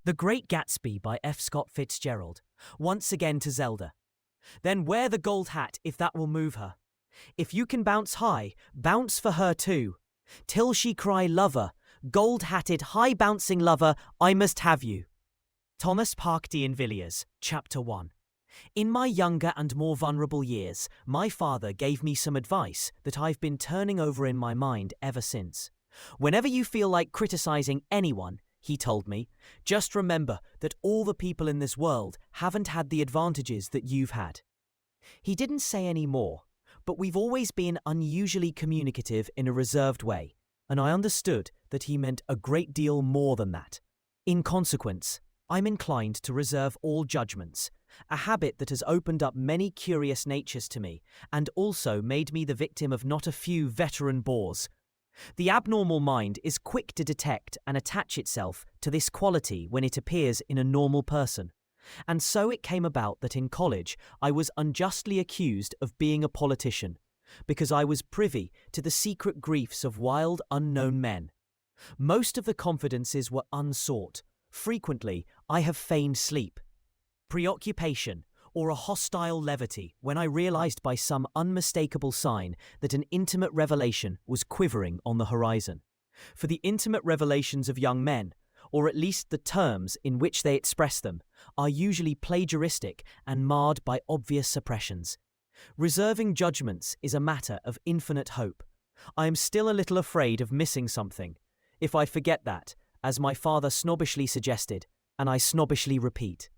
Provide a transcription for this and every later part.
The Great Gatsby by F. Scott Fitzgerald. Once again to Zelda. Then wear the gold hat if that will move her. If you can bounce high, bounce for her too. Till she cry lover, gold-hatted, high-bouncing lover, I must have you. Thomas Parke D'Invilliers, Chapter 1. In my younger and more vulnerable years, my father gave me some advice that I've been turning over in my mind ever since. Whenever you feel like criticizing anyone, he told me, just remember that all the people in this world haven't had the advantages that you've had. He didn't say any more, but we've always been unusually communicative in a reserved way, and I understood that he meant a great deal more than that. In consequence, I'm inclined to reserve all judgments, a habit that has opened up many curious natures to me and also made me the victim of not a few veteran bores. The abnormal mind is quick to detect and attach itself to this quality when it appears in a normal person. And so it came about that in college I was unjustly accused of being a politician, because I was privy to the secret griefs of wild, unknown men. Most of the confidences were unsought. Frequently, I have feigned sleep, preoccupation, or a hostile levity when I realized by some unmistakable sign that an intimate revelation was quivering on the horizon. For the intimate revelations of young men, or at least the terms in which they express them, are usually plagiaristic and marred by obvious suppressions. Reserving judgments is a matter of infinite hope. I am still a little afraid of missing something, if I forget that, as my father snobbishly suggested, and I snobbishly repeat.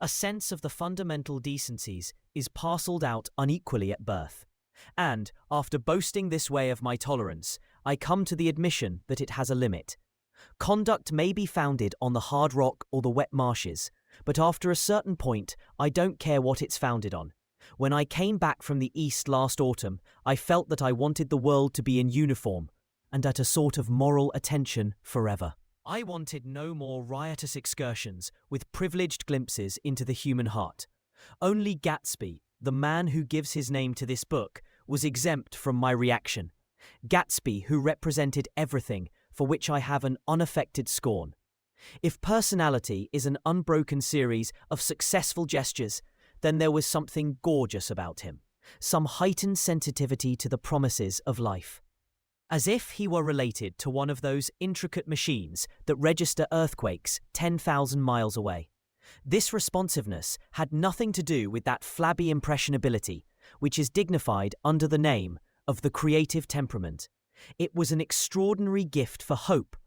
A sense of the fundamental decencies is parcelled out unequally at birth, and, after boasting this way of my tolerance, I come to the admission that it has a limit. Conduct may be founded on the hard rock or the wet marshes, but after a certain point, I don't care what it's founded on. When I came back from the East last autumn, I felt that I wanted the world to be in uniform, and at a sort of moral attention forever. I wanted no more riotous excursions with privileged glimpses into the human heart. Only Gatsby, the man who gives his name to this book, was exempt from my reaction. Gatsby, who represented everything for which I have an unaffected scorn. If personality is an unbroken series of successful gestures, then there was something gorgeous about him, some heightened sensitivity to the promises of life. As if he were related to one of those intricate machines that register earthquakes 10,000 miles away. This responsiveness had nothing to do with that flabby impressionability, which is dignified under the name of the creative temperament. It was an extraordinary gift for hope,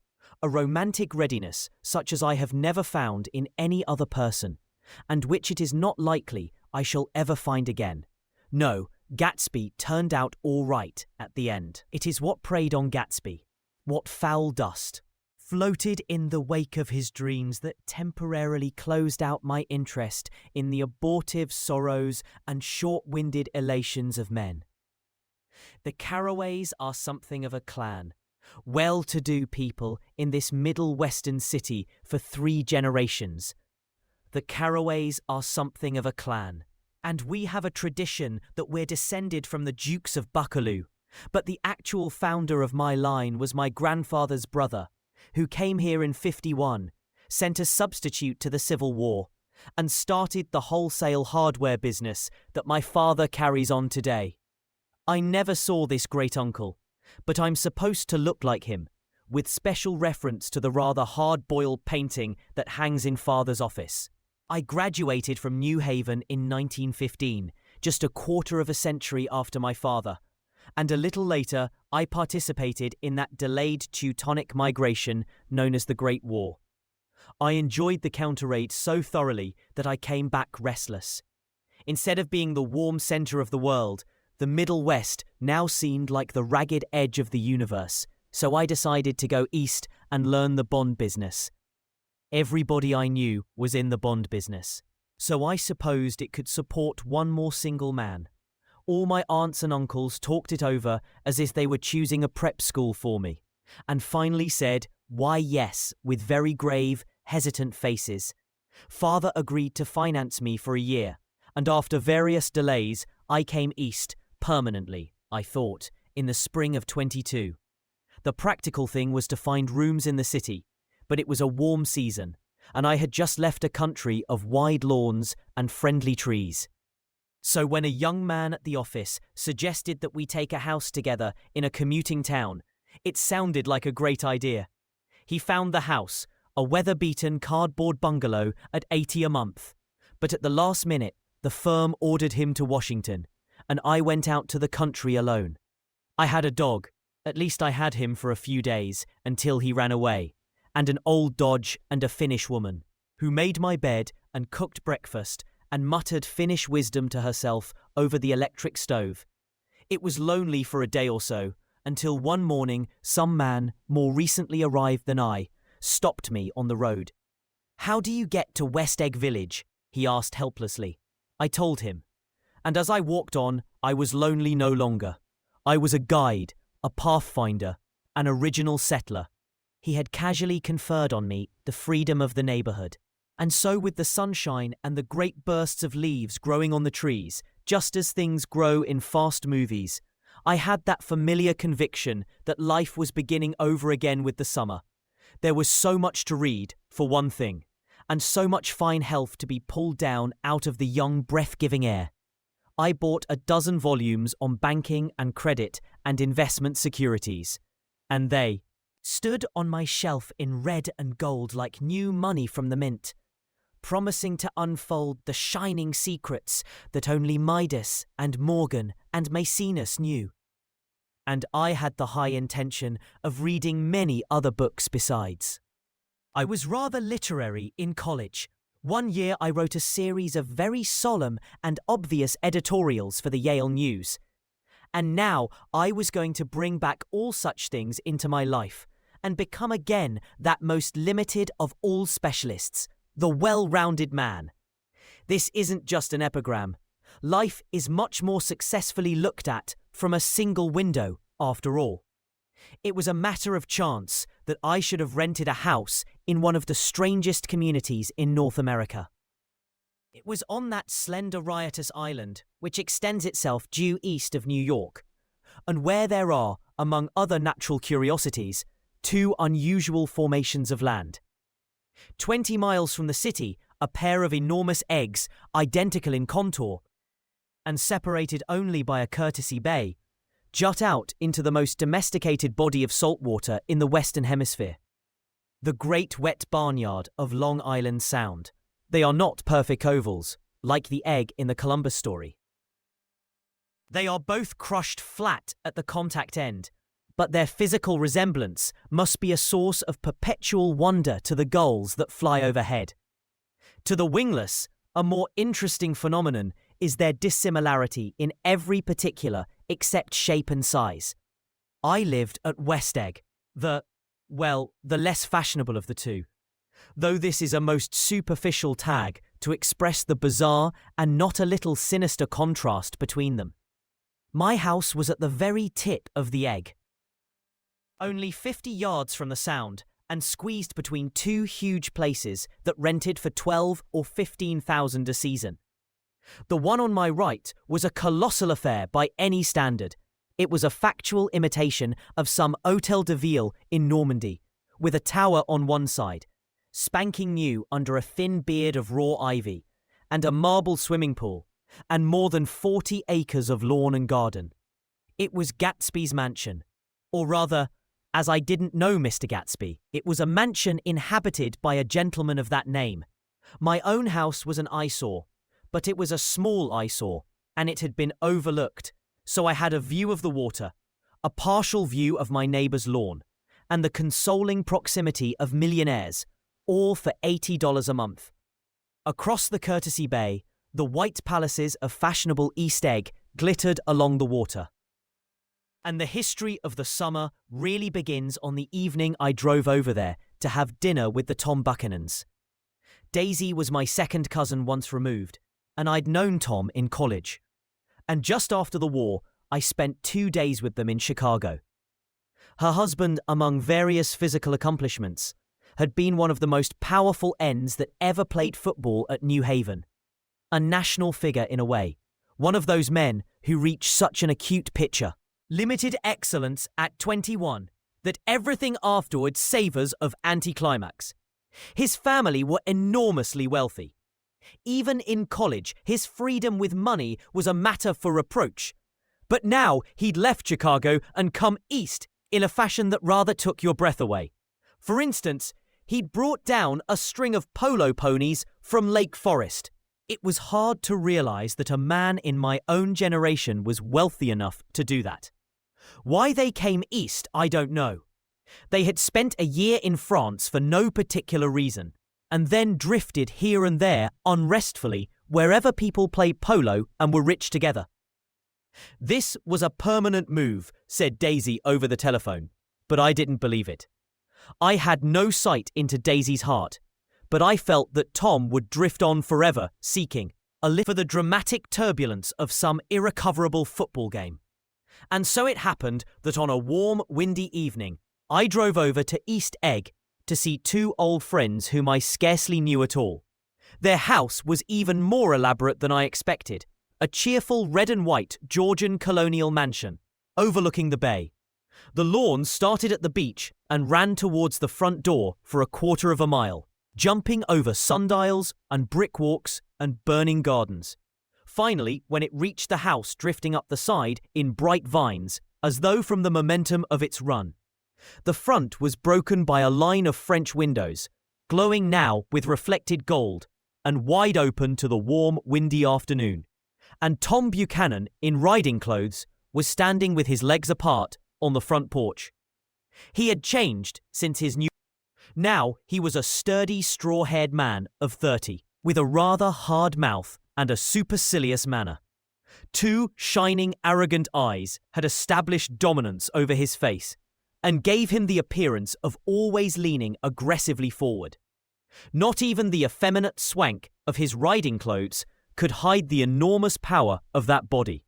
a romantic readiness such as I have never found in any other person, and which it is not likely I shall ever find again. No, Gatsby turned out all right at the end. It is what preyed on Gatsby, what foul dust floated in the wake of his dreams that temporarily closed out my interest in the abortive sorrows and short-winded elations of men. The Carraways are something of a clan, well-to-do people in this middle western city for 3 generations. The Carraways are something of a clan. And we have a tradition that we're descended from the Dukes of Buccleuch, but the actual founder of my line was my grandfather's brother, who came here in '51, sent a substitute to the Civil War, and started the wholesale hardware business that my father carries on today. I never saw this great-uncle, but I'm supposed to look like him, with special reference to the rather hard-boiled painting that hangs in father's office. I graduated from New Haven in 1915, just a quarter of a century after my father, and a little later I participated in that delayed Teutonic migration known as the Great War. I enjoyed the counter-raid so thoroughly that I came back restless. Instead of being the warm centre of the world, the Middle West now seemed like the ragged edge of the universe, so I decided to go east and learn the bond business. Everybody I knew was in the bond business, so I supposed it could support one more single man. All my aunts and uncles talked it over as if they were choosing a prep school for me, and finally said, "Why yes," with very grave, hesitant faces. Father agreed to finance me for a year, and after various delays, I came east, permanently, I thought, in the spring of '22. The practical thing was to find rooms in the city, but it was a warm season, and I had just left a country of wide lawns and friendly trees. So when a young man at the office suggested that we take a house together in a commuting town, it sounded like a great idea. He found the house, a weather-beaten cardboard bungalow at $80 a month. But at the last minute, the firm ordered him to Washington, and I went out to the country alone. I had a dog, at least I had him for a few days, until he ran away, and an old Dodge and a Finnish woman, who made my bed and cooked breakfast and muttered Finnish wisdom to herself over the electric stove. It was lonely for a day or so, until one morning some man, more recently arrived than I, stopped me on the road. "How do you get to West Egg Village?" he asked helplessly. I told him. And as I walked on, I was lonely no longer. I was a guide, a pathfinder, an original settler. He had casually conferred on me the freedom of the neighborhood. And so with the sunshine and the great bursts of leaves growing on the trees, just as things grow in fast movies, I had that familiar conviction that life was beginning over again with the summer. There was so much to read, for one thing, and so much fine health to be pulled down out of the young, breath-giving air. I bought a dozen volumes on banking and credit and investment securities, and they stood on my shelf in red and gold like new money from the mint, promising to unfold the shining secrets that only Midas and Morgan and Maecenas knew. And I had the high intention of reading many other books besides. I was rather literary in college. One year I wrote a series of very solemn and obvious editorials for the Yale News. And now I was going to bring back all such things into my life and become again that most limited of all specialists, the well-rounded man. This isn't just an epigram. Life is much more successfully looked at from a single window, after all. It was a matter of chance that I should have rented a house in one of the strangest communities in North America. It was on that slender riotous island, which extends itself due east of New York, and where there are, among other natural curiosities, two unusual formations of land. 20 miles from the city, a pair of enormous eggs, identical in contour, and separated only by a courtesy bay, jut out into the most domesticated body of salt water in the Western Hemisphere. The great wet barnyard of Long Island Sound. They are not perfect ovals, like the egg in the Columbus story. They are both crushed flat at the contact end, but their physical resemblance must be a source of perpetual wonder to the gulls that fly overhead. To the wingless, a more interesting phenomenon is their dissimilarity in every particular except shape and size. I lived at West Egg, the less fashionable of the two, though this is a most superficial tag to express the bizarre and not a little sinister contrast between them. My house was at the very tip of the egg, only 50 yards from the Sound, and squeezed between two huge places that rented for $12,000 or $15,000 a season. The one on my right was a colossal affair by any standard. It was a factual imitation of some Hôtel de Ville in Normandy, with a tower on one side, spanking new under a thin beard of raw ivy, and a marble swimming pool, and more than 40 acres of lawn and garden. It was Gatsby's mansion, or rather, as I didn't know Mr. Gatsby, it was a mansion inhabited by a gentleman of that name. My own house was an eyesore, but it was a small eyesore, and it had been overlooked, so I had a view of the water, a partial view of my neighbor's lawn, and the consoling proximity of millionaires, all for $80 a month. Across the courtesy bay, the white palaces of fashionable East Egg glittered along the water. And the history of the summer really begins on the evening I drove over there to have dinner with the Tom Buchanans. Daisy was my second cousin once removed, and I'd known Tom in college. And just after the war, I spent 2 days with them in Chicago. Her husband, among various physical accomplishments, had been one of the most powerful ends that ever played football at New Haven. A national figure in a way, one of those men who reach such an acute pitcher, limited excellence at 21, that everything afterwards savours of anticlimax. His family were enormously wealthy. Even in college, his freedom with money was a matter for reproach. But now he'd left Chicago and come east in a fashion that rather took your breath away. For instance, he'd brought down a string of polo ponies from Lake Forest. It was hard to realize that a man in my own generation was wealthy enough to do that. Why they came east, I don't know. They had spent a year in France for no particular reason, and then drifted here and there unrestfully wherever people played polo and were rich together. This was a permanent move, said Daisy over the telephone, but I didn't believe it. I had no sight into Daisy's heart, but I felt that Tom would drift on forever, seeking a lift for the dramatic turbulence of some irrecoverable football game. And so it happened that on a warm, windy evening, I drove over to East Egg to see two old friends whom I scarcely knew at all. Their house was even more elaborate than I expected, a cheerful red and white Georgian colonial mansion, overlooking the bay. The lawn started at the beach and ran towards the front door for a quarter of a mile, jumping over sundials and brick walks and burning gardens. Finally, when it reached the house drifting up the side in bright vines, as though from the momentum of its run. The front was broken by a line of French windows, glowing now with reflected gold, and wide open to the warm, windy afternoon. And Tom Buchanan, in riding clothes, was standing with his legs apart on the front porch. He had changed since his new... Now he was a sturdy, straw-haired man of 30, with a rather hard mouth and a supercilious manner. Two shining, arrogant eyes had established dominance over his face and gave him the appearance of always leaning aggressively forward. Not even the effeminate swank of his riding clothes could hide the enormous power of that body.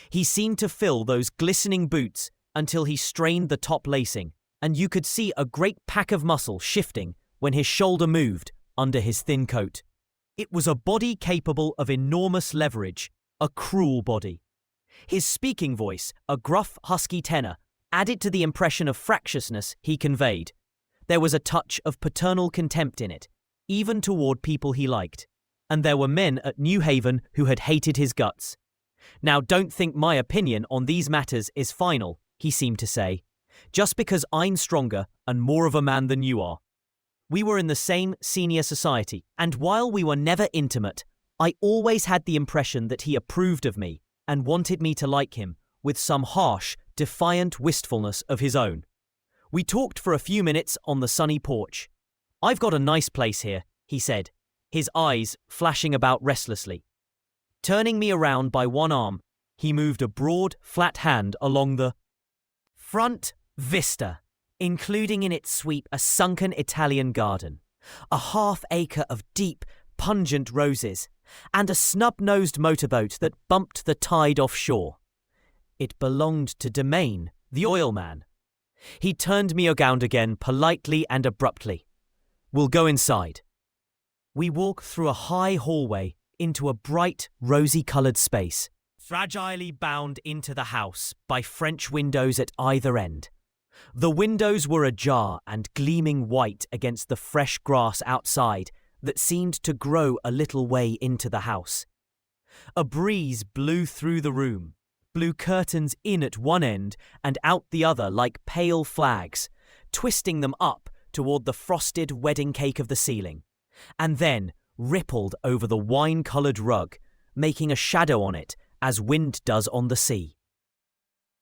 He seemed to fill those glistening boots until he strained the top lacing, and you could see a great pack of muscle shifting when his shoulder moved under his thin coat. It was a body capable of enormous leverage, a cruel body. His speaking voice, a gruff, husky tenor, added to the impression of fractiousness he conveyed. There was a touch of paternal contempt in it, even toward people he liked. And there were men at New Haven who had hated his guts. Now don't think my opinion on these matters is final, he seemed to say, just because I'm stronger and more of a man than you are. We were in the same senior society, and while we were never intimate, I always had the impression that he approved of me and wanted me to like him, with some harsh, defiant wistfulness of his own. We talked for a few minutes on the sunny porch. "I've got a nice place here," he said, his eyes flashing about restlessly. Turning me around by one arm, he moved a broad, flat hand along the front vista, including in its sweep a sunken Italian garden, a half-acre of deep, pungent roses, and a snub-nosed motorboat that bumped the tide offshore. It belonged to Domain, the oil man. He turned me around again politely and abruptly. "We'll go inside." We walked through a high hallway into a bright, rosy-coloured space, fragilely bound into the house by French windows at either end. The windows were ajar and gleaming white against the fresh grass outside that seemed to grow a little way into the house. A breeze blew through the room, blew curtains in at one end and out the other like pale flags, twisting them up toward the frosted wedding cake of the ceiling, and then rippled over the wine-coloured rug, making a shadow on it as wind does on the sea.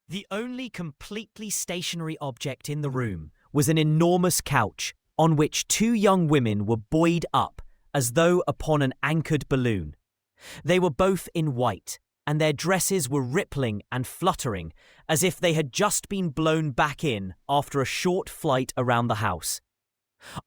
The only completely stationary object in the room was an enormous couch on which two young women were buoyed up as though upon an anchored balloon. They were both in white, and their dresses were rippling and fluttering as if they had just been blown back in after a short flight around the house.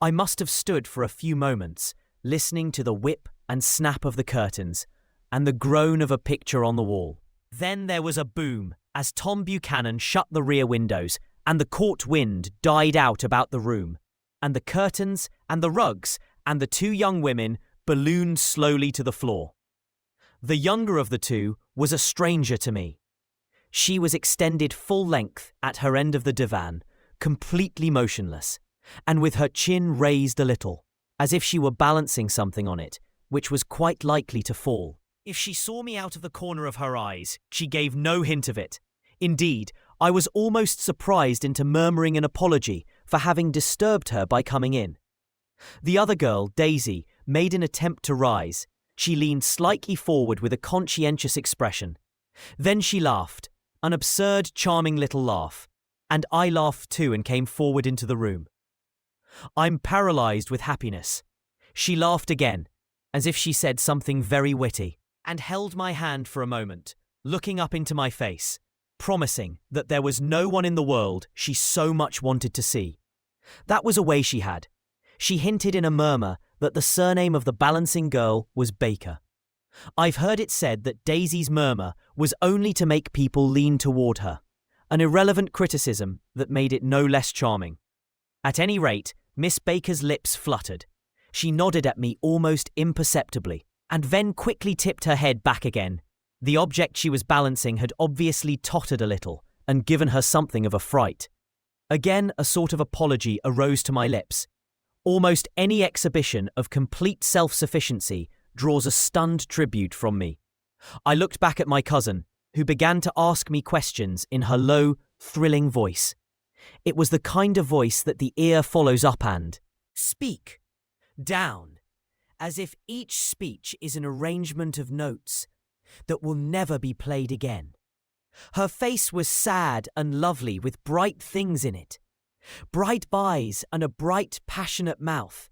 I must have stood for a few moments, listening to the whip and snap of the curtains and the groan of a picture on the wall. Then there was a boom as Tom Buchanan shut the rear windows and the court wind died out about the room, and the curtains and the rugs and the two young women ballooned slowly to the floor. The younger of the two was a stranger to me. She was extended full length at her end of the divan, completely motionless, and with her chin raised a little, as if she were balancing something on it, which was quite likely to fall. If she saw me out of the corner of her eyes, she gave no hint of it. Indeed, I was almost surprised into murmuring an apology for having disturbed her by coming in. The other girl, Daisy, made an attempt to rise. She leaned slightly forward with a conscientious expression. Then she laughed, an absurd, charming little laugh, and I laughed too and came forward into the room. I'm paralyzed with happiness. She laughed again, as if she said something very witty, and held my hand for a moment, looking up into my face, promising that there was no one in the world she so much wanted to see. That was a way she had. She hinted in a murmur that the surname of the balancing girl was Baker. I've heard it said that Daisy's murmur was only to make people lean toward her, an irrelevant criticism that made it no less charming. At any rate, Miss Baker's lips fluttered. She nodded at me almost imperceptibly, and then quickly tipped her head back again. The object she was balancing had obviously tottered a little and given her something of a fright. Again, a sort of apology arose to my lips. Almost any exhibition of complete self-sufficiency draws a stunned tribute from me. I looked back at my cousin, who began to ask me questions in her low, thrilling voice. It was the kind of voice that the ear follows up and speak down, as if each speech is an arrangement of notes that will never be played again. Her face was sad and lovely with bright things in it, bright eyes and a bright, passionate mouth.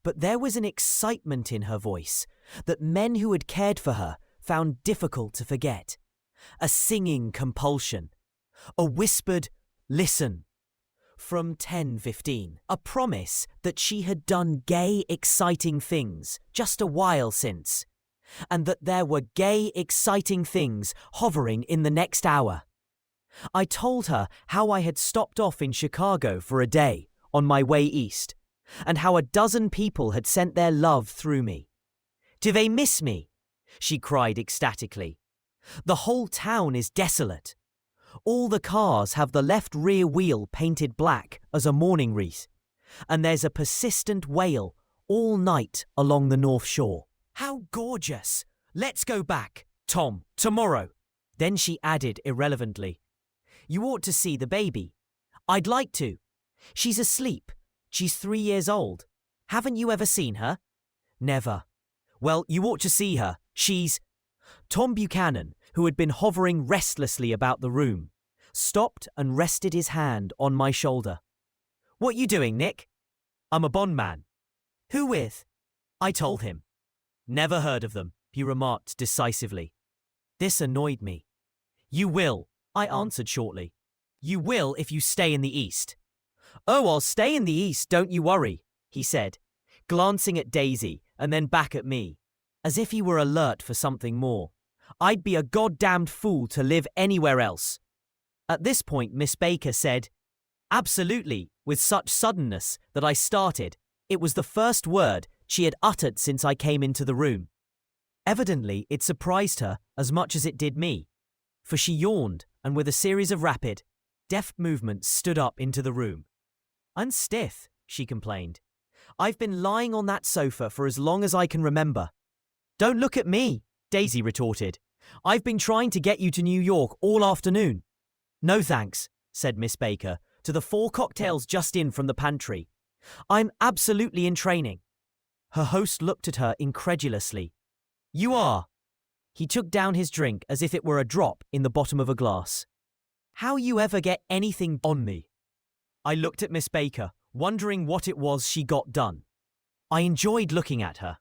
But there was an excitement in her voice that men who had cared for her found difficult to forget, a singing compulsion, a whispered listen from 10:15, a promise that she had done gay, exciting things just a while since, and that there were gay, exciting things hovering in the next hour. I told her how I had stopped off in Chicago for a day on my way east, and how a dozen people had sent their love through me. Do they miss me? She cried ecstatically. The whole town is desolate. All the cars have the left rear wheel painted black as a mourning wreath, and there's a persistent wail all night along the North Shore. How gorgeous! Let's go back, Tom, tomorrow. Then she added irrelevantly, You ought to see the baby. I'd like to. She's asleep. She's 3 years old. Haven't you ever seen her? Never. Well, you ought to see her. She's... Tom Buchanan, who had been hovering restlessly about the room, stopped and rested his hand on my shoulder. What you doing, Nick? I'm a bond man. Who with? I told him. Never heard of them, he remarked decisively. This annoyed me. You will, I answered shortly. You will if you stay in the East. Oh, I'll stay in the East, don't you worry, he said, glancing at Daisy and then back at me, as if he were alert for something more. I'd be a goddamned fool to live anywhere else. At this point, Miss Baker said, Absolutely, with such suddenness that I started. It was the first word she had uttered since I came into the room. Evidently, it surprised her as much as it did me, for she yawned and with a series of rapid, deft movements stood up into the room. I'm stiff, she complained. I've been lying on that sofa for as long as I can remember. Don't look at me, Daisy retorted. I've been trying to get you to New York all afternoon. No thanks, said Miss Baker, to the 4 cocktails just in from the pantry. I'm absolutely in training. Her host looked at her incredulously. You are. He took down his drink as if it were a drop in the bottom of a glass. How you ever get anything on me? I looked at Miss Baker, wondering what it was she got done. I enjoyed looking at her.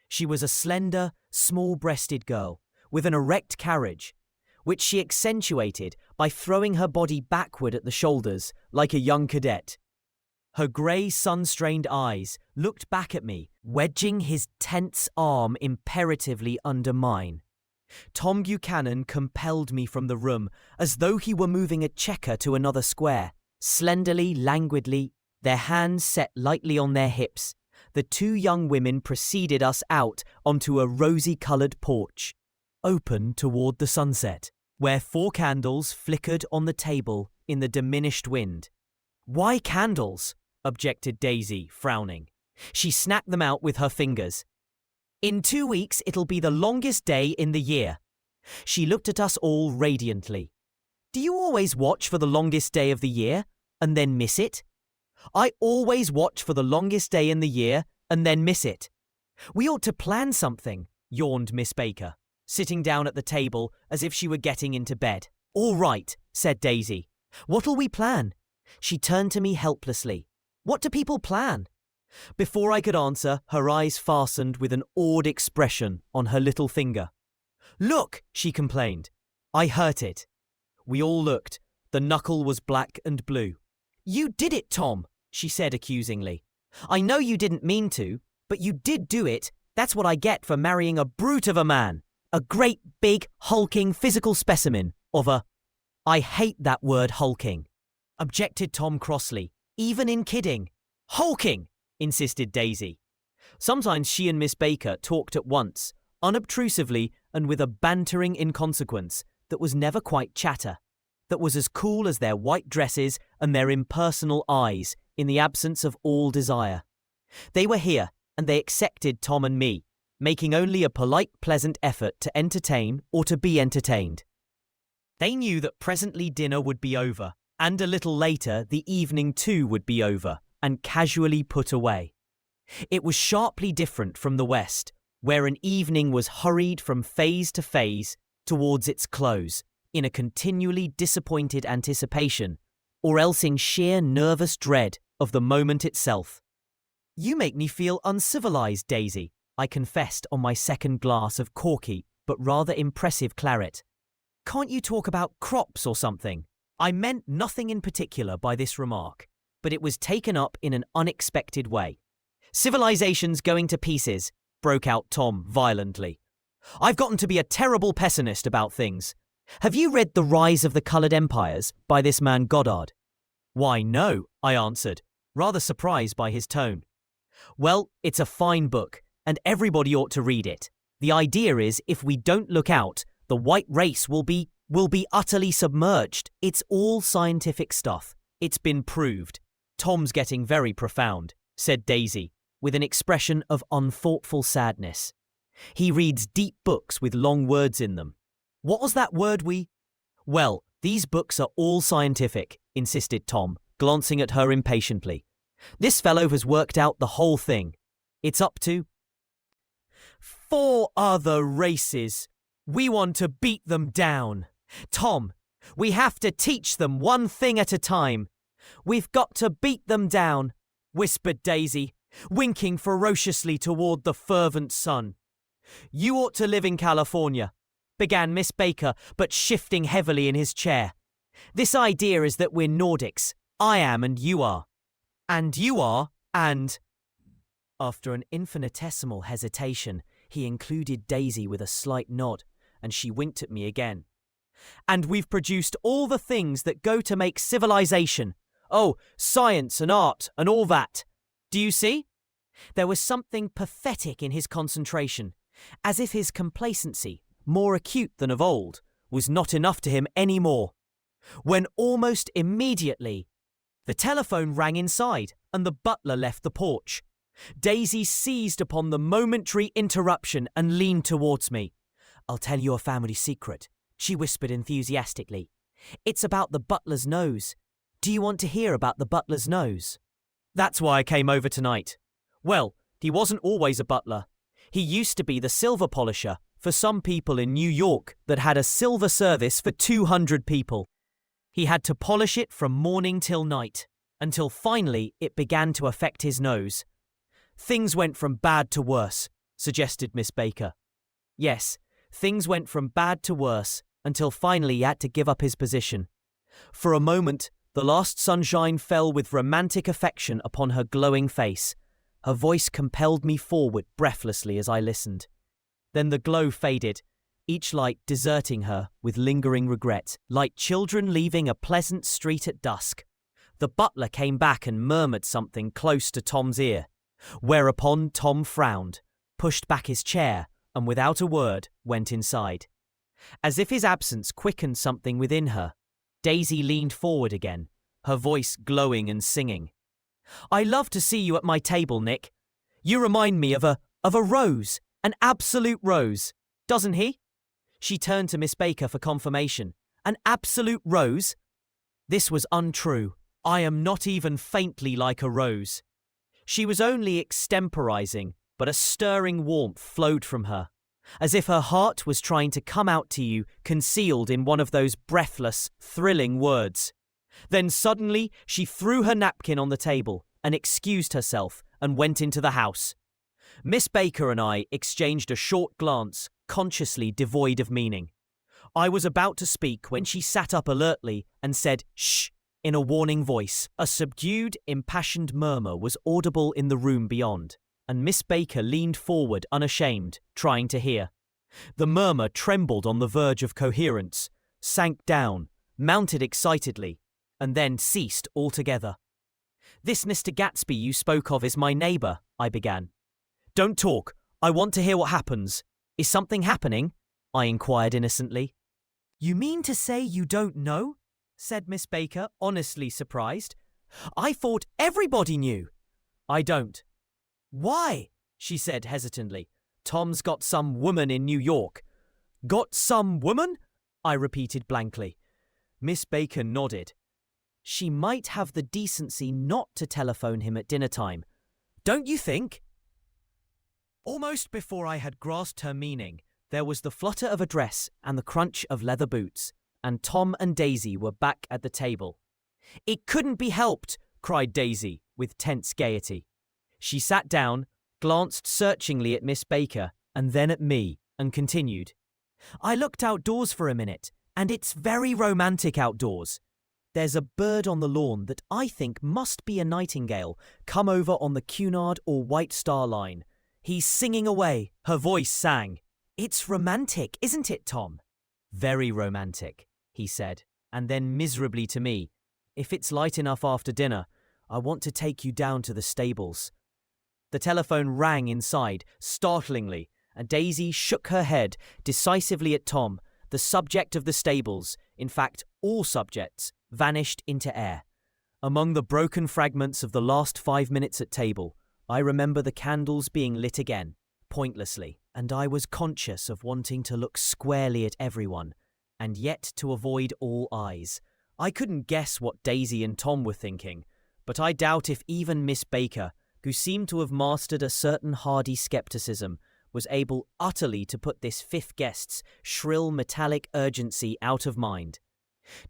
She was a slender, small-breasted girl with an erect carriage, which she accentuated by throwing her body backward at the shoulders like a young cadet. Her grey, sun-strained eyes looked back at me, wedging his tense arm imperatively under mine. Tom Buchanan compelled me from the room as though he were moving a checker to another square. Slenderly, languidly, their hands set lightly on their hips, the 2 young women preceded us out onto a rosy-coloured porch, open toward the sunset, where 4 candles flickered on the table in the diminished wind. Why candles? Objected Daisy, frowning. She snapped them out with her fingers. In 2 weeks, it'll be the longest day in the year. She looked at us all radiantly. Do you always watch for the longest day of the year and then miss it? I always watch for the longest day in the year and then miss it. We ought to plan something, yawned Miss Baker, sitting down at the table as if she were getting into bed. All right, said Daisy. What'll we plan? She turned to me helplessly. What do people plan? Before I could answer, her eyes fastened with an awed expression on her little finger. Look, she complained. I hurt it. We all looked. The knuckle was black and blue. You did it, Tom, she said accusingly. I know you didn't mean to, but you did do it. That's what I get for marrying a brute of a man. A great, big, hulking physical specimen of a... I hate that word hulking, objected Tom crossly, even in kidding. Hulking, insisted Daisy. Sometimes she and Miss Baker talked at once, unobtrusively and with a bantering inconsequence that was never quite chatter, that was as cool as their white dresses and their impersonal eyes in the absence of all desire. They were here, and they accepted Tom and me, making only a polite, pleasant effort to entertain or to be entertained. They knew that presently dinner would be over, and a little later the evening too would be over, and casually put away. It was sharply different from the West, where an evening was hurried from phase to phase towards its close, in a continually disappointed anticipation, or else in sheer nervous dread of the moment itself. You make me feel uncivilized, Daisy, I confessed on my second glass of corky but rather impressive claret. Can't you talk about crops or something? I meant nothing in particular by this remark, but it was taken up in an unexpected way. Civilization's going to pieces, broke out Tom violently. I've gotten to be a terrible pessimist about things. Have you read The Rise of the Coloured Empires by this man Goddard? Why, no, I answered, rather surprised by his tone. Well, it's a fine book, and everybody ought to read it. The idea is, if we don't look out, the white race will be utterly submerged. It's all scientific stuff. It's been proved. Tom's getting very profound, said Daisy, with an expression of unthoughtful sadness. He reads deep books with long words in them. What was that word we... Well, these books are all scientific, insisted Tom, glancing at her impatiently. This fellow has worked out the whole thing. It's up to 4 other races. We want to beat them down. Tom, we have to teach them one thing at a time. We've got to beat them down, whispered Daisy, winking ferociously toward the fervent sun. You ought to live in California, began Miss Baker, but shifting heavily in his chair. This idea is that we're Nordics. I am and you are. And you are, and... After an infinitesimal hesitation, he included Daisy with a slight nod, and she winked at me again. And we've produced all the things that go to make civilization. Oh, science and art and all that. Do you see? There was something pathetic in his concentration, as if his complacency, more acute than of old, was not enough to him any more. When almost immediately, the telephone rang inside and the butler left the porch. Daisy seized upon the momentary interruption and leaned towards me. I'll tell you a family secret, she whispered enthusiastically. It's about the butler's nose. Do you want to hear about the butler's nose? That's why I came over tonight. Well, he wasn't always a butler. He used to be the silver polisher for some people in New York that had a silver service for 200 people. He had to polish it from morning till night, until finally it began to affect his nose. Things went from bad to worse, suggested Miss Baker. Yes, things went from bad to worse, until finally he had to give up his position. For a moment, the last sunshine fell with romantic affection upon her glowing face. Her voice compelled me forward breathlessly as I listened. Then the glow faded, each light deserting her with lingering regret, like children leaving a pleasant street at dusk. The butler came back and murmured something close to Tom's ear, whereupon Tom frowned, pushed back his chair, and without a word went inside. As if his absence quickened something within her, Daisy leaned forward again, her voice glowing and singing. I love to see you at my table, Nick. You remind me of a rose, an absolute rose, doesn't he? She turned to Miss Baker for confirmation. An absolute rose? This was untrue. I am not even faintly like a rose. She was only extemporizing, but a stirring warmth flowed from her, as if her heart was trying to come out to you, concealed in one of those breathless, thrilling words. Then suddenly she threw her napkin on the table and excused herself and went into the house. Miss Baker and I exchanged a short glance, consciously devoid of meaning. I was about to speak when she sat up alertly and said, "Shh," in a warning voice. A subdued, impassioned murmur was audible in the room beyond, and Miss Baker leaned forward unashamed, trying to hear. The murmur trembled on the verge of coherence, sank down, mounted excitedly, and then ceased altogether. "This Mr. Gatsby you spoke of is my neighbour," I began. "Don't talk. I want to hear what happens. Is something happening?" I inquired innocently. "You mean to say you don't know?" said Miss Baker, honestly surprised. "I thought everybody knew." "I don't." "Why?" she said hesitantly. "Tom's got some woman in New York." "Got some woman?" I repeated blankly. Miss Baker nodded. "She might have the decency not to telephone him at dinner time. Don't you think?" Almost before I had grasped her meaning, there was the flutter of a dress and the crunch of leather boots, and Tom and Daisy were back at the table. "It couldn't be helped," cried Daisy, with tense gaiety. She sat down, glanced searchingly at Miss Baker and then at me, and continued. "I looked outdoors for a minute, and it's very romantic outdoors. There's a bird on the lawn that I think must be a nightingale come over on the Cunard or White Star Line. He's singing away." Her voice sang. "It's romantic, isn't it, Tom?" "Very romantic," he said, and then miserably to me, "If it's light enough after dinner, I want to take you down to the stables." The telephone rang inside, startlingly, and Daisy shook her head decisively at Tom. The subject of the stables, in fact all subjects, vanished into air. Among the broken fragments of the last 5 minutes at table, I remember the candles being lit again, pointlessly, and I was conscious of wanting to look squarely at everyone, and yet to avoid all eyes. I couldn't guess what Daisy and Tom were thinking, but I doubt if even Miss Baker, who seemed to have mastered a certain hardy skepticism, was able utterly to put this fifth guest's shrill metallic urgency out of mind.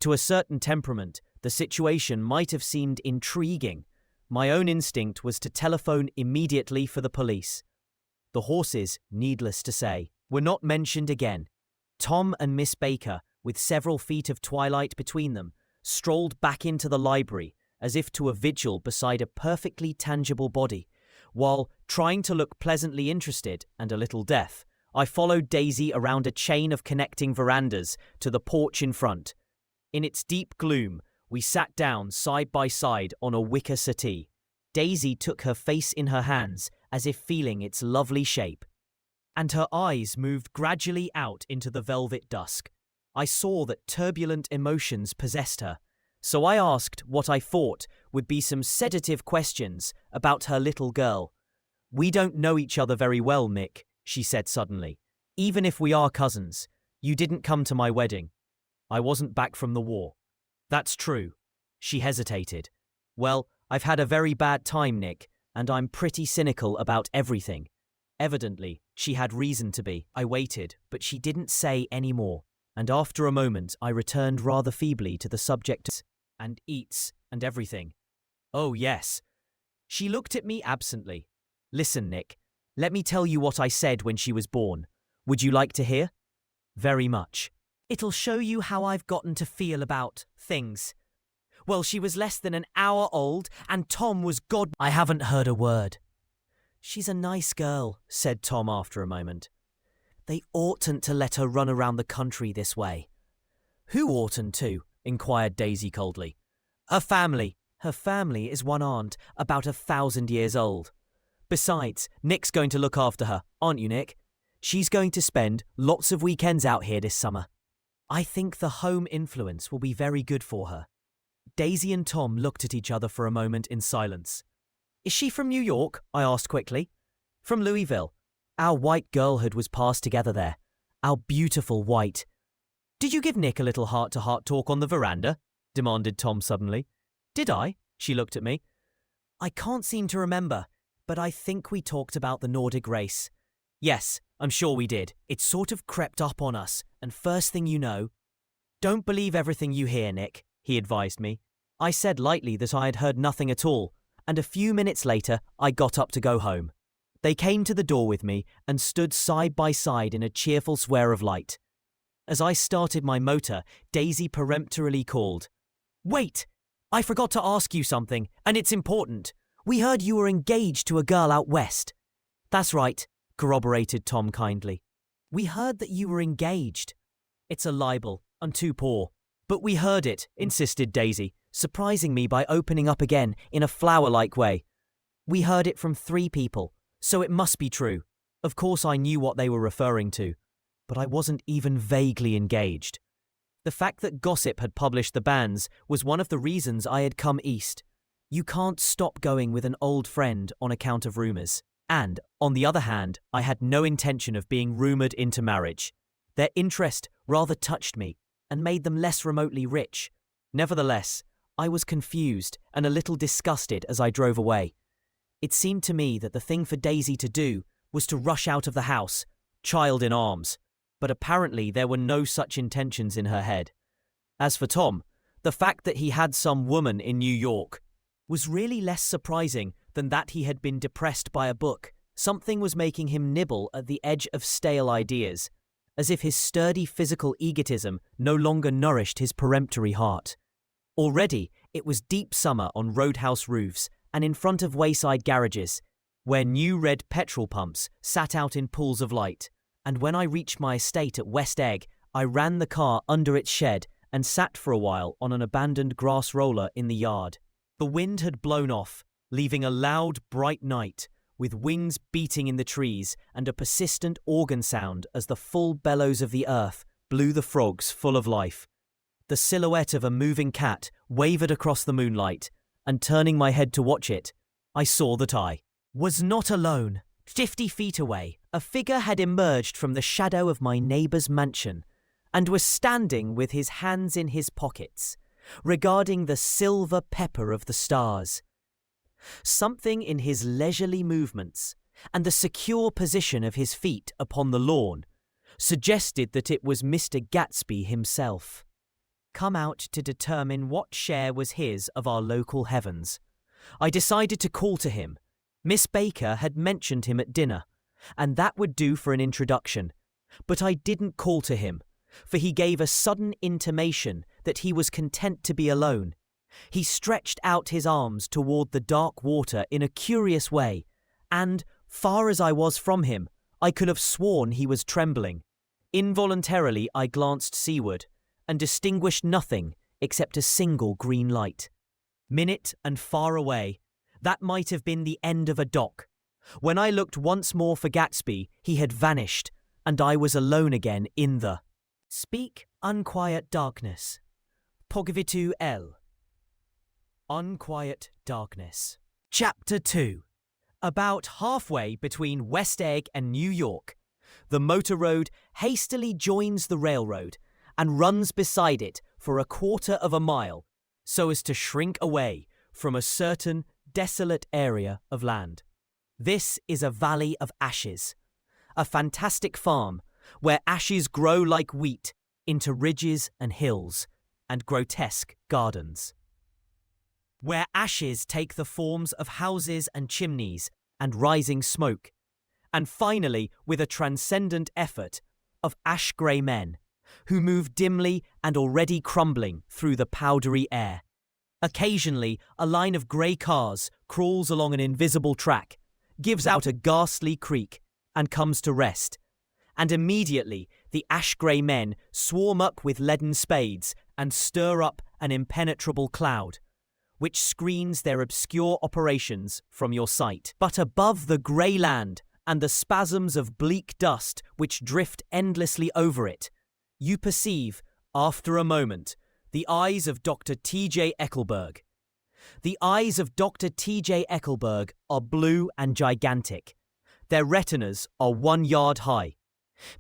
To a certain temperament, the situation might have seemed intriguing. My own instinct was to telephone immediately for the police. The horses, needless to say, were not mentioned again. Tom and Miss Baker, with several feet of twilight between them, strolled back into the library, as if to a vigil beside a perfectly tangible body, while, trying to look pleasantly interested and a little deaf, I followed Daisy around a chain of connecting verandas to the porch in front. In its deep gloom, we sat down side by side on a wicker settee. Daisy took her face in her hands, as if feeling its lovely shape, and her eyes moved gradually out into the velvet dusk. I saw that turbulent emotions possessed her, so I asked what I thought would be some sedative questions about her little girl. "We don't know each other very well, Mick," she said suddenly. "Even if we are cousins, you didn't come to my wedding. I wasn't back from the war." "That's true." She hesitated. "Well, I've had a very bad time, Nick, and I'm pretty cynical about everything." Evidently, she had reason to be. I waited, but she didn't say any more, and after a moment I returned rather feebly to the subject and eats and everything. "Oh, yes." She looked at me absently. "Listen, Nick, let me tell you what I said when she was born. Would you like to hear?" "Very much." "It'll show you how I've gotten to feel about things. Well, she was less than an hour old, and Tom was God—" "I haven't heard a word." "She's a nice girl," said Tom after a moment. "They oughtn't to let her run around the country this way." "Who oughtn't to?" inquired Daisy coldly. "Her family." "Her family is one aunt, about 1,000 years old. Besides, Nick's going to look after her, aren't you, Nick? She's going to spend lots of weekends out here this summer. I think the home influence will be very good for her." Daisy and Tom looked at each other for a moment in silence. "Is she from New York?" I asked quickly. From Louisville. Our white girlhood was passed together there. Our beautiful white. Did you give Nick a little heart-to-heart talk on the veranda? Demanded Tom suddenly. Did I? She looked at me. I can't seem to remember, but I think we talked about the Nordic race. Yes, I'm sure we did. It sort of crept up on us, and first thing you know... Don't believe everything you hear, Nick, he advised me. I said lightly that I had heard nothing at all, and a few minutes later I got up to go home. They came to the door with me and stood side by side in a cheerful square of light. As I started my motor, Daisy peremptorily called, Wait! I forgot to ask you something, and it's important. We heard you were engaged to a girl out west. That's right, corroborated Tom kindly. We heard that you were engaged. It's a libel. I'm too poor. But we heard it, insisted Daisy, surprising me by opening up again in a flower-like way. We heard it from 3 people, so it must be true. Of course I knew what they were referring to, but I wasn't even vaguely engaged. The fact that gossip had published the bans was one of the reasons I had come east. You can't stop going with an old friend on account of rumours. And, on the other hand, I had no intention of being rumoured into marriage. Their interest rather touched me and made them less remotely rich. Nevertheless, I was confused and a little disgusted as I drove away. It seemed to me that the thing for Daisy to do was to rush out of the house, child in arms, but apparently there were no such intentions in her head. As for Tom, the fact that he had some woman in New York was really less surprising than that he had been depressed by a book. Something was making him nibble at the edge of stale ideas, as if his sturdy physical egotism no longer nourished his peremptory heart. Already, it was deep summer on roadhouse roofs and in front of wayside garages, where new red petrol pumps sat out in pools of light, and when I reached my estate at West Egg, I ran the car under its shed and sat for a while on an abandoned grass roller in the yard. The wind had blown off, leaving a loud, bright night, with wings beating in the trees and a persistent organ sound as the full bellows of the earth blew the frogs full of life. The silhouette of a moving cat wavered across the moonlight, and turning my head to watch it, I saw that I was not alone. 50 feet away, a figure had emerged from the shadow of my neighbour's mansion and was standing with his hands in his pockets, regarding the silver pepper of the stars. Something in his leisurely movements and the secure position of his feet upon the lawn suggested that it was Mr. Gatsby himself, come out to determine what share was his of our local heavens. I decided to call to him. Miss Baker had mentioned him at dinner, and that would do for an introduction. But I didn't call to him, for he gave a sudden intimation that he was content to be alone. He stretched out his arms toward the dark water in a curious way, and, far as I was from him, I could have sworn he was trembling. Involuntarily I glanced seaward, and distinguished nothing except a single green light. Minute and far away, that might have been the end of a dock. When I looked once more for Gatsby, he had vanished, and I was alone again in the Speak unquiet darkness. Pogvitu L. Unquiet darkness. Chapter 2. About halfway between West Egg and New York, the motor road hastily joins the railroad and runs beside it for a quarter of a mile so as to shrink away from a certain desolate area of land. This is a valley of ashes, a fantastic farm where ashes grow like wheat into ridges and hills and grotesque gardens, where ashes take the forms of houses and chimneys and rising smoke, and finally, with a transcendent effort, of ash-grey men who move dimly and already crumbling through the powdery air. Occasionally, a line of grey cars crawls along an invisible track, gives out a ghastly creak, and comes to rest. And immediately, the ash-grey men swarm up with leaden spades and stir up an impenetrable cloud, which screens their obscure operations from your sight. But above the grey land and the spasms of bleak dust which drift endlessly over it, you perceive, after a moment, the eyes of Dr. T.J. Eckelberg. The eyes of Dr. T.J. Eckelberg are blue and gigantic. Their retinas are 1 yard high.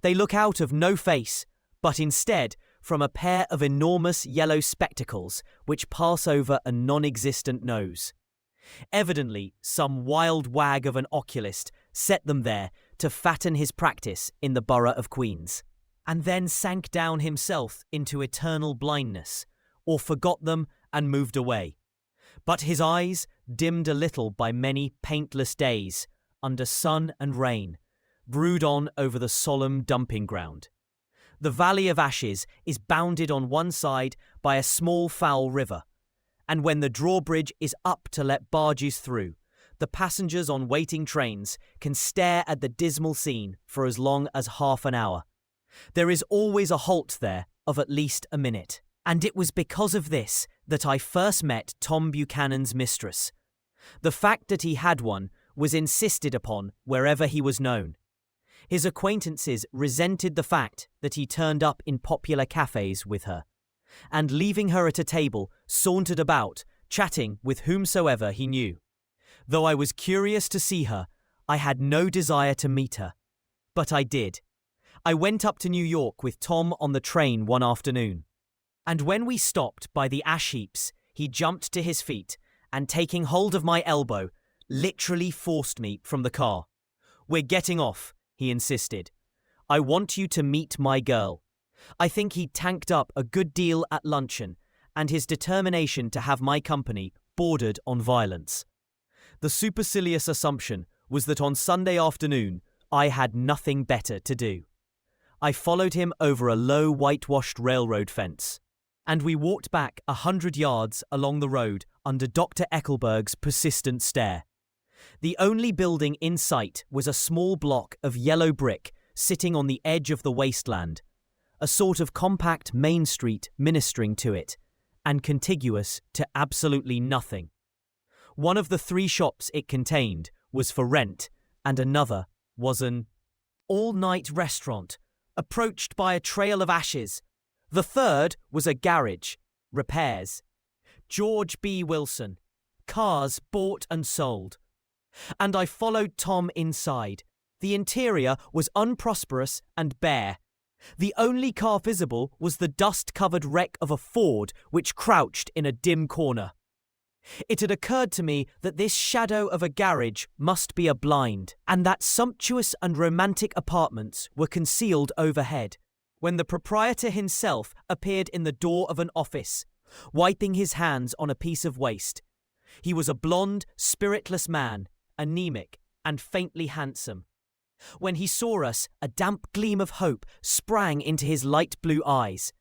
They look out of no face, but instead from a pair of enormous yellow spectacles which pass over a non-existent nose. Evidently, some wild wag of an oculist set them there to fatten his practice in the borough of Queens, and then sank down himself into eternal blindness, or forgot them and moved away. But his eyes, dimmed a little by many paintless days, under sun and rain, brood on over the solemn dumping ground. The Valley of Ashes is bounded on one side by a small foul river, and when the drawbridge is up to let barges through, the passengers on waiting trains can stare at the dismal scene for as long as half an hour. There is always a halt there of at least a minute, and it was because of this that I first met Tom Buchanan's mistress. The fact that he had one was insisted upon wherever he was known. His acquaintances resented the fact that he turned up in popular cafes with her, and leaving her at a table, sauntered about, chatting with whomsoever he knew. Though I was curious to see her, I had no desire to meet her. But I did. I went up to New York with Tom on the train one afternoon, and when we stopped by the ash heaps, he jumped to his feet and, taking hold of my elbow, literally forced me from the car. "We're getting off," he insisted. "I want you to meet my girl." I think he tanked up a good deal at luncheon, and his determination to have my company bordered on violence. The supercilious assumption was that on Sunday afternoon I had nothing better to do. I followed him over a low whitewashed railroad fence, and we walked back 100 yards along the road under Dr. Eckelberg's persistent stare. The only building in sight was a small block of yellow brick sitting on the edge of the wasteland, a sort of compact main street ministering to it, and contiguous to absolutely nothing. One of the 3 shops it contained was for rent, and another was an all-night restaurant, approached by a trail of ashes. The third was a garage, repairs. George B. Wilson, cars bought and sold. And I followed Tom inside. The interior was unprosperous and bare. The only car visible was the dust-covered wreck of a Ford which crouched in a dim corner. It had occurred to me that this shadow of a garage must be a blind, and that sumptuous and romantic apartments were concealed overhead, when the proprietor himself appeared in the door of an office, wiping his hands on a piece of waste. He was a blonde, spiritless man, anemic and faintly handsome. When he saw us, a damp gleam of hope sprang into his light blue eyes.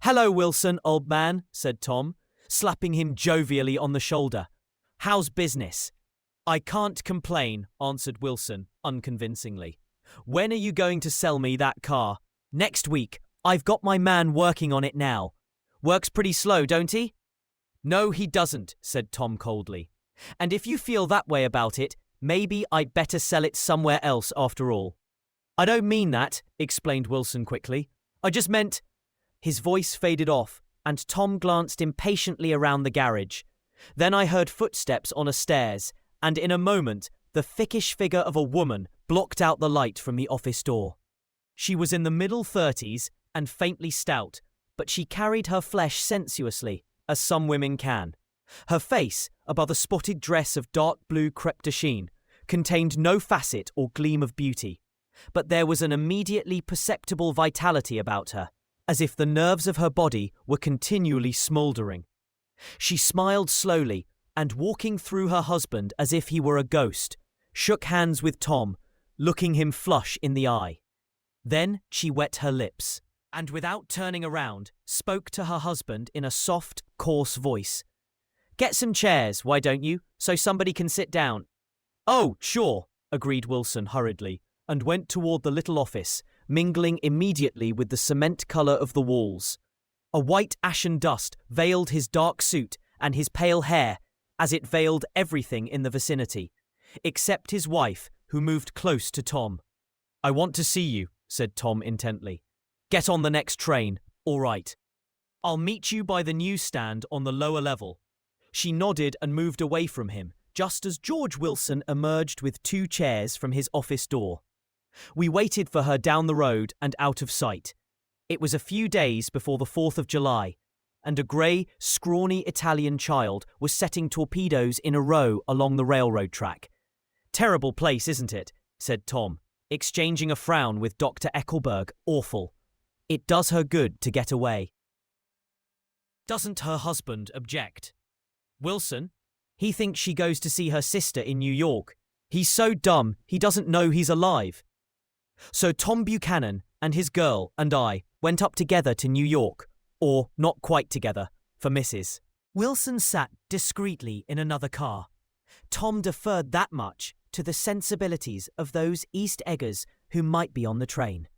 "Hello, Wilson, old man," said Tom, slapping him jovially on the shoulder. "How's business?" "I can't complain," answered Wilson, unconvincingly. "When are you going to sell me that car?" "Next week. I've got my man working on it now." "Works pretty slow, don't he?" "No, he doesn't," said Tom coldly. "And if you feel that way about it, maybe I'd better sell it somewhere else after all." "I don't mean that," explained Wilson quickly. "I just meant—" His voice faded off, and Tom glanced impatiently around the garage. Then I heard footsteps on a stairs, and in a moment the thickish figure of a woman blocked out the light from the office door. She was in the middle 30s and faintly stout, but she carried her flesh sensuously, as some women can. Her face, above a spotted dress of dark blue crêpe de chine, contained no facet or gleam of beauty, but there was an immediately perceptible vitality about her, as if the nerves of her body were continually smouldering. She smiled slowly, and walking through her husband as if he were a ghost, shook hands with Tom, looking him flush in the eye. Then she wet her lips, and without turning around, spoke to her husband in a soft, coarse voice. "Get some chairs, why don't you, so somebody can sit down?" "Oh, sure," agreed Wilson hurriedly, and went toward the little office, mingling immediately with the cement colour of the walls. A white ashen dust veiled his dark suit and his pale hair, as it veiled everything in the vicinity, except his wife, who moved close to Tom. "I want to see you," said Tom intently. "Get on the next train, all right. I'll meet you by the newsstand on the lower level." She nodded and moved away from him, just as George Wilson emerged with 2 chairs from his office door. We waited for her down the road and out of sight. It was a few days before the 4th of July, and a grey, scrawny Italian child was setting torpedoes in a row along the railroad track. "Terrible place, isn't it?" said Tom, exchanging a frown with Dr. Eckelberg. "Awful. It does her good to get away." Doesn't her husband object? Wilson? He thinks she goes to see her sister in New York. He's so dumb he doesn't know he's alive. So Tom Buchanan and his girl and I went up together to New York, or not quite together, for Mrs. Wilson sat discreetly in another car. Tom deferred that much to the sensibilities of those East Eggers who might be on the train.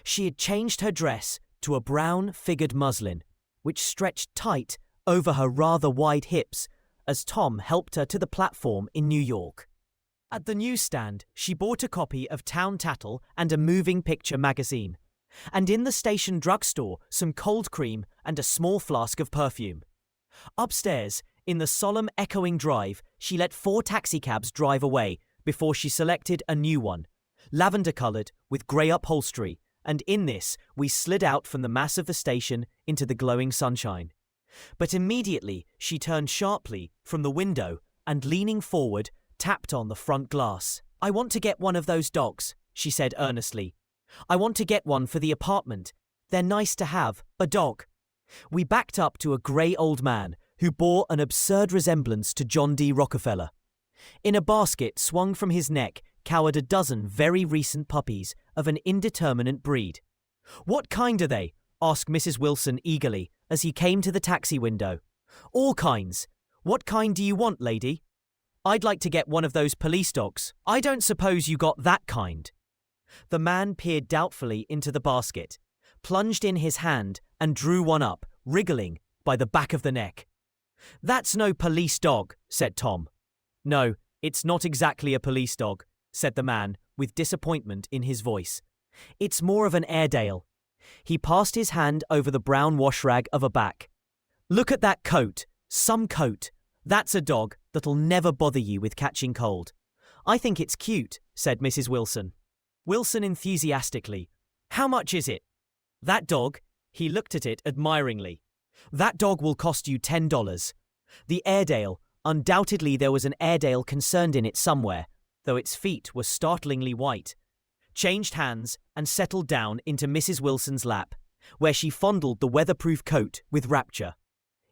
She had changed her dress to a brown figured muslin, which stretched tight over her rather wide hips as Tom helped her to the platform in New York. At the newsstand, she bought a copy of Town Tattle and a moving picture magazine, and in the station drugstore some cold cream and a small flask of perfume. Upstairs, in the solemn echoing drive, she let 4 taxicabs drive away before she selected a new one, lavender-coloured with grey upholstery, and in this we slid out from the mass of the station into the glowing sunshine. But immediately she turned sharply from the window and, leaning forward, tapped on the front glass. "I want to get one of those dogs," she said earnestly. "I want to get one for the apartment. They're nice to have, a dog." We backed up to a grey old man who bore an absurd resemblance to John D. Rockefeller. In a basket swung from his neck cowered a dozen very recent puppies of an indeterminate breed. "What kind are they?" asked Mrs. Wilson eagerly as he came to the taxi window. "All kinds. What kind do you want, lady?" "I'd like to get one of those police dogs." "I don't suppose you got that kind." The man peered doubtfully into the basket, plunged in his hand and drew one up, wriggling by the back of the neck. "That's no police dog," said Tom. "No, it's not exactly a police dog," said the man with disappointment in his voice. "It's more of an Airedale." He passed his hand over the brown wash rag of a back. "Look at that coat. Some coat. That's a dog that'll never bother you with catching cold." "I think it's cute," said Mrs. Wilson. Wilson enthusiastically. "How much is it?" "That dog," he looked at it admiringly. "That dog will cost you $10. The Airedale, undoubtedly there was an Airedale concerned in it somewhere, though its feet were startlingly white, changed hands and settled down into Mrs. Wilson's lap, where she fondled the weatherproof coat with rapture.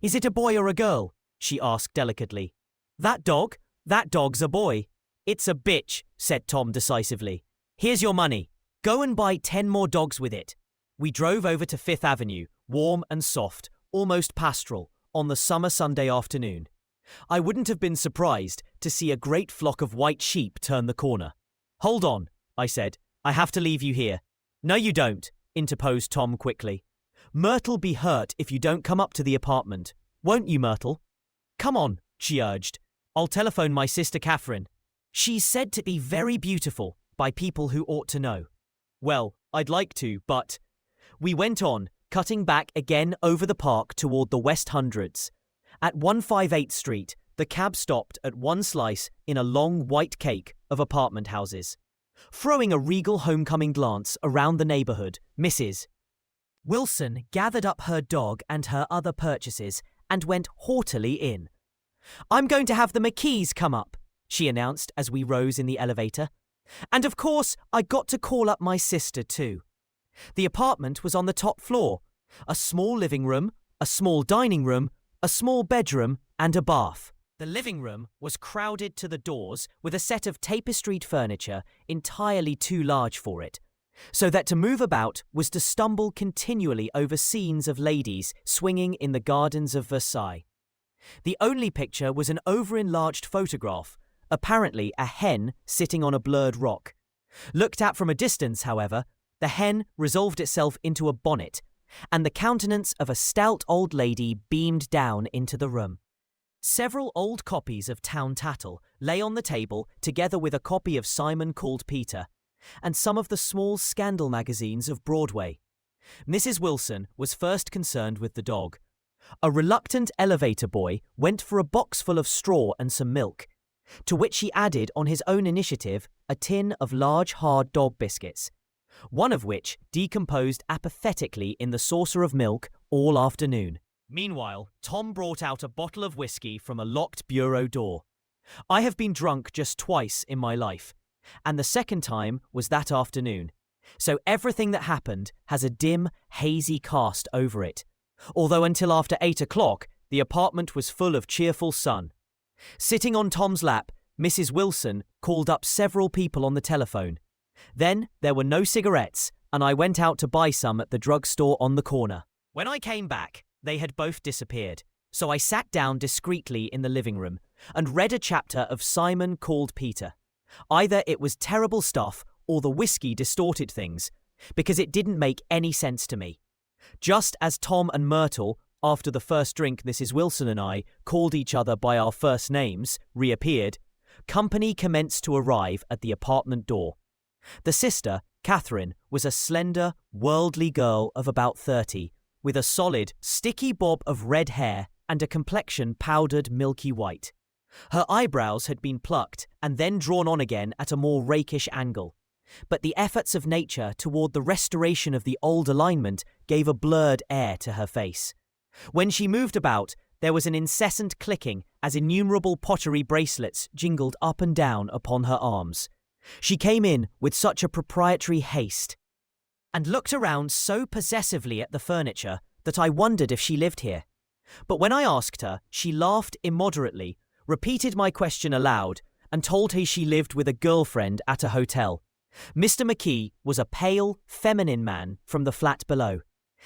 "Is it a boy or a girl?" she asked delicately. That dog's a boy." "It's a bitch," said Tom decisively. "Here's your money. Go and buy 10 more dogs with it." We drove over to Fifth Avenue, warm and soft, almost pastoral, on the summer Sunday afternoon. I wouldn't have been surprised to see a great flock of white sheep turn the corner. "Hold on," I said. "I have to leave you here." "No, you don't," interposed Tom quickly. "Myrtle'll be hurt if you don't come up to the apartment. Won't you, Myrtle?" "Come on," she urged. "I'll telephone my sister Catherine. She's said to be very beautiful by people who ought to know." "Well, I'd like to, but—" We went on, cutting back again over the park toward the West Hundreds. At 158th Street, the cab stopped at one slice in a long white cake of apartment houses. Throwing a regal homecoming glance around the neighborhood, Mrs. Wilson gathered up her dog and her other purchases and went haughtily in. "I'm going to have the McKees come up," she announced as we rose in the elevator. "And of course, I got to call up my sister too." The apartment was on the top floor. A small living room, a small dining room, a small bedroom, and a bath. The living room was crowded to the doors with a set of tapestried furniture entirely too large for it, so that to move about was to stumble continually over scenes of ladies swinging in the gardens of Versailles. The only picture was an over-enlarged photograph, apparently a hen sitting on a blurred rock. Looked at from a distance, however, the hen resolved itself into a bonnet, and the countenance of a stout old lady beamed down into the room. Several old copies of Town Tattle lay on the table together with a copy of Simon Called Peter, and some of the small scandal magazines of Broadway. Mrs. Wilson was first concerned with the dog. A reluctant elevator boy went for a box full of straw and some milk, to which he added on his own initiative a tin of large hard dog biscuits, one of which decomposed apathetically in the saucer of milk all afternoon. Meanwhile, Tom brought out a bottle of whiskey from a locked bureau door. I have been drunk just twice in my life, and the second time was that afternoon, so everything that happened has a dim, hazy cast over it, although until after 8 o'clock the apartment was full of cheerful sun. Sitting on Tom's lap, Mrs. Wilson called up several people on the telephone. Then there were no cigarettes, and I went out to buy some at the drugstore on the corner. When I came back, they had both disappeared, so I sat down discreetly in the living room and read a chapter of Simon Called Peter. Either it was terrible stuff or the whiskey distorted things, because it didn't make any sense to me. Just as Tom and Myrtle, after the first drink Mrs. Wilson and I called each other by our first names, reappeared, company commenced to arrive at the apartment door. The sister, Catherine, was a slender, worldly girl of about 30, with a solid, sticky bob of red hair and a complexion powdered milky white. Her eyebrows had been plucked and then drawn on again at a more rakish angle, but the efforts of nature toward the restoration of the old alignment gave a blurred air to her face. When she moved about, there was an incessant clicking as innumerable pottery bracelets jingled up and down upon her arms. She came in with such a proprietary haste and looked around so possessively at the furniture that I wondered if she lived here. But when I asked her, she laughed immoderately, repeated my question aloud, and told me she lived with a girlfriend at a hotel. Mr. McKee was a pale, feminine man from the flat below.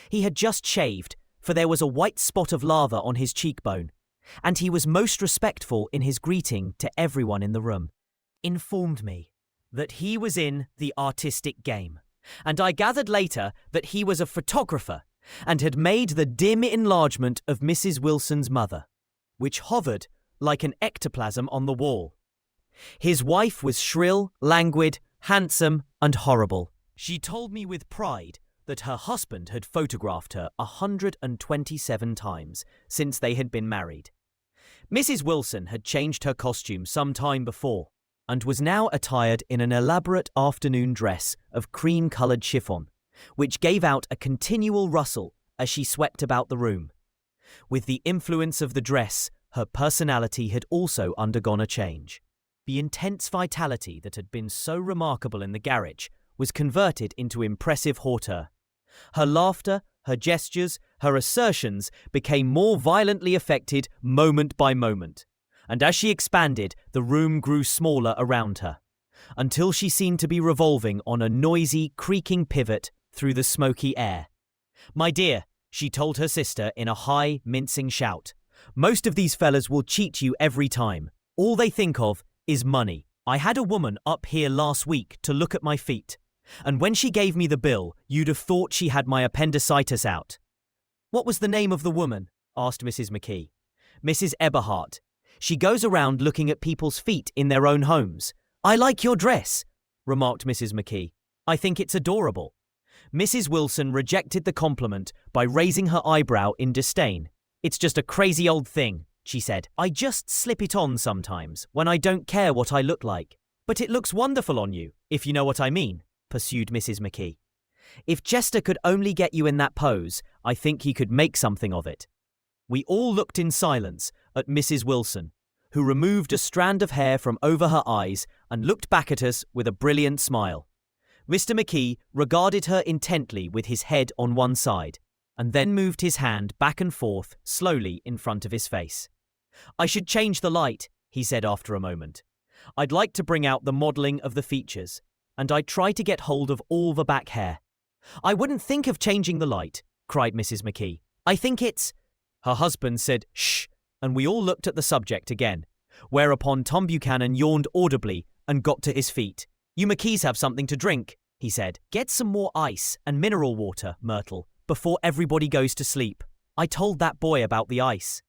He had just shaved, for there was a white spot of lava on his cheekbone, and he was most respectful in his greeting to everyone in the room. Informed me that he was in the artistic game, and I gathered later that he was a photographer and had made the dim enlargement of Mrs. Wilson's mother, which hovered like an ectoplasm on the wall. His wife was shrill, languid, handsome, and horrible. She told me with pride that her husband had photographed her 127 times since they had been married. Mrs. Wilson had changed her costume some time before, and was now attired in an elaborate afternoon dress of cream-coloured chiffon, which gave out a continual rustle as she swept about the room. With the influence of the dress, her personality had also undergone a change. The intense vitality that had been so remarkable in the garage was converted into impressive hauteur. Her laughter, her gestures, her assertions became more violently affected moment by moment, and as she expanded, the room grew smaller around her, until she seemed to be revolving on a noisy, creaking pivot through the smoky air. "My dear," she told her sister in a high, mincing shout, "most of these fellas will cheat you every time. All they think of is money. I had a woman up here last week to look at my feet, and when she gave me the bill, you'd have thought she had my appendicitis out." "What was the name of the woman?" asked Mrs. McKee. "Mrs. Eberhardt. She goes around looking at people's feet in their own homes." "I like your dress," remarked Mrs. McKee. "I think it's adorable." Mrs. Wilson rejected the compliment by raising her eyebrow in disdain. "It's just a crazy old thing," she said. "I just slip it on sometimes when I don't care what I look like. But it looks wonderful on you, if you know what I mean," pursued Mrs. McKee. "If Chester could only get you in that pose, I think he could make something of it." We all looked in silence at Mrs. Wilson, who removed a strand of hair from over her eyes and looked back at us with a brilliant smile. Mr. McKee regarded her intently with his head on one side, and then moved his hand back and forth slowly in front of his face. "I should change the light," he said after a moment. "I'd like to bring out the modelling of the features, and I'd try to get hold of all the back hair." "I wouldn't think of changing the light," cried Mrs. McKee. "I think it's—" Her husband said, "Shh," and we all looked at the subject again, whereupon Tom Buchanan yawned audibly and got to his feet. "You McKees have something to drink," he said. "Get some more ice and mineral water, Myrtle, before everybody goes to sleep. I told that boy about the ice."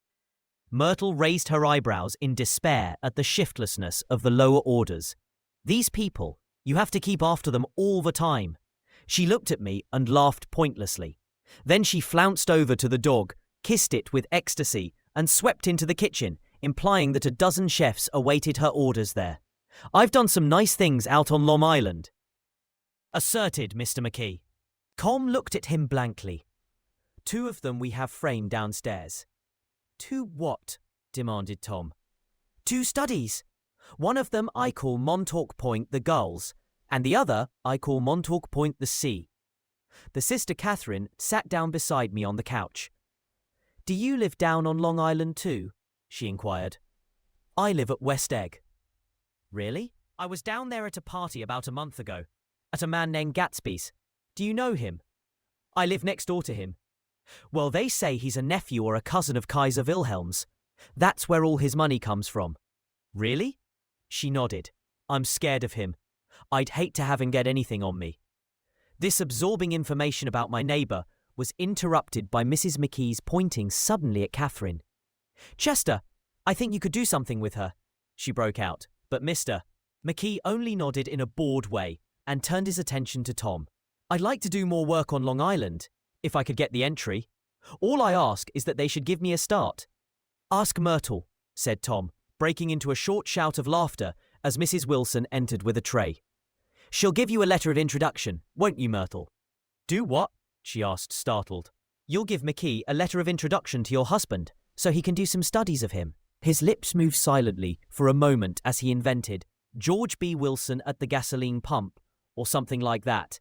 Myrtle raised her eyebrows in despair at the shiftlessness of the lower orders. "These people, you have to keep after them all the time." She looked at me and laughed pointlessly. Then she flounced over to the dog, kissed it with ecstasy, and swept into the kitchen, implying that a dozen chefs awaited her orders there. "I've done some nice things out on Long Island," asserted Mr. McKee. Tom looked at him blankly. "Two of them we have framed downstairs." "Two what?" demanded Tom. "Two studies. One of them I call Montauk Point the Gulls, and the other I call Montauk Point the Sea." The sister Catherine sat down beside me on the couch. "Do you live down on Long Island too?" she inquired. "I live at West Egg." "Really? I was down there at a party about a month ago, at a man named Gatsby's. Do you know him?" "I live next door to him." "Well, they say he's a nephew or a cousin of Kaiser Wilhelm's. That's where all his money comes from." "Really?" She nodded. "I'm scared of him. I'd hate to have him get anything on me." This absorbing information about my neighbour was interrupted by Mrs. McKee's pointing suddenly at Catherine. "Chester, I think you could do something with her," she broke out, but Mr. McKee only nodded in a bored way and turned his attention to Tom. "I'd like to do more work on Long Island, if I could get the entry. All I ask is that they should give me a start." "Ask Myrtle," said Tom, breaking into a short shout of laughter as Mrs. Wilson entered with a tray. "She'll give you a letter of introduction, won't you, Myrtle?" "Do what?" she asked, startled. "You'll give McKee a letter of introduction to your husband, so he can do some studies of him." His lips moved silently for a moment as he invented George B. Wilson at the gasoline pump, or something like that.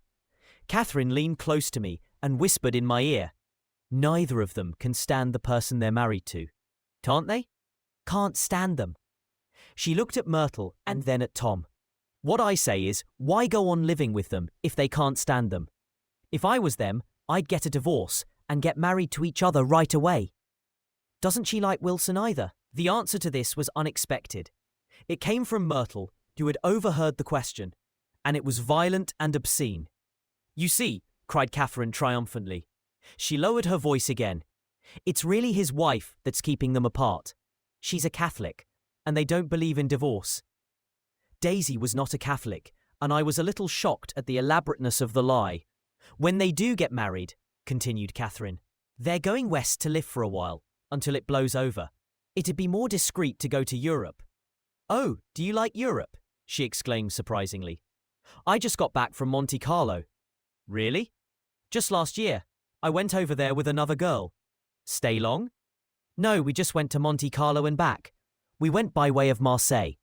Catherine leaned close to me and whispered in my ear, "Neither of them can stand the person they're married to." "Can't they?" "Can't stand them." She looked at Myrtle and then at Tom. "What I say is, why go on living with them if they can't stand them? If I was them, I'd get a divorce and get married to each other right away." "Doesn't she like Wilson either?" The answer to this was unexpected. It came from Myrtle, who had overheard the question, and it was violent and obscene. "You see," cried Catherine triumphantly. She lowered her voice again. "It's really his wife that's keeping them apart. She's a Catholic, and they don't believe in divorce." Daisy was not a Catholic, and I was a little shocked at the elaborateness of the lie. "When they do get married," continued Catherine, "they're going west to live for a while, until it blows over. It'd be more discreet to go to Europe." "Oh, do you like Europe?" she exclaimed surprisingly. "I just got back from Monte Carlo." "Really?" "Just last year. I went over there with another girl." "Stay long?" "No, we just went to Monte Carlo and back. We went by way of Marseille.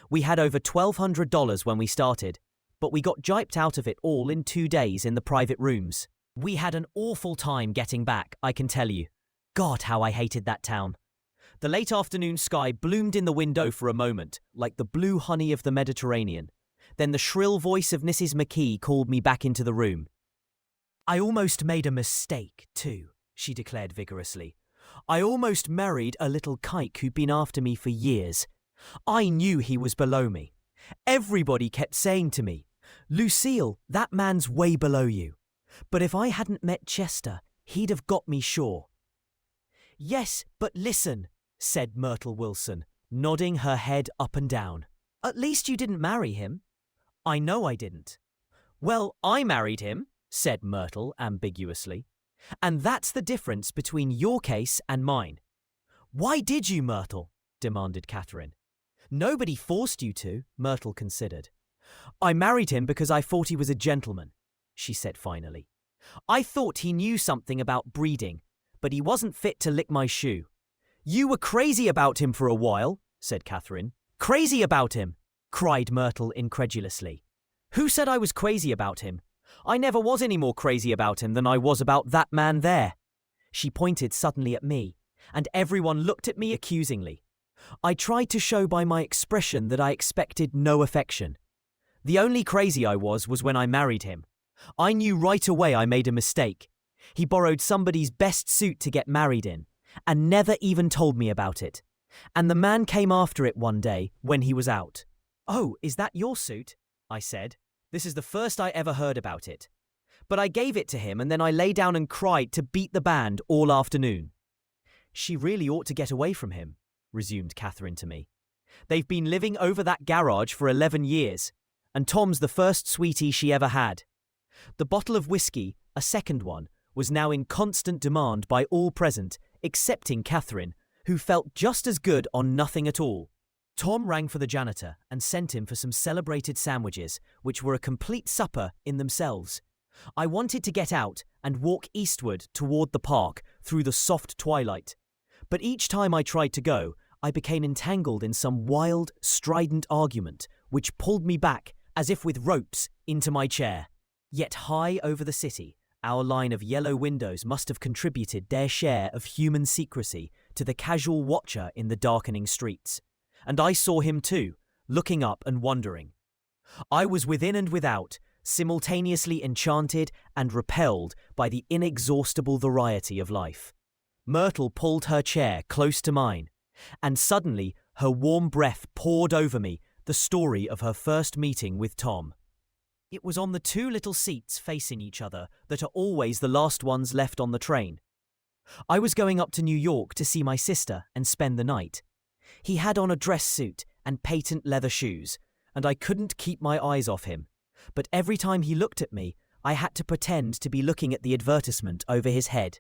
We had over $1,200 when we started, but we got jiped out of it all in 2 days in the private rooms. We had an awful time getting back, I can tell you. God, how I hated that town. The late afternoon sky bloomed in the window for a moment, like the blue honey of the Mediterranean. Then the shrill voice of Mrs. McKee called me back into the room. "I almost made a mistake, too," she declared vigorously. "I almost married a little kike who'd been after me for years. I knew he was below me. Everybody kept saying to me, 'Lucille, that man's way below you.' But if I hadn't met Chester, he'd have got me sure." "Yes, but listen," said Myrtle Wilson, nodding her head up and down. "At least you didn't marry him." "I know I didn't." "Well, I married him," said Myrtle ambiguously. "And that's the difference between your case and mine." "Why did you, Myrtle?" demanded Catherine. "Nobody forced you to," Myrtle considered. "I married him because I thought he was a gentleman," she said finally. "I thought he knew something about breeding, but he wasn't fit to lick my shoe." "You were crazy about him for a while," said Catherine. "Crazy about him!" cried Myrtle incredulously. "Who said I was crazy about him? I never was any more crazy about him than I was about that man there." She pointed suddenly at me, and everyone looked at me accusingly. I tried to show by my expression that I expected no affection. The only crazy I was when I married him. I knew right away I made a mistake. He borrowed somebody's best suit to get married in, and never even told me about it. And the man came after it one day when he was out. "Oh, is that your suit?" I said. This is the first I ever heard about it. "But I gave it to him and then I lay down and cried to beat the band all afternoon." "She really ought to get away from him," resumed Catherine to me. "They've been living over that garage for 11 years, and Tom's the first sweetie she ever had." The bottle of whiskey, a second one, was now in constant demand by all present, excepting Catherine, who felt just as good on nothing at all. Tom rang for the janitor and sent him for some celebrated sandwiches, which were a complete supper in themselves. I wanted to get out and walk eastward toward the park through the soft twilight. But each time I tried to go, I became entangled in some wild, strident argument, which pulled me back, as if with ropes, into my chair. Yet high over the city, our line of yellow windows must have contributed their share of human secrecy to the casual watcher in the darkening streets. And I saw him too, looking up and wondering. I was within and without, simultaneously enchanted and repelled by the inexhaustible variety of life. Myrtle pulled her chair close to mine, and suddenly her warm breath poured over me the story of her first meeting with Tom. It was on the two little seats facing each other that are always the last ones left on the train. I was going up to New York to see my sister and spend the night. He had on a dress suit and patent leather shoes, and I couldn't keep my eyes off him. But every time he looked at me, I had to pretend to be looking at the advertisement over his head.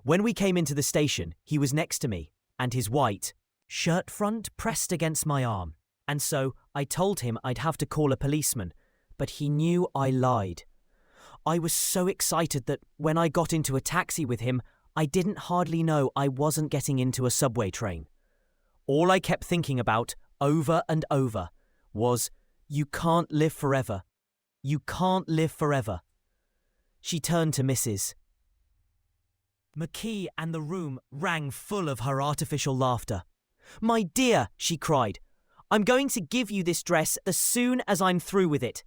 When we came into the station, he was next to me, and his white shirt front pressed against my arm, and so I told him I'd have to call a policeman, but he knew I lied. I was so excited that when I got into a taxi with him, I didn't hardly know I wasn't getting into a subway train. All I kept thinking about, over and over, was, "You can't live forever. You can't live forever." She turned to Mrs. McKee, and the room rang full of her artificial laughter. "My dear," she cried, "I'm going to give you this dress as soon as I'm through with it.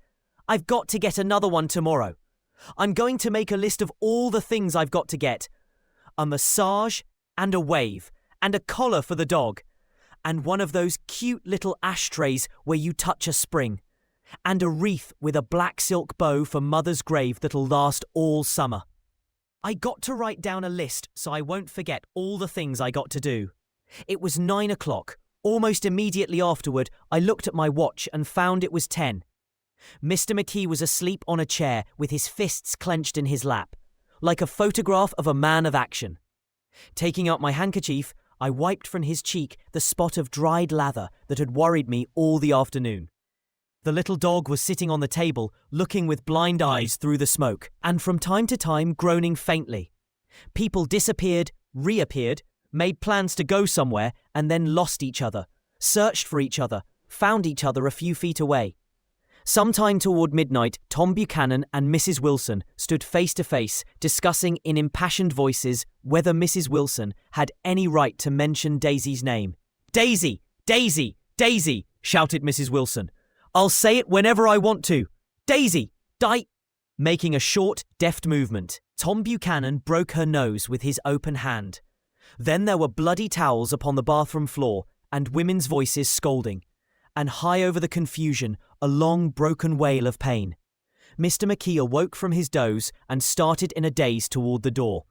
I've got to get another one tomorrow. I'm going to make a list of all the things I've got to get. A massage, and a wave, and a collar for the dog, and one of those cute little ashtrays where you touch a spring, and a wreath with a black silk bow for Mother's grave that'll last all summer. I got to write down a list so I won't forget all the things I got to do." It was 9 o'clock. Almost immediately afterward, I looked at my watch and found it was 10. Mr. McKee was asleep on a chair with his fists clenched in his lap, like a photograph of a man of action. Taking out my handkerchief, I wiped from his cheek the spot of dried lather that had worried me all the afternoon. The little dog was sitting on the table, looking with blind eyes through the smoke, and from time to time groaning faintly. People disappeared, reappeared, made plans to go somewhere, and then lost each other, searched for each other, found each other a few feet away. Sometime toward midnight, Tom Buchanan and Mrs. Wilson stood face to face, discussing in impassioned voices whether Mrs. Wilson had any right to mention Daisy's name. "Daisy! Daisy! Daisy!" shouted Mrs. Wilson. "I'll say it whenever I want to. Daisy! Making a short, deft movement, Tom Buchanan broke her nose with his open hand. Then there were bloody towels upon the bathroom floor and women's voices scolding, and high over the confusion, a long broken wail of pain. Mr. McKee awoke from his doze and started in a daze toward the door.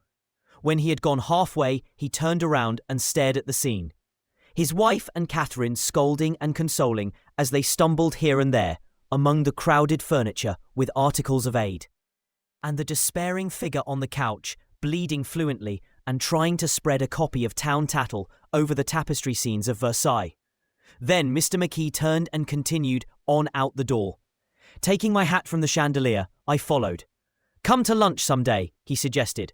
When he had gone halfway, he turned around and stared at the scene. His wife and Catherine scolding and consoling as they stumbled here and there among the crowded furniture with articles of aid. And the despairing figure on the couch, bleeding fluently and trying to spread a copy of Town Tattle over the tapestry scenes of Versailles. Then Mr. McKee turned and continued on out the door. Taking my hat from the chandelier, I followed. "Come to lunch someday," he suggested,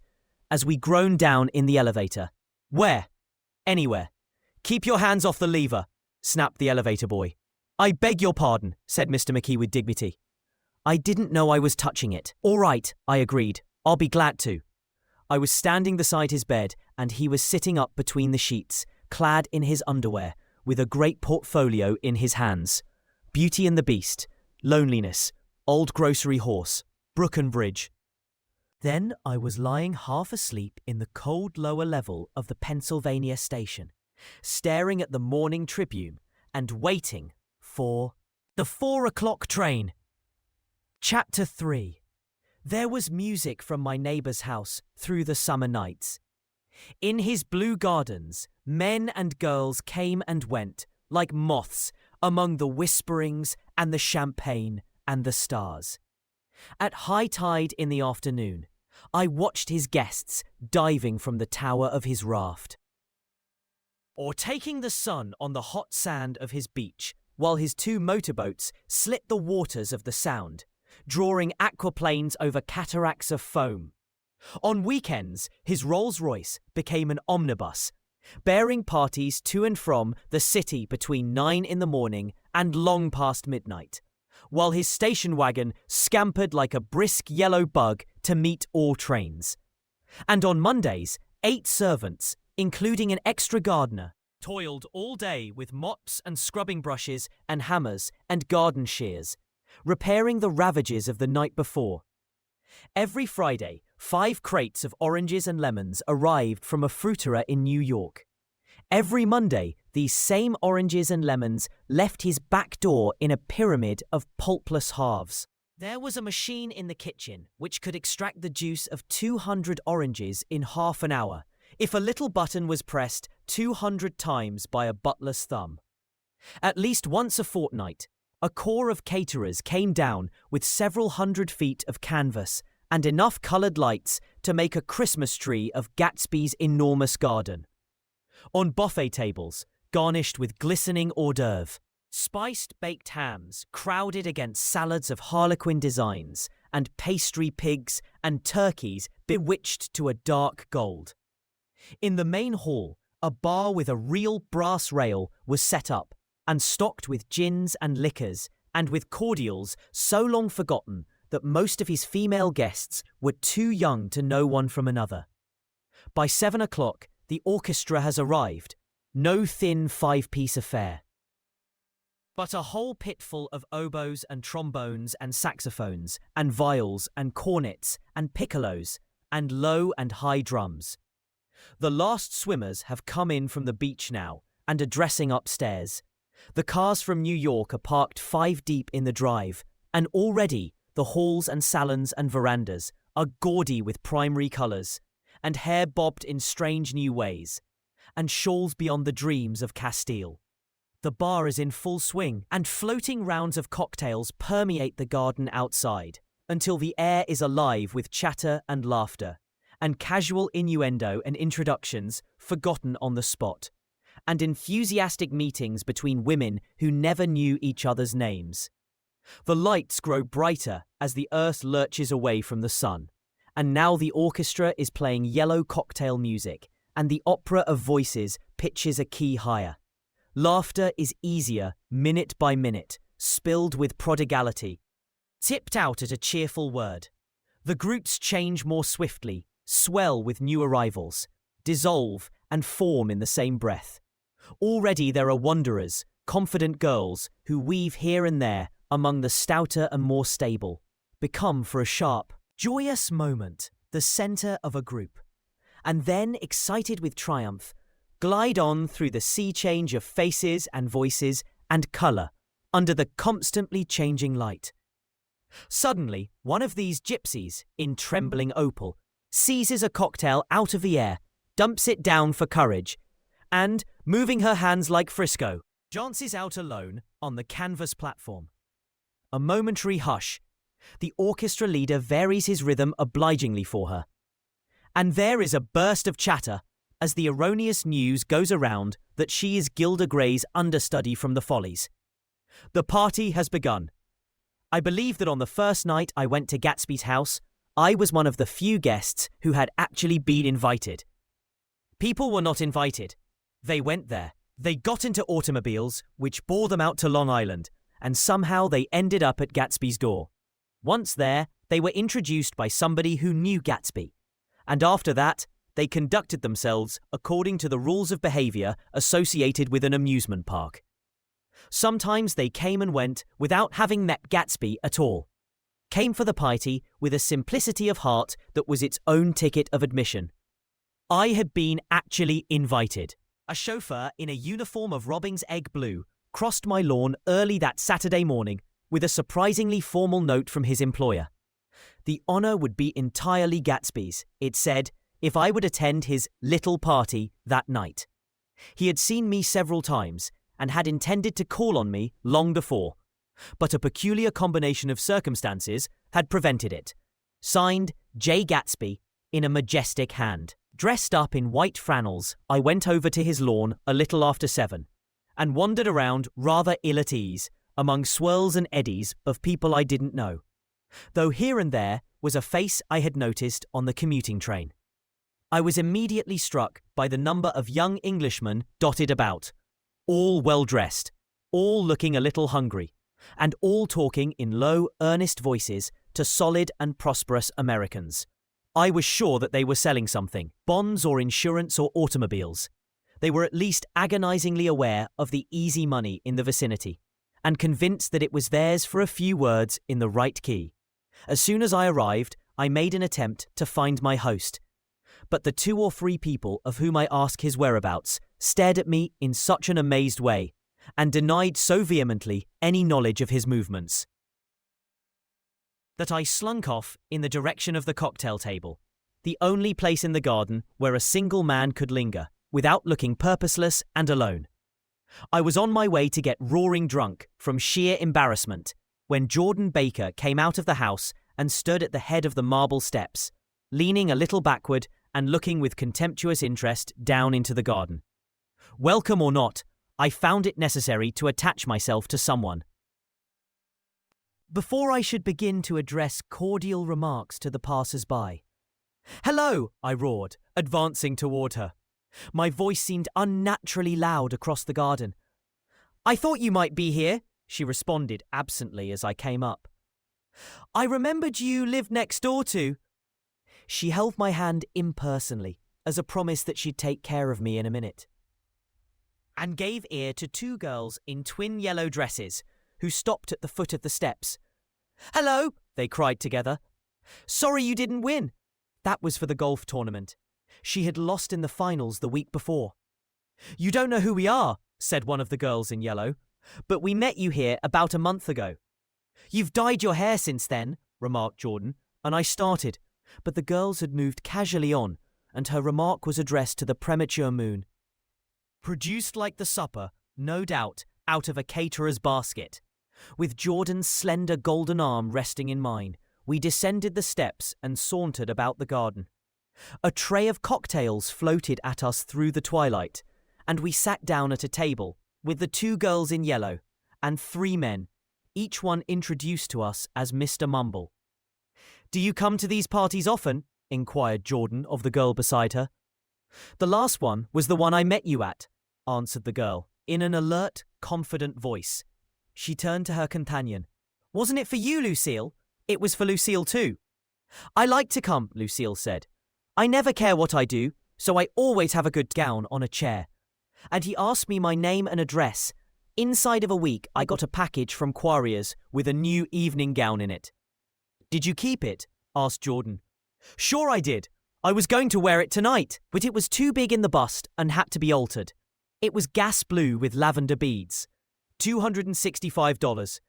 as we groaned down in the elevator. "Where?" "Anywhere. Keep your hands off the lever," snapped the elevator boy. "I beg your pardon," said Mr. McKee with dignity. I didn't know I was touching it. "All right," I agreed. "I'll be glad to." I was standing beside his bed, and he was sitting up between the sheets, clad in his underwear, with a great portfolio in his hands. Beauty and the Beast, Loneliness, Old Grocery Horse, Brook and Bridge. Then I was lying half asleep in the cold lower level of the Pennsylvania station, staring at the morning Tribune and waiting for the 4 o'clock train. Chapter 3. There was music from my neighbour's house through the summer nights. In his blue gardens, men and girls came and went, like moths, among the whisperings and the champagne and the stars. At high tide in the afternoon, I watched his guests diving from the tower of his raft. or taking the sun on the hot sand of his beach, while his 2 motorboats slit the waters of the Sound, drawing aquaplanes over cataracts of foam. On weekends, his Rolls-Royce became an omnibus, bearing parties to and from the city between 9 in the morning and long past midnight, while his station wagon scampered like a brisk yellow bug to meet all trains. And on Mondays, 8 servants, including an extra gardener, toiled all day with mops and scrubbing brushes and hammers and garden shears, repairing the ravages of the night before. Every Friday, 5 crates of oranges and lemons arrived from a fruiterer in New York. Every Monday, these same oranges and lemons left his back door in a pyramid of pulpless halves. There was a machine in the kitchen which could extract the juice of 200 oranges in half an hour, if a little button was pressed 200 times by a butler's thumb. At least once a fortnight, a corps of caterers came down with several hundred feet of canvas and enough coloured lights to make a Christmas tree of Gatsby's enormous garden. On buffet tables, garnished with glistening hors d'oeuvre, spiced baked hams crowded against salads of harlequin designs and pastry pigs and turkeys bewitched to a dark gold. In the main hall, a bar with a real brass rail was set up and stocked with gins and liquors and with cordials so long forgotten that most of his female guests were too young to know one from another. By 7 o'clock, the orchestra has arrived, no thin 5-piece affair, but a whole pitful of oboes and trombones and saxophones and viols and cornets and piccolos and low and high drums. The last swimmers have come in from the beach now and are dressing upstairs. The cars from New York are parked 5 deep in the drive, and already the halls and salons and verandas are gaudy with primary colours, and hair bobbed in strange new ways, and shawls beyond the dreams of Castile. The bar is in full swing, and floating rounds of cocktails permeate the garden outside, until the air is alive with chatter and laughter, and casual innuendo and introductions forgotten on the spot, and enthusiastic meetings between women who never knew each other's names. The lights grow brighter as the earth lurches away from the sun, and now the orchestra is playing yellow cocktail music, and the opera of voices pitches a key higher. Laughter is easier, minute by minute, spilled with prodigality, tipped out at a cheerful word. The groups change more swiftly, swell with new arrivals, dissolve and form in the same breath. Already there are wanderers, confident girls, who weave here and there among the stouter and more stable, become for a sharp, joyous moment the centre of a group, and then, excited with triumph, glide on through the sea change of faces and voices and colour under the constantly changing light. Suddenly, one of these gypsies, in trembling opal, seizes a cocktail out of the air, dumps it down for courage, and, moving her hands like Frisco, dances out alone on the canvas platform. A momentary hush. The orchestra leader varies his rhythm obligingly for her. And there is a burst of chatter as the erroneous news goes around that she is Gilda Gray's understudy from the Follies. The party has begun. I believe that on the first night I went to Gatsby's house, I was one of the few guests who had actually been invited. People were not invited. They went there. They got into automobiles, which bore them out to Long Island, and somehow they ended up at Gatsby's door. Once there, they were introduced by somebody who knew Gatsby, and after that, they conducted themselves according to the rules of behaviour associated with an amusement park. Sometimes they came and went without having met Gatsby at all, came for the party with a simplicity of heart that was its own ticket of admission. I had been actually invited. A chauffeur in a uniform of Robbing's egg blue crossed my lawn early that Saturday morning with a surprisingly formal note from his employer. The honour would be entirely Gatsby's, it said, if I would attend his little party that night. He had seen me several times and had intended to call on me long before, but a peculiar combination of circumstances had prevented it. Signed, J. Gatsby, in a majestic hand. Dressed up in white flannels, I went over to his lawn a little after 7 and wandered around rather ill at ease among swirls and eddies of people I didn't know, though here and there was a face I had noticed on the commuting train. I was immediately struck by the number of young Englishmen dotted about, all well-dressed, all looking a little hungry, and all talking in low, earnest voices to solid and prosperous Americans. I was sure that they were selling something, bonds or insurance or automobiles. They were at least agonizingly aware of the easy money in the vicinity, and convinced that it was theirs for a few words in the right key. As soon as I arrived, I made an attempt to find my host, but the 2 or 3 people of whom I asked his whereabouts stared at me in such an amazed way, and denied so vehemently any knowledge of his movements, that I slunk off in the direction of the cocktail table, the only place in the garden where a single man could linger, without looking purposeless and alone. I was on my way to get roaring drunk from sheer embarrassment, when Jordan Baker came out of the house and stood at the head of the marble steps, leaning a little backward and looking with contemptuous interest down into the garden. Welcome or not, I found it necessary to attach myself to someone. Before I should begin to address cordial remarks to the passers-by. "Hello," I roared, advancing toward her. My voice seemed unnaturally loud across the garden. "I thought you might be here," she responded absently as I came up. "I remembered you lived next door to—" She held my hand impersonally, as a promise that she'd take care of me in a minute, and gave ear to 2 girls in twin yellow dresses, who stopped at the foot of the steps. "Hello," they cried together. "Sorry you didn't win." That was for the golf tournament. She had lost in the finals the week before. "You don't know who we are," said one of the girls in yellow, "but we met you here about a month ago." "You've dyed your hair since then," remarked Jordan, and I started, but the girls had moved casually on, and her remark was addressed to the premature moon. Produced like the supper, no doubt, out of a caterer's basket. With Jordan's slender golden arm resting in mine, we descended the steps and sauntered about the garden. A tray of cocktails floated at us through the twilight, and we sat down at a table with the 2 girls in yellow and 3 men, each one introduced to us as Mr. Mumble. "Do you come to these parties often?" inquired Jordan of the girl beside her. "The last one was the one I met you at," answered the girl, in an alert, confident voice. She turned to her companion. "Wasn't it for you, Lucille? It was for Lucille too." "I like to come," Lucille said. "I never care what I do, so I always have a good gown on a chair." And he asked me my name and address. Inside of a week, I got a package from Quarriers with a new evening gown in it. "Did you keep it?" asked Jordan. "Sure I did. I was going to wear it tonight, but it was too big in the bust and had to be altered. It was gas blue with lavender beads. $265.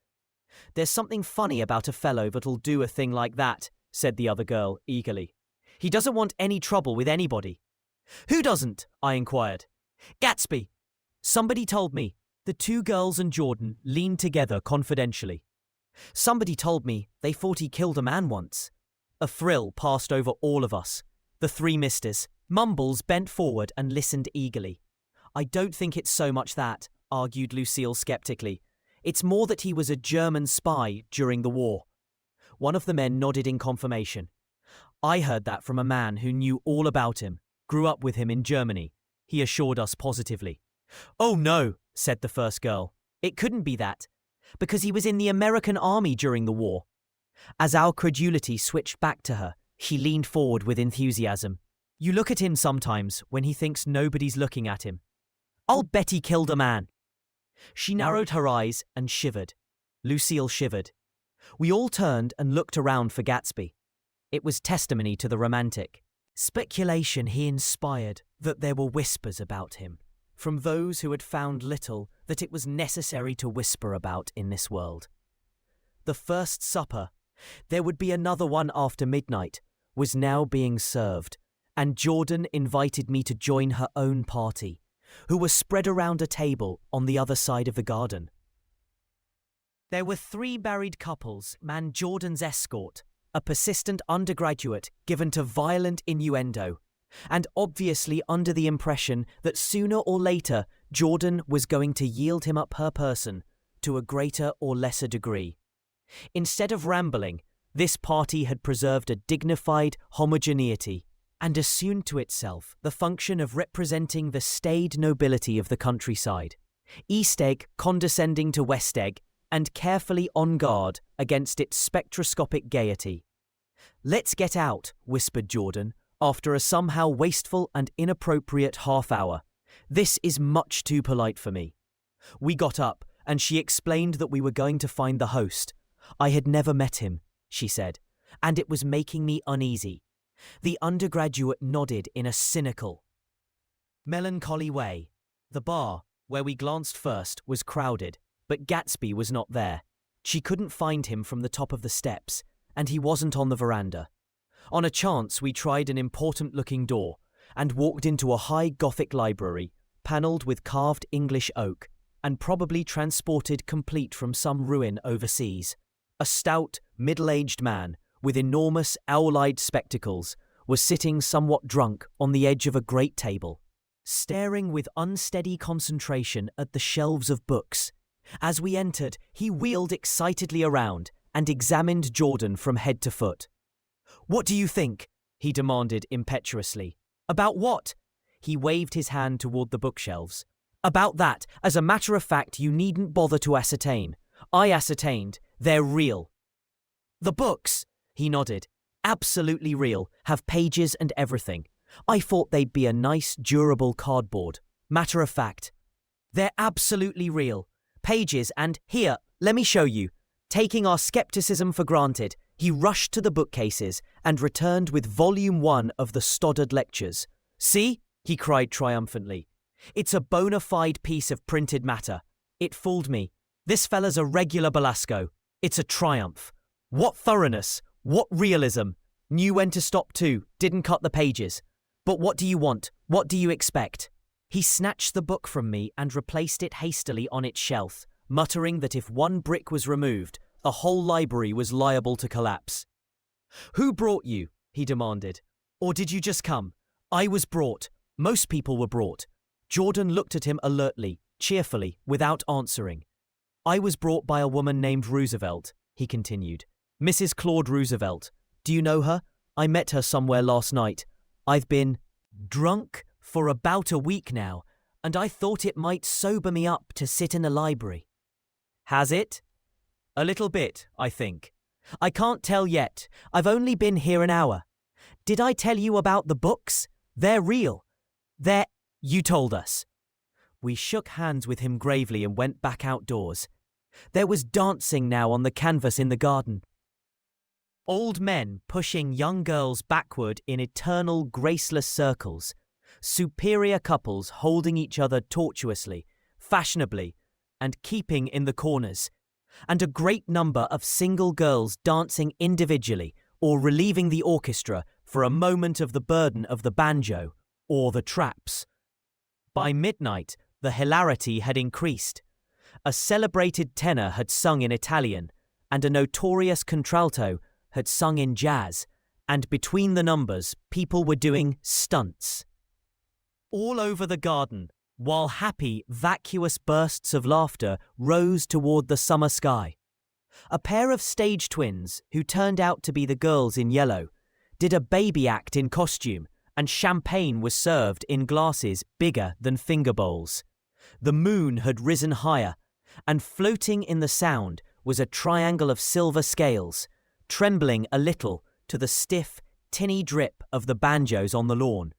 "There's something funny about a fellow that'll do a thing like that," said the other girl eagerly. "He doesn't want any trouble with anybody." "Who doesn't?" I inquired. "Gatsby. Somebody told me." The 2 girls and Jordan leaned together confidentially. "Somebody told me they thought he killed a man once." A thrill passed over all of us. The 3 misters. Mumbles bent forward and listened eagerly. "I don't think it's so much that," argued Lucille skeptically. "It's more that he was a German spy during the war." One of the men nodded in confirmation. "I heard that from a man who knew all about him, grew up with him in Germany," he assured us positively. "Oh no," said the first girl. "It couldn't be that, because he was in the American army during the war." As our credulity switched back to her, she leaned forward with enthusiasm. "You look at him sometimes when he thinks nobody's looking at him. I'll bet he killed a man." She narrowed her eyes and shivered. Lucille shivered. We all turned and looked around for Gatsby. It was testimony to the romantic speculation he inspired that there were whispers about him, from those who had found little that it was necessary to whisper about in this world. The first supper, there would be another one after midnight, was now being served, and Jordan invited me to join her own party, who were spread around a table on the other side of the garden. There were 3 married couples manned Jordan's escort, a persistent undergraduate given to violent innuendo, and obviously under the impression that sooner or later Jordan was going to yield him up her person to a greater or lesser degree. Instead of rambling, this party had preserved a dignified homogeneity and assumed to itself the function of representing the staid nobility of the countryside, East Egg condescending to West Egg and carefully on guard against its spectroscopic gaiety. "Let's get out," whispered Jordan, after a somehow wasteful and inappropriate half-hour. "This is much too polite for me." We got up, and she explained that we were going to find the host. I had never met him, she said, and it was making me uneasy. The undergraduate nodded in a cynical, melancholy way. The bar, where we glanced first, was crowded, but Gatsby was not there. She couldn't find him from the top of the steps, and he wasn't on the veranda. On a chance, we tried an important-looking door and walked into a high Gothic library, panelled with carved English oak, and probably transported complete from some ruin overseas. A stout, middle-aged man, with enormous owl-eyed spectacles, was sitting somewhat drunk on the edge of a great table, staring with unsteady concentration at the shelves of books. As we entered, he wheeled excitedly around and examined Jordan from head to foot. "What do you think?" he demanded impetuously. "About what?" He waved his hand toward the bookshelves. "About that. As a matter of fact, you needn't bother to ascertain. I ascertained. They're real." "The books?" He nodded. "Absolutely real. Have pages and everything. I thought they'd be a nice, durable cardboard. Matter of fact. They're absolutely real. Pages and, here, let me show you." Taking our skepticism for granted, he rushed to the bookcases and returned with Volume 1 of the Stoddard Lectures. "See?" he cried triumphantly. "It's a bona fide piece of printed matter. It fooled me. This fella's a regular Belasco. It's a triumph. What thoroughness! What realism! Knew when to stop too, didn't cut the pages. But what do you want? What do you expect?" He snatched the book from me and replaced it hastily on its shelf, muttering that if one brick was removed, the whole library was liable to collapse. "Who brought you?" he demanded. "Or did you just come?" "I was brought. Most people were brought." Jordan looked at him alertly, cheerfully, without answering. "I was brought by a woman named Roosevelt," he continued. "Mrs. Claude Roosevelt. Do you know her? I met her somewhere last night. I've been drunk for about a week now, and I thought it might sober me up to sit in a library." "Has it?" "A little bit, I think. I can't tell yet. I've only been here an hour. Did I tell you about the books? They're real. You told us." We shook hands with him gravely and went back outdoors. There was dancing now on the canvas in the garden. Old men pushing young girls backward in eternal graceless circles. Superior couples holding each other tortuously, fashionably, and keeping in the corners. And a great number of single girls dancing individually or relieving the orchestra for a moment of the burden of the banjo or the traps. By midnight, the hilarity had increased. A celebrated tenor had sung in Italian, and a notorious contralto had sung in jazz, and between the numbers, people were doing stunts. All over the garden, while happy, vacuous bursts of laughter rose toward the summer sky. A pair of stage twins, who turned out to be the girls in yellow, did a baby act in costume, and champagne was served in glasses bigger than finger bowls. The moon had risen higher, and floating in the sound was a triangle of silver scales, trembling a little to the stiff, tinny drip of the banjos on the lawn.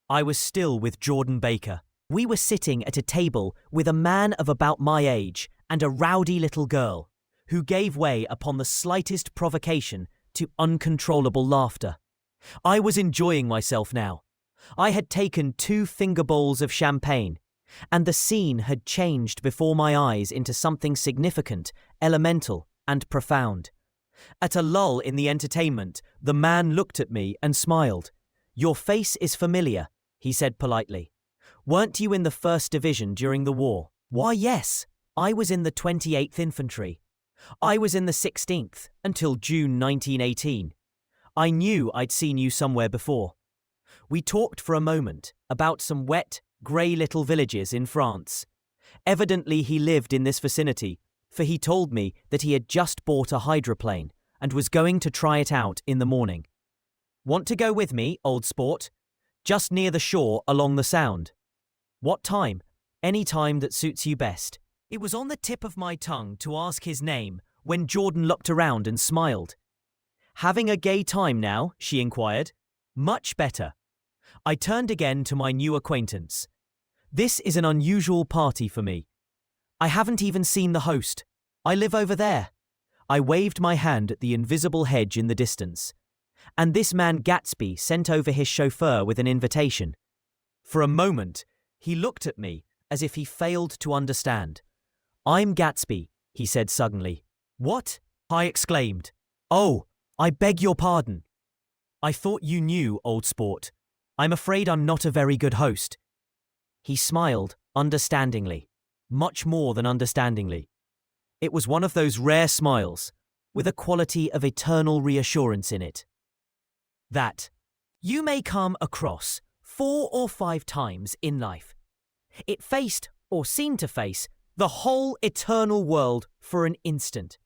I was still with Jordan Baker. We were sitting at a table with a man of about my age and a rowdy little girl, who gave way upon the slightest provocation to uncontrollable laughter. I was enjoying myself now. I had taken 2 finger bowls of champagne, and the scene had changed before my eyes into something significant, elemental, and profound. At a lull in the entertainment, the man looked at me and smiled. "Your face is familiar," he said politely. "Weren't you in the 1st Division during the war?" "Why, yes. I was in the 28th Infantry. I was in the 16th until June 1918. I knew I'd seen you somewhere before." We talked for a moment about some wet, grey little villages in France. Evidently he lived in this vicinity, for he told me that he had just bought a hydroplane and was going to try it out in the morning. Want to go with me, old sport? Just near the shore along the Sound. What time? Any time that suits you best. It was on the tip of my tongue to ask his name when Jordan looked around and smiled. Having a gay time now? She inquired. Much better. I turned again to my new acquaintance. This is an unusual party for me. I haven't even seen the host. I live over there. I waved my hand at the invisible hedge in the distance. And this man Gatsby sent over his chauffeur with an invitation. For a moment, he looked at me as if he failed to understand. I'm Gatsby, he said suddenly. What? I exclaimed. Oh, I beg your pardon. I thought you knew, old sport. I'm afraid I'm not a very good host. He smiled, understandingly. Much more than understandingly. It was one of those rare smiles, with a quality of eternal reassurance in it. That you may come across 4 or 5 times in life. It faced, or seemed to face, the whole eternal world for an instant,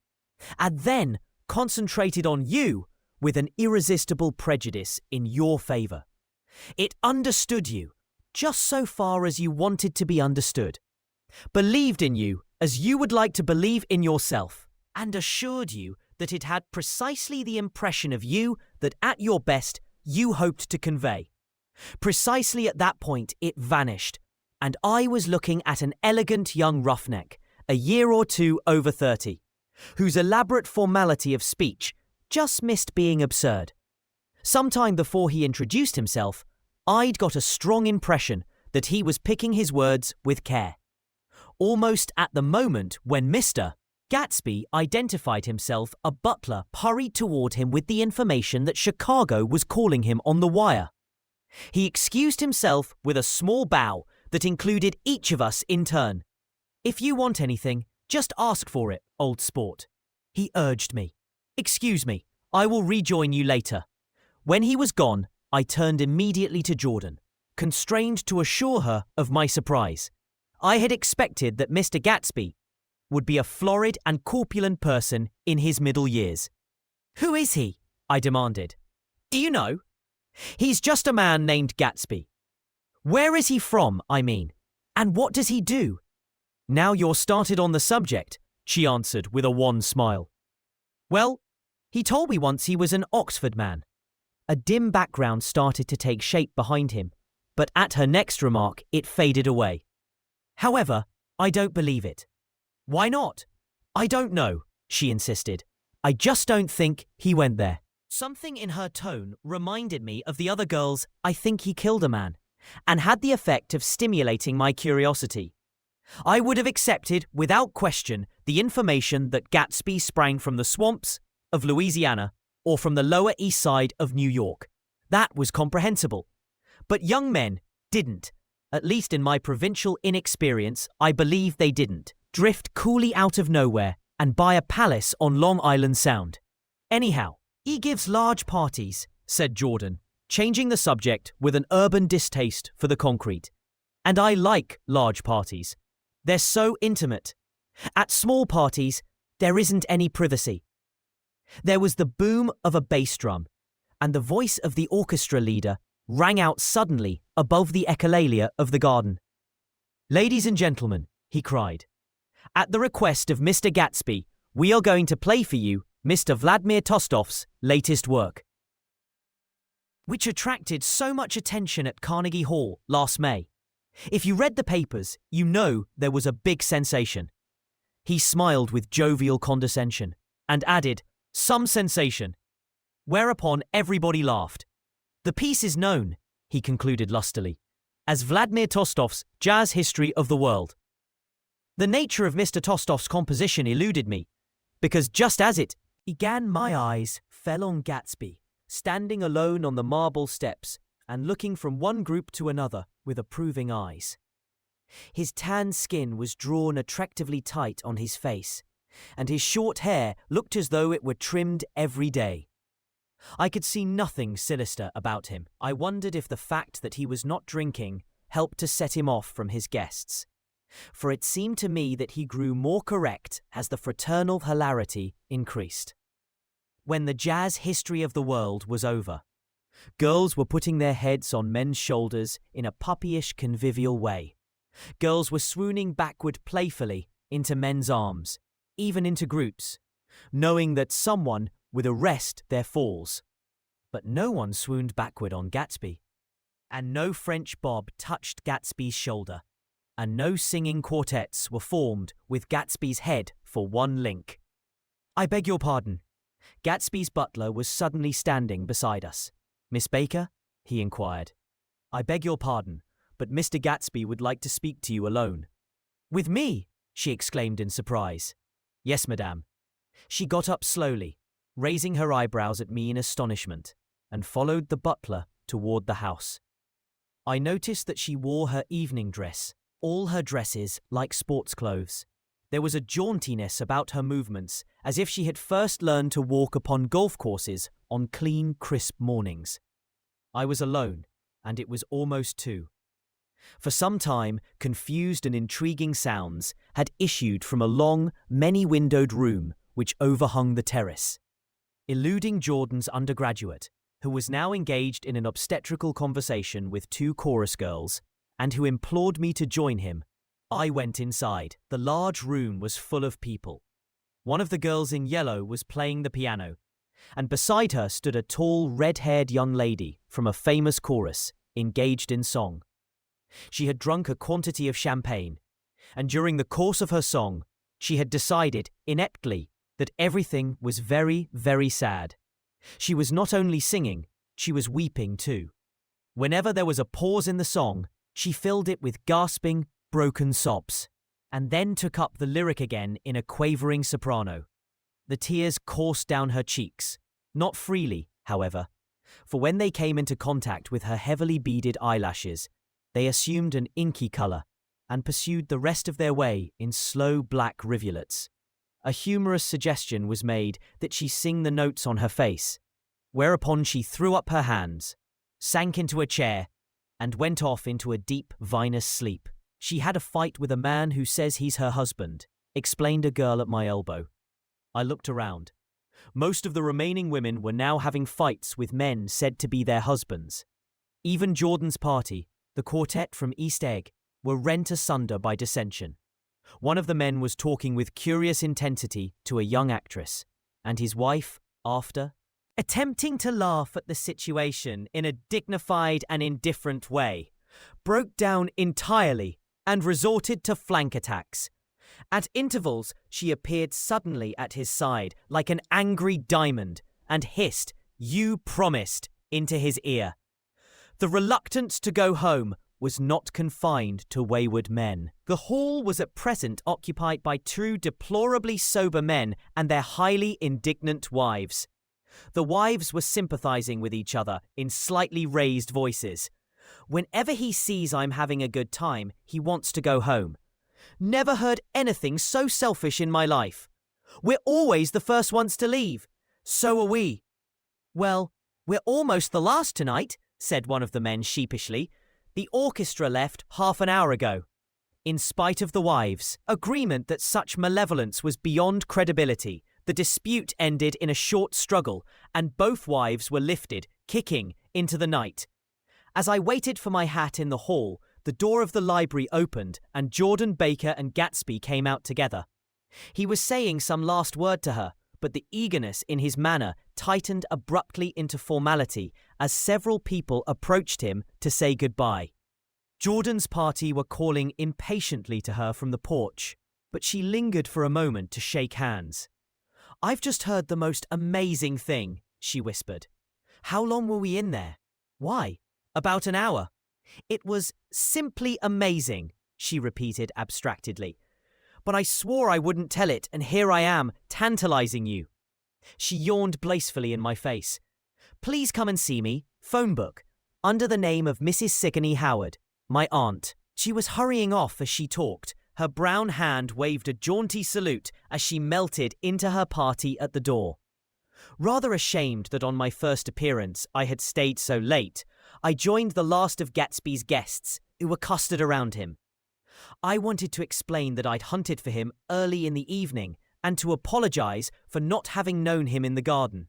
and then concentrated on you with an irresistible prejudice in your favour. It understood you, just so far as you wanted to be understood, believed in you as you would like to believe in yourself, and assured you that it had precisely the impression of you that at your best you hoped to convey. Precisely at that point it vanished, and I was looking at an elegant young roughneck, a year or two over 30, whose elaborate formality of speech just missed being absurd. Sometime before he introduced himself, I'd got a strong impression that he was picking his words with care. Almost at the moment when Mr. Gatsby identified himself, a butler hurried toward him with the information that Chicago was calling him on the wire. He excused himself with a small bow that included each of us in turn. If you want anything, just ask for it, old sport. He urged me. Excuse me, I will rejoin you later. When he was gone, I turned immediately to Jordan, constrained to assure her of my surprise. I had expected that Mr. Gatsby would be a florid and corpulent person in his middle years. Who is he? I demanded. Do you know? He's just a man named Gatsby. Where is he from, I mean? And what does he do? Now you're started on the subject, she answered with a wan smile. Well, he told me once he was an Oxford man. A dim background started to take shape behind him, but at her next remark it faded away. However, I don't believe it. Why not? I don't know, she insisted. I just don't think he went there. Something in her tone reminded me of the other girl's "I think he killed a man," and had the effect of stimulating my curiosity. I would have accepted, without question, the information that Gatsby sprang from the swamps of Louisiana or from the Lower East Side of New York. That was comprehensible. But young men didn't, at least in my provincial inexperience, I believe they didn't, drift coolly out of nowhere and buy a palace on Long Island Sound. Anyhow, he gives large parties, said Jordan, changing the subject with an urban distaste for the concrete. And I like large parties. They're so intimate. At small parties, there isn't any privacy. There was the boom of a bass drum, and the voice of the orchestra leader rang out suddenly above the echolalia of the garden. Ladies and gentlemen, he cried, at the request of Mr. Gatsby, we are going to play for you Mr. Vladimir Tostov's latest work, which attracted so much attention at Carnegie Hall last May. If you read the papers, you know there was a big sensation. He smiled with jovial condescension and added, some sensation. Whereupon everybody laughed. The piece is known, he concluded lustily, as Vladimir Tostov's Jazz History of the World. The nature of Mr. Tostov's composition eluded me, because just as it began, my eyes fell on Gatsby, standing alone on the marble steps and looking from one group to another with approving eyes. His tan skin was drawn attractively tight on his face, and his short hair looked as though it were trimmed every day. I could see nothing sinister about him. I wondered if the fact that he was not drinking helped to set him off from his guests. For it seemed to me that he grew more correct as the fraternal hilarity increased. When the jazz history of the world was over, girls were putting their heads on men's shoulders in a puppyish convivial way. Girls were swooning backward playfully into men's arms, even into groups, knowing that someone would arrest their falls. But no one swooned backward on Gatsby, and no French bob touched Gatsby's shoulder, and no singing quartets were formed with Gatsby's head for one link. "I beg your pardon." Gatsby's butler was suddenly standing beside us. "Miss Baker?" he inquired. "I beg your pardon, but Mr. Gatsby would like to speak to you alone." "With me?" she exclaimed in surprise. "Yes, madame." She got up slowly, raising her eyebrows at me in astonishment, and followed the butler toward the house. I noticed that she wore her evening dress, all her dresses like sports clothes. There was a jauntiness about her movements, as if she had first learned to walk upon golf courses on clean, crisp mornings. I was alone, and it was almost 2. For some time, confused and intriguing sounds had issued from a long, many-windowed room which overhung the terrace. Eluding Jordan's undergraduate, who was now engaged in an obstetrical conversation with 2 chorus girls, and who implored me to join him, I went inside. The large room was full of people. One of the girls in yellow was playing the piano, and beside her stood a tall, red-haired young lady from a famous chorus, engaged in song. She had drunk a quantity of champagne, and during the course of her song, she had decided, ineptly, that everything was very, very sad. She was not only singing, she was weeping too. Whenever there was a pause in the song, she filled it with gasping, broken sobs, and then took up the lyric again in a quavering soprano. The tears coursed down her cheeks, not freely, however, for when they came into contact with her heavily beaded eyelashes, they assumed an inky color and pursued the rest of their way in slow black rivulets. A humorous suggestion was made that she sing the notes on her face, whereupon she threw up her hands, sank into a chair, and went off into a deep, vinous sleep. "She had a fight with a man who says he's her husband," explained a girl at my elbow. I looked around. Most of the remaining women were now having fights with men said to be their husbands. Even Jordan's party, the quartet from East Egg, were rent asunder by dissension. One of the men was talking with curious intensity to a young actress, and his wife, after attempting to laugh at the situation in a dignified and indifferent way, broke down entirely and resorted to flank attacks. At intervals, she appeared suddenly at his side like an angry diamond and hissed, "You promised," into his ear. The reluctance to go home was not confined to wayward men. The hall was at present occupied by 2 deplorably sober men and their highly indignant wives. The wives were sympathizing with each other in slightly raised voices. "Whenever he sees I'm having a good time, he wants to go home. Never heard anything so selfish in my life. We're always the first ones to leave. So are we." "Well, we're almost the last tonight," said one of the men sheepishly. "The orchestra left half an hour ago." In spite of the wives' agreement that such malevolence was beyond credibility, the dispute ended in a short struggle, and both wives were lifted, kicking, into the night. As I waited for my hat in the hall, the door of the library opened and Jordan Baker and Gatsby came out together. He was saying some last word to her, but the eagerness in his manner tightened abruptly into formality as several people approached him to say goodbye. Jordan's party were calling impatiently to her from the porch, but she lingered for a moment to shake hands. "I've just heard the most amazing thing," she whispered. "How long were we in there?" "Why, about an hour." "It was simply amazing," she repeated abstractedly. "But I swore I wouldn't tell it, and here I am, tantalizing you." She yawned blissfully in my face. "Please come and see me, phone book, under the name of Mrs. Sigourney Howard, my aunt." She was hurrying off as she talked. Her brown hand waved a jaunty salute as she melted into her party at the door. Rather ashamed that on my first appearance I had stayed so late, I joined the last of Gatsby's guests, who were clustered around him. I wanted to explain that I'd hunted for him early in the evening and to apologize for not having known him in the garden.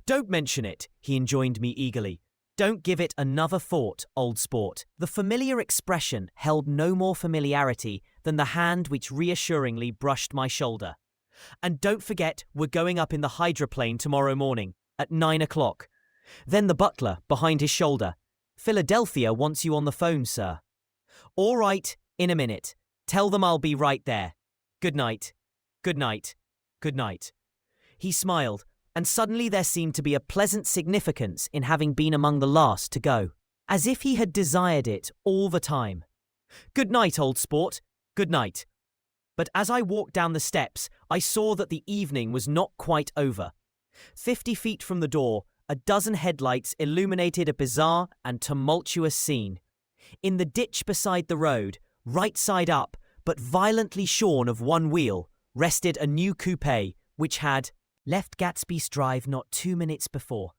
"Don't mention it," he enjoined me eagerly. "Don't give it another thought, old sport." The familiar expression held no more familiarity than the hand which reassuringly brushed my shoulder. "And don't forget, we're going up in the hydroplane tomorrow morning, at 9 o'clock. Then the butler, behind his shoulder. "Philadelphia wants you on the phone, sir." "All right, in a minute. Tell them I'll be right there. Good night. Good night. Good night." He smiled, and suddenly there seemed to be a pleasant significance in having been among the last to go, as if he had desired it all the time. "Good night, old sport. Good night." But as I walked down the steps, I saw that the evening was not quite over. 50 feet from the door, a dozen headlights illuminated a bizarre and tumultuous scene. In the ditch beside the road, right side up, but violently shorn of one wheel, rested a new coupe which had left Gatsby's drive not 2 minutes before.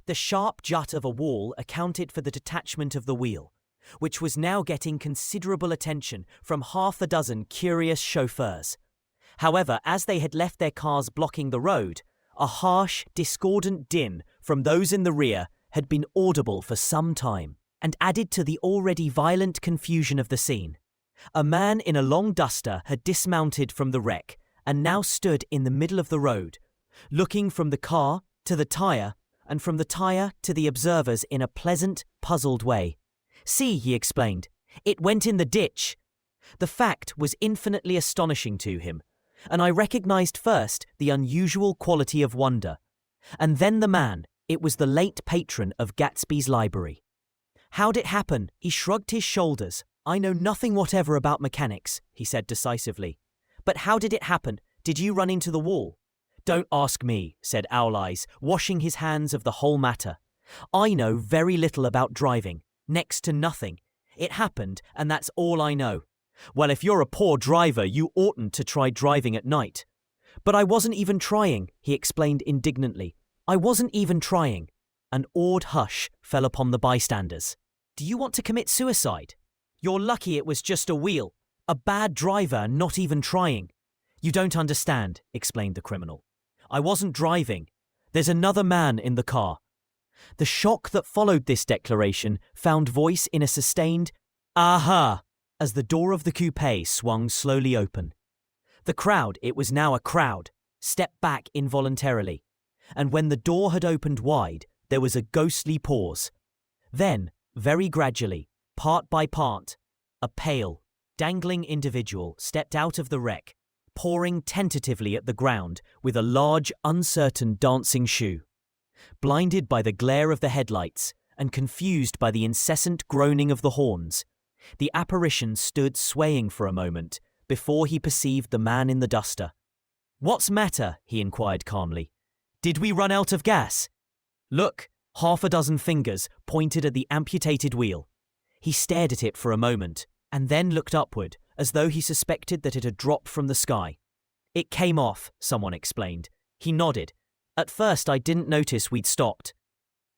The sharp jut of a wall accounted for the detachment of the wheel, which was now getting considerable attention from half a dozen curious chauffeurs. However, as they had left their cars blocking the road, a harsh, discordant din from those in the rear had been audible for some time, and added to the already violent confusion of the scene. A man in a long duster had dismounted from the wreck and now stood in the middle of the road, looking from the car to the tyre and from the tyre to the observers in a pleasant, puzzled way. "See," he explained, "it went in the ditch." The fact was infinitely astonishing to him, and I recognized first the unusual quality of wonder, and then the man. It was the late patron of Gatsby's library. "How'd it happen?" He shrugged his shoulders. "I know nothing whatever about mechanics," he said decisively. "But how did it happen? Did you run into the wall?" "Don't ask me," said Owl Eyes, washing his hands of the whole matter. "I know very little about driving, next to nothing. It happened, and that's all I know." "Well, if you're a poor driver, you oughtn't to try driving at night." "But I wasn't even trying," he explained indignantly. "I wasn't even trying." An awed hush fell upon the bystanders. "Do you want to commit suicide? You're lucky it was just a wheel. A bad driver not even trying." "You don't understand," explained the criminal. "I wasn't driving. There's another man in the car." The shock that followed this declaration found voice in a sustained "Aha!" as the door of the coupe swung slowly open. The crowd, it was now a crowd, stepped back involuntarily, and when the door had opened wide, there was a ghostly pause. Then, very gradually, part by part, a pale, dangling individual stepped out of the wreck, pawing tentatively at the ground with a large, uncertain dancing shoe. Blinded by the glare of the headlights and confused by the incessant groaning of the horns, the apparition stood swaying for a moment before he perceived the man in the duster. "What's matter?" he inquired calmly. "Did we run out of gas?" "Look," half a dozen fingers pointed at the amputated wheel. He stared at it for a moment, and then looked upward, as though he suspected that it had dropped from the sky. "It came off," someone explained. He nodded. "At first I didn't notice we'd stopped."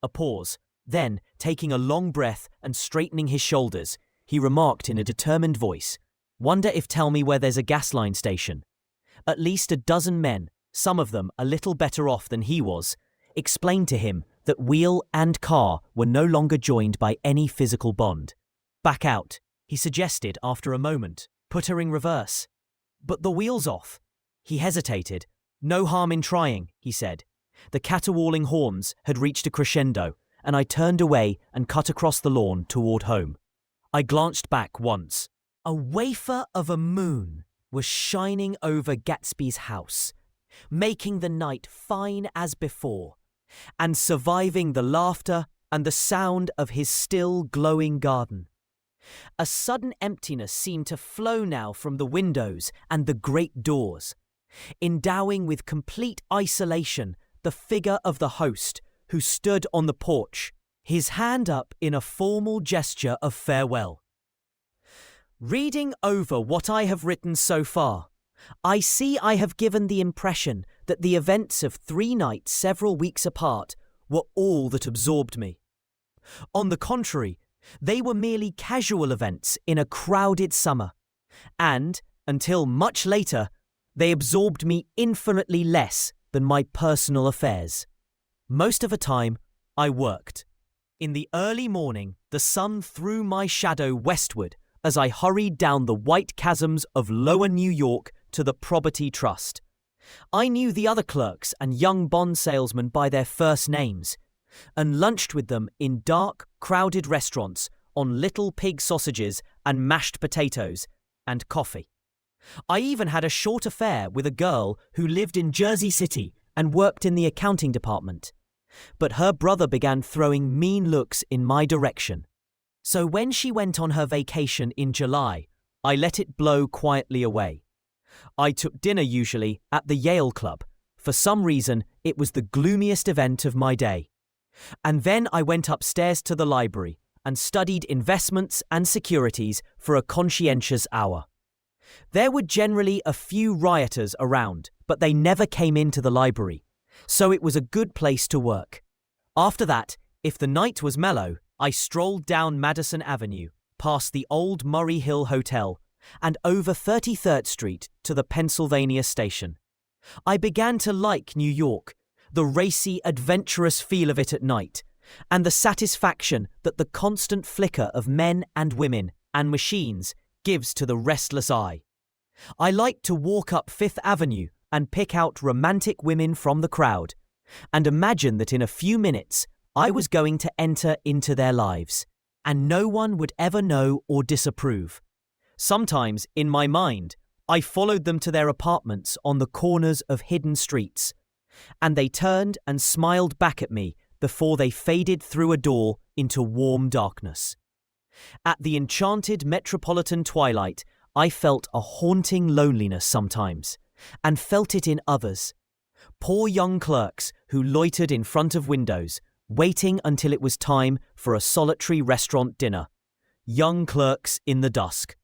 A pause. Then, taking a long breath and straightening his shoulders, he remarked in a determined voice, "Wonder if tell me where there's a gas line station." At least a dozen men, some of them a little better off than he was, explained to him that wheel and car were no longer joined by any physical bond. "Back out," he suggested after a moment. "Put her in reverse." "But the wheel's off." He hesitated. "No harm in trying," he said. The caterwauling horns had reached a crescendo, and I turned away and cut across the lawn toward home. I glanced back once. A wafer of a moon was shining over Gatsby's house, making the night fine as before, and surviving the laughter and the sound of his still glowing garden. A sudden emptiness seemed to flow now from the windows and the great doors, endowing with complete isolation the figure of the host who stood on the porch, his hand up in a formal gesture of farewell. Reading over what I have written so far, I see I have given the impression that the events of 3 nights several weeks apart were all that absorbed me. On the contrary, they were merely casual events in a crowded summer, and, until much later, they absorbed me infinitely less than my personal affairs. Most of the time, I worked. In the early morning, the sun threw my shadow westward as I hurried down the white chasms of lower New York to the Probity Trust. I knew the other clerks and young bond salesmen by their first names, and lunched with them in dark, crowded restaurants on little pig sausages and mashed potatoes and coffee. I even had a short affair with a girl who lived in Jersey City and worked in the accounting department. But her brother began throwing mean looks in my direction. So when she went on her vacation in July, I let it blow quietly away. I took dinner usually at the Yale Club. For some reason, it was the gloomiest event of my day. And then I went upstairs to the library and studied investments and securities for a conscientious hour. There were generally a few rioters around, but they never came into the library, so it was a good place to work. After that, if the night was mellow, I strolled down Madison Avenue, past the old Murray Hill Hotel, and over 33rd Street to the Pennsylvania Station. I began to like New York, the racy, adventurous feel of it at night, and the satisfaction that the constant flicker of men and women and machines gives to the restless eye. I liked to walk up Fifth Avenue and pick out romantic women from the crowd, and imagine that in a few minutes I was going to enter into their lives, and no one would ever know or disapprove. Sometimes, in my mind, I followed them to their apartments on the corners of hidden streets, and they turned and smiled back at me before they faded through a door into warm darkness. At the enchanted metropolitan twilight, I felt a haunting loneliness sometimes, and felt it in others. Poor young clerks who loitered in front of windows, waiting until it was time for a solitary restaurant dinner. Young clerks in the dusk,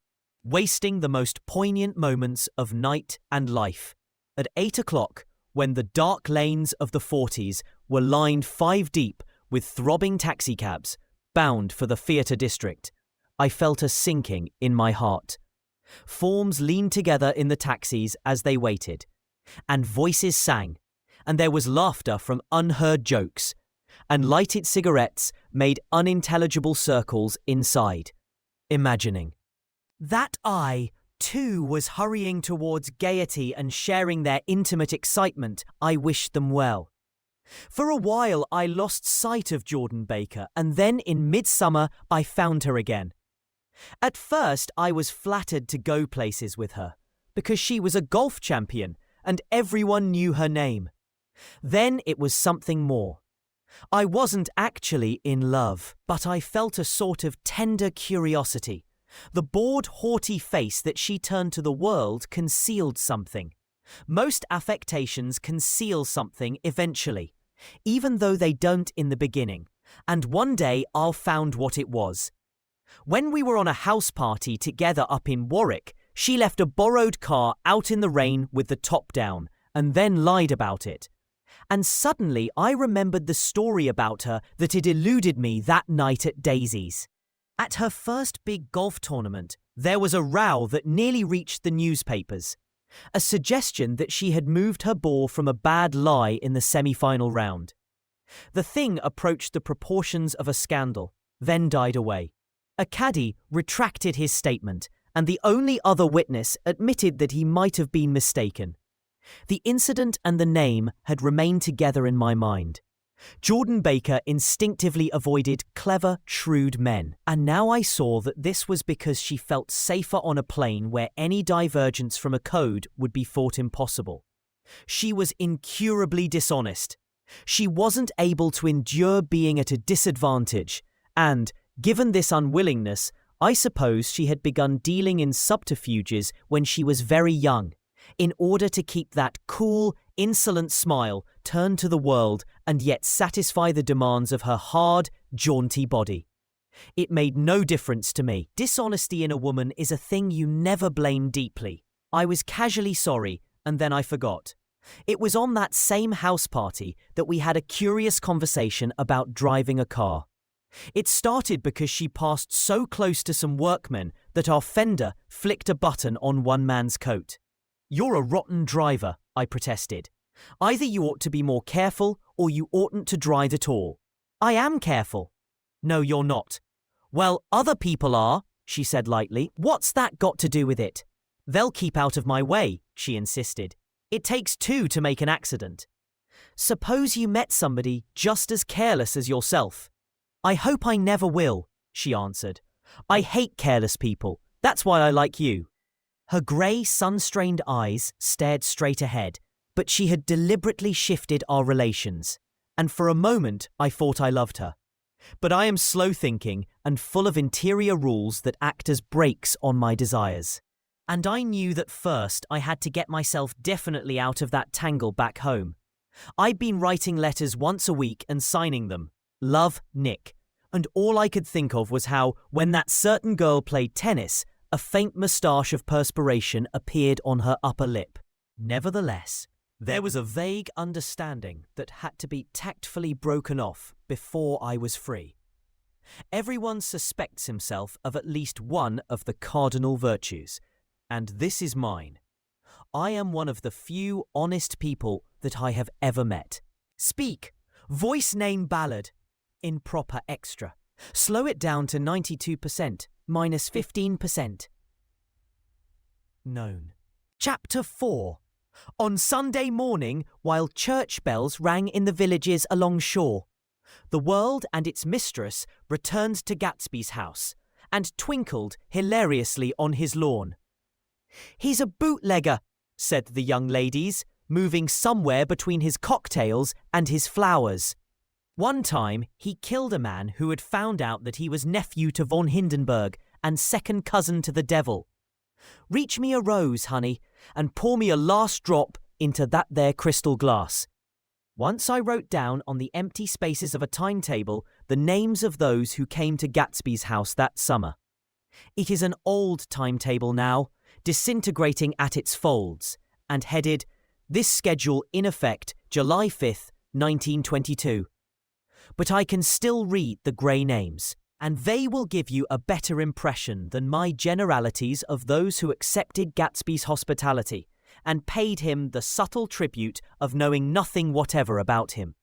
wasting the most poignant moments of night and life. At 8 o'clock, when the dark lanes of the 40s were lined 5 deep with throbbing taxicabs, bound for the theatre district, I felt a sinking in my heart. Forms leaned together in the taxis as they waited, and voices sang, and there was laughter from unheard jokes, and lighted cigarettes made unintelligible circles inside, imagining that I, too, was hurrying towards gaiety and sharing their intimate excitement. I wished them well. For a while I lost sight of Jordan Baker, and then in midsummer I found her again. At first I was flattered to go places with her, because she was a golf champion and everyone knew her name. Then it was something more. I wasn't actually in love, but I felt a sort of tender curiosity. The bored, haughty face that she turned to the world concealed something. Most affectations conceal something eventually, even though they don't in the beginning, and one day I'll found what it was. When we were on a house party together up in Warwick, she left a borrowed car out in the rain with the top down, and then lied about it. And suddenly I remembered the story about her that had eluded me that night at Daisy's. At her first big golf tournament, there was a row that nearly reached the newspapers. A suggestion that she had moved her ball from a bad lie in the semi-final round. The thing approached the proportions of a scandal, then died away. A caddie retracted his statement, and the only other witness admitted that he might have been mistaken. The incident and the name had remained together in my mind. Jordan Baker instinctively avoided clever, shrewd men, and now I saw that this was because she felt safer on a plane where any divergence from a code would be thought impossible. She was incurably dishonest. She wasn't able to endure being at a disadvantage, and, given this unwillingness, I suppose she had begun dealing in subterfuges when she was very young, in order to keep that cool, insolent smile turned to the world and yet satisfy the demands of her hard, jaunty body. It made no difference to me. Dishonesty in a woman is a thing you never blame deeply. I was casually sorry, and then I forgot. It was on that same house party that we had a curious conversation about driving a car. It started because she passed so close to some workmen that our fender flicked a button on one man's coat. "You're a rotten driver," I protested. "Either you ought to be more careful or you oughtn't to drive at all." "I am careful." "No, you're not." "Well, other people are," she said lightly. "What's that got to do with it?" "They'll keep out of my way," she insisted. "It takes two to make an accident." "Suppose you met somebody just as careless as yourself." "I hope I never will," she answered. "I hate careless people. That's why I like you." Her grey, sun-strained eyes stared straight ahead, but she had deliberately shifted our relations, and for a moment I thought I loved her. But I am slow-thinking and full of interior rules that act as brakes on my desires. And I knew that first I had to get myself definitely out of that tangle back home. I'd been writing letters once a week and signing them, "Love, Nick," and all I could think of was how, when that certain girl played tennis, a faint moustache of perspiration appeared on her upper lip. Nevertheless, there was a vague understanding that had to be tactfully broken off before I was free. Everyone suspects himself of at least one of the cardinal virtues, and this is mine. I am one of the few honest people that I have ever met. Speak. Voice name ballad. In proper extra. Slow it down to 92%, minus 15%. Known. Chapter 4. On Sunday morning, while church bells rang in the villages along shore, the world and its mistress returned to Gatsby's house and twinkled hilariously on his lawn. "He's a bootlegger," said the young ladies, moving somewhere between his cocktails and his flowers. One time, he killed a man who had found out that he was nephew to von Hindenburg and second cousin to the devil. "Reach me a rose, honey, and pour me a last drop into that there crystal glass." Once I wrote down on the empty spaces of a timetable the names of those who came to Gatsby's house that summer. It is an old timetable now, disintegrating at its folds, and headed, "This schedule in effect, July 5th, 1922. But I can still read the grey names, and they will give you a better impression than my generalities of those who accepted Gatsby's hospitality and paid him the subtle tribute of knowing nothing whatever about him.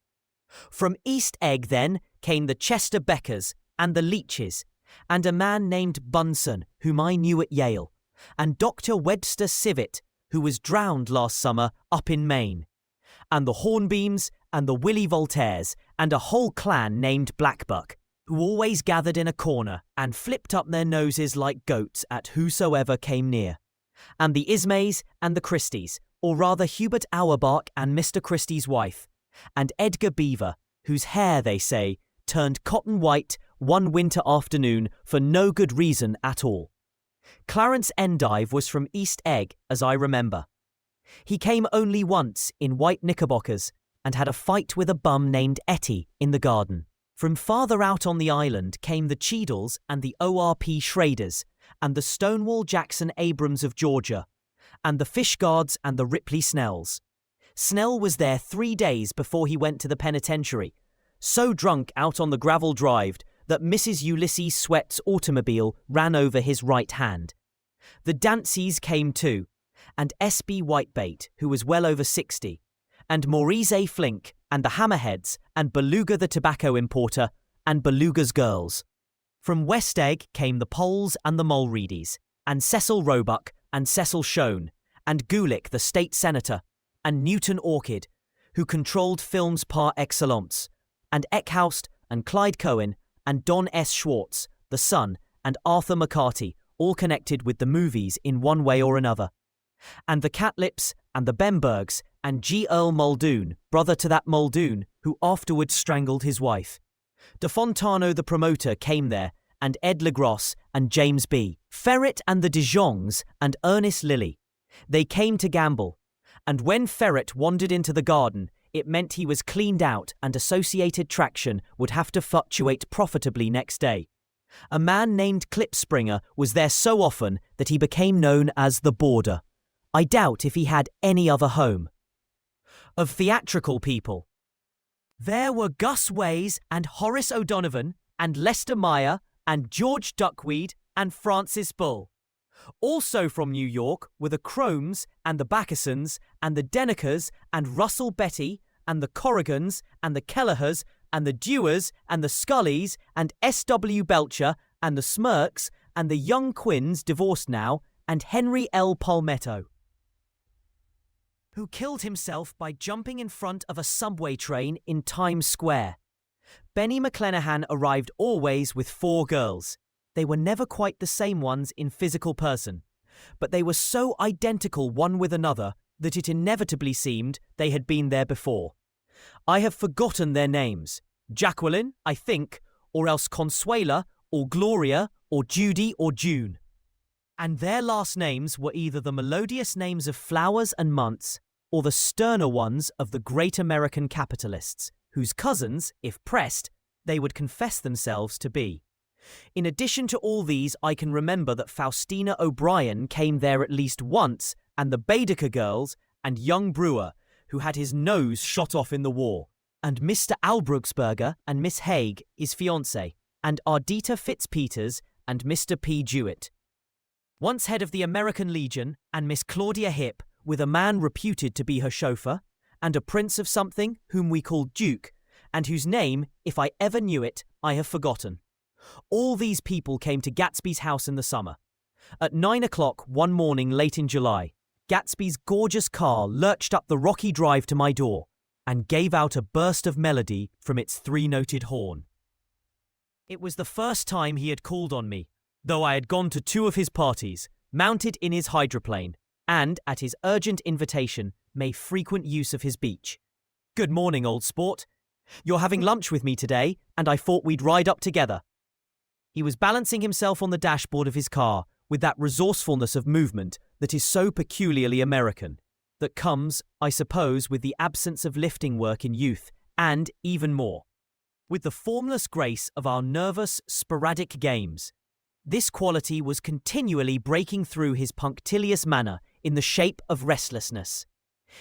From East Egg, then, came the Chester Beckers and the Leaches, and a man named Bunsen, whom I knew at Yale, and Dr. Webster Civet, who was drowned last summer up in Maine, and the Hornbeams and the Willie Voltaires, and a whole clan named Blackbuck, who always gathered in a corner and flipped up their noses like goats at whosoever came near, and the Ismays and the Christies, or rather Hubert Auerbach and Mr. Christie's wife, and Edgar Beaver, whose hair, they say, turned cotton white one winter afternoon for no good reason at all. Clarence Endive was from East Egg, as I remember. He came only once in white knickerbockers and had a fight with a bum named Etty in the garden. From farther out on the island came the Cheadles and the ORP Schraders and the Stonewall Jackson Abrams of Georgia, and the Fishguards and the Ripley Snells. Snell was there 3 days before he went to the penitentiary, so drunk out on the gravel drive that Mrs. Ulysses Sweat's automobile ran over his right hand. The Danceys came too, and S.B. Whitebait, who was well over 60, and Maurice A. Flink, and the Hammerheads, and Beluga the tobacco importer, and Beluga's girls. From West Egg came the Poles and the Mulreadys, and Cecil Roebuck, and Cecil Shone, and Gulick the state senator, and Newton Orchid, who controlled films par excellence, and Eckhoust, and Clyde Cohen, and Don S. Schwartz, the son, and Arthur McCarty, all connected with the movies in one way or another. And the Catlips, and the Bembergs, and G. Earl Muldoon, brother to that Muldoon, who afterwards strangled his wife. De Fontano the promoter came there, and Ed Legrosse, and James B. Ferret, and the Dijongs, and Ernest Lilly. They came to gamble, and when Ferret wandered into the garden, it meant he was cleaned out and Associated Traction would have to fluctuate profitably next day. A man named Klipspringer was there so often that he became known as the Boarder. I doubt if he had any other home. of theatrical people. There were Gus Ways and Horace O'Donovan and Lester Meyer and George Duckweed and Francis Bull. Also from New York were the Cromes and the Backesons and the Denekers and Russell Betty and the Corrigans and the Kelleher's and the Dewars and the Scullys and S.W. Belcher and the Smirks and the young Quinns, divorced now, and Henry L. Palmetto, who killed himself by jumping in front of a subway train in Times Square. Benny McClenahan arrived always with 4 girls. They were never quite the same ones in physical person, but they were so identical one with another that it inevitably seemed they had been there before. I have forgotten their names. Jacqueline, I think, or else Consuela, or Gloria, or Judy, or June. And their last names were either the melodious names of flowers and months, or the sterner ones of the great American capitalists, whose cousins, if pressed, they would confess themselves to be. In addition to all these, I can remember that Faustina O'Brien came there at least once, and the Baedeker girls, and young Brewer, who had his nose shot off in the war, and Mr. Albrugsberger and Miss Haig, his fiancée, and Ardita Fitzpeters and Mr. P. Jewett. Once head of the American Legion, and Miss Claudia Hipp, with a man reputed to be her chauffeur, and a prince of something whom we called Duke, and whose name, if I ever knew it, I have forgotten. All these people came to Gatsby's house in the summer. At 9 o'clock one morning late in July, Gatsby's gorgeous car lurched up the rocky drive to my door and gave out a burst of melody from its 3-noted horn. It was the first time he had called on me, though I had gone to 2 of his parties, mounted in his hydroplane, and, at his urgent invitation, made frequent use of his beach. "Good morning, old sport. You're having lunch with me today, and I thought we'd ride up together." He was balancing himself on the dashboard of his car with that resourcefulness of movement that is so peculiarly American, that comes, I suppose, with the absence of lifting work in youth, and, even more, with the formless grace of our nervous, sporadic games. This quality was continually breaking through his punctilious manner in the shape of restlessness.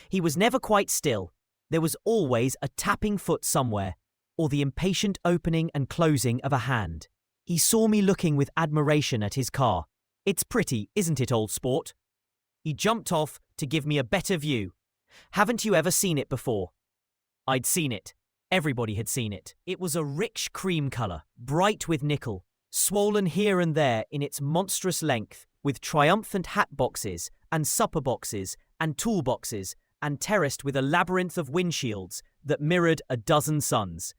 He was never quite still. There was always a tapping foot somewhere, or the impatient opening and closing of a hand. He saw me looking with admiration at his car. "It's pretty, isn't it, old sport?" He jumped off to give me a better view. "Haven't you ever seen it before?" I'd seen it. Everybody had seen it. It was a rich cream colour, bright with nickel, swollen here and there in its monstrous length, with triumphant hat boxes, and supper boxes, and toolboxes, and terraced with a labyrinth of windshields that mirrored a dozen suns.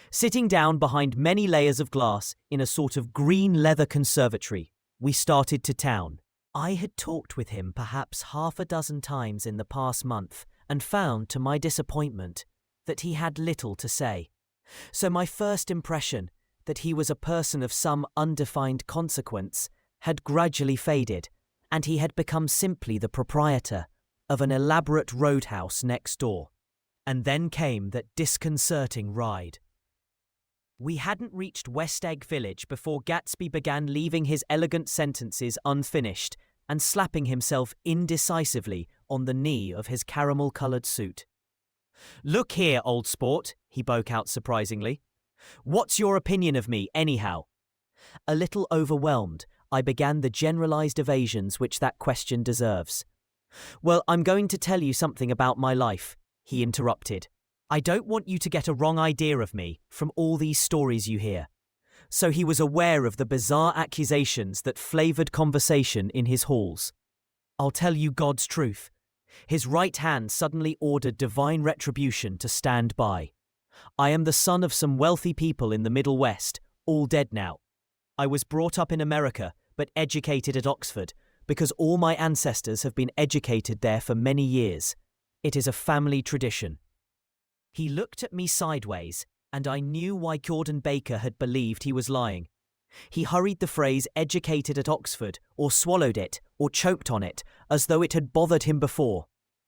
Sitting down behind many layers of glass in a sort of green leather conservatory, we started to town. I had talked with him perhaps 6 times in the past month, and found, to my disappointment, that he had little to say. So my first impression, that he was a person of some undefined consequence, had gradually faded, and he had become simply the proprietor of an elaborate roadhouse next door. And then came that disconcerting ride. We hadn't reached West Egg Village before Gatsby began leaving his elegant sentences unfinished and slapping himself indecisively on the knee of his caramel-coloured suit. "Look here, old sport," he broke out surprisingly. "What's your opinion of me, anyhow?" A little overwhelmed, I began the generalised evasions which that question deserves. "Well, I'm going to tell you something about my life," he interrupted. "I don't want you to get a wrong idea of me from all these stories you hear." So he was aware of the bizarre accusations that flavoured conversation in his halls. "I'll tell you God's truth." His right hand suddenly ordered divine retribution to stand by. "I am the son of some wealthy people in the Middle West, all dead now. I was brought up in America, but educated at Oxford, because all my ancestors have been educated there for many years. It is a family tradition." He looked at me sideways, and I knew why Gordon Baker had believed he was lying. He hurried the phrase "educated at Oxford," or swallowed it, or choked on it, as though it had bothered him before.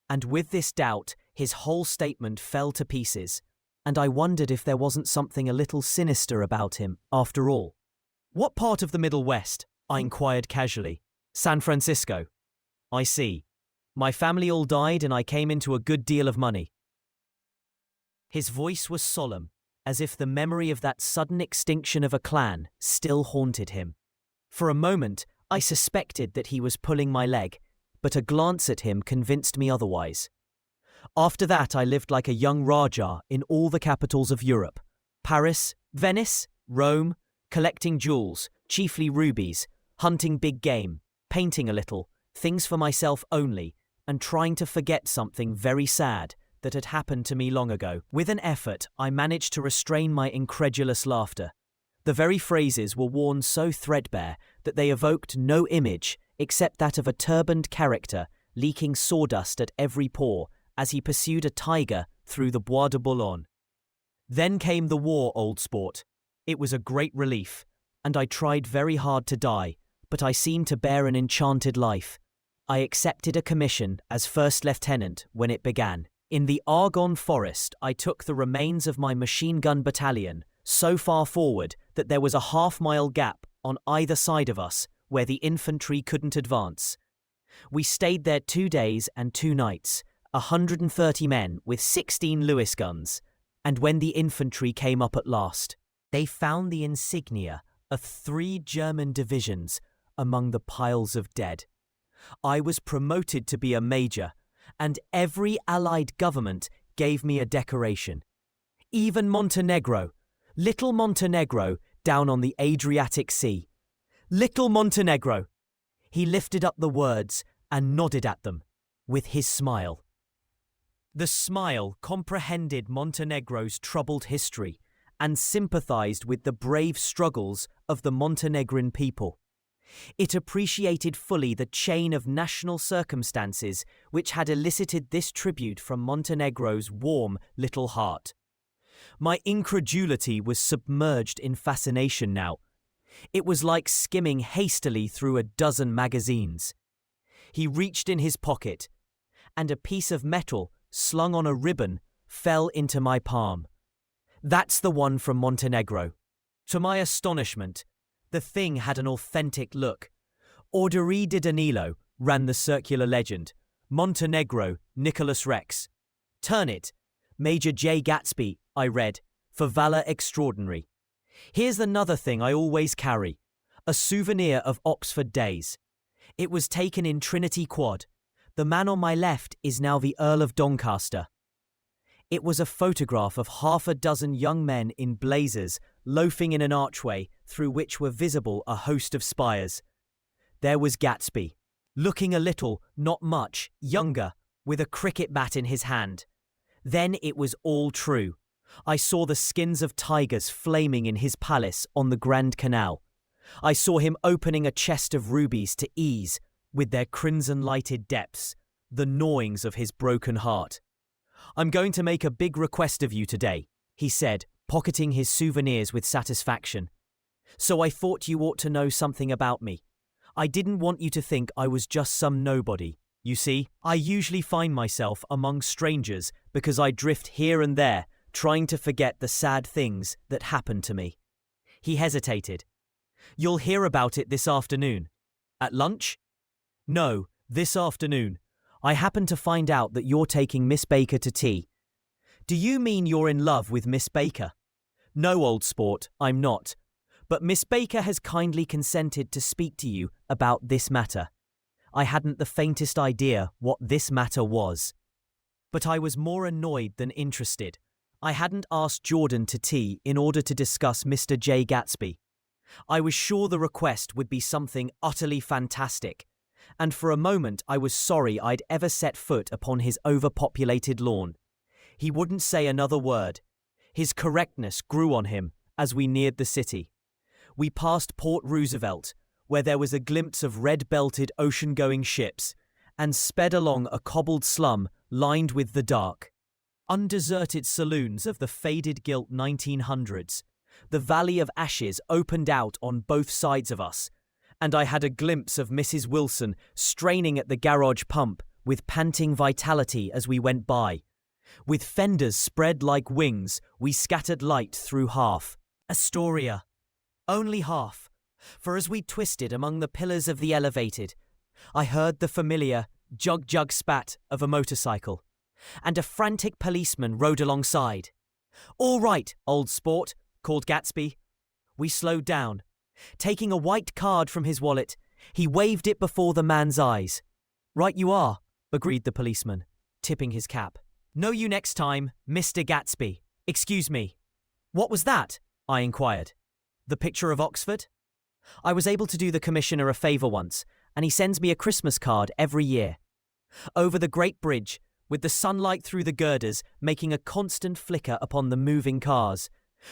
And with this doubt, his whole statement fell to pieces, and I wondered if there wasn't something a little sinister about him, after all. "What part of the Middle West?" I inquired casually. "San Francisco." "I see. My family all died and I came into a good deal of money. His voice was solemn, as if the memory of that sudden extinction of a clan still haunted him. For a moment, I suspected that he was pulling my leg, but a glance at him convinced me otherwise. After that, I lived like a young Rajah in all the capitals of Europe: Paris, Venice, Rome, collecting jewels, chiefly rubies, hunting big game, painting a little, things for myself only, and trying to forget something very sad that had happened to me long ago. With an effort, I managed to restrain my incredulous laughter. The very phrases were worn so threadbare that they evoked no image except that of a turbaned character leaking sawdust at every pore as he pursued a tiger through the Bois de Boulogne. Then came the war, old sport. It was a great relief, and I tried very hard to die, but I seemed to bear an enchanted life. I accepted a commission as first lieutenant when it began. In the Argonne forest, I took the remains of my machine gun battalion so far forward that there was a half-mile gap on either side of us where the infantry couldn't advance. We stayed there 2 days and 2 nights, 130 men with 16 Lewis guns, and when the infantry came up at last, they found the insignia of 3 German divisions among the piles of dead. I was promoted to be a major, and every Allied government gave me a decoration. Even Montenegro, little Montenegro down on the Adriatic Sea. Little Montenegro. He lifted up the words and nodded at them with his smile. The smile comprehended Montenegro's troubled history and sympathized with the brave struggles of the Montenegrin people. It appreciated fully the chain of national circumstances which had elicited this tribute from Montenegro's warm little heart. My incredulity was submerged in fascination now. It was like skimming hastily through a dozen magazines. He reached in his pocket, and a piece of metal slung on a ribbon fell into my palm. That's the one from Montenegro. To my astonishment, the thing had an authentic look. Orderie di Danilo, ran the circular legend. Montenegro, Nicholas Rex. Turn it. Major J. Gatsby, I read, for valor extraordinary. Here's another thing I always carry. A souvenir of Oxford days. It was taken in Trinity Quad. The man on my left is now the Earl of Doncaster. It was a photograph of half a dozen young men in blazers loafing in an archway through which were visible a host of spires. There was Gatsby, looking a little, not much, younger, with a cricket bat in his hand. Then it was all true. I saw the skins of tigers flaming in his palace on the Grand Canal. I saw him opening a chest of rubies to ease, with their crimson-lighted depths, the gnawings of his broken heart. "I'm going to make a big request of you today," he said, pocketing his souvenirs with satisfaction. "So I thought you ought to know something about me. I didn't want you to think I was just some nobody. You see, I usually find myself among strangers because I drift here and there, trying to forget the sad things that happened to me." He hesitated. "You'll hear about it this afternoon." "At lunch?" "No, this afternoon. I happen to find out that you're taking Miss Baker to tea." "Do you mean you're in love with Miss Baker?" "No, old sport, I'm not. But Miss Baker has kindly consented to speak to you about this matter." I hadn't the faintest idea what this matter was. But I was more annoyed than interested. I hadn't asked Jordan to tea in order to discuss Mr. J. Gatsby. I was sure the request would be something utterly fantastic, and for a moment I was sorry I'd ever set foot upon his overpopulated lawn. He wouldn't say another word. His correctness grew on him as we neared the city. We passed Port Roosevelt, where there was a glimpse of red-belted ocean-going ships, and sped along a cobbled slum lined with the dark, undeserted saloons of the faded gilt 1900s. The Valley of Ashes opened out on both sides of us, and I had a glimpse of Mrs. Wilson straining at the garage pump with panting vitality as we went by. With fenders spread like wings, we scattered light through half. Astoria. Only half. For as we twisted among the pillars of the elevated, I heard the familiar jug-jug spat of a motorcycle, and a frantic policeman rode alongside. "All right, old sport," called Gatsby. We slowed down. Taking a white card from his wallet, he waved it before the man's eyes. "Right you are," agreed the policeman, tipping his cap. "Know you next time, Mr. Gatsby. Excuse me." "What was that?" I inquired. "The picture of Oxford?" I was able to do the commissioner a favour once, and he sends me a Christmas card every year. Over the Great Bridge, with the sunlight through the girders making a constant flicker upon the moving cars,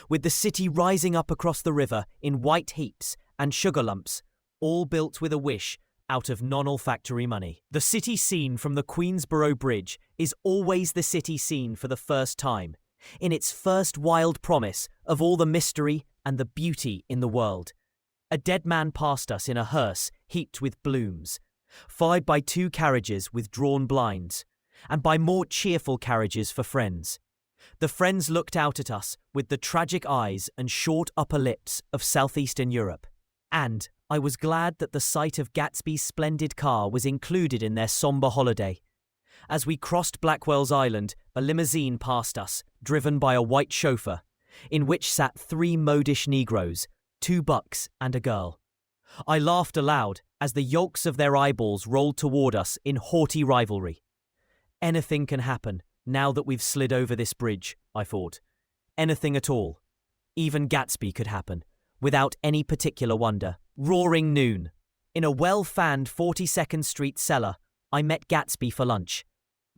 with the city rising up across the river in white heaps and sugar lumps, all built with a wish out of non-olfactory money. The city scene from the Queensborough Bridge is always the city scene for the first time, in its first wild promise of all the mystery and the beauty in the world. A dead man passed us in a hearse heaped with blooms, followed by 2 carriages with drawn blinds, and by more cheerful carriages for friends. The friends looked out at us with the tragic eyes and short upper lips of southeastern Europe, and I was glad that the sight of Gatsby's splendid car was included in their sombre holiday. As we crossed Blackwell's Island, a limousine passed us, driven by a white chauffeur, in which sat 3 modish Negroes, 2 bucks and a girl. I laughed aloud as the yolks of their eyeballs rolled toward us in haughty rivalry. Anything can happen now that we've slid over this bridge, I thought. Anything at all. Even Gatsby could happen, without any particular wonder. Roaring noon. In a well-fanned 42nd Street cellar, I met Gatsby for lunch.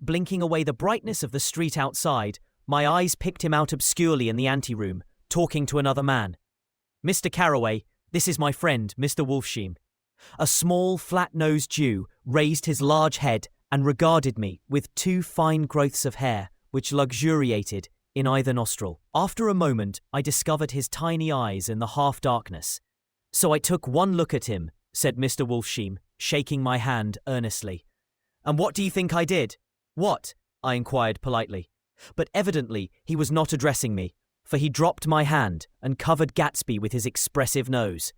Blinking away the brightness of the street outside, my eyes picked him out obscurely in the anteroom, talking to another man. "Mr. Carroway, this is my friend, Mr. Wolfsheim." A small, flat-nosed Jew raised his large head and regarded me with 2 fine growths of hair, which luxuriated in either nostril. After a moment, I discovered his tiny eyes in the half-darkness. "So I took one look at him," said Mr. Wolfsheim, shaking my hand earnestly. "And what do you think I did?" "What?" I inquired politely. But evidently he was not addressing me, for he dropped my hand and covered Gatsby with his expressive nose.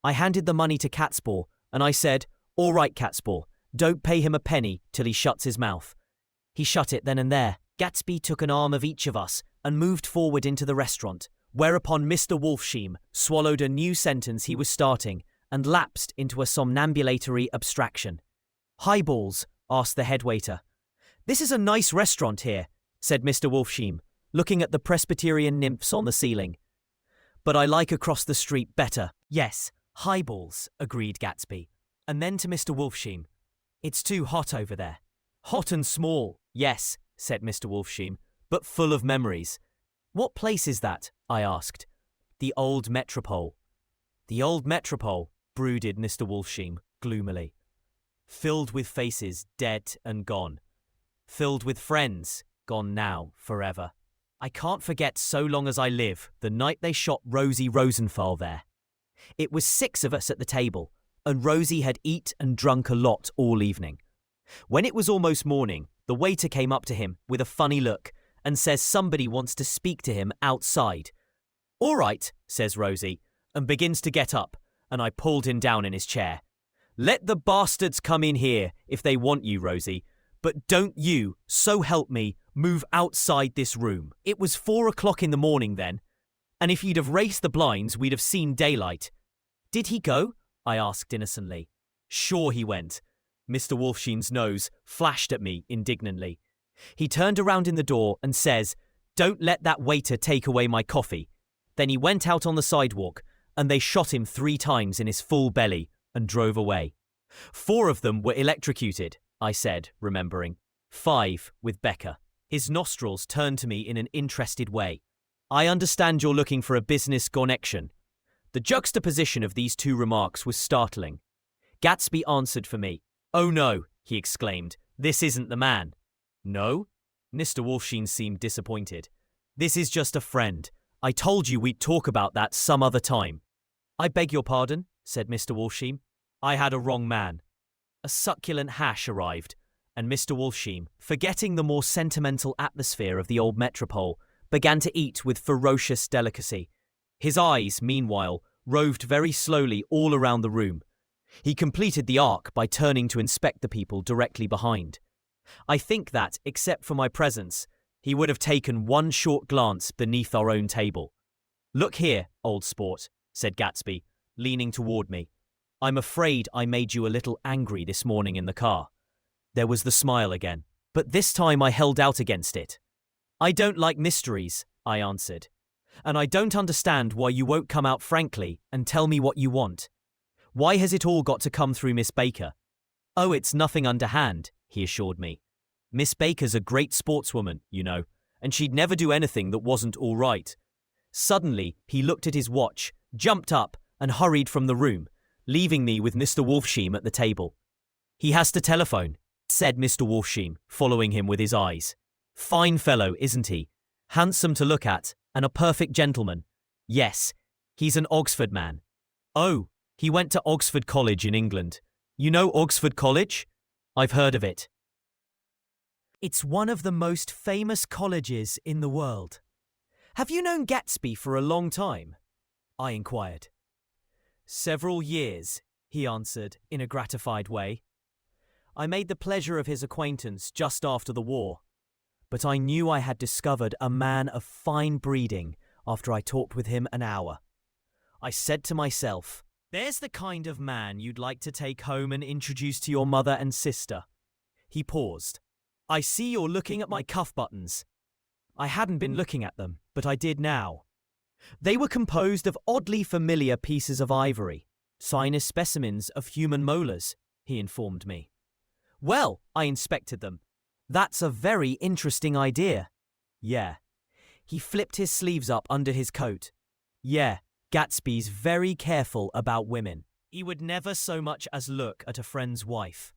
I handed the money to Catspaw, and I said, "All right, Catspaw, don't pay him a penny till he shuts his mouth." He shut it then and there. Gatsby took an arm of each of us and moved forward into the restaurant, whereupon Mr. Wolfsheim swallowed a new sentence he was starting and lapsed into a somnambulatory abstraction. "Highballs?" asked the head waiter. "This is a nice restaurant here," said Mr. Wolfsheim, looking at the Presbyterian nymphs on the ceiling. "But I like across the street better." "Yes, highballs," agreed Gatsby. And then to Mr. Wolfsheim, "It's too hot over there." "Hot and small, yes," said Mr. Wolfsheim, "but full of memories." "What place is that?" I asked. "The Old Metropole." "The Old Metropole," brooded Mr. Wolfsheim gloomily. "Filled with faces dead and gone. Filled with friends, gone now, forever. I can't forget so long as I live the night they shot Rosie Rosenthal there. It was 6 of us at the table, and Rosie had eat and drunk a lot all evening. When it was almost morning, the waiter came up to him with a funny look and says somebody wants to speak to him outside. "All right," says Rosie, and begins to get up, and I pulled him down in his chair. "Let the bastards come in here if they want you, Rosie, but don't you, so help me, move outside this room." It was 4 o'clock in the morning then, and if you'd have raised the blinds, we'd have seen daylight. "Did he go?" I asked innocently. "Sure he went." Mr. Wolfsheim's nose flashed at me indignantly. He turned around in the door and says, "Don't let that waiter take away my coffee." Then he went out on the sidewalk, and they shot him 3 times in his full belly and drove away. 4 of them were electrocuted, I said, remembering. 5 with Becca. His nostrils turned to me in an interested way. "I understand you're looking for a business connection." The juxtaposition of these 2 remarks was startling. Gatsby answered for me. "Oh no," he exclaimed, "this isn't the man." "No?" Mr. Wolfsheim seemed disappointed. "This is just a friend. I told you we'd talk about that some other time." "I beg your pardon," said Mr. Wolfsheim. "I had a wrong man." A succulent hash arrived, and Mr. Wolfsheim, forgetting the more sentimental atmosphere of the Old Metropole, began to eat with ferocious delicacy. His eyes, meanwhile, roved very slowly all around the room. He completed the arc by turning to inspect the people directly behind. I think that, except for my presence, He would have taken one short glance beneath our own table. "Look here, old sport," said Gatsby, leaning toward me. "I'm afraid I made you a little angry this morning in the car." There was the smile again, but this time I held out against it. "I don't like mysteries," I answered. "And I don't understand why you won't come out frankly and tell me what you want. Why has it all got to come through Miss Baker?" "Oh, it's nothing underhand," he assured me. "Miss Baker's a great sportswoman, you know, and she'd never do anything that wasn't all right." Suddenly, he looked at his watch, jumped up, and hurried from the room, leaving me with Mr. Wolfsheim at the table. "He has to telephone," said Mr. Wolfsheim, following him with his eyes. "Fine fellow, isn't he? Handsome to look at, and a perfect gentleman. Yes, he's an Oxford man." "Oh, he went to Oxford College in England. You know Oxford College?" "I've heard of it." "It's one of the most famous colleges in the world." "Have you known Gatsby for a long time?" I inquired. "Several years," he answered in a gratified way. "I made the pleasure of his acquaintance just after the war, but I knew I had discovered a man of fine breeding after I talked with him an hour. I said to myself, there's the kind of man you'd like to take home and introduce to your mother and sister." He paused. "I see you're looking at my cuff buttons." I hadn't been looking at them, but I did now. They were composed of oddly familiar pieces of ivory, sinus specimens of human molars, he informed me. "Well," I inspected them. "That's a very interesting idea." "Yeah." He flipped his sleeves up under his coat. "Yeah, Gatsby's very careful about women. He would never so much as look at a friend's wife."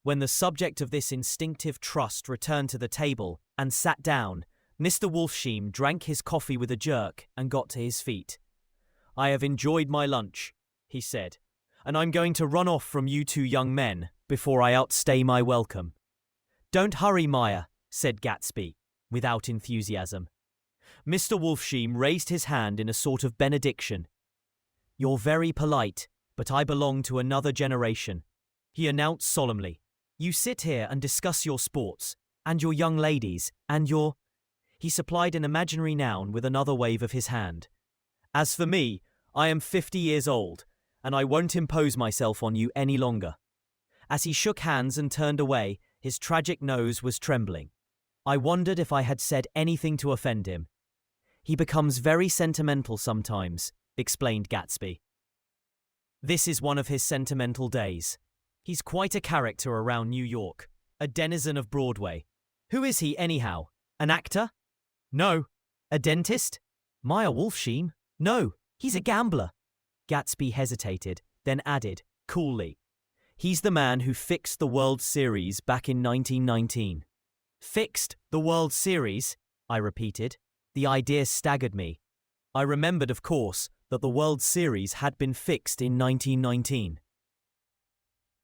When the subject of this instinctive trust returned to the table and sat down, Mr. Wolfsheim drank his coffee with a jerk and got to his feet. "I have enjoyed my lunch," he said, "and I'm going to run off from you two young men before I outstay my welcome." "Don't hurry, Maya," said Gatsby, without enthusiasm. Mr. Wolfsheim raised his hand in a sort of benediction. "You're very polite, but I belong to another generation," he announced solemnly. "You sit here and discuss your sports, and your young ladies, and your—" He supplied an imaginary noun with another wave of his hand. "As for me, I am 50 years old, and I won't impose myself on you any longer." As he shook hands and turned away, his tragic nose was trembling. I wondered if I had said anything to offend him. "He becomes very sentimental sometimes," explained Gatsby. "This is one of his sentimental days. He's quite a character around New York, a denizen of Broadway. Who is he, anyhow? An actor? No. A dentist? Maya Wolfsheim? No, he's a gambler." Gatsby hesitated, then added, coolly, "He's the man who fixed the World Series back in 1919. "Fixed the World Series?" I repeated. The idea staggered me. I remembered, of course, that the World Series had been fixed in 1919.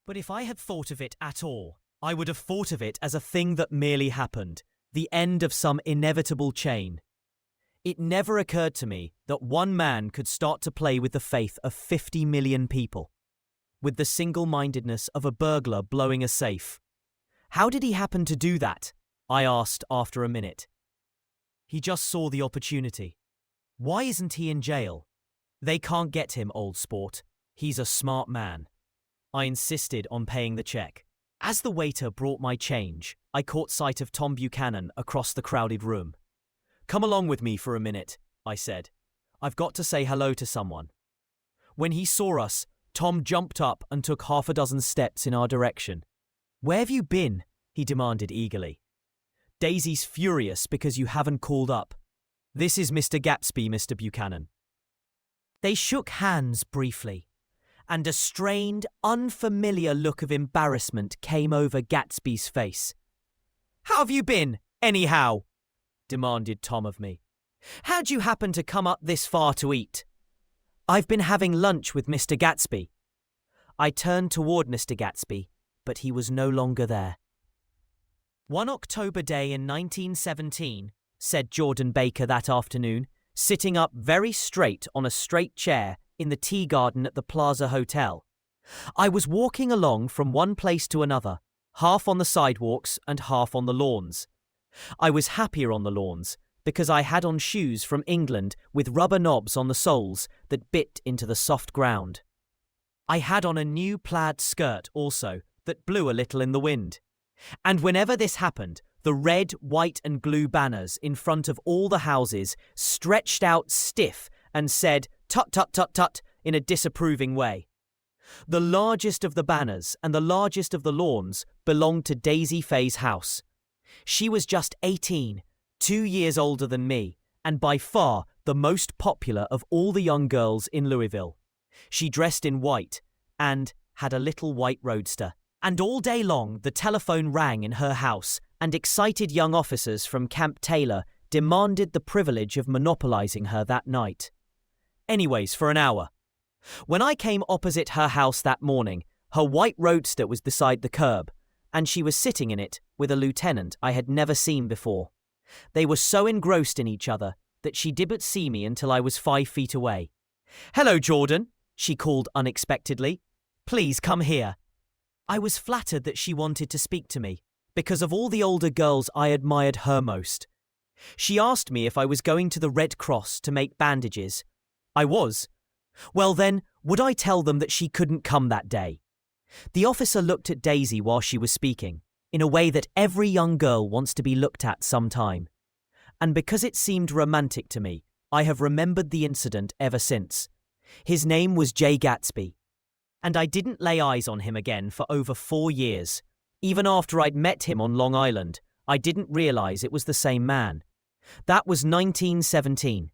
But if I had thought of it at all, I would have thought of it as a thing that merely happened, the end of some inevitable chain. It never occurred to me that one man could start to play with the faith of 50 million people, with the single-mindedness of a burglar blowing a safe. "How did he happen to do that?" I asked after a minute. "He just saw the opportunity." "Why isn't he in jail?" "They can't get him, old sport. He's a smart man." I insisted on paying the check. As the waiter brought my change, I caught sight of Tom Buchanan across the crowded room. "Come along with me for a minute," I said. "I've got to say hello to someone." When he saw us, Tom jumped up and took half a dozen steps in our direction. "Where have you been?" he demanded eagerly. "Daisy's furious because you haven't called up. This is Mr. Gatsby, Mr. Buchanan." They shook hands briefly, and a strained, unfamiliar look of embarrassment came over Gatsby's face. "How have you been, anyhow?" demanded Tom of me. "How'd you happen to come up this far to eat?" "I've been having lunch with Mr. Gatsby." I turned toward Mr. Gatsby, but he was no longer there. "One October day in 1917, said Jordan Baker that afternoon, sitting up very straight on a straight chair in the tea garden at the Plaza Hotel. "I was walking along from one place to another, half on the sidewalks and half on the lawns. I was happier on the lawns because I had on shoes from England with rubber knobs on the soles that bit into the soft ground. I had on a new plaid skirt also that blew a little in the wind. And whenever this happened, the red, white and blue banners in front of all the houses stretched out stiff and said, "Tut, tut, tut, tut," in a disapproving way. The largest of the banners and the largest of the lawns belonged to Daisy Faye's house. She was just 18, 2 years older than me, and by far the most popular of all the young girls in Louisville. She dressed in white and had a little white roadster. And all day long the telephone rang in her house, and excited young officers from Camp Taylor demanded the privilege of monopolizing her that night. Anyways, for an hour. When I came opposite her house that morning, her white roadster was beside the curb, and she was sitting in it with a lieutenant I had never seen before. They were so engrossed in each other that she didn't see me until I was 5 feet away. "Hello, Jordan," she called unexpectedly. "Please come here." I was flattered that she wanted to speak to me, because of all the older girls I admired her most. She asked me if I was going to the Red Cross to make bandages. I was. Well then, would I tell them that she couldn't come that day? The officer looked at Daisy while she was speaking, in a way that every young girl wants to be looked at sometime. And because it seemed romantic to me, I have remembered the incident ever since. His name was Jay Gatsby. And I didn't lay eyes on him again for over 4 years. Even after I'd met him on Long Island, I didn't realize it was the same man. That was 1917.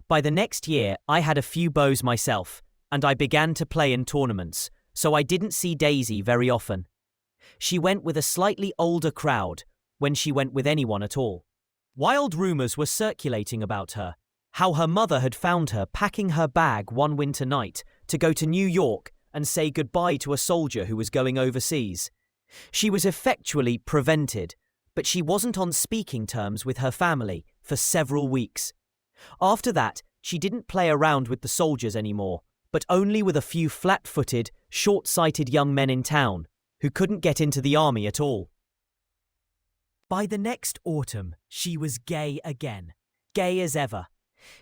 By the next year, I had a few beaux myself, and I began to play in tournaments, so I didn't see Daisy very often. She went with a slightly older crowd, when she went with anyone at all. Wild rumors were circulating about her, how her mother had found her packing her bag one winter night to go to New York and say goodbye to a soldier who was going overseas. She was effectually prevented, but she wasn't on speaking terms with her family for several weeks. After that, she didn't play around with the soldiers anymore, but only with a few flat-footed, short-sighted young men in town who couldn't get into the army at all. By the next autumn, she was gay again, gay as ever.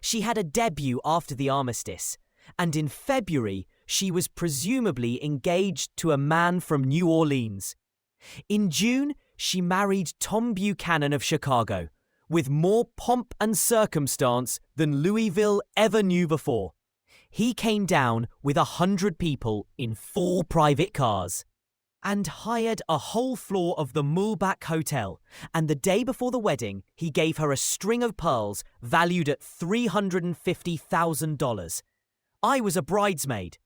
She had a debut after the armistice, and in February, she was presumably engaged to a man from New Orleans. In June, she married Tom Buchanan of Chicago, with more pomp and circumstance than Louisville ever knew before. He came down with 100 people in 4 private cars and hired a whole floor of the Mulback Hotel, and the day before the wedding, he gave her a string of pearls valued at $350,000. I was a bridesmaid.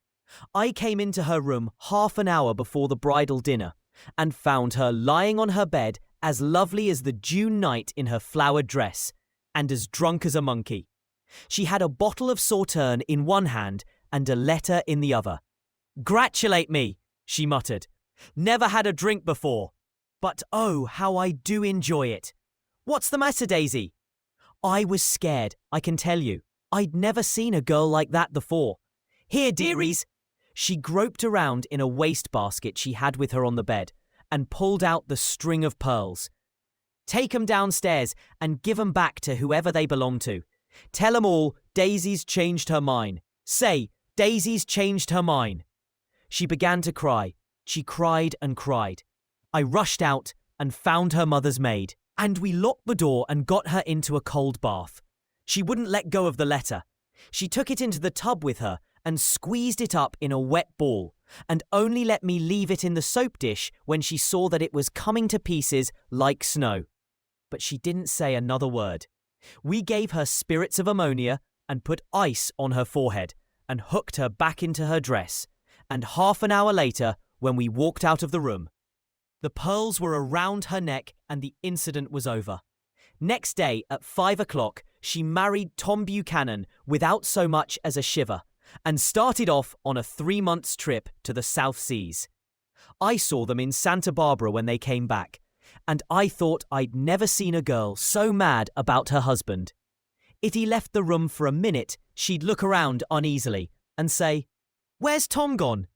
I came into her room half an hour before the bridal dinner and found her lying on her bed as lovely as the June night in her flowered dress and as drunk as a monkey. She had a bottle of Sauterne in one hand and a letter in the other. "Gratulate me," she muttered. "Never had a drink before. But oh, how I do enjoy it. What's the matter, Daisy?" I was scared, I can tell you. I'd never seen a girl like that before. "Here, dearies." She groped around in a wastebasket she had with her on the bed and pulled out the string of pearls. "Take 'em downstairs and give 'em back to whoever they belong to. Tell 'em all Daisy's changed her mind. Say, Daisy's changed her mind." She began to cry. She cried and cried. I rushed out and found her mother's maid, and we locked the door and got her into a cold bath. She wouldn't let go of the letter. She took it into the tub with her and squeezed it up in a wet ball, and only let me leave it in the soap dish when she saw that it was coming to pieces like snow. But she didn't say another word. We gave her spirits of ammonia and put ice on her forehead and hooked her back into her dress, and half an hour later, when we walked out of the room, the pearls were around her neck and the incident was over. Next day at 5 o'clock, she married Tom Buchanan without so much as a shiver and started off on a 3 months trip to the South Seas. I saw them in Santa Barbara when they came back, and I thought I'd never seen a girl so mad about her husband. If he left the room for a minute, she'd look around uneasily and say, "Where's Tom gone?"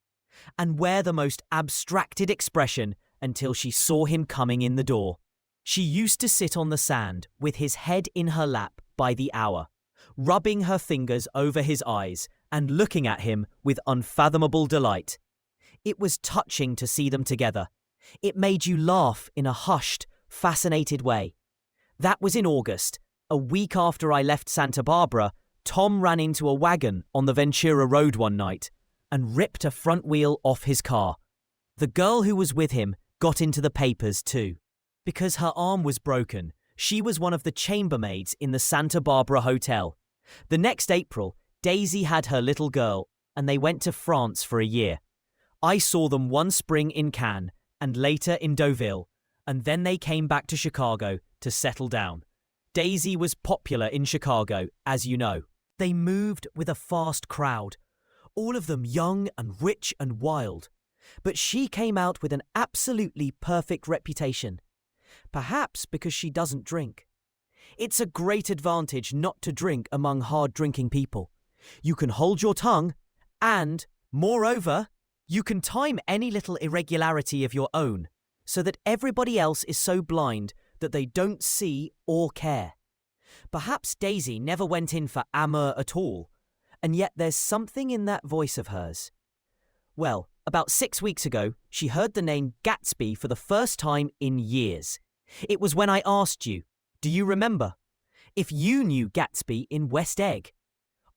and wear the most abstracted expression until she saw him coming in the door. She used to sit on the sand with his head in her lap by the hour, rubbing her fingers over his eyes and looking at him with unfathomable delight. It was touching to see them together. It made you laugh in a hushed, fascinated way. That was in August. A week after I left Santa Barbara, Tom ran into a wagon on the Ventura Road one night and ripped a front wheel off his car. The girl who was with him got into the papers too. Because her arm was broken, she was one of the chambermaids in the Santa Barbara hotel. The next April, Daisy had her little girl, and they went to France for a year. I saw them one spring in Cannes, and later in Deauville, and then they came back to Chicago to settle down. Daisy was popular in Chicago, as you know. They moved with a fast crowd, all of them young and rich and wild. But she came out with an absolutely perfect reputation. Perhaps because she doesn't drink. It's a great advantage not to drink among hard-drinking people. You can hold your tongue, and, moreover, you can time any little irregularity of your own, so that everybody else is so blind that they don't see or care. Perhaps Daisy never went in for amour at all, and yet there's something in that voice of hers. Well, about 6 weeks ago, she heard the name Gatsby for the first time in years. It was when I asked you, do you remember, if you knew Gatsby in West Egg?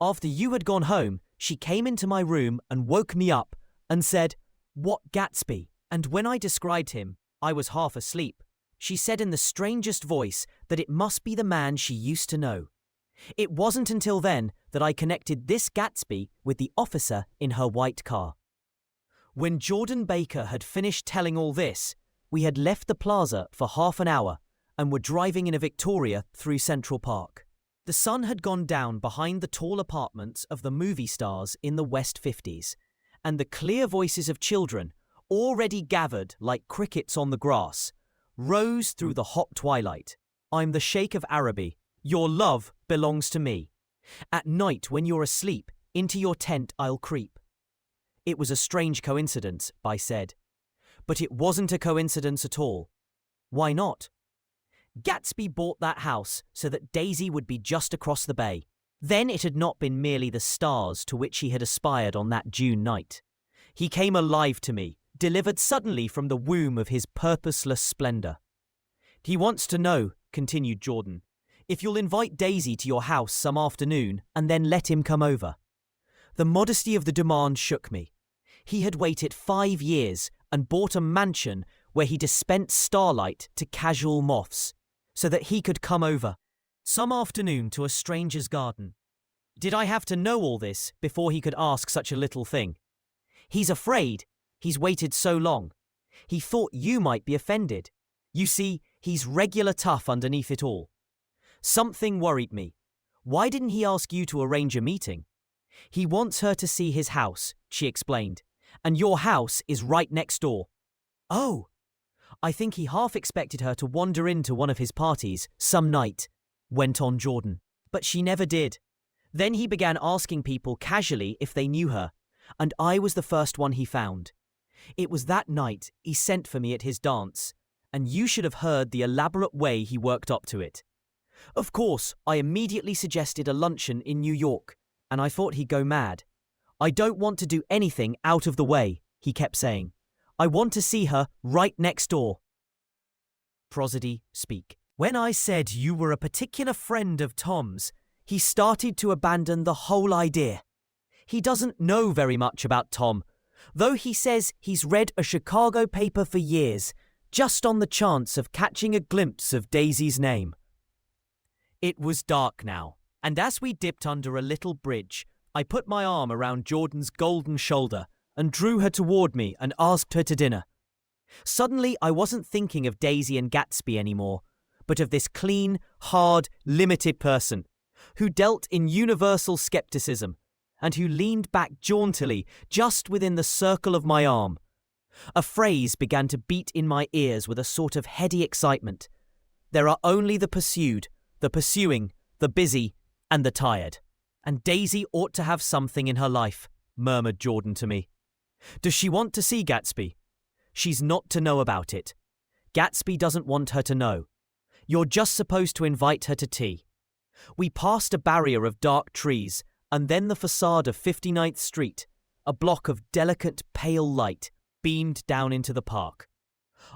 After you had gone home, she came into my room and woke me up and said, "What Gatsby?" And when I described him, I was half asleep. She said in the strangest voice that it must be the man she used to know. It wasn't until then that I connected this Gatsby with the officer in her white car. When Jordan Baker had finished telling all this, we had left the plaza for half an hour and were driving in a Victoria through Central Park. The sun had gone down behind the tall apartments of the movie stars in the West 50s, and the clear voices of children, already gathered like crickets on the grass, rose through the hot twilight. I'm the Sheikh of Araby. Your love belongs to me. At night when you're asleep, into your tent I'll creep. It was a strange coincidence, I said. But it wasn't a coincidence at all. Why not? Gatsby bought that house so that Daisy would be just across the bay. Then it had not been merely the stars to which he had aspired on that June night. He came alive to me, delivered suddenly from the womb of his purposeless splendor. He wants to know, continued Jordan, if you'll invite Daisy to your house some afternoon and then let him come over. The modesty of the demand shook me. He had waited 5 years and bought a mansion where he dispensed starlight to casual moths, so that he could come over some afternoon to a stranger's garden. Did I have to know all this before he could ask such a little thing? He's afraid. He's waited so long. He thought you might be offended. You see, he's regular tough underneath it all. Something worried me. Why didn't he ask you to arrange a meeting? He wants her to see his house, she explained, and your house is right next door. Oh! I think he half expected her to wander into one of his parties some night, went on Jordan. But she never did. Then he began asking people casually if they knew her, and I was the first one he found. It was that night he sent for me at his dance, and you should have heard the elaborate way he worked up to it. Of course, I immediately suggested a luncheon in New York, and I thought he'd go mad. I don't want to do anything out of the way, he kept saying. I want to see her right next door. Prosody, speak. When I said you were a particular friend of Tom's, he started to abandon the whole idea. He doesn't know very much about Tom, though he says he's read a Chicago paper for years, just on the chance of catching a glimpse of Daisy's name. It was dark now, and as we dipped under a little bridge, I put my arm around Jordan's golden shoulder and drew her toward me and asked her to dinner. Suddenly, I wasn't thinking of Daisy and Gatsby anymore, but of this clean, hard, limited person who dealt in universal skepticism and who leaned back jauntily just within the circle of my arm. A phrase began to beat in my ears with a sort of heady excitement. There are only the pursued, the pursuing, the busy, and the tired. And Daisy ought to have something in her life, murmured Jordan to me. Does she want to see Gatsby? She's not to know about it. Gatsby doesn't want her to know. You're just supposed to invite her to tea. We passed a barrier of dark trees and then the facade of 59th Street, a block of delicate, pale light, beamed down into the park.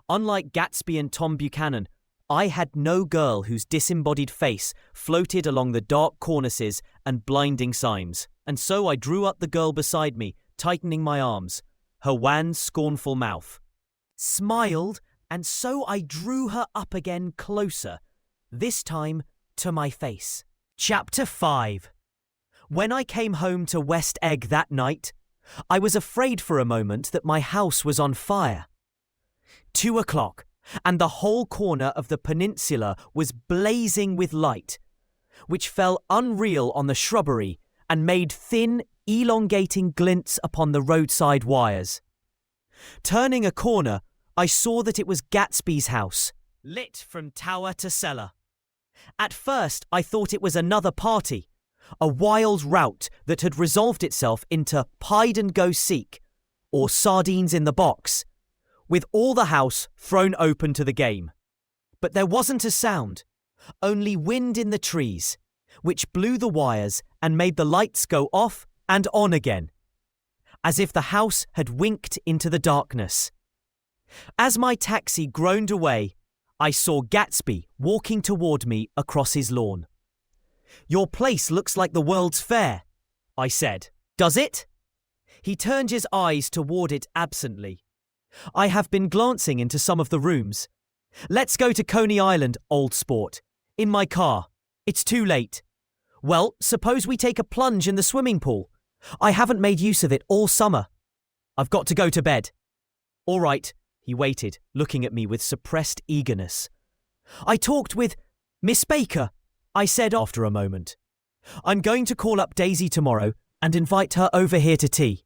Unlike Gatsby and Tom Buchanan, I had no girl whose disembodied face floated along the dark cornices and blinding cymes, and so I drew up the girl beside me, tightening my arms, her wan, scornful mouth. Smiled, and so I drew her up again closer, this time to my face. Chapter 5. When I came home to West Egg that night, I was afraid for a moment that my house was on fire. 2 o'clock, and the whole corner of the peninsula was blazing with light, which fell unreal on the shrubbery and made thin, elongating glints upon the roadside wires. Turning a corner, I saw that it was Gatsby's house, lit from tower to cellar. At first, I thought it was another party, a wild rout that had resolved itself into hide-and-go-seek, or sardines in the box, with all the house thrown open to the game. But there wasn't a sound, only wind in the trees, which blew the wires and made the lights go off and on again, as if the house had winked into the darkness. As my taxi groaned away, I saw Gatsby walking toward me across his lawn. "Your place looks like the World's Fair," I said. "Does it?" He turned his eyes toward it absently. "I have been glancing into some of the rooms. Let's go to Coney Island, old sport. In my car. It's too late. Well, suppose we take a plunge in the swimming pool. I haven't made use of it all summer. I've got to go to bed." "All right." He waited, looking at me with suppressed eagerness. "I talked with Miss Baker," I said after a moment. "I'm going to call up Daisy tomorrow and invite her over here to tea."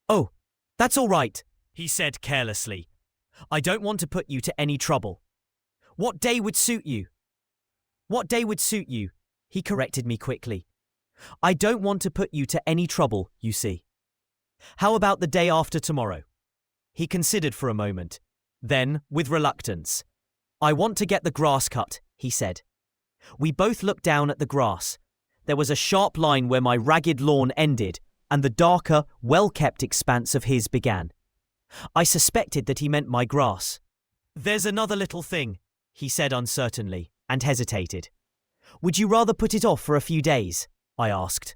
"Oh, that's all right," he said carelessly. "I don't want to put you to any trouble." "What day would suit you?" "What day would suit you?" He corrected me quickly. "I don't want to put you to any trouble, you see." "How about the day after tomorrow?" He considered for a moment. Then, with reluctance, "I want to get the grass cut," he said. We both looked down at the grass. There was a sharp line where my ragged lawn ended, and the darker, well-kept expanse of his began. I suspected that he meant my grass. "There's another little thing," he said uncertainly, and hesitated. "Would you rather put it off for a few days?" I asked.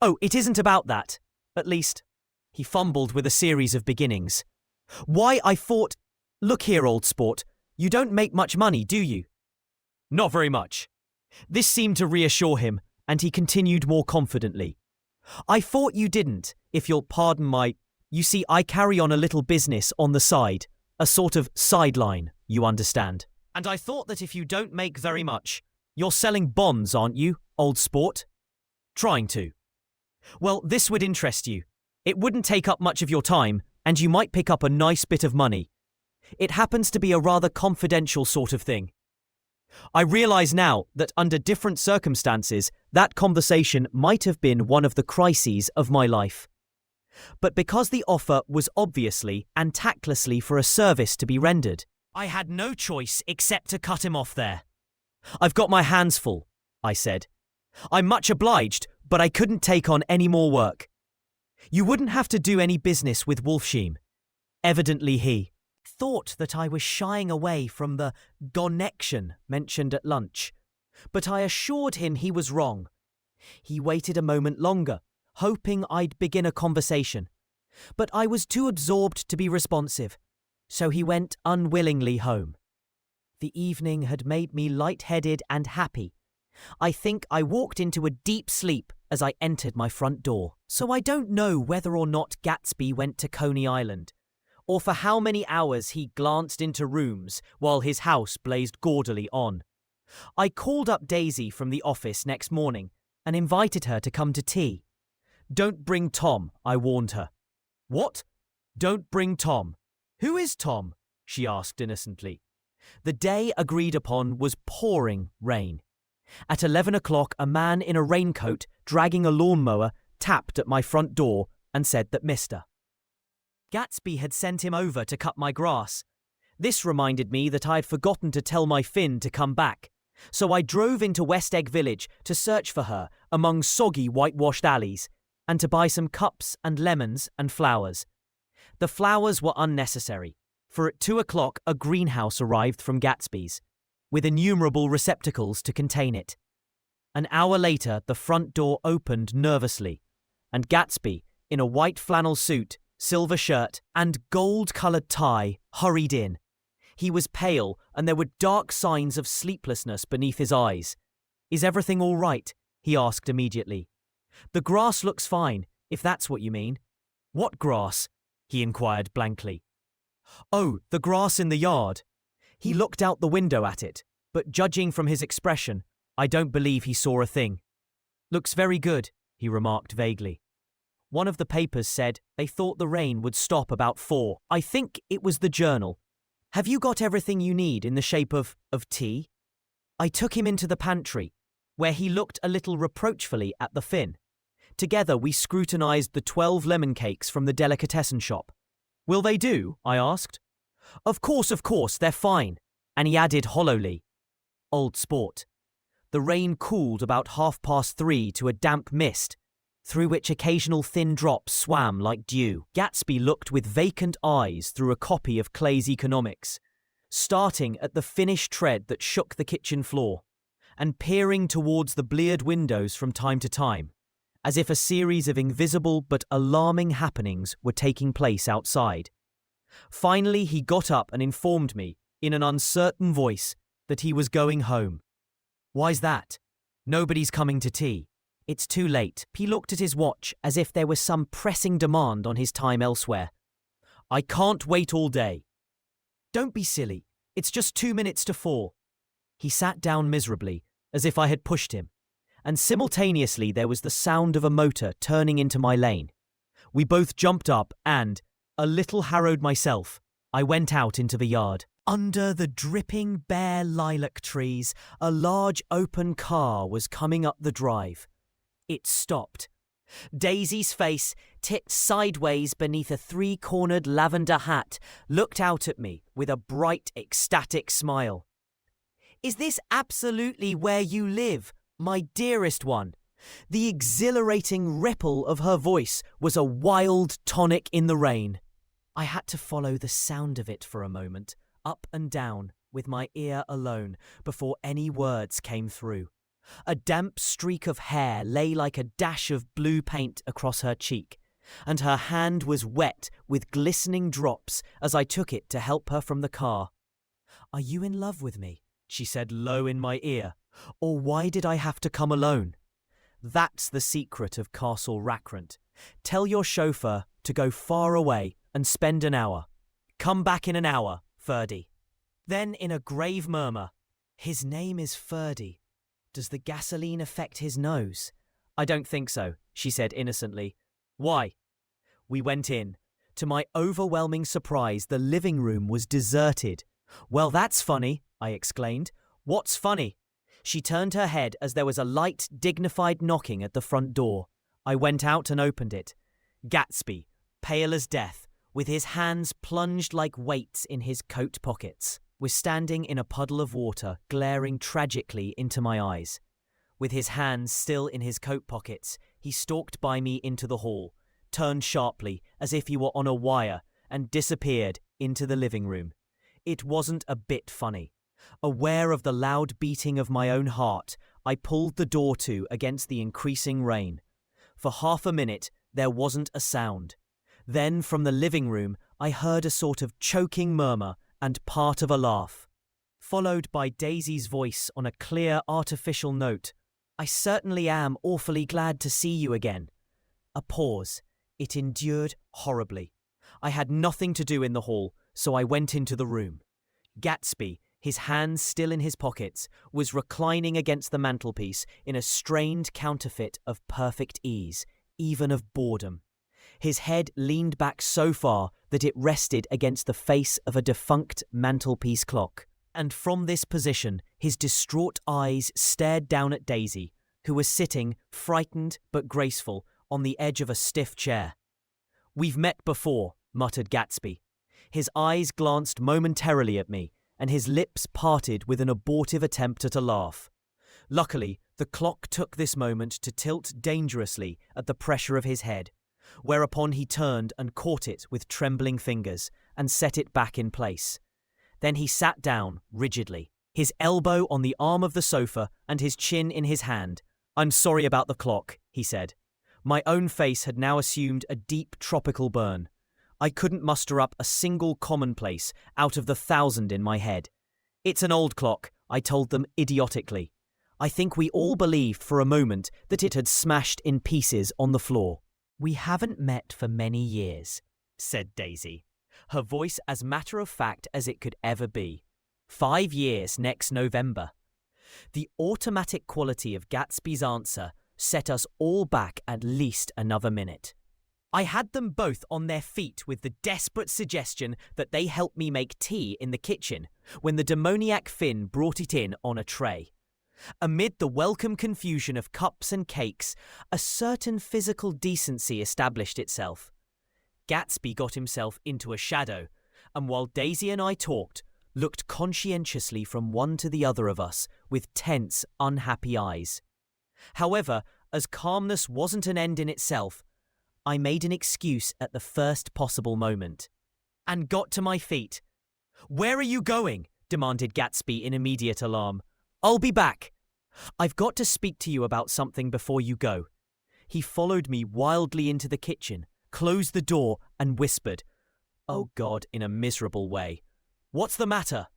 "Oh, it isn't about that. At least," he fumbled with a series of beginnings. "Why, I thought... Look here, old sport, you don't make much money, do you?" "Not very much." This seemed to reassure him, and he continued more confidently. "I thought you didn't, if you'll pardon my... You see, I carry on a little business on the side, a sort of sideline, you understand. And I thought that if you don't make very much, you're selling bonds, aren't you, old sport?" "Trying to." "Well, this would interest you. It wouldn't take up much of your time, and you might pick up a nice bit of money. It happens to be a rather confidential sort of thing." I realize now that under different circumstances, that conversation might have been one of the crises of my life. But because the offer was obviously and tactlessly for a service to be rendered, I had no choice except to cut him off there. "I've got my hands full," I said. "I'm much obliged, but I couldn't take on any more work." "You wouldn't have to do any business with Wolfsheim." Evidently he thought that I was shying away from the connection mentioned at lunch, but I assured him he was wrong. He waited a moment longer, hoping I'd begin a conversation, but I was too absorbed to be responsive, so he went unwillingly home. The evening had made me light-headed and happy. I think I walked into a deep sleep as I entered my front door. So I don't know whether or not Gatsby went to Coney Island, or for how many hours he glanced into rooms while his house blazed gaudily on. I called up Daisy from the office next morning and invited her to come to tea. "Don't bring Tom," I warned her. "What? Don't bring Tom? Who is Tom?" she asked innocently. The day agreed upon was pouring rain. At 11 o'clock, a man in a raincoat dragging a lawnmower tapped at my front door and said that Mr. Gatsby had sent him over to cut my grass. This reminded me that I'd forgotten to tell my Finn to come back, so I drove into West Egg Village to search for her among soggy whitewashed alleys and to buy some cups and lemons and flowers. The flowers were unnecessary, for at 2 o'clock a greenhouse arrived from Gatsby's, with innumerable receptacles to contain it. An hour later, the front door opened nervously, and Gatsby, in a white flannel suit, silver shirt, and gold-coloured tie, hurried in. He was pale, and there were dark signs of sleeplessness beneath his eyes. "Is everything all right?" he asked immediately. "The grass looks fine, if that's what you mean." "What grass?" he inquired blankly. "Oh, the grass in the yard." He looked out the window at it, but judging from his expression, I don't believe he saw a thing. "Looks very good," he remarked vaguely. One of the papers said they thought the rain would stop about 4. I think it was the Journal. "Have you got everything you need in the shape of tea?" I took him into the pantry, where he looked a little reproachfully at the Finn. Together we scrutinized the 12 lemon cakes from the delicatessen shop. "Will they do?" I asked. Of course, they're fine," and he added hollowly. Old sport. The rain cooled about 3:30 to a damp mist, through which occasional thin drops swam like dew. Gatsby looked with vacant eyes through a copy of Clay's Economics, starting at the Finnish tread that shook the kitchen floor, and peering towards the bleared windows from time to time, as if a series of invisible but alarming happenings were taking place outside. Finally, he got up and informed me, in an uncertain voice, that he was going home. "Why's that?" "Nobody's coming to tea. It's too late." He looked at his watch as if there was some pressing demand on his time elsewhere. "I can't wait all day." "Don't be silly. It's just 2 minutes to 4. He sat down miserably, as if I had pushed him, and simultaneously there was the sound of a motor turning into my lane. We both jumped up and, a little harrowed myself, I went out into the yard. Under the dripping bare lilac trees, a large open car was coming up the drive. It stopped. Daisy's face, tipped sideways beneath a 3-cornered lavender hat, looked out at me with a bright, ecstatic smile. "Is this absolutely where you live, my dearest one?" The exhilarating ripple of her voice was a wild tonic in the rain. I had to follow the sound of it for a moment, up and down, with my ear alone, before any words came through. A damp streak of hair lay like a dash of blue paint across her cheek, and her hand was wet with glistening drops as I took it to help her from the car. "Are you in love with me?" she said low in my ear. "Or why did I have to come alone?" That's the secret of Castle Rackrent. Tell your chauffeur to go far away and spend an hour. "Come back in an hour, Ferdy." Then in a grave murmur, "His name is Ferdy. Does the gasoline affect his nose?" "I don't think so," she said innocently. "Why?" We went in. To my overwhelming surprise, the living room was deserted. "Well, that's funny," I exclaimed. "What's funny?" She turned her head as there was a light, dignified knocking at the front door. I went out and opened it. Gatsby, pale as death, with his hands plunged like weights in his coat pockets, was standing in a puddle of water, glaring tragically into my eyes. With his hands still in his coat pockets, he stalked by me into the hall, turned sharply as if he were on a wire, and disappeared into the living room. It wasn't a bit funny. Aware of the loud beating of my own heart, I pulled the door to against the increasing rain. For half a minute, there wasn't a sound. Then, from the living room, I heard a sort of choking murmur and part of a laugh, followed by Daisy's voice on a clear, artificial note. "I certainly am awfully glad to see you again." A pause. It endured horribly. I had nothing to do in the hall, so I went into the room. Gatsby, his hands still in his pockets, was reclining against the mantelpiece in a strained counterfeit of perfect ease, even of boredom. His head leaned back so far that it rested against the face of a defunct mantelpiece clock, and from this position his distraught eyes stared down at Daisy, who was sitting, frightened but graceful, on the edge of a stiff chair. "We've met before," muttered Gatsby. His eyes glanced momentarily at me, and his lips parted with an abortive attempt at a laugh. Luckily, the clock took this moment to tilt dangerously at the pressure of his head, whereupon he turned and caught it with trembling fingers and set it back in place. Then he sat down rigidly, his elbow on the arm of the sofa and his chin in his hand. "I'm sorry about the clock," he said. My own face had now assumed a deep tropical burn. I couldn't muster up a single commonplace out of the 1,000 in my head. "It's an old clock," I told them idiotically. I think we all believed for a moment that it had smashed in pieces on the floor. "We haven't met for many years," said Daisy, her voice as matter-of-fact as it could ever be. 5 years next November." The automatic quality of Gatsby's answer set us all back at least another minute. I had them both on their feet with the desperate suggestion that they help me make tea in the kitchen when the demoniac Finn brought it in on a tray. Amid the welcome confusion of cups and cakes, a certain physical decency established itself. Gatsby got himself into a shadow, and while Daisy and I talked, looked conscientiously from one to the other of us with tense, unhappy eyes. However, as calmness wasn't an end in itself, I made an excuse at the first possible moment, and got to my feet. "Where are you going?" demanded Gatsby in immediate alarm. "I'll be back. I've got to speak to you about something before you go." He followed me wildly into the kitchen, closed the door, and whispered, "Oh God," in a miserable way. "What's the matter?"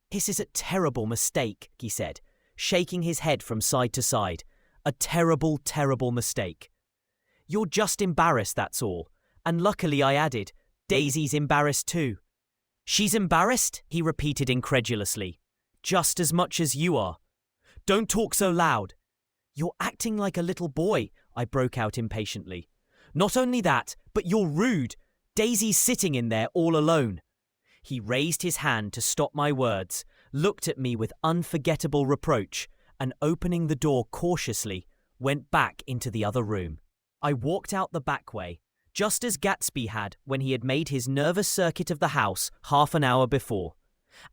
"This is a terrible mistake," he said, shaking his head from side to side. "A terrible, terrible mistake. You're just embarrassed, that's all." And luckily I added, "Daisy's embarrassed too." "She's embarrassed?" he repeated incredulously. "Just as much as you are." "Don't talk so loud." "You're acting like a little boy," I broke out impatiently. "Not only that, but you're rude. Daisy's sitting in there all alone." He raised his hand to stop my words, looked at me with unforgettable reproach, and opening the door cautiously, went back into the other room. I walked out the back way, just as Gatsby had when he had made his nervous circuit of the house half an hour before,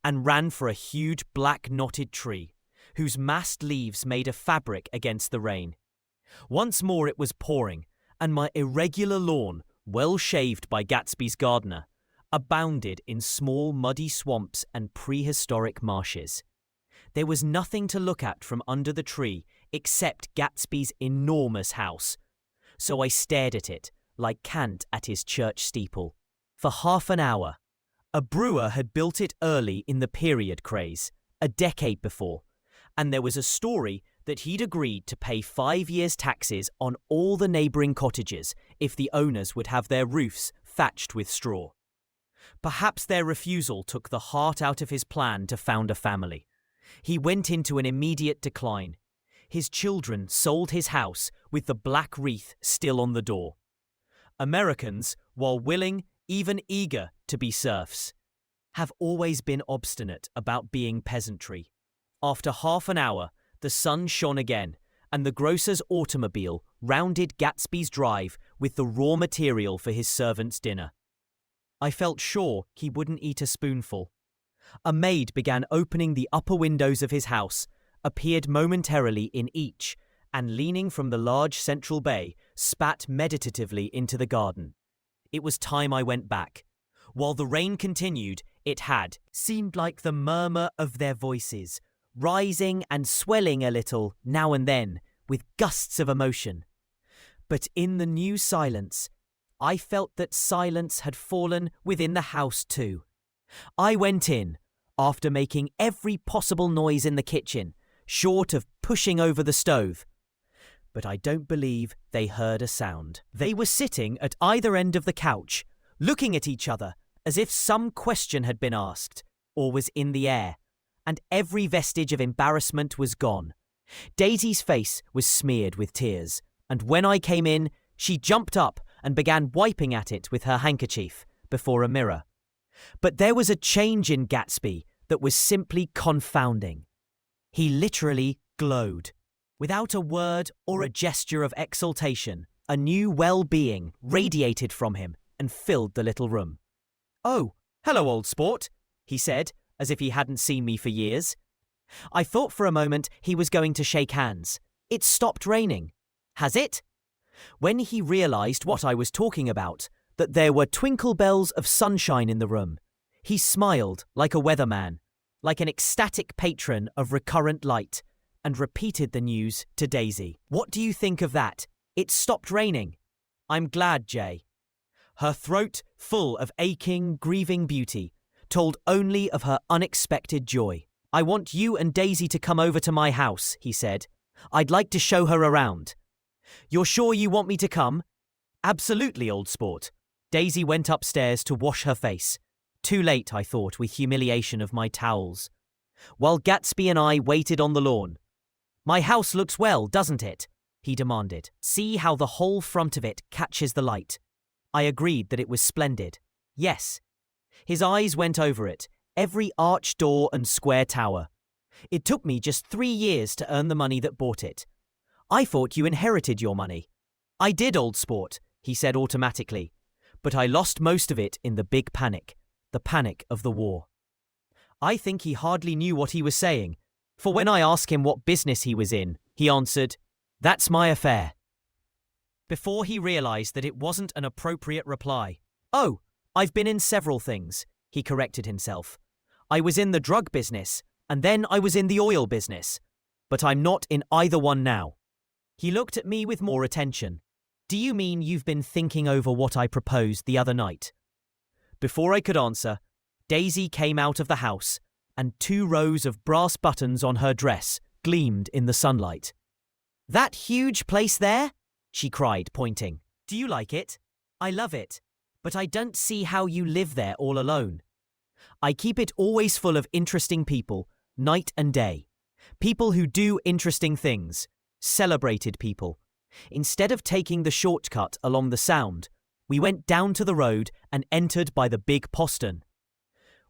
and ran for a huge black knotted tree, whose massed leaves made a fabric against the rain. Once more it was pouring, and my irregular lawn, well shaved by Gatsby's gardener, abounded in small muddy swamps and prehistoric marshes. There was nothing to look at from under the tree except Gatsby's enormous house, so I stared at it, like Kant at his church steeple, for half an hour. A brewer had built it early in the period craze, a decade before, and there was a story that he'd agreed to pay 5 years' taxes on all the neighbouring cottages if the owners would have their roofs thatched with straw. Perhaps their refusal took the heart out of his plan to found a family. He went into an immediate decline. His children sold his house with the black wreath still on the door. Americans, while willing, even eager, to be serfs, have always been obstinate about being peasantry. After half an hour, the sun shone again, and the grocer's automobile rounded Gatsby's drive with the raw material for his servant's dinner. I felt sure he wouldn't eat a spoonful. A maid began opening the upper windows of his house, appeared momentarily in each, and leaning from the large central bay, spat meditatively into the garden. It was time I went back. While the rain continued, it seemed like the murmur of their voices, rising and swelling a little now and then with gusts of emotion. But in the new silence, I felt that silence had fallen within the house too. I went in, after making every possible noise in the kitchen, short of pushing over the stove. But I don't believe they heard a sound. They were sitting at either end of the couch, looking at each other as if some question had been asked, or was in the air, and every vestige of embarrassment was gone. Daisy's face was smeared with tears, and when I came in, she jumped up and began wiping at it with her handkerchief before a mirror. But there was a change in Gatsby that was simply confounding. He literally glowed. Without a word or a gesture of exultation, a new well-being radiated from him and filled the little room. "Oh, "Hello, old sport," he said, as if he hadn't seen me for years. I thought for a moment he was going to shake hands. "It's stopped raining." "Has it?" When he realized what I was talking about, that there were twinkle bells of sunshine in the room, he smiled like a weatherman, like an ecstatic patron of recurrent light, and repeated the news to Daisy. "What do you think of that? It's stopped raining." "I'm glad, Jay." Her throat, full of aching, grieving beauty, told only of her unexpected joy. "I want you and Daisy to come over to my house," he said. "I'd like to show her around." "You're sure you want me to come?" "Absolutely, old sport." Daisy went upstairs to wash her face. Too late, I thought, with humiliation of my towels. While Gatsby and I waited on the lawn. "My house looks well, doesn't it?" he demanded. "See how the whole front of it catches the light." I agreed that it was splendid. Yes. His eyes went over it, every arched door and square tower. "It took me just 3 years to earn the money that bought it." "I thought you inherited your money." "I did, old sport," he said automatically. "But I lost most of it in the big panic, the panic of the war." I think he hardly knew what he was saying, for when I asked him what business he was in, he answered, "That's my affair." Before he realized that it wasn't an appropriate reply. "Oh, I've been in several things," he corrected himself. "I was in the drug business, and then I was in the oil business. But I'm not in either one now." He looked at me with more attention. "Do you mean you've been thinking over what I proposed the other night?" Before I could answer, Daisy came out of the house, and 2 rows of brass buttons on her dress gleamed in the sunlight. "That huge place there?" she cried, pointing. "Do you like it?" "I love it. But I don't see how you live there all alone." "I keep it always full of interesting people, night and day. People who do interesting things. Celebrated people. Instead of taking the shortcut along the Sound, we went down to the road and entered by the big postern."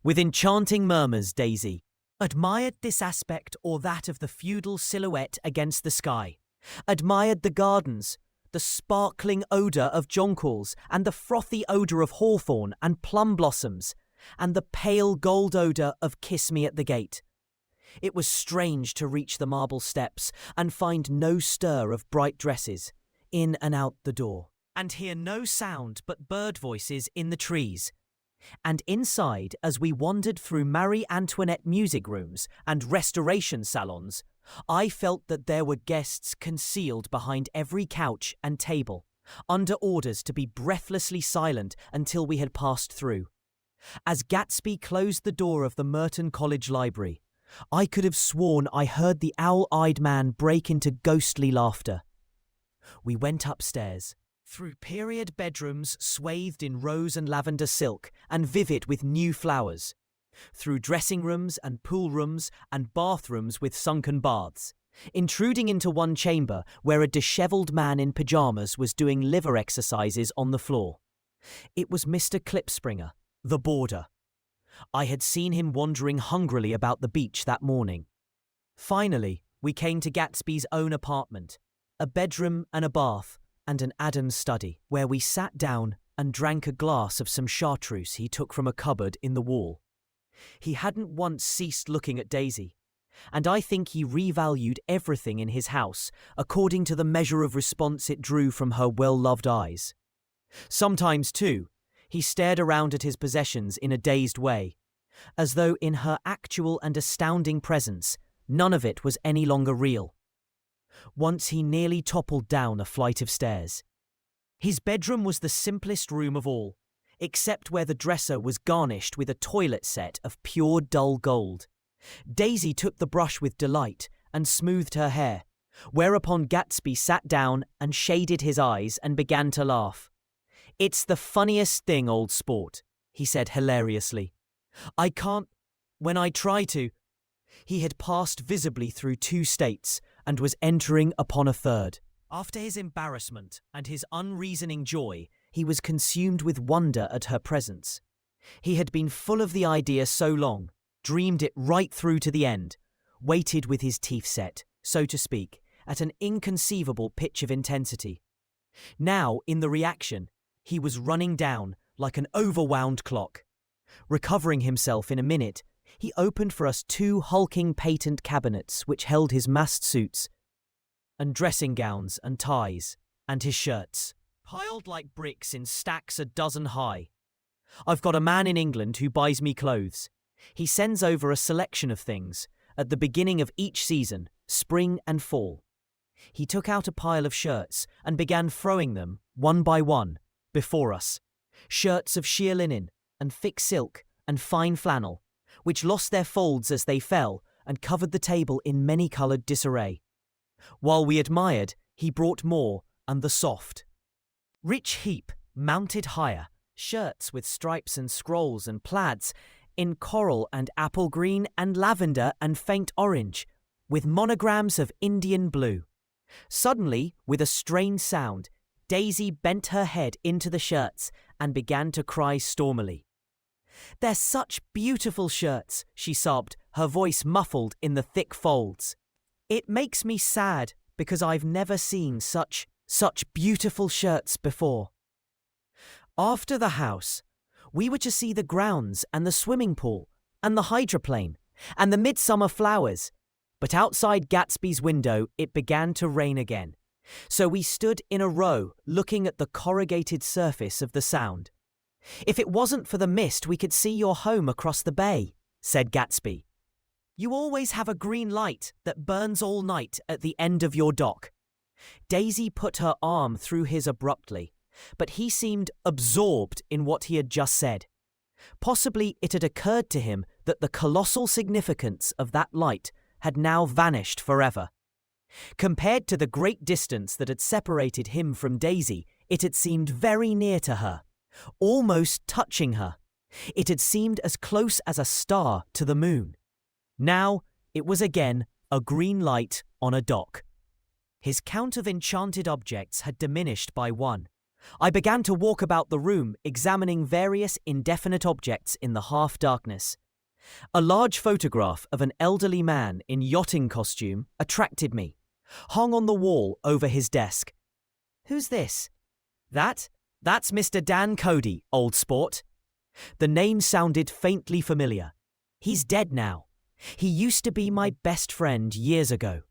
With enchanting murmurs, Daisy admired this aspect or that of the feudal silhouette against the sky, admired the gardens, the sparkling odour of jonquils and the frothy odour of hawthorn and plum blossoms, and the pale gold odour of Kiss Me at the Gate. It was strange to reach the marble steps and find no stir of bright dresses, in and out the door, and hear no sound but bird voices in the trees. And inside, as we wandered through Marie Antoinette music rooms and restoration salons, I felt that there were guests concealed behind every couch and table, under orders to be breathlessly silent until we had passed through. As Gatsby closed the door of the Merton College Library, I could have sworn I heard the owl-eyed man break into ghostly laughter. We went upstairs, through period bedrooms swathed in rose and lavender silk and vivid with new flowers, through dressing rooms and pool rooms and bathrooms with sunken baths, intruding into one chamber where a dishevelled man in pyjamas was doing liver exercises on the floor. It was Mr. Klipspringer, the boarder. I had seen him wandering hungrily about the beach that morning. Finally, we came to Gatsby's own apartment, a bedroom and a bath, and an Adam's study, where we sat down and drank a glass of some chartreuse he took from a cupboard in the wall. He hadn't once ceased looking at Daisy, and I think he revalued everything in his house according to the measure of response it drew from her well-loved eyes. Sometimes, too, he stared around at his possessions in a dazed way, as though in her actual and astounding presence, none of it was any longer real. Once he nearly toppled down a flight of stairs. His bedroom was the simplest room of all, except where the dresser was garnished with a toilet set of pure dull gold. Daisy took the brush with delight and smoothed her hair, whereupon Gatsby sat down and shaded his eyes and began to laugh. "It's the funniest thing, old sport," he said hilariously. "I can't, when I try to." He had passed visibly through 2 states and was entering upon a third. After his embarrassment and his unreasoning joy, he was consumed with wonder at her presence. He had been full of the idea so long, dreamed it right through to the end, waited with his teeth set, so to speak, at an inconceivable pitch of intensity. Now, in the reaction, he was running down like an overwound clock. Recovering himself in a minute, he opened for us 2 hulking patent cabinets which held his mast suits and dressing gowns and ties and his shirts, piled like bricks in stacks a dozen high. I've got a man in England who buys me clothes. He sends over a selection of things at the beginning of each season, spring and fall. He took out a pile of shirts and began throwing them, one by one, before us. Shirts of sheer linen and thick silk and fine flannel, which lost their folds as they fell and covered the table in many-coloured disarray. While we admired, he brought more, and the soft, rich heap mounted higher, shirts with stripes and scrolls and plaids, in coral and apple green and lavender and faint orange, with monograms of Indian blue. Suddenly, with a strained sound, Daisy bent her head into the shirts and began to cry stormily. "They're such beautiful shirts," she sobbed, her voice muffled in the thick folds. "It makes me sad because I've never seen such beautiful shirts before." After the house, we were to see the grounds and the swimming pool and the hydroplane and the midsummer flowers. But outside Gatsby's window it began to rain again, so we stood in a row looking at the corrugated surface of the Sound. "If it wasn't for the mist we could see your home across the bay," said Gatsby. "You always have a green light that burns all night at the end of your dock." Daisy put her arm through his abruptly, but he seemed absorbed in what he had just said. Possibly it had occurred to him that the colossal significance of that light had now vanished forever. Compared to the great distance that had separated him from Daisy, it had seemed very near to her, almost touching her. It had seemed as close as a star to the moon. Now it was again a green light on a dock. His count of enchanted objects had diminished by 1. I began to walk about the room, examining various indefinite objects in the half-darkness. A large photograph of an elderly man in yachting costume attracted me, hung on the wall over his desk. "Who's this?" That's Mr. Dan Cody, old sport." The name sounded faintly familiar. "He's dead now. He used to be my best friend years ago."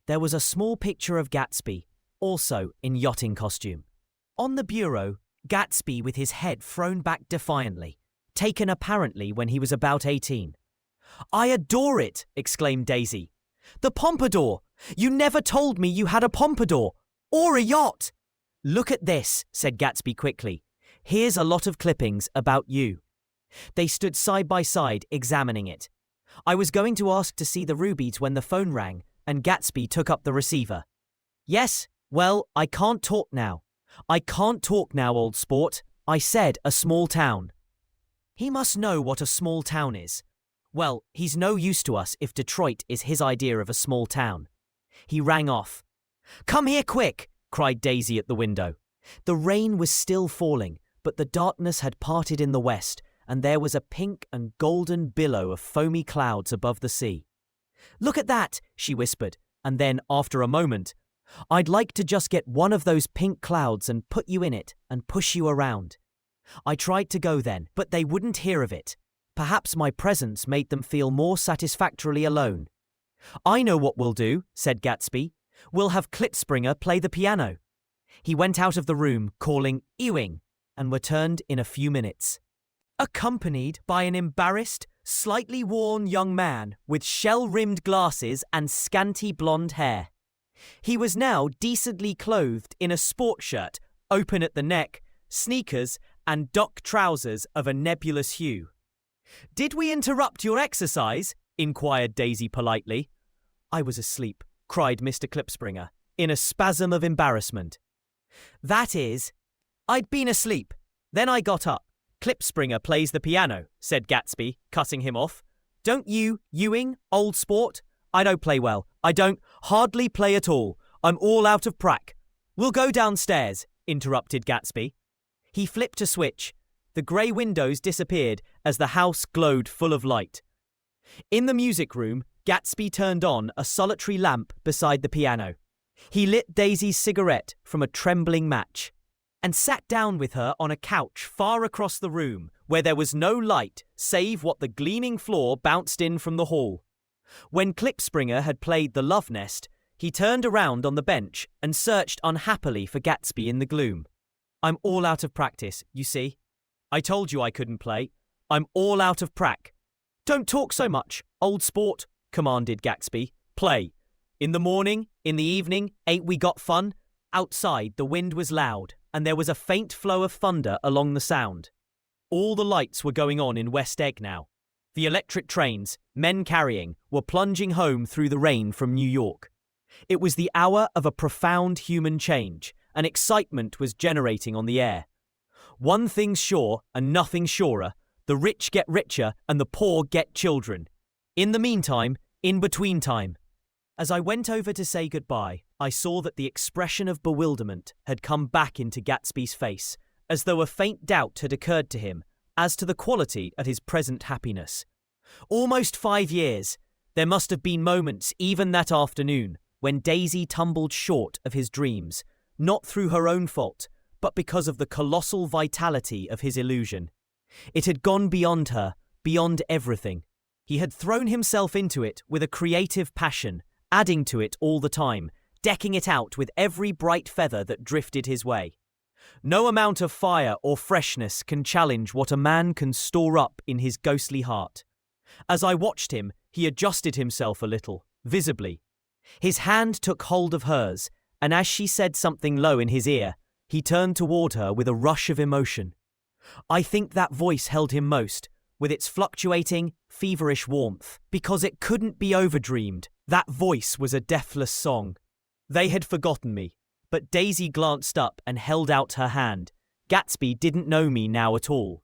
There was a small picture of Gatsby, also in yachting costume. On the bureau, Gatsby with his head thrown back defiantly, taken apparently when he was about 18. "I adore it!" exclaimed Daisy. "The pompadour! You never told me you had a pompadour! Or a yacht!" "Look at this," said Gatsby quickly. "Here's a lot of clippings about you." They stood side by side, examining it. I was going to ask to see the rubies when the phone rang, and Gatsby took up the receiver. "Yes, well, I can't talk now. I can't talk now, old sport. I said a small town." He must know what a small town is. Well, he's no use to us if Detroit is his idea of a small town. He rang off. "Come here quick!" cried Daisy at the window. The rain was still falling, but the darkness had parted in the west, and there was a pink and golden billow of foamy clouds above the sea. "Look at that!" she whispered, and then, after a moment, "I'd like to just get one of those pink clouds and put you in it and push you around." I tried to go then, but they wouldn't hear of it. Perhaps my presence made them feel more satisfactorily alone. "I know what we'll do," said Gatsby. "We'll have Klipspringer play the piano." He went out of the room, calling "Ewing," and returned in a few minutes, accompanied by an embarrassed, slightly worn young man with shell-rimmed glasses and scanty blonde hair. He was now decently clothed in a sport shirt, open at the neck, sneakers, and dock trousers of a nebulous hue. "Did we interrupt your exercise?" inquired Daisy politely. "I was asleep," cried Mr. Klipspringer, in a spasm of embarrassment. "That is, I'd been asleep. Then I got up. Klipspringer plays the piano," said Gatsby, cutting him off. "Don't you, Ewing, old sport? I don't play well. I don't hardly play at all. I'm all out of prac." "We'll go downstairs," interrupted Gatsby. He flipped a switch. The grey windows disappeared as the house glowed full of light. In the music room, Gatsby turned on a solitary lamp beside the piano. He lit Daisy's cigarette from a trembling match and sat down with her on a couch far across the room where there was no light save what the gleaming floor bounced in from the hall. When Klipspringer had played the love nest, he turned around on the bench and searched unhappily for Gatsby in the gloom. "I'm all out of practice, you see. I told you I couldn't play. I'm all out of prac." "Don't talk so much, old sport," commanded Gatsby. "Play. In the morning, in the evening, ain't we got fun?" Outside, the wind was loud, and there was a faint flow of thunder along the sound. All the lights were going on in West Egg now. The electric trains, men carrying, were plunging home through the rain from New York. It was the hour of a profound human change, and excitement was generating on the air. One thing's sure, and nothing surer: the rich get richer and the poor get children. In the meantime, in between time. As I went over to say goodbye, I saw that the expression of bewilderment had come back into Gatsby's face, as though a faint doubt had occurred to him as to the quality of his present happiness. Almost 5 years. There must have been moments, even that afternoon, when Daisy tumbled short of his dreams, not through her own fault, but because of the colossal vitality of his illusion. It had gone beyond her, beyond everything. He had thrown himself into it with a creative passion, adding to it all the time, decking it out with every bright feather that drifted his way. No amount of fire or freshness can challenge what a man can store up in his ghostly heart. As I watched him, he adjusted himself a little, visibly. His hand took hold of hers, and as she said something low in his ear, he turned toward her with a rush of emotion. I think that voice held him most, with its fluctuating, feverish warmth, because it couldn't be overdreamed. That voice was a deathless song. They had forgotten me, but Daisy glanced up and held out her hand. Gatsby didn't know me now at all.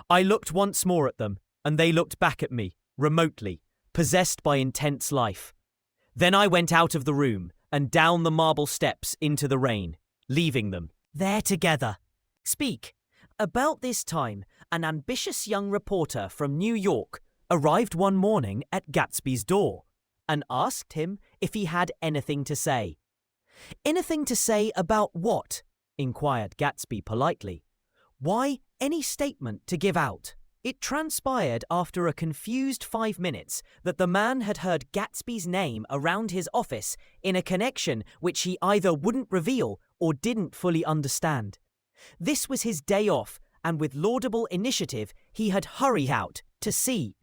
I looked once more at them, and they looked back at me, remotely, possessed by intense life. Then I went out of the room and down the marble steps into the rain, leaving them there together. Speak. About this time, an ambitious young reporter from New York arrived one morning at Gatsby's door and asked him if he had anything to say. "Anything to say about what?" inquired Gatsby politely. "Why, any statement to give out." It transpired after a confused 5 minutes that the man had heard Gatsby's name around his office in a connection which he either wouldn't reveal or didn't fully understand. This was his day off, and with laudable initiative he had hurried out to see.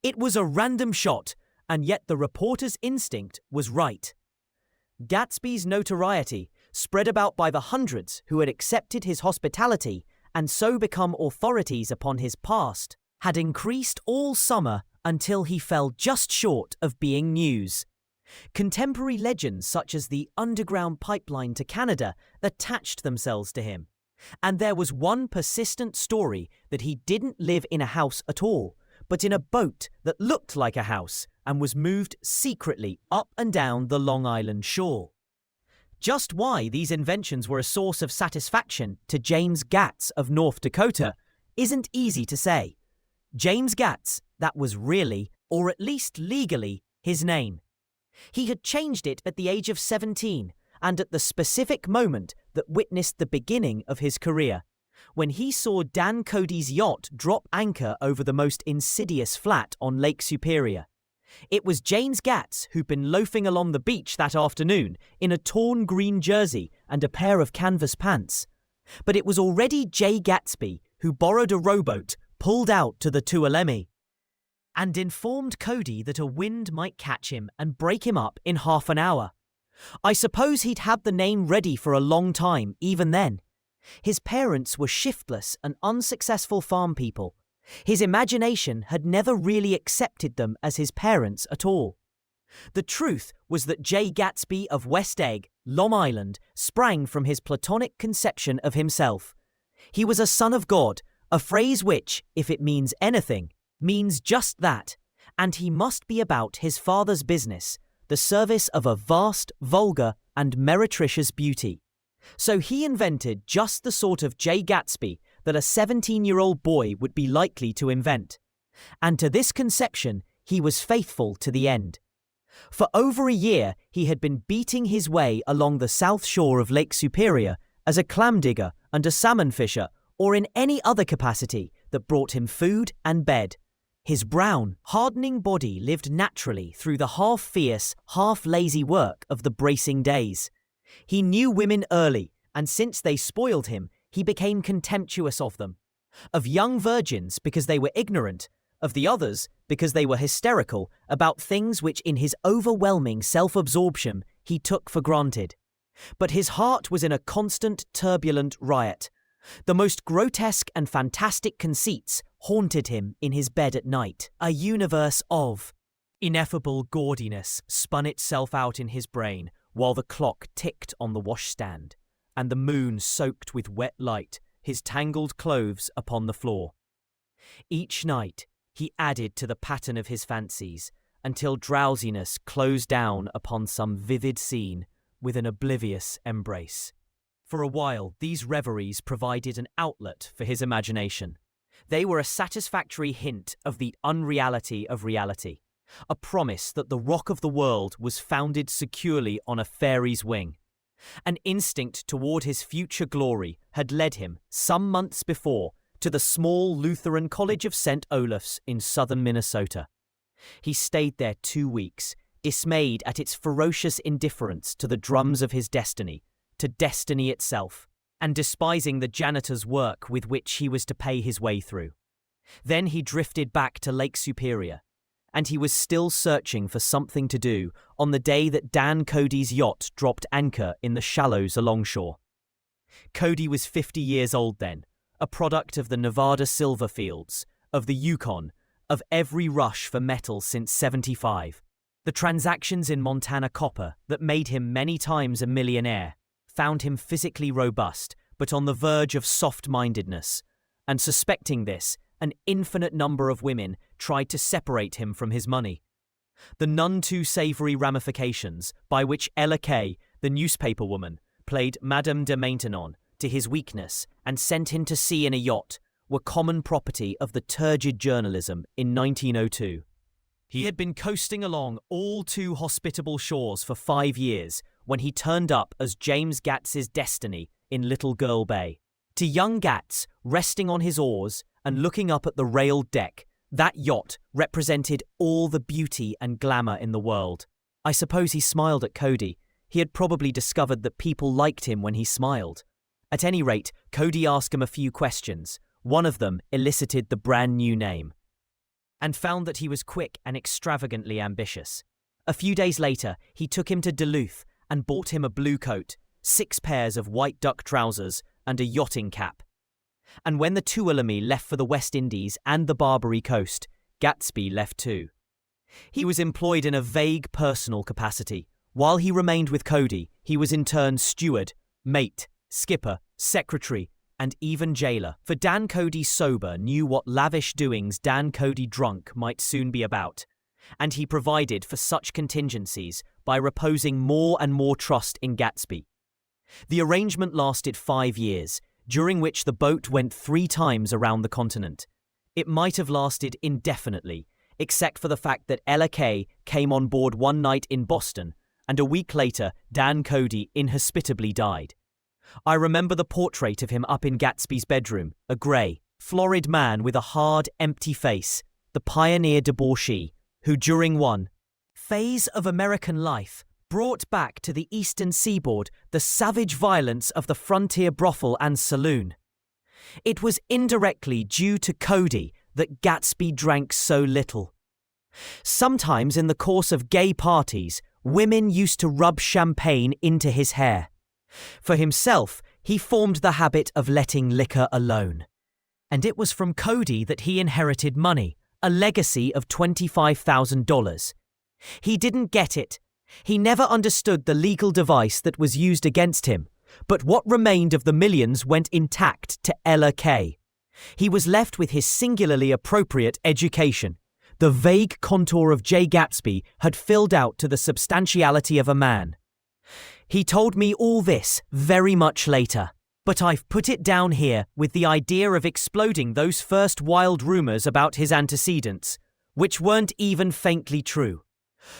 It was a random shot, and yet the reporter's instinct was right. Gatsby's notoriety, spread about by the hundreds who had accepted his hospitality and so become authorities upon his past, had increased all summer until he fell just short of being news. Contemporary legends such as the underground pipeline to Canada attached themselves to him. And there was one persistent story that he didn't live in a house at all, but in a boat that looked like a house and was moved secretly up and down the Long Island shore. Just why these inventions were a source of satisfaction to James Gatz of North Dakota isn't easy to say. James Gatz, that was really, or at least legally, his name. He had changed it at the age of 17, and at the specific moment that witnessed the beginning of his career, when he saw Dan Cody's yacht drop anchor over the most insidious flat on Lake Superior. It was James Gatz who'd been loafing along the beach that afternoon in a torn green jersey and a pair of canvas pants. But it was already Jay Gatsby who borrowed a rowboat, pulled out to the Tuolumne, and informed Cody that a wind might catch him and break him up in half an hour. I suppose he'd had the name ready for a long time, even then. His parents were shiftless and unsuccessful farm people. His imagination had never really accepted them as his parents at all. The truth was that Jay Gatsby of West Egg, Long Island, sprang from his platonic conception of himself. He was a son of God, a phrase which, if it means anything, means just that, and he must be about his father's business, the service of a vast, vulgar, and meretricious beauty. So he invented just the sort of Jay Gatsby that a 17-year-old boy would be likely to invent. And to this conception, he was faithful to the end. For over a year, he had been beating his way along the south shore of Lake Superior as a clam digger and a salmon fisher, or in any other capacity that brought him food and bed. His brown, hardening body lived naturally through the half-fierce, half-lazy work of the bracing days. He knew women early, and since they spoiled him, he became contemptuous of them. Of young virgins because they were ignorant, of the others because they were hysterical about things which in his overwhelming self-absorption he took for granted. But his heart was in a constant, turbulent riot. The most grotesque and fantastic conceits haunted him in his bed at night. A universe of ineffable gaudiness spun itself out in his brain while the clock ticked on the washstand, and the moon soaked with wet light his tangled clothes upon the floor. Each night he added to the pattern of his fancies until drowsiness closed down upon some vivid scene with an oblivious embrace. For a while, these reveries provided an outlet for his imagination. They were a satisfactory hint of the unreality of reality, a promise that the rock of the world was founded securely on a fairy's wing. An instinct toward his future glory had led him, some months before, to the small Lutheran College of St. Olaf's in southern Minnesota. He stayed there 2 weeks, dismayed at its ferocious indifference to the drums of his destiny, to destiny itself, and despising the janitor's work with which he was to pay his way through. Then he drifted back to Lake Superior, and he was still searching for something to do on the day that Dan Cody's yacht dropped anchor in the shallows alongshore. Cody was 50 years old then, a product of the Nevada silver fields, of the Yukon, of every rush for metal since '75. The transactions in Montana copper that made him many times a millionaire found him physically robust, but on the verge of soft-mindedness, and suspecting this, an infinite number of women tried to separate him from his money. The none too savoury ramifications by which Ella Kay, the newspaper woman, played Madame de Maintenon to his weakness and sent him to sea in a yacht were common property of the turgid journalism in 1902. He had been coasting along all too hospitable shores for 5 years when he turned up as James Gats's destiny in Little Girl Bay. To young Gats, resting on his oars and looking up at the railed deck, that yacht represented all the beauty and glamour in the world. I suppose he smiled at Cody. He had probably discovered that people liked him when he smiled. At any rate, Cody asked him a few questions. One of them elicited the brand new name, and found that he was quick and extravagantly ambitious. A few days later, he took him to Duluth and bought him a blue coat, 6 pairs of white duck trousers, and a yachting cap. And when the Tuolumne left for the West Indies and the Barbary Coast, Gatsby left too. He was employed in a vague personal capacity. While he remained with Cody, he was in turn steward, mate, skipper, secretary, and even jailer. For Dan Cody sober knew what lavish doings Dan Cody drunk might soon be about, and he provided for such contingencies by reposing more and more trust in Gatsby. The arrangement lasted 5 years, during which the boat went 3 times around the continent. It might have lasted indefinitely, except for the fact that Ella Kay came on board one night in Boston, and a week later Dan Cody inhospitably died. I remember the portrait of him up in Gatsby's bedroom, a grey, florid man with a hard, empty face, the pioneer debauchee, who during one phase of American life brought back to the eastern seaboard the savage violence of the frontier brothel and saloon. It was indirectly due to Cody that Gatsby drank so little. Sometimes in the course of gay parties, women used to rub champagne into his hair. For himself, he formed the habit of letting liquor alone. And it was from Cody that he inherited money, a legacy of $25,000. He didn't get it. He never understood the legal device that was used against him, but what remained of the millions went intact to Ella Kay. He was left with his singularly appropriate education. The vague contour of J. Gatsby had filled out to the substantiality of a man. He told me all this very much later, but I've put it down here with the idea of exploding those first wild rumours about his antecedents, which weren't even faintly true.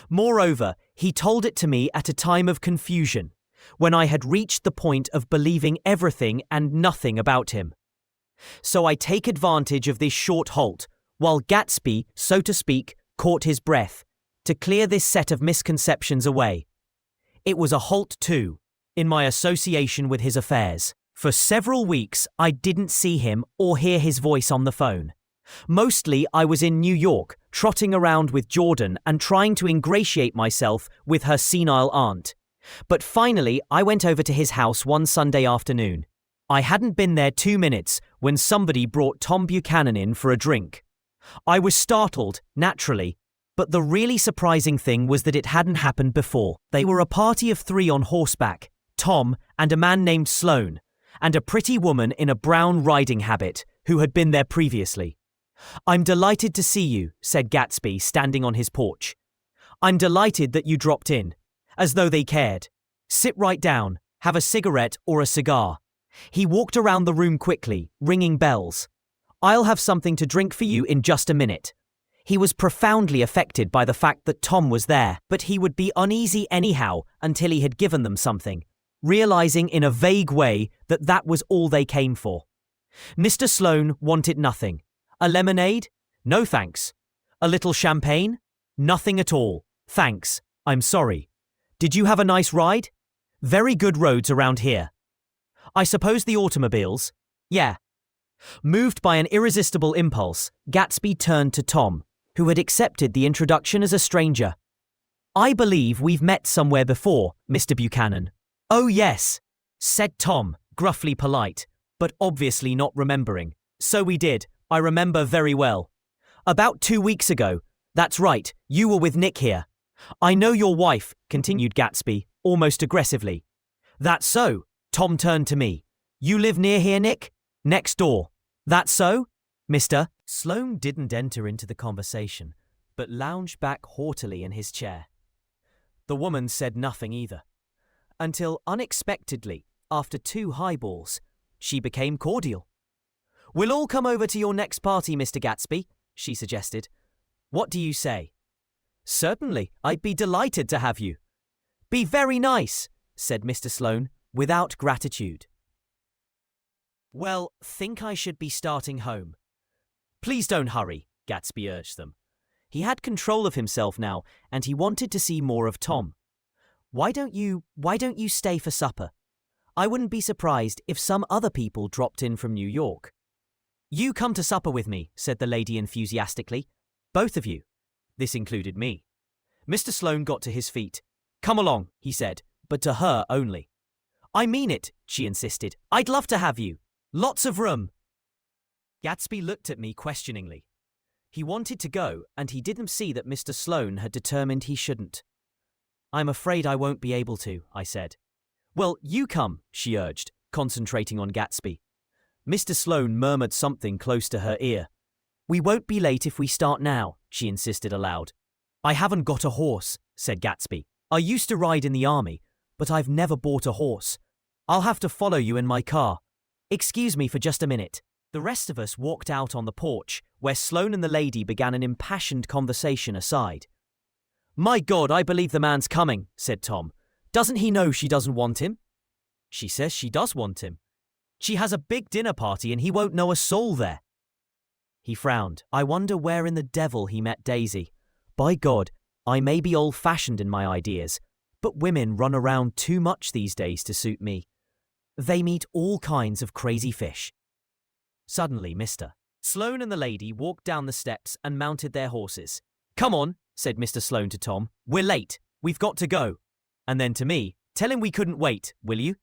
Moreover, he told it to me at a time of confusion, when I had reached the point of believing everything and nothing about him. So I take advantage of this short halt, while Gatsby, so to speak, caught his breath, to clear this set of misconceptions away. It was a halt too, in my association with his affairs. For several weeks, I didn't see him or hear his voice on the phone. Mostly, I was in New York, trotting around with Jordan and trying to ingratiate myself with her senile aunt. But finally, I went over to his house one Sunday afternoon. I hadn't been there 2 minutes when somebody brought Tom Buchanan in for a drink. I was startled, naturally, but the really surprising thing was that it hadn't happened before. They were a party of 3 on horseback, Tom and a man named Sloane, and a pretty woman in a brown riding habit who had been there previously. "I'm delighted to see you," said Gatsby, standing on his porch. "I'm delighted that you dropped in." As though they cared. "Sit right down, have a cigarette or a cigar." He walked around the room quickly, ringing bells. "I'll have something to drink for you in just a minute." He was profoundly affected by the fact that Tom was there, but he would be uneasy anyhow until he had given them something, realizing in a vague way that that was all they came for. Mr. Sloane wanted nothing. A lemonade? No thanks. A little champagne? Nothing at all. Thanks, I'm sorry. Did you have a nice ride? Very good roads around here. I suppose the automobiles? Yeah. Moved by an irresistible impulse, Gatsby turned to Tom, who had accepted the introduction as a stranger. "I believe we've met somewhere before, Mr. Buchanan." "Oh yes," said Tom, gruffly polite, but obviously not remembering. "So we did, I remember very well. About 2 weeks ago. That's right, you were with Nick here." "I know your wife," continued Gatsby, almost aggressively. "That's so," Tom turned to me. "You live near here, Nick?" "Next door." "That's so, Mr. Sloane didn't enter into the conversation, but lounged back haughtily in his chair. The woman said nothing either, until unexpectedly, after 2 highballs, she became cordial. "We'll all come over to your next party, Mr. Gatsby," she suggested. "What do you say?" "Certainly, I'd be delighted to have you." "Be very nice," said Mr. Sloane, without gratitude. "Well, think I should be starting home." "Please don't hurry," Gatsby urged them. He had control of himself now, and he wanted to see more of Tom. Why don't you stay for supper? I wouldn't be surprised if some other people dropped in from New York." "You come to supper with me," said the lady enthusiastically. "Both of you." This included me. Mr. Sloane got to his feet. "Come along," he said, but to her only. "I mean it," she insisted. "I'd love to have you. Lots of room." Gatsby looked at me questioningly. He wanted to go, and he didn't see that Mr. Sloane had determined he shouldn't. "I'm afraid I won't be able to," I said. "Well, you come," she urged, concentrating on Gatsby. Mr. Sloane murmured something close to her ear. "We won't be late if we start now," she insisted aloud. "I haven't got a horse," said Gatsby. "I used to ride in the army, but I've never bought a horse. I'll have to follow you in my car. Excuse me for just a minute." The rest of us walked out on the porch, where Sloane and the lady began an impassioned conversation aside. "My God, I believe the man's coming," said Tom. "Doesn't he know she doesn't want him?" "She says she does want him. She has a big dinner party and he won't know a soul there." He frowned. "I wonder where in the devil he met Daisy. By God, I may be old-fashioned in my ideas, but women run around too much these days to suit me. They meet all kinds of crazy fish." Suddenly, Mr. Sloane and the lady walked down the steps and mounted their horses. "Come on," said Mr. Sloane to Tom. "We're late. We've got to go." And then to me, "Tell him we couldn't wait, will you?"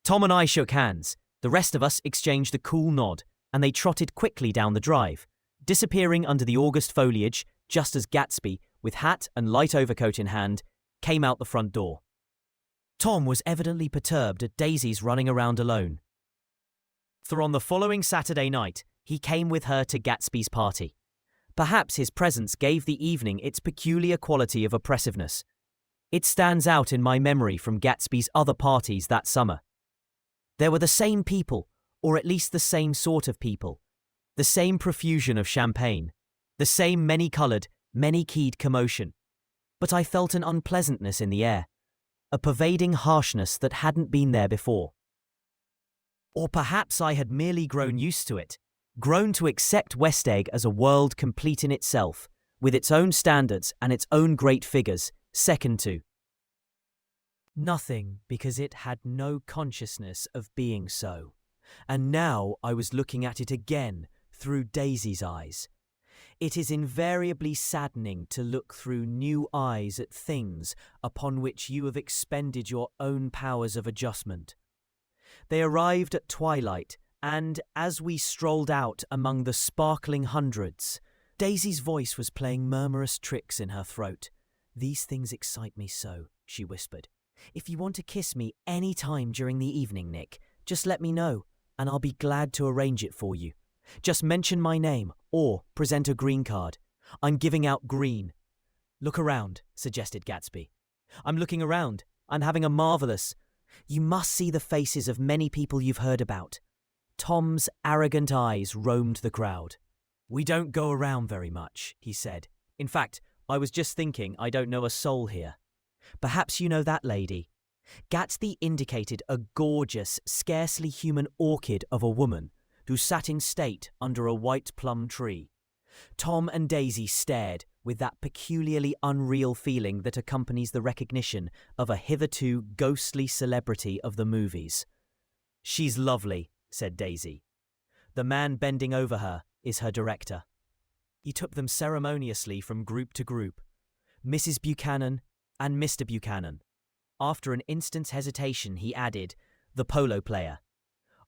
Tom and I shook hands. The rest of us exchanged a cool nod, and they trotted quickly down the drive, disappearing under the August foliage just as Gatsby, with hat and light overcoat in hand, came out the front door. Tom was evidently perturbed at Daisy's running around alone. For on the following Saturday night, he came with her to Gatsby's party. Perhaps his presence gave the evening its peculiar quality of oppressiveness. It stands out in my memory from Gatsby's other parties that summer. There were the same people, or at least the same sort of people, the same profusion of champagne, the same many-coloured, many-keyed commotion. But I felt an unpleasantness in the air, a pervading harshness that hadn't been there before. Or perhaps I had merely grown used to it, grown to accept West Egg as a world complete in itself, with its own standards and its own great figures, second to nothing, because it had no consciousness of being so. And now I was looking at it again through Daisy's eyes. It is invariably saddening to look through new eyes at things upon which you have expended your own powers of adjustment. They arrived at twilight, and as we strolled out among the sparkling hundreds, Daisy's voice was playing murmurous tricks in her throat. "These things excite me so," she whispered. "If you want to kiss me any time during the evening, Nick, just let me know, and I'll be glad to arrange it for you. Just mention my name, or present a green card. I'm giving out green." "Look around," suggested Gatsby. "I'm looking around. I'm having a marvellous—" "You must see the faces of many people you've heard about." Tom's arrogant eyes roamed the crowd. "We don't go around very much," he said. "In fact, I was just thinking I don't know a soul here." "Perhaps you know that lady." Gatsby indicated a gorgeous, scarcely human orchid of a woman who sat in state under a white plum tree. Tom and Daisy stared with that peculiarly unreal feeling that accompanies the recognition of a hitherto ghostly celebrity of the movies. "She's lovely," said Daisy. "The man bending over her is her director." He took them ceremoniously from group to group. "Mrs. Buchanan and Mr. Buchanan." After an instant's hesitation, he added, "The polo player."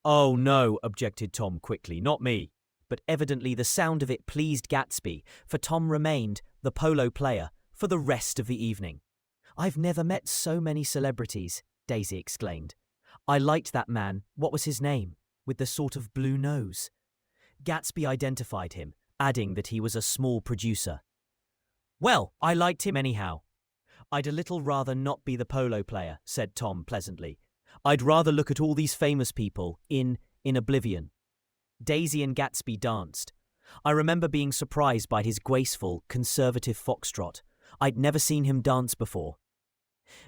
"Oh, no," objected Tom quickly, "not me." But evidently the sound of it pleased Gatsby, for Tom remained the polo player for the rest of the evening. "I've never met so many celebrities," Daisy exclaimed. "I liked that man, what was his name, with the sort of blue nose?" Gatsby identified him, adding that he was a small producer. "Well, I liked him anyhow." "I'd a little rather not be the polo player," said Tom pleasantly. "I'd rather look at all these famous people in oblivion." Daisy and Gatsby danced. I remember being surprised by his graceful, conservative foxtrot. I'd never seen him dance before.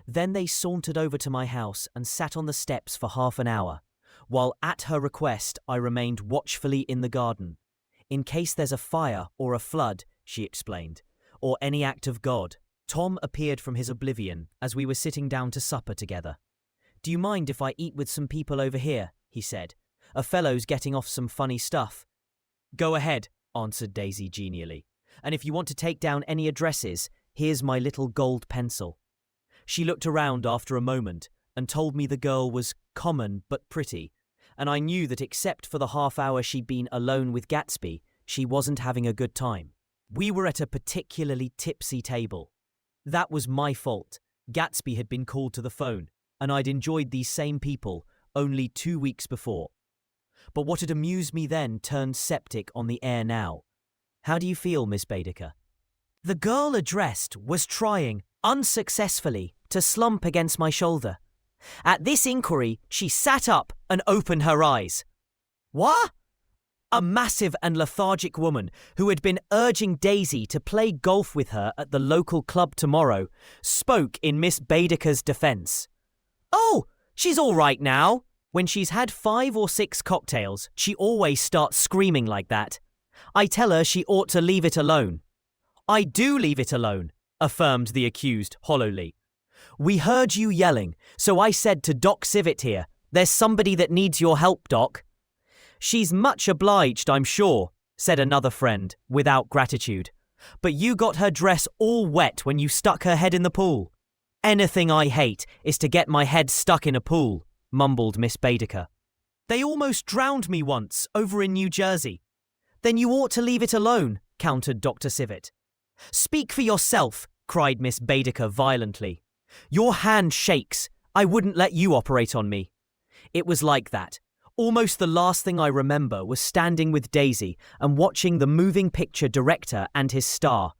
Then they sauntered over to my house and sat on the steps for half an hour, while at her request I remained watchfully in the garden. "In case there's a fire or a flood," she explained, "or any act of God." Tom appeared from his oblivion as we were sitting down to supper together. "Do you mind if I eat with some people over here?" he said. "A fellow's getting off some funny stuff." "Go ahead," answered Daisy genially. "And if you want to take down any addresses, here's my little gold pencil." She looked around after a moment and told me the girl was common but pretty, and I knew that except for the half hour she'd been alone with Gatsby, she wasn't having a good time. We were at a particularly tipsy table. That was my fault. Gatsby had been called to the phone, and I'd enjoyed these same people only 2 weeks before. But what had amused me then turned septic on the air now. "How do you feel, Miss Baedeker?" The girl addressed was trying, unsuccessfully, to slump against my shoulder. At this inquiry, she sat up and opened her eyes. "What?" A massive and lethargic woman who had been urging Daisy to play golf with her at the local club tomorrow spoke in Miss Baedeker's defense. "Oh, she's all right now. When she's had 5 or 6 cocktails, she always starts screaming like that. I tell her she ought to leave it alone." "I do leave it alone," affirmed the accused hollowly. "We heard you yelling, so I said to Doc Civet here, 'There's somebody that needs your help, Doc.'" "She's much obliged, I'm sure," said another friend, without gratitude. "But you got her dress all wet when you stuck her head in the pool." "Anything I hate is to get my head stuck in a pool," mumbled Miss Baedeker. "They almost drowned me once, over in New Jersey." "Then you ought to leave it alone," countered Dr. Civet. "Speak for yourself," cried Miss Baedeker violently. "Your hand shakes. I wouldn't let you operate on me." It was like that. Almost the last thing I remember was standing with Daisy and watching the moving picture director and his star.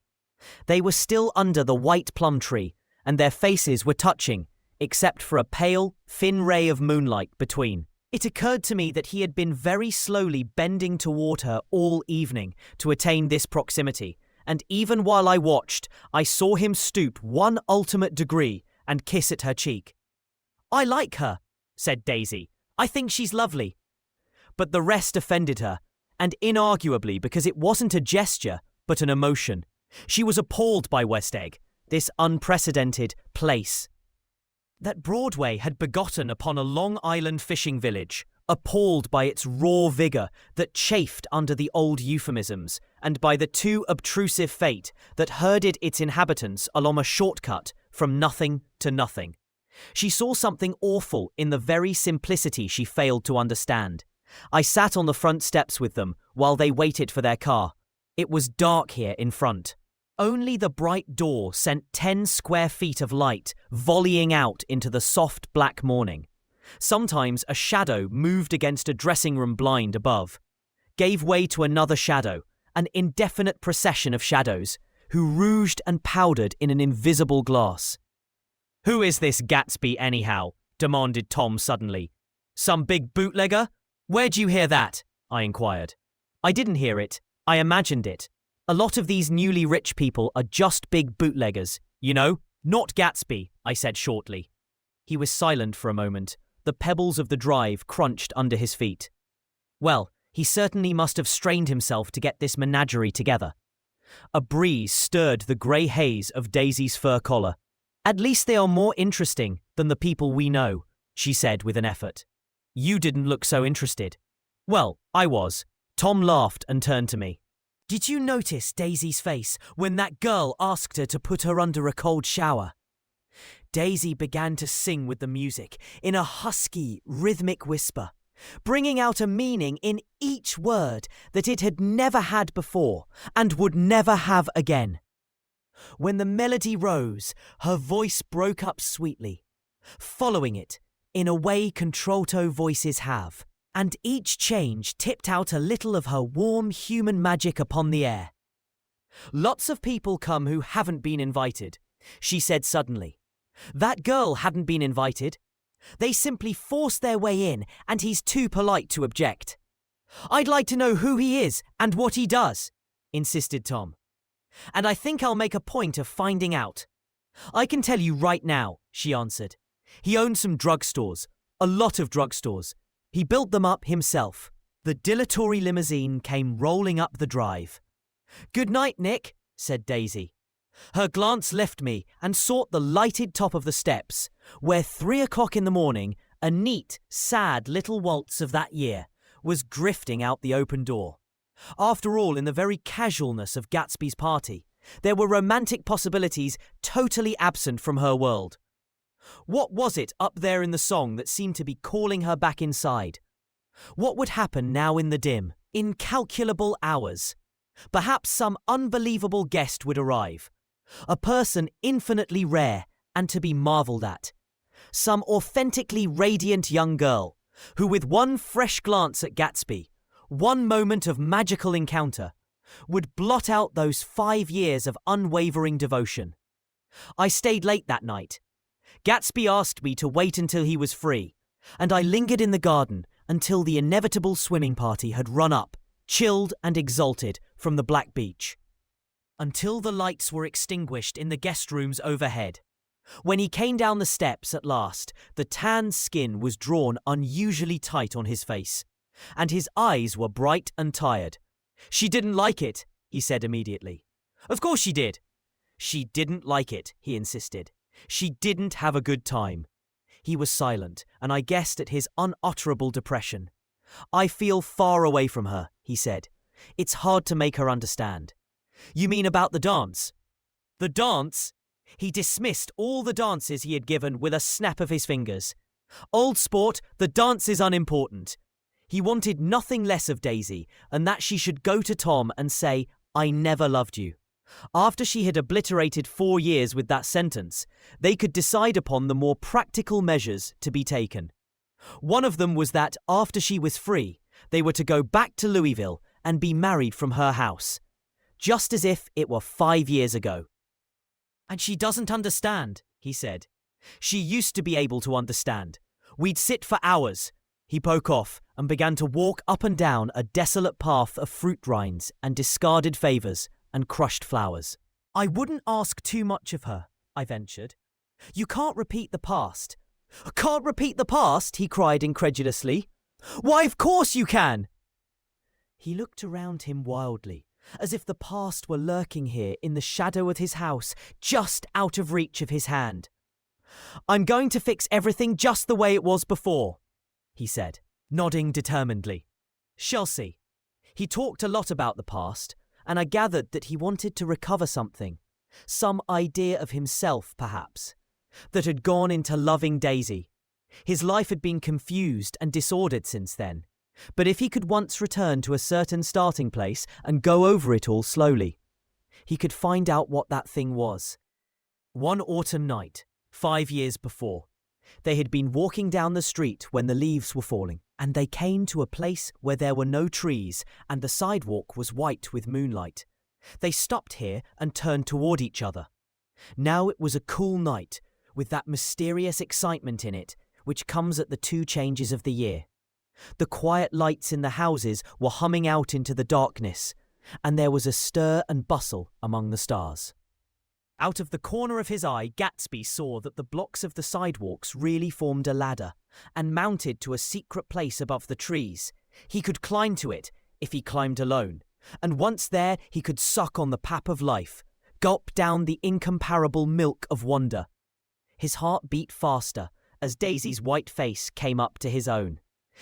They were still under the white plum tree, and their faces were touching, except for a pale, thin ray of moonlight between. It occurred to me that he had been very slowly bending toward her all evening to attain this proximity, and even while I watched, I saw him stoop one ultimate degree and kiss at her cheek. "I like her," said Daisy. "I think she's lovely. But the rest offended her, and inarguably because it wasn't a gesture, but an emotion. She was appalled by West Egg, this unprecedented place. That Broadway had begotten upon a Long Island fishing village, appalled by its raw vigour that chafed under the old euphemisms, and by the too obtrusive fate that herded its inhabitants along a shortcut from nothing to nothing. She saw something awful in the very simplicity she failed to understand. I sat on the front steps with them while they waited for their car. It was dark here in front. Only the bright door sent 10 square feet of light volleying out into the soft black morning. Sometimes a shadow moved against a dressing room blind above, gave way to another shadow, an indefinite procession of shadows, who rouged and powdered in an invisible glass. "Who is this Gatsby anyhow?" demanded Tom suddenly. "Some big bootlegger? Where'd you hear that?" I inquired. "I didn't hear it. I imagined it. A lot of these newly rich people are just big bootleggers, you know, not Gatsby," I said shortly. He was silent for a moment. The pebbles of the drive crunched under his feet. Well, he certainly must have strained himself to get this menagerie together. A breeze stirred the grey haze of Daisy's fur collar. "At least they are more interesting than the people we know," she said with an effort. "You didn't look so interested." "Well, I was." Tom laughed and turned to me. "Did you notice Daisy's face when that girl asked her to put her under a cold shower?" Daisy began to sing with the music in a husky, rhythmic whisper, bringing out a meaning in each word that it had never had before and would never have again. When the melody rose, her voice broke up sweetly, following it in a way contralto voices have, and each change tipped out a little of her warm human magic upon the air. "Lots of people come who haven't been invited," she said suddenly. "That girl hadn't been invited. They simply forced their way in, and he's too polite to object." "I'd like to know who he is and what he does," insisted Tom. "And I think I'll make a point of finding out." "I can tell you right now," she answered. "He owned some drugstores, a lot of drugstores. He built them up himself." The dilatory limousine came rolling up the drive. "Good night, Nick," said Daisy. Her glance left me and sought the lighted top of the steps, where 3 o'clock in the morning, a neat, sad little waltz of that year, was drifting out the open door. After all, in the very casualness of Gatsby's party, there were romantic possibilities totally absent from her world. What was it up there in the song that seemed to be calling her back inside? What would happen now in the dim, incalculable hours? Perhaps some unbelievable guest would arrive. A person infinitely rare and to be marvelled at. Some authentically radiant young girl, who with one fresh glance at Gatsby, one moment of magical encounter, would blot out those 5 years of unwavering devotion. I stayed late that night. Gatsby asked me to wait until he was free, and I lingered in the garden until the inevitable swimming party had run up, chilled and exalted, from the black beach. Until the lights were extinguished in the guest rooms overhead. When he came down the steps at last, the tanned skin was drawn unusually tight on his face, and his eyes were bright and tired. "She didn't like it," he said immediately. "Of course she did." "She didn't like it," he insisted. "She didn't have a good time." He was silent, and I guessed at his unutterable depression. "I feel far away from her," he said. "It's hard to make her understand." "You mean about the dance?" "The dance?" He dismissed all the dances he had given with a snap of his fingers. "Old sport, the dance is unimportant." He wanted nothing less of Daisy, and that she should go to Tom and say, "I never loved you." After she had obliterated 4 years with that sentence, they could decide upon the more practical measures to be taken. One of them was that, after she was free, they were to go back to Louisville and be married from her house. Just as if it were 5 years ago. "And she doesn't understand," he said. "She used to be able to understand. We'd sit for hours." He broke off and began to walk up and down a desolate path of fruit rinds and discarded favours and crushed flowers. "I wouldn't ask too much of her," I ventured. "You can't repeat the past." "Can't repeat the past?" he cried incredulously. Why, of course you can! He looked around him wildly, as if the past were lurking here in the shadow of his house, just out of reach of his hand. I'm going to fix everything just the way it was before, he said, nodding determinedly. Shall see. He talked a lot about the past, and I gathered that he wanted to recover something, some idea of himself, perhaps, that had gone into loving Daisy. His life had been confused and disordered since then, but if he could once return to a certain starting place and go over it all slowly, he could find out what that thing was. One autumn night, 5 years before, they had been walking down the street when the leaves were falling, and they came to a place where there were no trees and the sidewalk was white with moonlight. They stopped here and turned toward each other. Now it was a cool night, with that mysterious excitement in it, which comes at the 2 changes of the year. The quiet lights in the houses were humming out into the darkness, and there was a stir and bustle among the stars. Out of the corner of his eye, Gatsby saw that the blocks of the sidewalks really formed a ladder and mounted to a secret place above the trees. He could climb to it if he climbed alone, and once there he could suck on the pap of life, gulp down the incomparable milk of wonder. His heart beat faster as Daisy's white face came up to his own.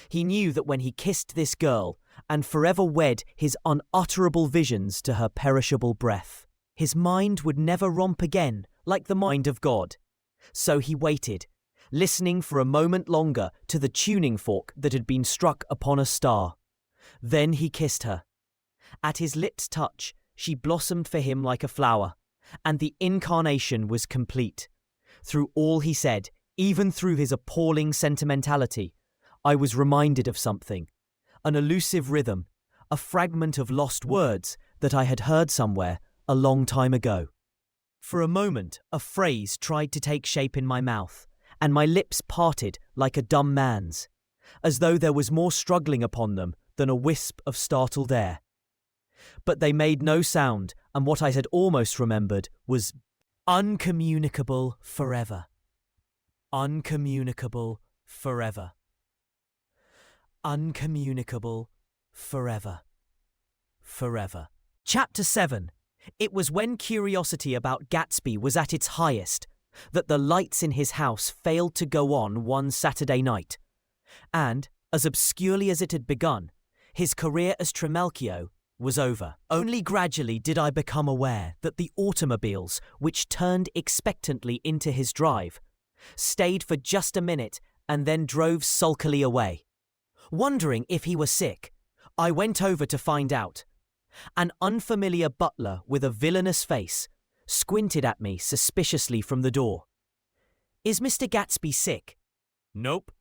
He knew that when he kissed this girl and forever wed his unutterable visions to her perishable breath, his mind would never romp again like the mind of God. So he waited, listening for a moment longer to the tuning fork that had been struck upon a star. Then he kissed her. At his lips' touch, she blossomed for him like a flower, and the incarnation was complete. Through all he said, even through his appalling sentimentality, I was reminded of something, an elusive rhythm, a fragment of lost words that I had heard somewhere a long time ago. For a moment, a phrase tried to take shape in my mouth, and my lips parted like a dumb man's, as though there was more struggling upon them than a wisp of startled air. But they made no sound, and what I had almost remembered was uncommunicable forever. Uncommunicable forever. Uncommunicable forever. Forever. Chapter 7. It was when curiosity about Gatsby was at its highest that the lights in his house failed to go on one Saturday night. And, as obscurely as it had begun, his career as Trimalchio was over. Only gradually did I become aware that the automobiles, which turned expectantly into his drive, stayed for just a minute and then drove sulkily away. Wondering if he were sick, I went over to find out. An unfamiliar butler with a villainous face squinted at me suspiciously from the door. "Is Mr. Gatsby sick?" "Nope."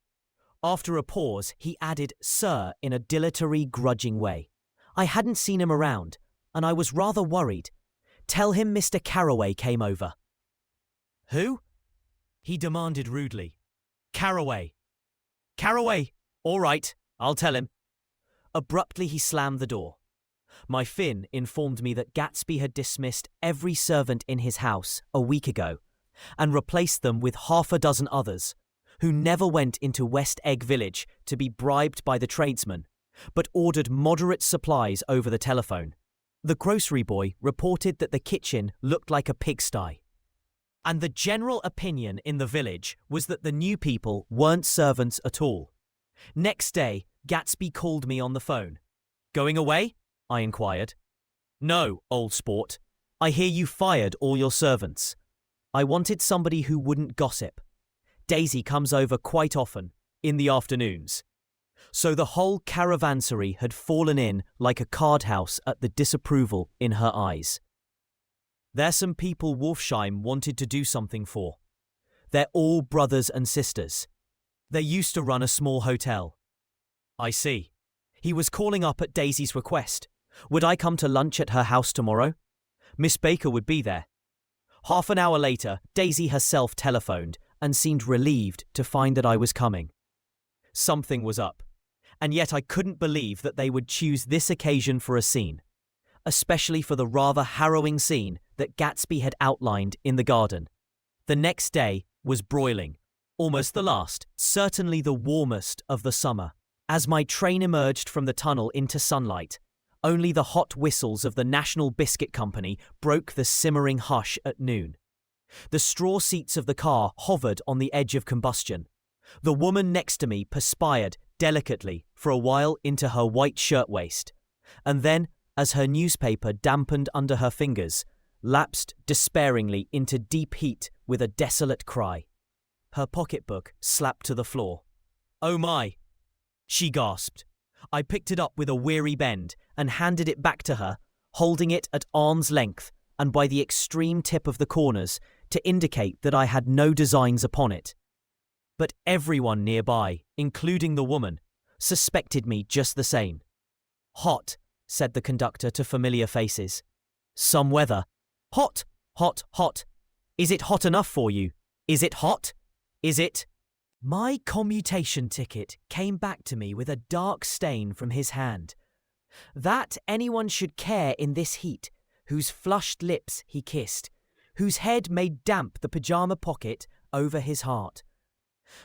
After a pause, he added "sir" in a dilatory, grudging way. I hadn't seen him around, and I was rather worried. "Tell him Mr. Carroway came over." "Who?" he demanded rudely. "Carroway." "Carroway! All right, I'll tell him." Abruptly he slammed the door. My Finn informed me that Gatsby had dismissed every servant in his house a week ago and replaced them with half a dozen others who never went into West Egg Village to be bribed by the tradesman, but ordered moderate supplies over the telephone. The grocery boy reported that the kitchen looked like a pigsty. And the general opinion in the village was that the new people weren't servants at all. Next day, Gatsby called me on the phone. "Going away?" I inquired. "No, old sport. I hear you fired all your servants." I wanted somebody who wouldn't gossip. Daisy comes over quite often, in the afternoons. So the whole caravansary had fallen in like a card house at the disapproval in her eyes. "There's some people Wolfsheim wanted to do something for. They're all brothers and sisters. They used to run a small hotel." "I see." He was calling up at Daisy's request. Would I come to lunch at her house tomorrow? Miss Baker would be there. Half an hour later, Daisy herself telephoned and seemed relieved to find that I was coming. Something was up, and yet I couldn't believe that they would choose this occasion for a scene, especially for the rather harrowing scene that Gatsby had outlined in the garden. The next day was broiling, almost the last, certainly the warmest of the summer. As my train emerged from the tunnel into sunlight, only the hot whistles of the National Biscuit Company broke the simmering hush at noon. The straw seats of the car hovered on the edge of combustion. The woman next to me perspired delicately for a while into her white shirtwaist, and then, as her newspaper dampened under her fingers, lapsed despairingly into deep heat with a desolate cry. Her pocketbook slapped to the floor. "Oh my!" she gasped. I picked it up with a weary bend and handed it back to her, holding it at arm's length and by the extreme tip of the corners to indicate that I had no designs upon it. But everyone nearby, including the woman, suspected me just the same. "Hot," said the conductor to familiar faces. "Some weather. Hot, hot, hot. Is it hot enough for you? Is it hot? Is it?" My commutation ticket came back to me with a dark stain from his hand. That anyone should care in this heat, whose flushed lips he kissed, whose head made damp the pyjama pocket over his heart.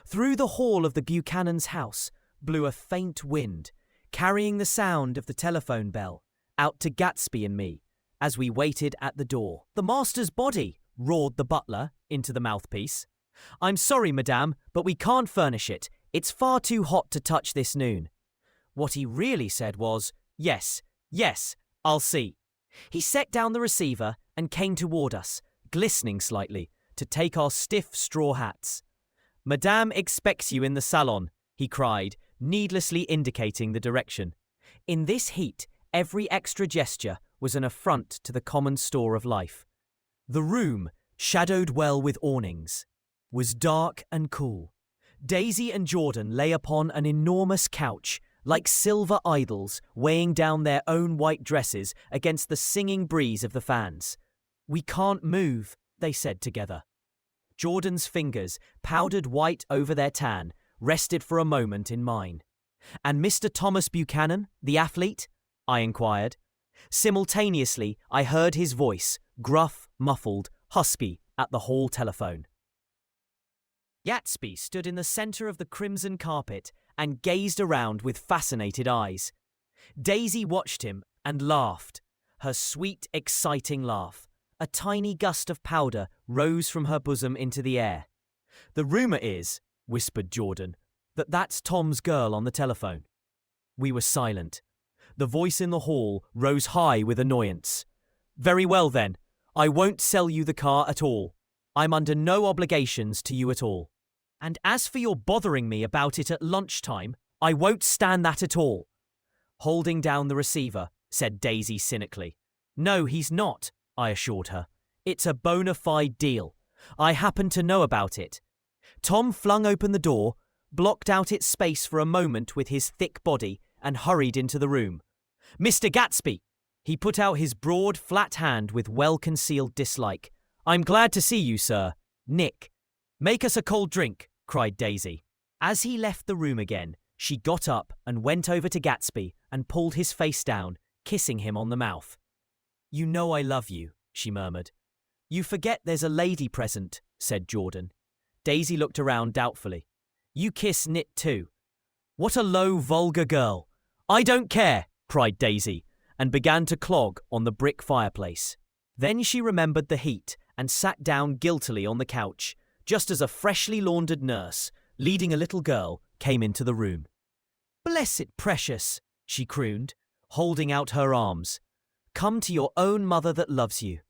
Through the hall of the Buchanan's house blew a faint wind, carrying the sound of the telephone bell out to Gatsby and me as we waited at the door. "The master's body," roared the butler into the mouthpiece. "I'm sorry, madame, but we can't furnish it. It's far too hot to touch this noon." What he really said was, "Yes, yes, I'll see." He set down the receiver and came toward us, glistening slightly, to take our stiff straw hats. "Madame expects you in the salon," he cried, needlessly indicating the direction. In this heat, every extra gesture was an affront to the common store of life. The room, shadowed well with awnings, was dark and cool. Daisy and Jordan lay upon an enormous couch, like silver idols weighing down their own white dresses against the singing breeze of the fans. "We can't move," they said together. Jordan's fingers, powdered white over their tan, rested for a moment in mine. "And Mr. Thomas Buchanan, the athlete?" I inquired. Simultaneously, I heard his voice, gruff, muffled, husky, at the hall telephone. Gatsby stood in the center of the crimson carpet and gazed around with fascinated eyes. Daisy watched him and laughed, her sweet, exciting laugh. A tiny gust of powder rose from her bosom into the air. "The rumor is," whispered Jordan, "that that's Tom's girl on the telephone." We were silent. The voice in the hall rose high with annoyance. "Very well then, I won't sell you the car at all. I'm under no obligations to you at all. And as for your bothering me about it at lunchtime, I won't stand that at all." Holding down the receiver, said Daisy cynically. "No, he's not," I assured her. "It's a bona fide deal. I happen to know about it." Tom flung open the door, blocked out its space for a moment with his thick body, and hurried into the room. "Mr. Gatsby!" He put out his broad, flat hand with well-concealed dislike. "I'm glad to see you, sir. Nick." "Make us a cold drink," cried Daisy. As he left the room again, she got up and went over to Gatsby and pulled his face down, kissing him on the mouth. "You know I love you," she murmured. "You forget there's a lady present," said Jordan. Daisy looked around doubtfully. "You kiss Nit too." "What a low, vulgar girl." "I don't care," cried Daisy, and began to clog on the brick fireplace. Then she remembered the heat and sat down guiltily on the couch, just as a freshly laundered nurse, leading a little girl, came into the room. "Blessed precious," she crooned, holding out her arms. "Come to your own mother that loves you."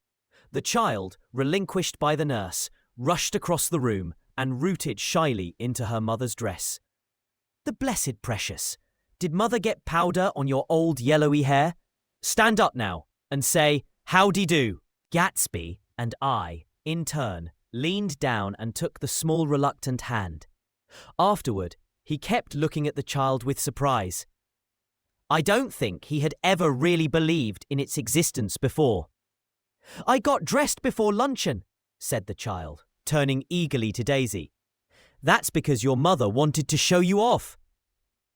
The child, relinquished by the nurse, rushed across the room and rooted shyly into her mother's dress. "The blessed precious. Did mother get powder on your old yellowy hair? Stand up now and say, 'Howdy-do.'" Gatsby and I, in turn, leaned down and took the small reluctant hand. Afterward, he kept looking at the child with surprise. I don't think he had ever really believed in its existence before. "I got dressed before luncheon," said the child, turning eagerly to Daisy. "That's because your mother wanted to show you off."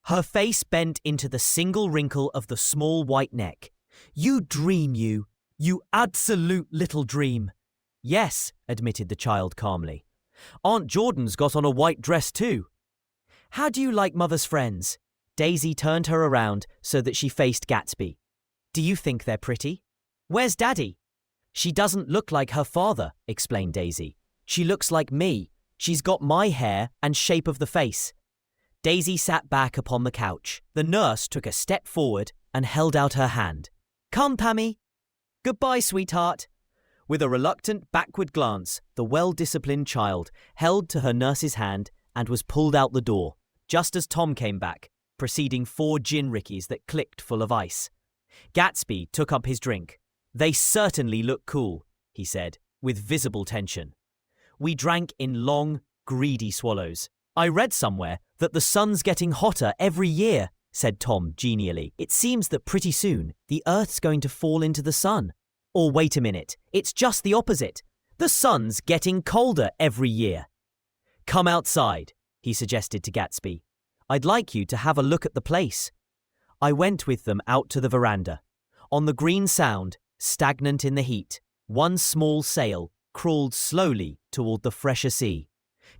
Her face bent into the single wrinkle of the small white neck. "You dream, you absolute little dream." "Yes," admitted the child calmly. "Aunt Jordan's got on a white dress too." "How do you like mother's friends?" Daisy turned her around so that she faced Gatsby. Do you think they're pretty? Where's Daddy? She doesn't look like her father, explained Daisy. She looks like me. She's got my hair and shape of the face. Daisy sat back upon the couch. The nurse took a step forward and held out her hand. Come, Pammy. Goodbye, sweetheart. With a reluctant backward glance, the well-disciplined child held to her nurse's hand and was pulled out the door, just as Tom came back, preceding 4 gin rickeys that clicked full of ice. Gatsby took up his drink. They certainly look cool, he said, with visible tension. We drank in long, greedy swallows. I read somewhere that the sun's getting hotter every year, said Tom genially. It seems that pretty soon the Earth's going to fall into the sun. Or wait a minute, it's just the opposite. The sun's getting colder every year. Come outside, he suggested to Gatsby. I'd like you to have a look at the place. I went with them out to the veranda. On the green sound, stagnant in the heat, one small sail crawled slowly toward the fresher sea.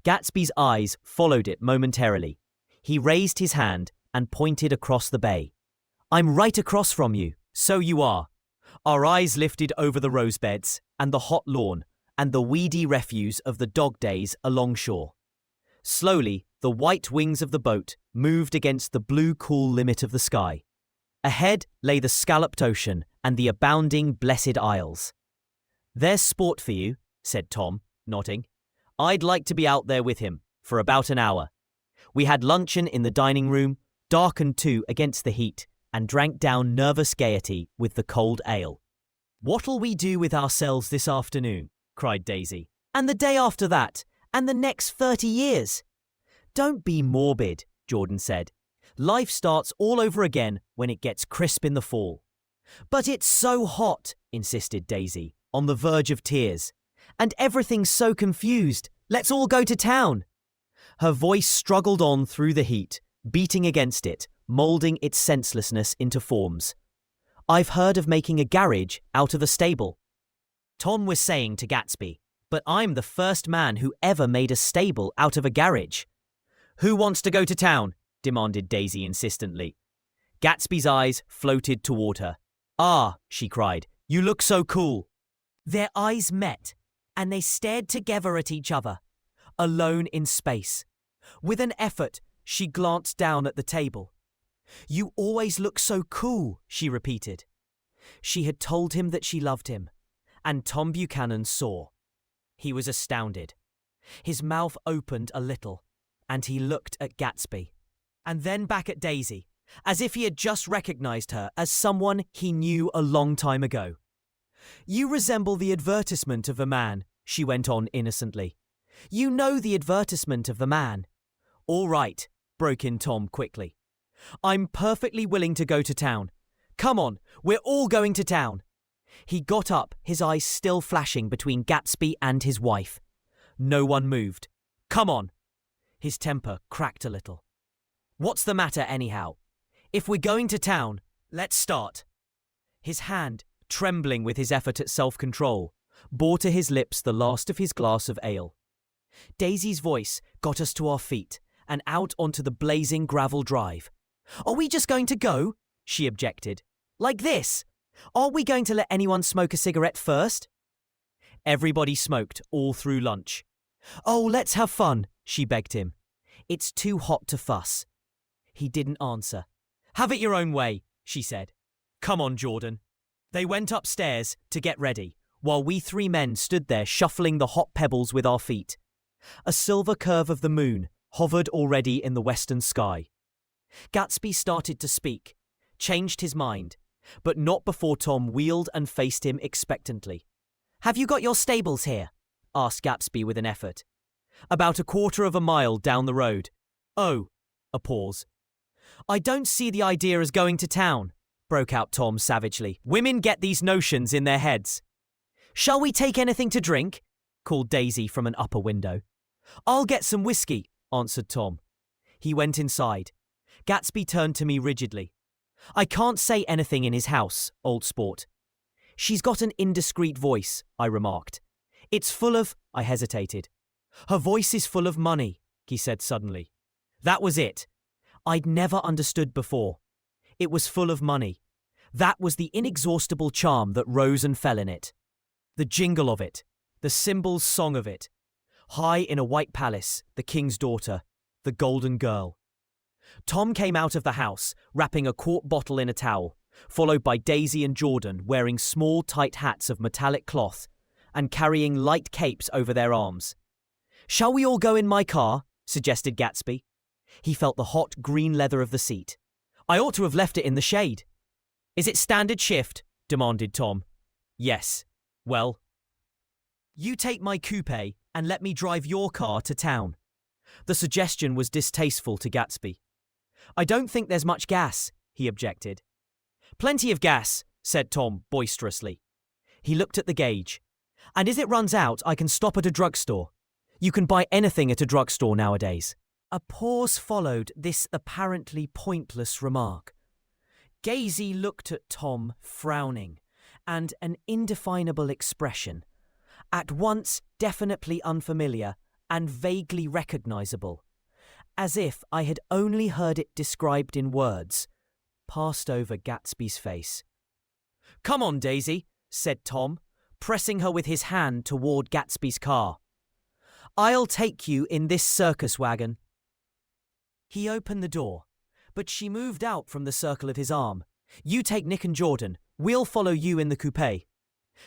Gatsby's eyes followed it momentarily. He raised his hand and pointed across the bay. I'm right across from you, so you are. Our eyes lifted over the rosebeds and the hot lawn and the weedy refuse of the dog days alongshore. Slowly, the white wings of the boat moved against the blue cool limit of the sky. Ahead lay the scalloped ocean and the abounding blessed isles. There's sport for you, said Tom, nodding. I'd like to be out there with him for about an hour. We had luncheon in the dining room, darkened too against the heat, and drank down nervous gaiety with the cold ale. What'll we do with ourselves this afternoon? Cried Daisy. And the day after that, and the next 30 years. Don't be morbid, Jordan said. Life starts all over again when it gets crisp in the fall. But it's so hot, insisted Daisy, on the verge of tears. And everything's so confused. Let's all go to town. Her voice struggled on through the heat, beating against it, moulding its senselessness into forms. I've heard of making a garage out of a stable. Tom was saying to Gatsby, but I'm the first man who ever made a stable out of a garage. Who wants to go to town? Demanded Daisy insistently. Gatsby's eyes floated toward her. Ah, she cried, you look so cool. Their eyes met, and they stared together at each other, alone in space. With an effort, she glanced down at the table. You always look so cool, she repeated. She had told him that she loved him, and Tom Buchanan saw. He was astounded. His mouth opened a little, and he looked at Gatsby, and then back at Daisy, as if he had just recognized her as someone he knew a long time ago. You resemble the advertisement of the man, she went on innocently. You know the advertisement of the man. All right, broke in Tom quickly. I'm perfectly willing to go to town. Come on, we're all going to town. He got up, his eyes still flashing between Gatsby and his wife. No one moved. Come on. His temper cracked a little. What's the matter anyhow? If we're going to town, let's start. His hand, trembling with his effort at self-control, bore to his lips the last of his glass of ale. Daisy's voice got us to our feet and out onto the blazing gravel drive. Are we just going to go? She objected. Like this? Aren't we going to let anyone smoke a cigarette first? Everybody smoked all through lunch. Oh, let's have fun, she begged him. It's too hot to fuss. He didn't answer. Have it your own way, she said. Come on, Jordan. They went upstairs to get ready, while we 3 men stood there shuffling the hot pebbles with our feet. A silver curve of the moon hovered already in the western sky. Gatsby started to speak, changed his mind, but not before Tom wheeled and faced him expectantly. Have you got your stables here? Asked Gatsby with an effort. About a quarter of a mile down the road. Oh, a pause. I don't see the idea as going to town, broke out Tom savagely. Women get these notions in their heads. Shall we take anything to drink? Called Daisy from an upper window. I'll get some whiskey, answered Tom. He went inside. Gatsby turned to me rigidly. I can't say anything in his house, old sport. She's got an indiscreet voice, I remarked. It's full of... I hesitated. Her voice is full of money, he said suddenly. That was it. I'd never understood before. It was full of money. That was the inexhaustible charm that rose and fell in it. The jingle of it, the cymbals' song of it. High in a white palace, the king's daughter, the golden girl. Tom came out of the house, wrapping a quart bottle in a towel, followed by Daisy and Jordan wearing small tight hats of metallic cloth and carrying light capes over their arms. "Shall we all go in my car?" suggested Gatsby. He felt the hot green leather of the seat. "I ought to have left it in the shade." "Is it standard shift?" demanded Tom. "Yes." "Well, you take my coupe and let me drive your car to town." The suggestion was distasteful to Gatsby. "I don't think there's much gas," he objected. "Plenty of gas," said Tom boisterously. He looked at the gauge. "And if it runs out, I can stop at a drugstore. You can buy anything at a drugstore nowadays." A pause followed this apparently pointless remark. Daisy looked at Tom, frowning, and an indefinable expression, at once definitely unfamiliar and vaguely recognizable, as if I had only heard it described in words, passed over Gatsby's face. "Come on, Daisy," said Tom, pressing her with his hand toward Gatsby's car. "I'll take you in this circus wagon." He opened the door, but she moved out from the circle of his arm. "You take Nick and Jordan. We'll follow you in the coupe."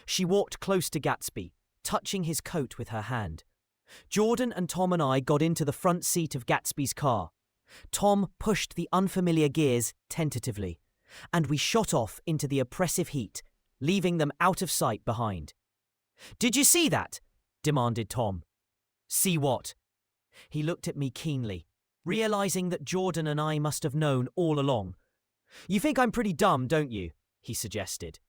She walked close to Gatsby, touching his coat with her hand. Jordan and Tom and I got into the front seat of Gatsby's car. Tom pushed the unfamiliar gears tentatively, and we shot off into the oppressive heat, leaving them out of sight behind. "Did you see that?" demanded Tom. "See what?" He looked at me keenly, realizing that Jordan and I must have known all along. "You think I'm pretty dumb, don't you?" he suggested.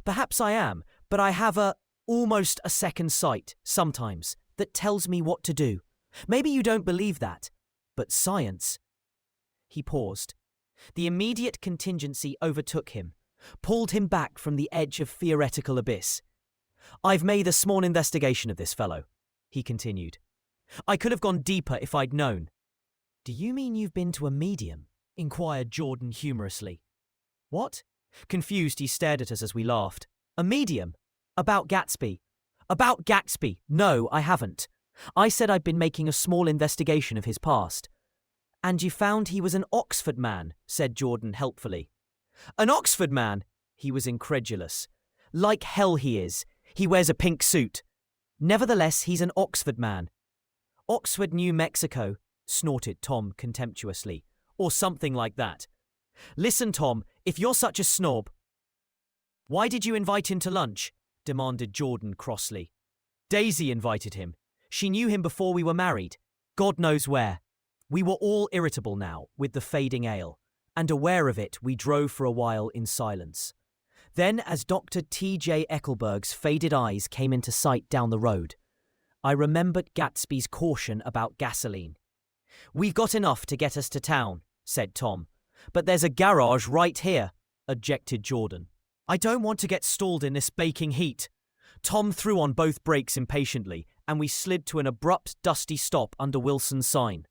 "Perhaps I am, but I have almost a second sight, sometimes, that tells me what to do. Maybe you don't believe that, but science—" He paused. The immediate contingency overtook him, pulled him back from the edge of theoretical abyss. "I've made a small investigation of this fellow," he continued. "I could have gone deeper if I'd known." "Do you mean you've been to a medium?" inquired Jordan humorously. "What?" Confused, he stared at us as we laughed. "A medium? About Gatsby?" "About Gatsby? No, I haven't. I said I'd been making a small investigation of his past." "And you found he was an Oxford man," said Jordan helpfully. "An Oxford man?" He was incredulous. "Like hell he is. He wears a pink suit. Nevertheless, he's an Oxford man." "Oxford, New Mexico," snorted Tom contemptuously. "Or something like that. Listen, Tom, if you're such a snob—" "Why did you invite him to lunch?" demanded Jordan crossly. "Daisy invited him. She knew him before we were married. God knows where." We were all irritable now with the fading ale, and aware of it, we drove for a while in silence. Then, as Dr. T.J. Eckelberg's faded eyes came into sight down the road, I remembered Gatsby's caution about gasoline. "We've got enough to get us to town," said Tom. "But there's a garage right here," objected Jordan. "I don't want to get stalled in this baking heat." Tom threw on both brakes impatiently, and we slid to an abrupt, dusty stop under Wilson's sign.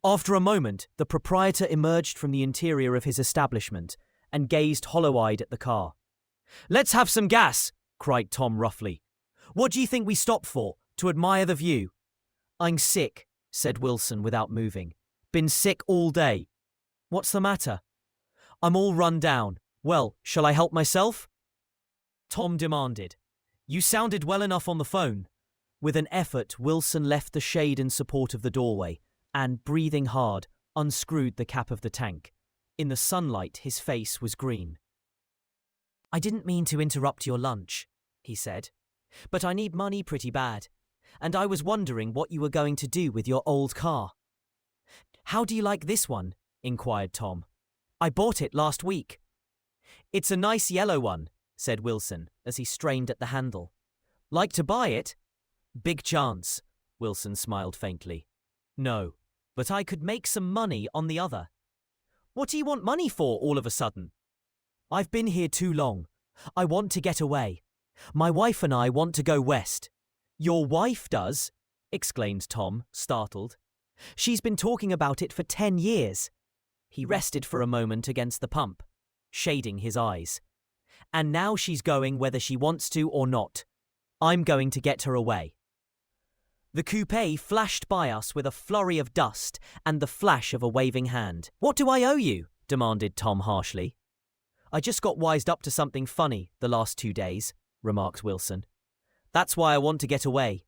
After a moment, the proprietor emerged from the interior of his establishment and gazed hollow-eyed at the car. "Let's have some gas," cried Tom roughly. "What do you think we stopped for? To admire the view?" "I'm sick," said Wilson without moving. "Been sick all day." "What's the matter?" "I'm all run down." "Well, shall I help myself?" Tom demanded. "You sounded well enough on the phone." With an effort, Wilson left the shade in support of the doorway and, breathing hard, unscrewed the cap of the tank. In the sunlight, his face was green. "I didn't mean to interrupt your lunch," he said, "but I need money pretty bad, and I was wondering what you were going to do with your old car." "How do you like this one?" inquired Tom. "I bought it last week." "It's a nice yellow one," said Wilson as he strained at the handle. "Like to buy it?" "Big chance," Wilson smiled faintly. "No, but I could make some money on the other." "What do you want money for all of a sudden?" "I've been here too long. I want to get away. My wife and I want to go west." "Your wife does?" exclaimed Tom, startled. "She's been talking about it for 10 years. He rested for a moment against the pump, shading his eyes. And now she's going whether she wants to or not. I'm going to get her away. The coupe flashed by us with a flurry of dust and the flash of a waving hand. What do I owe you? Demanded Tom harshly. I just got wised up to something funny the last 2 days, remarked Wilson. That's why I want to get away.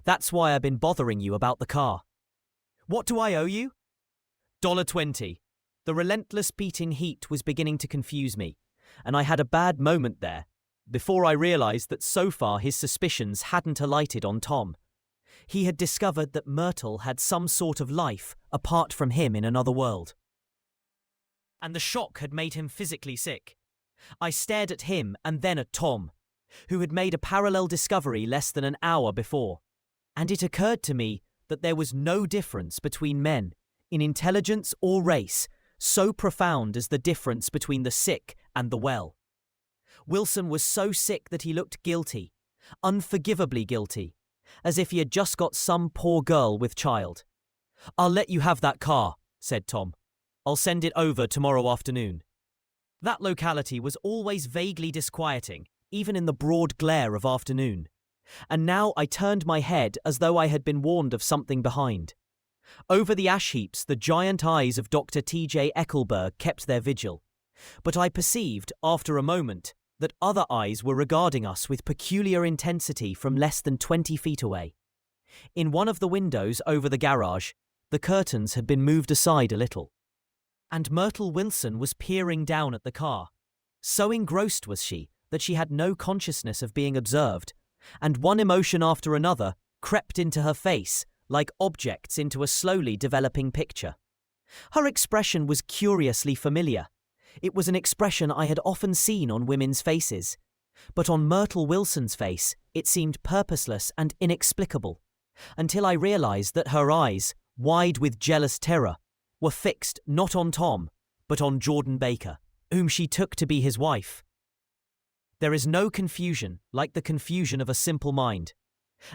That's why I've been bothering you about the car. What do I owe you? $20. The relentless beating heat was beginning to confuse me, and I had a bad moment there, before I realized that so far his suspicions hadn't alighted on Tom. He had discovered that Myrtle had some sort of life apart from him in another world. And the shock had made him physically sick. I stared at him and then at Tom, who had made a parallel discovery less than an hour before. And it occurred to me that there was no difference between men, in intelligence or race, so profound as the difference between the sick and the well. Wilson was so sick that he looked guilty, unforgivably guilty, as if he had just got some poor girl with child. I'll let you have that car, said Tom. I'll send it over tomorrow afternoon. That locality was always vaguely disquieting, even in the broad glare of afternoon. And now I turned my head as though I had been warned of something behind. Over the ash heaps, the giant eyes of Dr. T.J. Eckelberg kept their vigil. But I perceived, after a moment, that other eyes were regarding us with peculiar intensity from less than 20 feet away. In one of the windows over the garage, the curtains had been moved aside a little. And Myrtle Wilson was peering down at the car. So engrossed was she that she had no consciousness of being observed, and one emotion after another crept into her face like objects into a slowly developing picture. Her expression was curiously familiar. It was an expression I had often seen on women's faces, but on Myrtle Wilson's face it seemed purposeless and inexplicable, until I realized that her eyes, wide with jealous terror, were fixed not on Tom, but on Jordan Baker, whom she took to be his wife. There is no confusion like the confusion of a simple mind,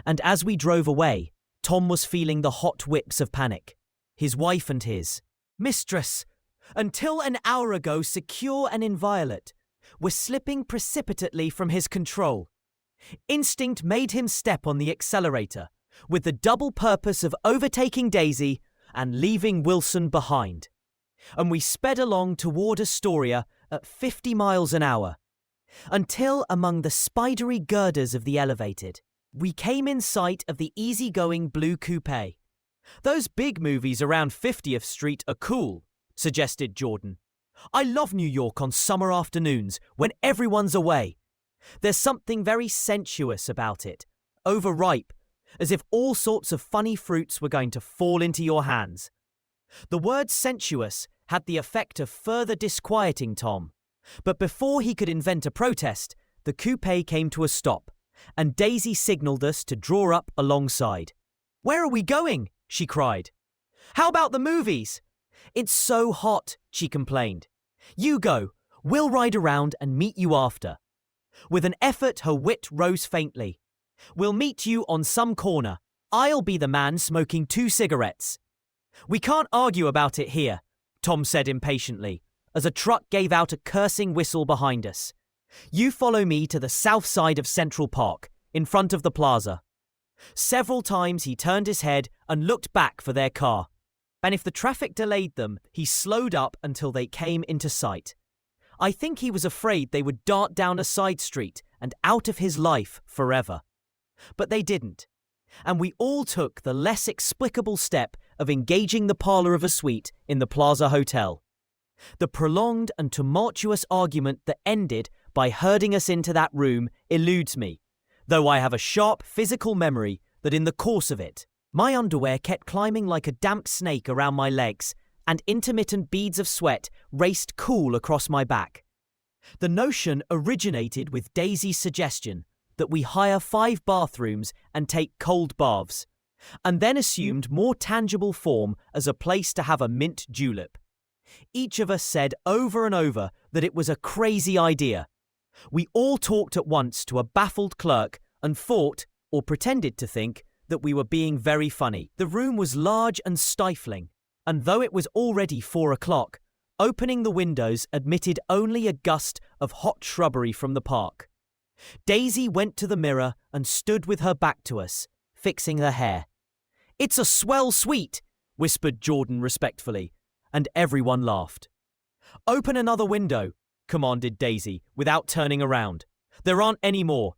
and as we drove away, Tom was feeling the hot whips of panic. His wife and his mistress, until an hour ago secure and inviolate, were slipping precipitately from his control. Instinct made him step on the accelerator, with the double purpose of overtaking Daisy and leaving Wilson behind. And we sped along toward Astoria at 50 miles an hour, until among the spidery girders of the elevated, we came in sight of the easygoing blue coupe. Those big movies around 50th Street are cool, suggested Jordan. I love New York on summer afternoons when everyone's away. There's something very sensuous about it, overripe, as if all sorts of funny fruits were going to fall into your hands. The word sensuous had the effect of further disquieting Tom, but before he could invent a protest, the coupe came to a stop, and Daisy signalled us to draw up alongside. Where are we going? She cried. How about the movies? It's so hot, she complained. You go. We'll ride around and meet you after. With an effort, her wit rose faintly. We'll meet you on some corner. I'll be the man smoking 2 cigarettes. We can't argue about it here, Tom said impatiently, as a truck gave out a cursing whistle behind us. You follow me to the south side of Central Park, in front of the plaza. Several times he turned his head and looked back for their car, and if the traffic delayed them, he slowed up until they came into sight. I think he was afraid they would dart down a side street and out of his life forever. But they didn't, and we all took the less explicable step of engaging the parlour of a suite in the Plaza Hotel. The prolonged and tumultuous argument that ended by herding us into that room eludes me, though I have a sharp physical memory that in the course of it, my underwear kept climbing like a damp snake around my legs, and intermittent beads of sweat raced cool across my back. The notion originated with Daisy's suggestion that we hire 5 bathrooms and take cold baths, and then assumed more tangible form as a place to have a mint julep. Each of us said over and over that it was a crazy idea. We all talked at once to a baffled clerk and thought, or pretended to think, that we were being very funny. The room was large and stifling, and though it was already 4 o'clock, Opening the windows admitted only a gust of hot shrubbery from the park. Daisy went to the mirror and stood with her back to us, fixing her hair. "It's a swell suite," whispered Jordan respectfully, and everyone laughed. "Open another window," commanded Daisy, without turning around. "There aren't any more."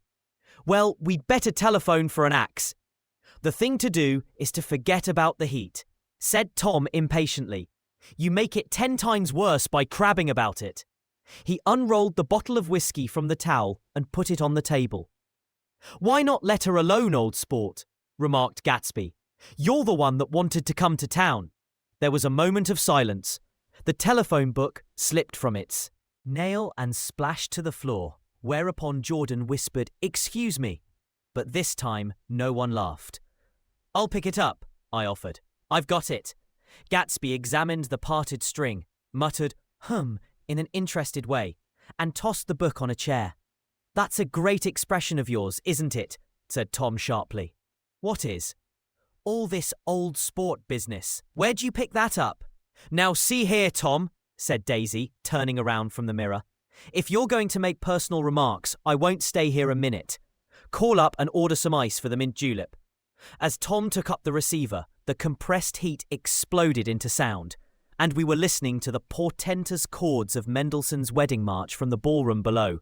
"Well, we'd better telephone for an axe." "The thing to do is to forget about the heat," said Tom impatiently. "You make it 10 times worse by crabbing about it." He unrolled the bottle of whiskey from the towel and put it on the table. "Why not let her alone, old sport?" remarked Gatsby. "You're the one that wanted to come to town." There was a moment of silence. The telephone book slipped from its nail and splashed to the floor, whereupon Jordan whispered, "Excuse me." But this time, no one laughed. "I'll pick it up," I offered. "I've got it." Gatsby examined the parted string, muttered, in an interested way, and tossed the book on a chair. "That's a great expression of yours, isn't it?" said Tom sharply. "What is?" "All this old sport business. Where'd you pick that up?" "Now see here, Tom," said Daisy, turning around from the mirror. "If you're going to make personal remarks, I won't stay here a minute. Call up and order some ice for the mint julep." As Tom took up the receiver, the compressed heat exploded into sound, and we were listening to the portentous chords of Mendelssohn's Wedding March from the ballroom below.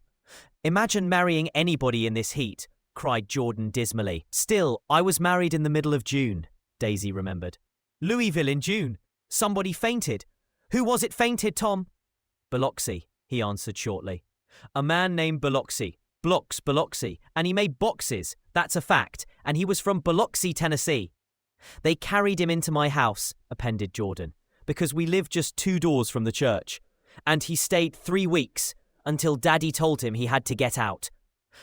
"Imagine marrying anybody in this heat," cried Jordan dismally. "Still, I was married in the middle of June," Daisy remembered. "Louisville in June. Somebody fainted. Who was it fainted, Tom?" "Biloxi," he answered shortly. "A man named Biloxi. Biloxi. And he made boxes. That's a fact. And he was from Biloxi, Tennessee." "They carried him into my house," appended Jordan, "because we lived just 2 doors from the church. And he stayed 3 weeks, until Daddy told him he had to get out.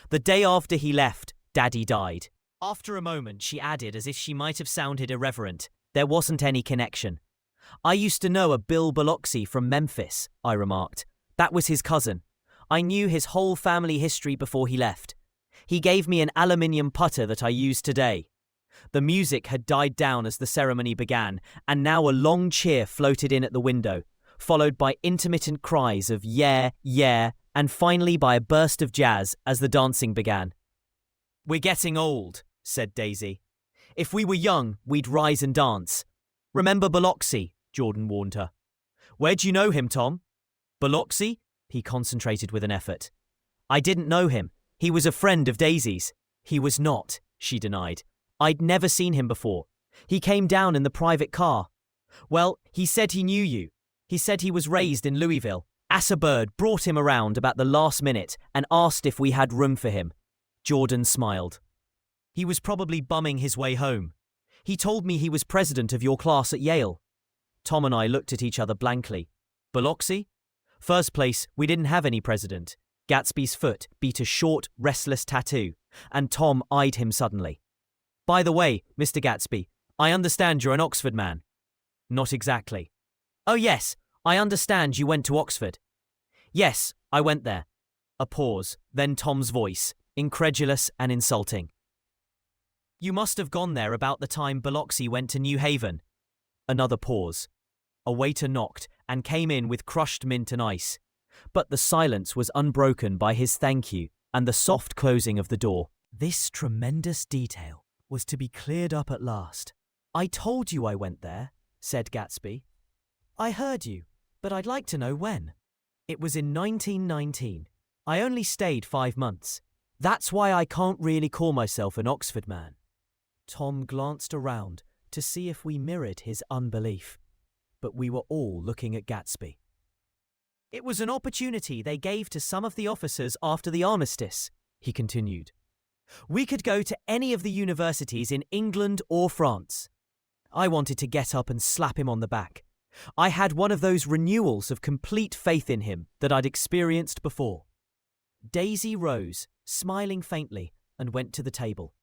The day after he left, Daddy died." After a moment, she added, as if she might have sounded irreverent, "There wasn't any connection." "I used to know a Bill Biloxi from Memphis," I remarked. "That was his cousin. I knew his whole family history before he left. He gave me an aluminium putter that I use today." The music had died down as the ceremony began, and now a long cheer floated in at the window, followed by intermittent cries of "yeah, yeah," and finally by a burst of jazz as the dancing began. "We're getting old," said Daisy. "If we were young, we'd rise and dance. Remember Biloxi," Jordan warned her. "Where'd you know him, Tom?" "Biloxi?" He concentrated with an effort. "I didn't know him. He was a friend of Daisy's." "He was not," she denied. "I'd never seen him before. He came down in the private car." "Well, he said he knew you. He said he was raised in Louisville. Asa Bird brought him around about the last minute and asked if we had room for him." Jordan smiled. "He was probably bumming his way home. He told me he was president of your class at Yale." Tom and I looked at each other blankly. "Biloxi?" "First place, we didn't have any president." Gatsby's foot beat a short, restless tattoo, and Tom eyed him suddenly. "By the way, Mr. Gatsby, I understand you're an Oxford man." "Not exactly." "Oh yes, I understand you went to Oxford." "Yes, I went there." A pause, then Tom's voice, incredulous and insulting. "You must have gone there about the time Biloxi went to New Haven." Another pause. A waiter knocked and came in with crushed mint and ice, but the silence was unbroken by his thank you and the soft closing of the door. This tremendous detail was to be cleared up at last. "I told you I went there," said Gatsby. "I heard you, but I'd like to know when." "It was in 1919. I only stayed 5 months. That's why I can't really call myself an Oxford man." Tom glanced around to see if we mirrored his unbelief, but we were all looking at Gatsby. "It was an opportunity they gave to some of the officers after the armistice," he continued. "We could go to any of the universities in England or France." I wanted to get up and slap him on the back. I had one of those renewals of complete faith in him that I'd experienced before. Daisy rose, smiling faintly, and went to the table.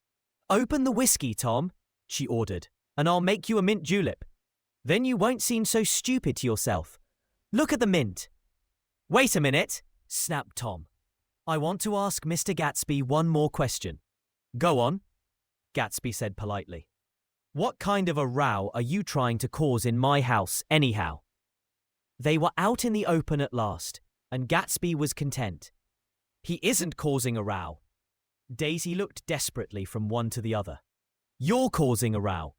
"Open the whiskey, Tom," she ordered, "and I'll make you a mint julep. Then you won't seem so stupid to yourself. Look at the mint." "Wait a minute," snapped Tom. "I want to ask Mr. Gatsby one more question." "Go on," Gatsby said politely. "What kind of a row are you trying to cause in my house, anyhow?" They were out in the open at last, and Gatsby was content. He isn't causing a row. Daisy looked desperately from one to the other. You're causing a row.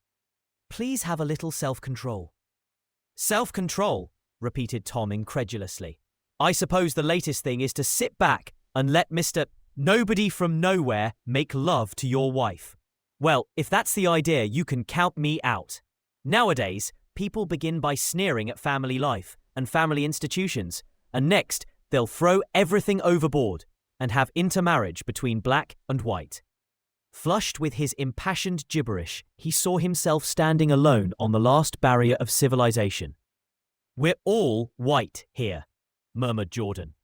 Please have a little self-control. Self-control, repeated Tom incredulously. I suppose the latest thing is to sit back and let Mr. Nobody from nowhere make love to your wife. Well, if that's the idea, you can count me out. Nowadays, people begin by sneering at family life and family institutions, and next, they'll throw everything overboard and have intermarriage between black and white. Flushed with his impassioned gibberish, he saw himself standing alone on the last barrier of civilization. We're all white here, murmured Jordan.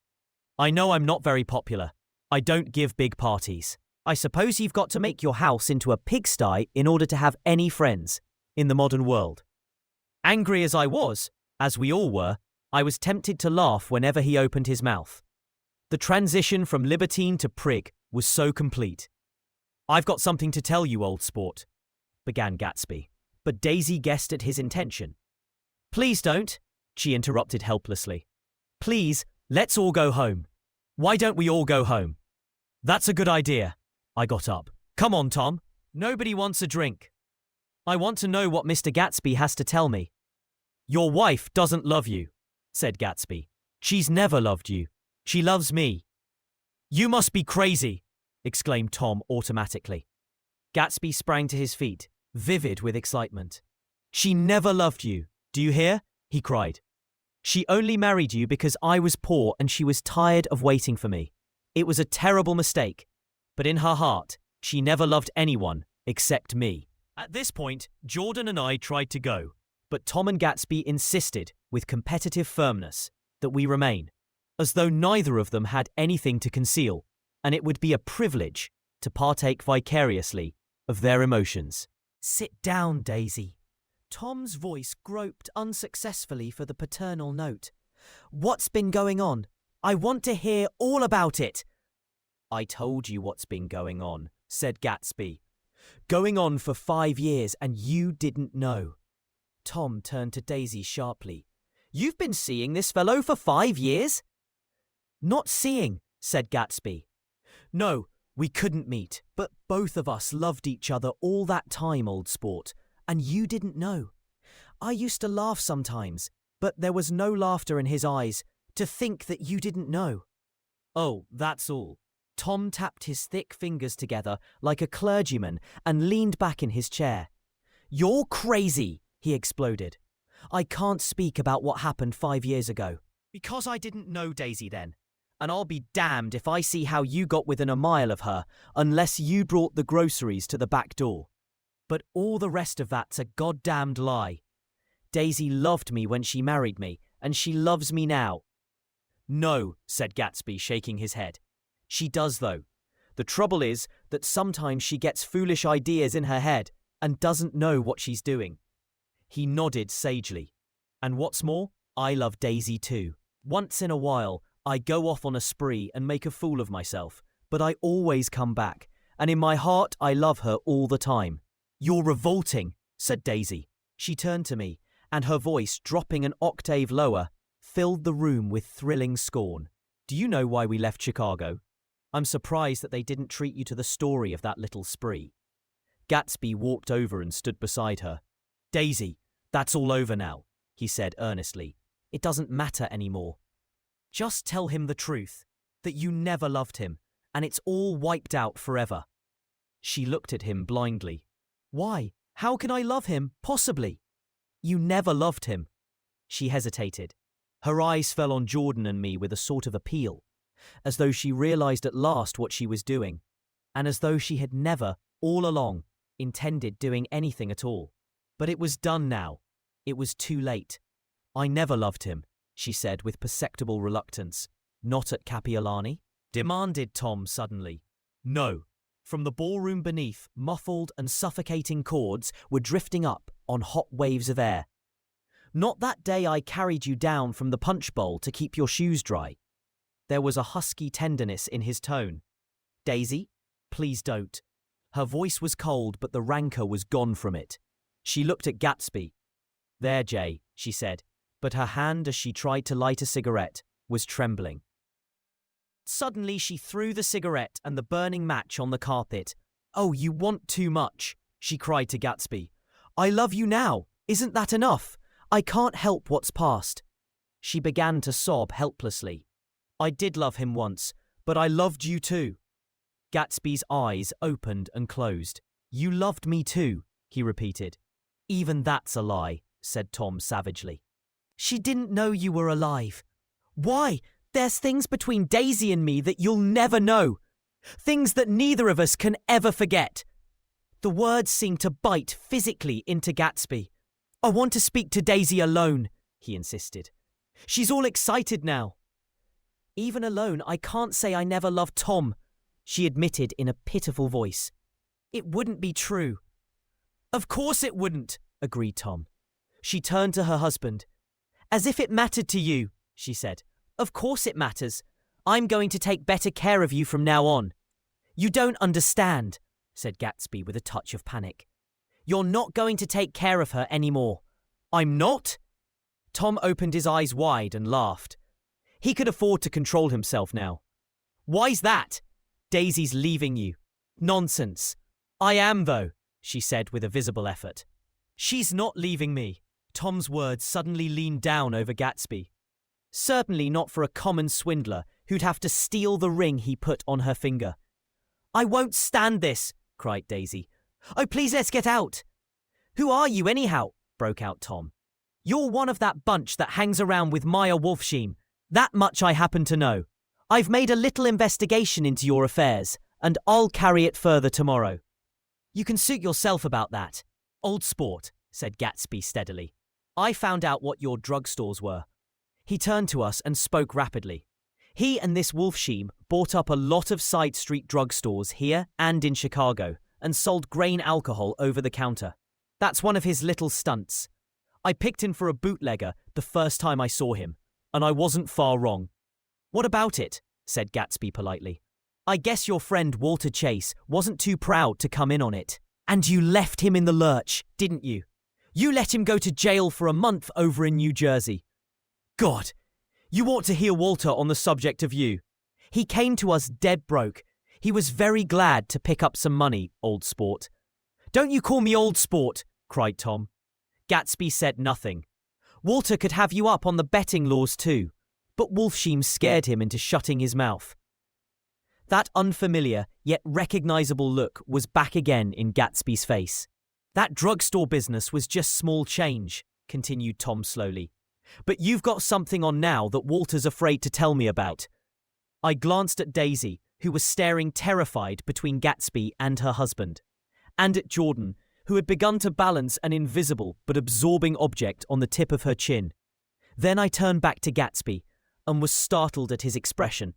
I know I'm not very popular. I don't give big parties. I suppose you've got to make your house into a pigsty in order to have any friends in the modern world. Angry as I was, as we all were, I was tempted to laugh whenever he opened his mouth. The transition from libertine to prig was so complete. I've got something to tell you, old sport, began Gatsby, but Daisy guessed at his intention. Please don't, she interrupted helplessly. Please, let's all go home. Why don't we all go home? That's a good idea. I got up. Come on, Tom. Nobody wants a drink. I want to know what Mr. Gatsby has to tell me. Your wife doesn't love you, said Gatsby. She's never loved you. She loves me. You must be crazy, exclaimed Tom automatically. Gatsby sprang to his feet, vivid with excitement. She never loved you, do you hear? He cried. She only married you because I was poor and she was tired of waiting for me. It was a terrible mistake, but in her heart, she never loved anyone except me. At this point, Jordan and I tried to go, but Tom and Gatsby insisted with competitive firmness that we remain, as though neither of them had anything to conceal, and it would be a privilege to partake vicariously of their emotions. Sit down, Daisy. Tom's voice groped unsuccessfully for the paternal note. What's been going on? I want to hear all about it. I told you what's been going on, said Gatsby. Going on for 5 years and you didn't know. Tom turned to Daisy sharply. You've been seeing this fellow for 5 years? Not seeing, said Gatsby. No, we couldn't meet, but both of us loved each other all that time, old sport, and you didn't know. I used to laugh sometimes, but there was no laughter in his eyes, to think that you didn't know. Oh, that's all. Tom tapped his thick fingers together like a clergyman and leaned back in his chair. You're crazy, he exploded. I can't speak about what happened 5 years ago. Because I didn't know Daisy then. And I'll be damned if I see how you got within a mile of her unless you brought the groceries to the back door. But all the rest of that's a goddamned lie. Daisy loved me when she married me, and she loves me now. No, said Gatsby, shaking his head. She does, though. The trouble is that sometimes she gets foolish ideas in her head and doesn't know what she's doing. He nodded sagely. And what's more, I love Daisy too. Once in a while, I go off on a spree and make a fool of myself, but I always come back, and in my heart I love her all the time. You're revolting, said Daisy. She turned to me, and her voice, dropping an octave lower, filled the room with thrilling scorn. Do you know why we left Chicago? I'm surprised that they didn't treat you to the story of that little spree. Gatsby walked over and stood beside her. Daisy, that's all over now, he said earnestly. It doesn't matter anymore. Just tell him the truth, that you never loved him, and it's all wiped out forever. She looked at him blindly. Why? How can I love him, possibly? You never loved him. She hesitated. Her eyes fell on Jordan and me with a sort of appeal, as though she realized at last what she was doing, and as though she had never, all along, intended doing anything at all. But it was done now. It was too late. I never loved him, she said with perceptible reluctance. Not at Kapiolani? Demanded Tom suddenly. No. From the ballroom beneath, muffled and suffocating chords were drifting up on hot waves of air. Not that day I carried you down from the punch bowl to keep your shoes dry. There was a husky tenderness in his tone. Daisy, please don't. Her voice was cold, but the rancour was gone from it. She looked at Gatsby. There, Jay, she said. but her hand as she tried to light a cigarette was trembling. Suddenly she threw the cigarette and the burning match on the carpet. "Oh, you want too much," she cried to Gatsby. "I love you now. Isn't that enough? I can't help what's past." She began to sob helplessly. "I did love him once, but I loved you too." Gatsby's eyes opened and closed. "You loved me too," he repeated. "Even that's a lie," said Tom savagely. "She didn't know you were alive." "Why? There's things between Daisy and me that you'll never know. Things that neither of us can ever forget." The words seemed to bite physically into Gatsby. "I want to speak to Daisy alone," he insisted. "She's all excited now." "Even alone, I can't say I never loved Tom," she admitted in a pitiful voice. "It wouldn't be true." "Of course it wouldn't," agreed Tom. She turned to her husband. "As if it mattered to you," she said. "Of course it matters. I'm going to take better care of you from now on." "You don't understand," said Gatsby with a touch of panic. "You're not going to take care of her anymore." "I'm not?" Tom opened his eyes wide and laughed. He could afford to control himself now. "Why's that?" "Daisy's leaving you." "Nonsense." "I am, though," she said with a visible effort. "She's not leaving me." Tom's words suddenly leaned down over Gatsby. Certainly not for a common swindler who'd have to steal the ring he put on her finger. "I won't stand this," cried Daisy. "Oh, please let's get out." "Who are you anyhow?" broke out Tom. "You're one of that bunch that hangs around with Maya Wolfsheim. That much I happen to know. I've made a little investigation into your affairs, and I'll carry it further tomorrow." "You can suit yourself about that." "Old sport," said Gatsby steadily. "I found out what your drugstores were." He turned to us and spoke rapidly. He and this Wolfsheim bought up a lot of side street drugstores here and in Chicago and sold grain alcohol over the counter. That's one of his little stunts. I picked him for a bootlegger the first time I saw him, and I wasn't far wrong. "What about it?" said Gatsby politely. "I guess your friend Walter Chase wasn't too proud to come in on it. And you left him in the lurch, didn't you? You let him go to jail for a month over in New Jersey. God, you ought to hear Walter on the subject of you. He came to us dead broke. He was very glad to pick up some money, old sport." "Don't you call me old sport," cried Tom. Gatsby said nothing. Walter could have you up on the betting laws too, but Wolfsheim scared him into shutting his mouth. That unfamiliar yet recognizable look was back again in Gatsby's face. "That drugstore business was just small change," continued Tom slowly. "But you've got something on now that Walter's afraid to tell me about." I glanced at Daisy, who was staring terrified between Gatsby and her husband, and at Jordan, who had begun to balance an invisible but absorbing object on the tip of her chin. Then I turned back to Gatsby and was startled at his expression.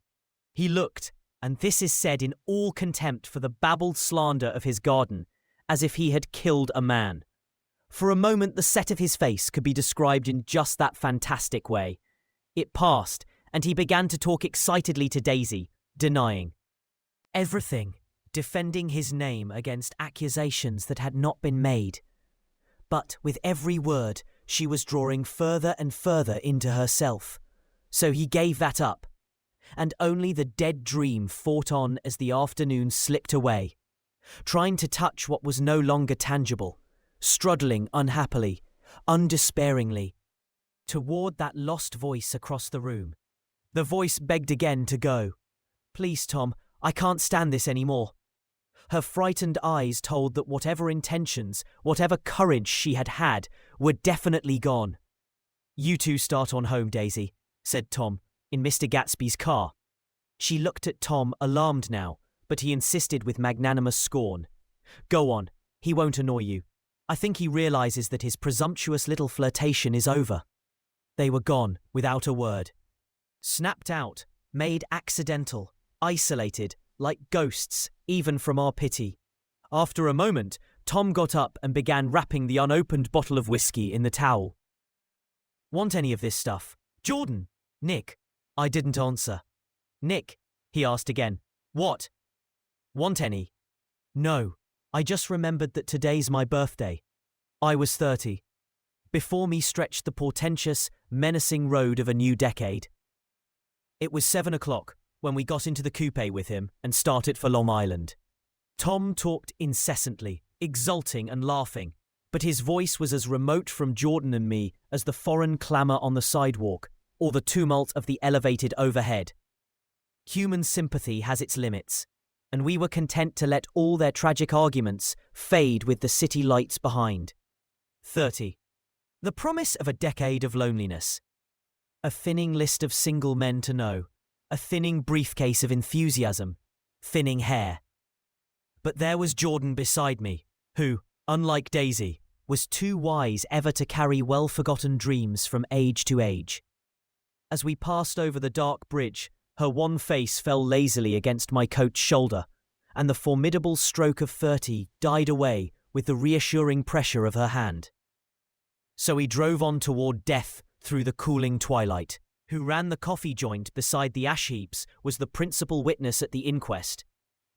He looked, and this is said in all contempt for the babbled slander of his garden, as if he had killed a man. For a moment the set of his face could be described in just that fantastic way. It passed, and he began to talk excitedly to Daisy, denying everything, defending his name against accusations that had not been made. But with every word, she was drawing further and further into herself. So he gave that up, and only the dead dream fought on as the afternoon slipped away, trying to touch what was no longer tangible, struggling unhappily, undespairingly, toward that lost voice across the room. The voice begged again to go. "Please, Tom, I can't stand this anymore." Her frightened eyes told that whatever intentions, whatever courage she had had, were definitely gone. "You two start on home, Daisy," said Tom, in Mr. Gatsby's car. She looked at Tom, alarmed now, but he insisted with magnanimous scorn. "Go on, he won't annoy you. I think he realizes that his presumptuous little flirtation is over." They were gone, without a word. Snapped out, made accidental, isolated, like ghosts, even from our pity. After a moment, Tom got up and began wrapping the unopened bottle of whiskey in the towel. "Want any of this stuff? Jordan? Nick?" I didn't answer. "Nick?" he asked again. "What? Want any?" "No. I just remembered that today's my birthday. I was 30. Before me stretched the portentous, menacing road of a new decade. It was 7 o'clock when we got into the coupe with him and started for Long Island. Tom talked incessantly, exulting and laughing, but his voice was as remote from Jordan and me as the foreign clamour on the sidewalk or the tumult of the elevated overhead. Human sympathy has its limits, and we were content to let all their tragic arguments fade with the city lights behind. 30. The promise of a decade of loneliness. A thinning list of single men to know, a thinning briefcase of enthusiasm, thinning hair. But there was Jordan beside me, who, unlike Daisy, was too wise ever to carry well-forgotten dreams from age to age. As we passed over the dark bridge, her wan face fell lazily against my coat's shoulder, and the formidable stroke of 30 died away with the reassuring pressure of her hand. So we drove on toward death through the cooling twilight. Who ran the coffee joint beside the ash heaps was the principal witness at the inquest.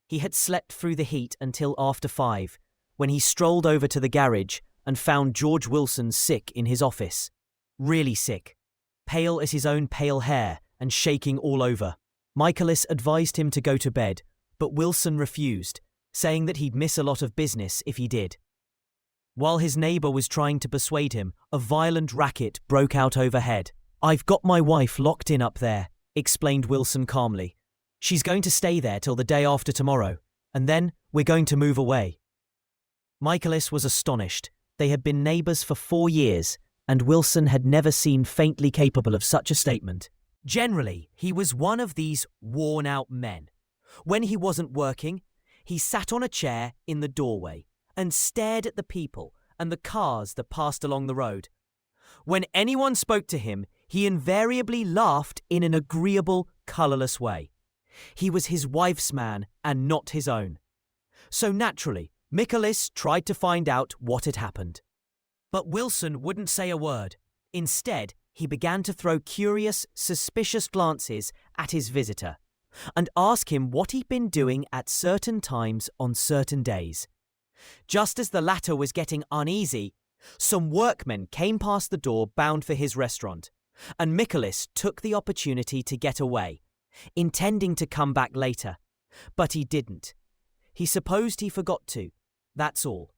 He had slept through the heat until after 5, when he strolled over to the garage and found George Wilson sick in his office. Really sick. Pale as his own pale hair and shaking all over. Michaelis advised him to go to bed, but Wilson refused, saying that he'd miss a lot of business if he did. While his neighbour was trying to persuade him, a violent racket broke out overhead. "I've got my wife locked in up there," explained Wilson calmly. "She's going to stay there till the day after tomorrow, and then we're going to move away." Michaelis was astonished. They had been neighbours for 4 years, and Wilson had never seemed faintly capable of such a statement. Generally, he was one of these worn-out men. When he wasn't working, he sat on a chair in the doorway and stared at the people and the cars that passed along the road. When anyone spoke to him, he invariably laughed in an agreeable, colourless way. He was his wife's man and not his own. So naturally, Michaelis tried to find out what had happened. But Wilson wouldn't say a word. Instead, he began to throw curious, suspicious glances at his visitor and ask him what he'd been doing at certain times on certain days. Just as the latter was getting uneasy, some workmen came past the door bound for his restaurant, and Michaelis took the opportunity to get away, intending to come back later. But he didn't. He supposed he forgot to, that's all.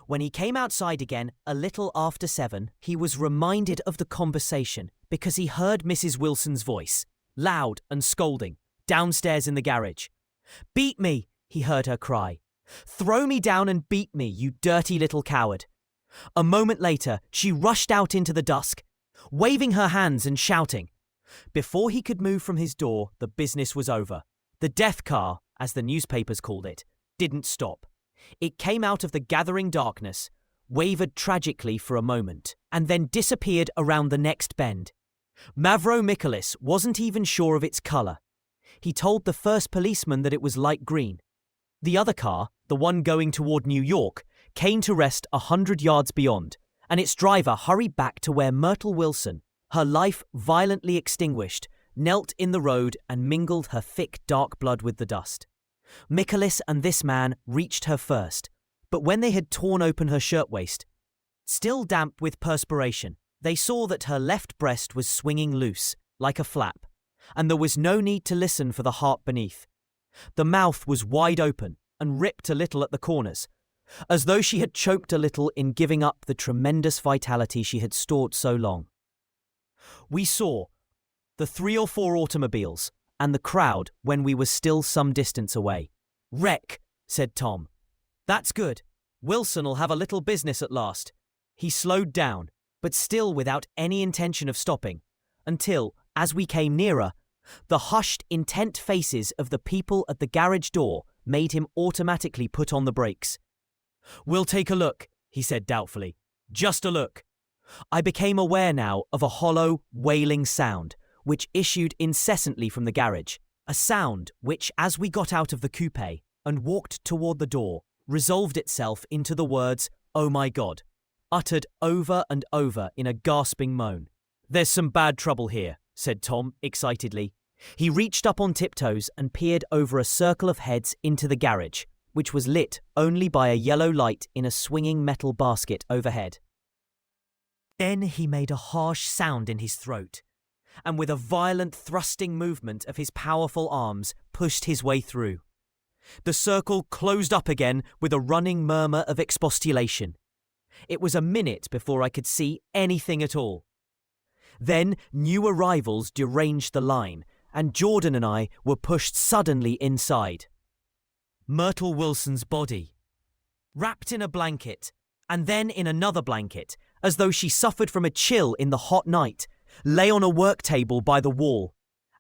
When he came outside again a little after 7, he was reminded of the conversation because he heard Mrs. Wilson's voice, loud and scolding, downstairs in the garage. "Beat me," he heard her cry. "Throw me down and beat me, you dirty little coward." A moment later, she rushed out into the dusk, waving her hands and shouting. Before he could move from his door, the business was over. The death car, as the newspapers called it, didn't stop. It came out of the gathering darkness, wavered tragically for a moment, and then disappeared around the next bend. Mavro Michaelis wasn't even sure of its colour. He told the first policeman that it was light green. The other car, the one going toward New York, came to rest 100 yards beyond, and its driver hurried back to where Myrtle Wilson, her life violently extinguished, knelt in the road and mingled her thick dark blood with the dust. Michaelis and this man reached her first, but when they had torn open her shirtwaist, still damp with perspiration, they saw that her left breast was swinging loose, like a flap, and there was no need to listen for the heart beneath. The mouth was wide open and ripped a little at the corners, as though she had choked a little in giving up the tremendous vitality she had stored so long. We saw the 3 or 4 automobiles and the crowd when we were still some distance away. "Wreck," said Tom. "That's good. Wilson'll have a little business at last." He slowed down, but still without any intention of stopping, until, as we came nearer, the hushed, intent faces of the people at the garage door made him automatically put on the brakes. "We'll take a look," he said doubtfully. "Just a look." I became aware now of a hollow, wailing sound, which issued incessantly from the garage, a sound which, as we got out of the coupe and walked toward the door, resolved itself into the words, "Oh my God," uttered over and over in a gasping moan. "There's some bad trouble here," said Tom excitedly. He reached up on tiptoes and peered over a circle of heads into the garage, which was lit only by a yellow light in a swinging metal basket overhead. Then he made a harsh sound in his throat, and with a violent thrusting movement of his powerful arms, pushed his way through. The circle closed up again with a running murmur of expostulation. It was a minute before I could see anything at all. Then new arrivals deranged the line, and Jordan and I were pushed suddenly inside. Myrtle Wilson's body, wrapped in a blanket, and then in another blanket, as though she suffered from a chill in the hot night, lay on a work table by the wall,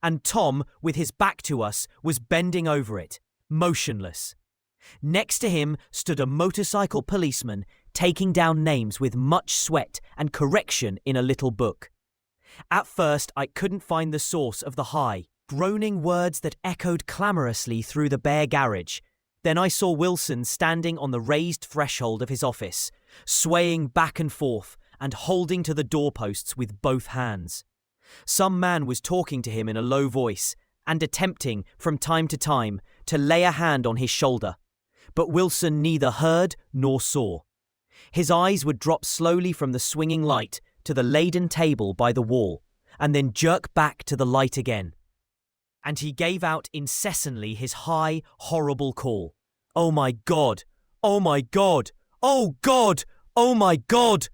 and Tom, with his back to us, was bending over it, motionless. Next to him stood a motorcycle policeman, taking down names with much sweat and correction in a little book. At first I couldn't find the source of the high, groaning words that echoed clamorously through the bare garage. Then I saw Wilson standing on the raised threshold of his office, swaying back and forth and holding to the doorposts with both hands. Some man was talking to him in a low voice and attempting, from time to time, to lay a hand on his shoulder. But Wilson neither heard nor saw. His eyes would drop slowly from the swinging light to the laden table by the wall, and then jerk back to the light again. And he gave out incessantly his high, horrible call. "Oh my God! Oh my God! Oh God! Oh my God!"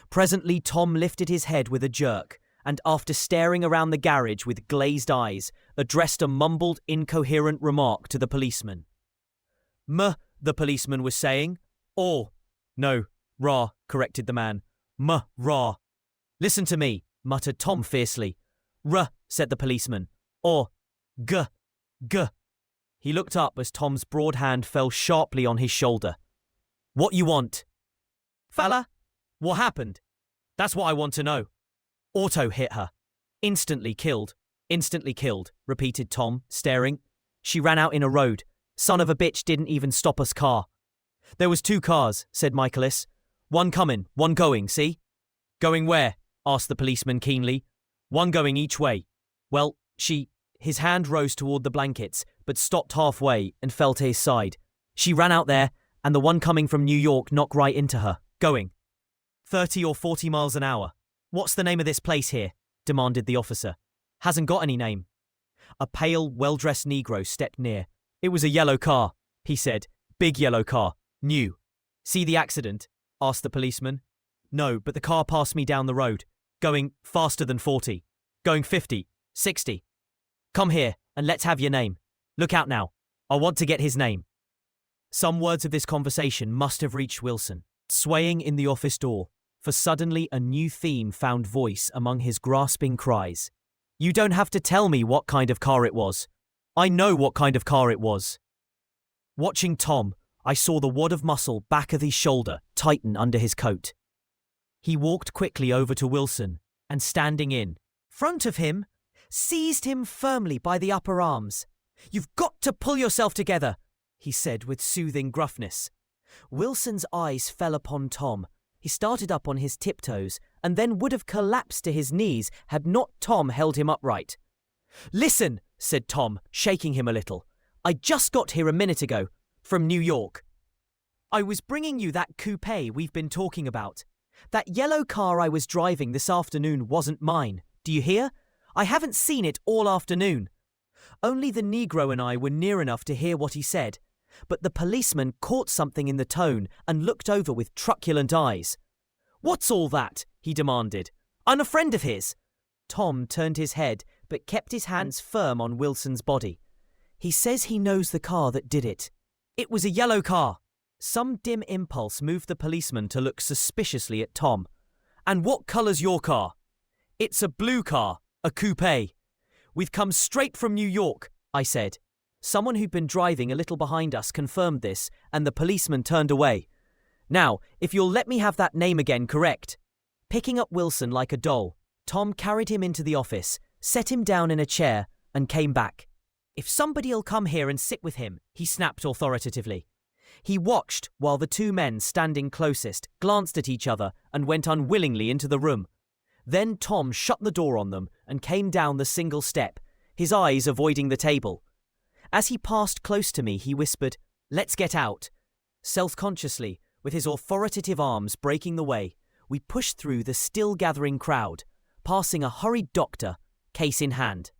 Presently Tom lifted his head with a jerk, and after staring around the garage with glazed eyes, addressed a mumbled, incoherent remark to the policeman. The policeman was saying. "Or, no, rah," corrected the man. Rah. "Listen to me," muttered Tom fiercely. "R," said the policeman. "Or, g." He looked up as Tom's broad hand fell sharply on his shoulder. "What you want?" "Fella, what happened? That's what I want to know." "Auto hit her. Instantly killed," repeated Tom, staring. "She ran out in a road. Son of a bitch didn't even stop us car." "There was 2 cars," said Michaelis. "One coming, one going, see?" "Going where?" asked the policeman keenly. "One going each way." "Well, His hand rose toward the blankets, but stopped halfway and fell to his side. "She ran out there, and the one coming from New York knocked right into her, going 30 or 40 miles an hour. "What's the name of this place here?" demanded the officer. "Hasn't got any name." A pale, well-dressed Negro stepped near. "It was a yellow car," he said. "Big yellow car. New." "See the accident?" asked the policeman. "No, but the car passed me down the road. Going faster than 40. Going 50, 60. Come here, and let's have your name. Look out now. I want to get his name." Some words of this conversation must have reached Wilson, swaying in the office door, for suddenly a new theme found voice among his grasping cries. "You don't have to tell me what kind of car it was. I know what kind of car it was." Watching Tom, I saw the wad of muscle back of his shoulder tighten under his coat. He walked quickly over to Wilson, and standing in front of him, seized him firmly by the upper arms. "You've got to pull yourself together," he said with soothing gruffness. Wilson's eyes fell upon Tom. He started up on his tiptoes and then would have collapsed to his knees had not Tom held him upright. "Listen," said Tom, shaking him a little. "I just got here a minute ago, from New York. I was bringing you that coupe we've been talking about. That yellow car I was driving this afternoon wasn't mine. Do you hear? I haven't seen it all afternoon." Only the Negro and I were near enough to hear what he said, but the policeman caught something in the tone and looked over with truculent eyes. "What's all that?" he demanded. "I'm a friend of his." Tom turned his head, but kept his hands firm on Wilson's body. "He says he knows the car that did it. It was a yellow car." Some dim impulse moved the policeman to look suspiciously at Tom. "And what colour's your car?" "It's a blue car. A coupe." "We've come straight from New York," I said. Someone who'd been driving a little behind us confirmed this, and the policeman turned away. "Now, if you'll let me have that name again correct." Picking up Wilson like a doll, Tom carried him into the office, set him down in a chair, and came back. "If somebody'll come here and sit with him," he snapped authoritatively. He watched while the 2 men standing closest glanced at each other and went unwillingly into the room. Then Tom shut the door on them and came down the single step, his eyes avoiding the table. As he passed close to me, he whispered, "Let's get out." Self-consciously, with his authoritative arms breaking the way, we pushed through the still-gathering crowd, passing a hurried doctor, case in hand,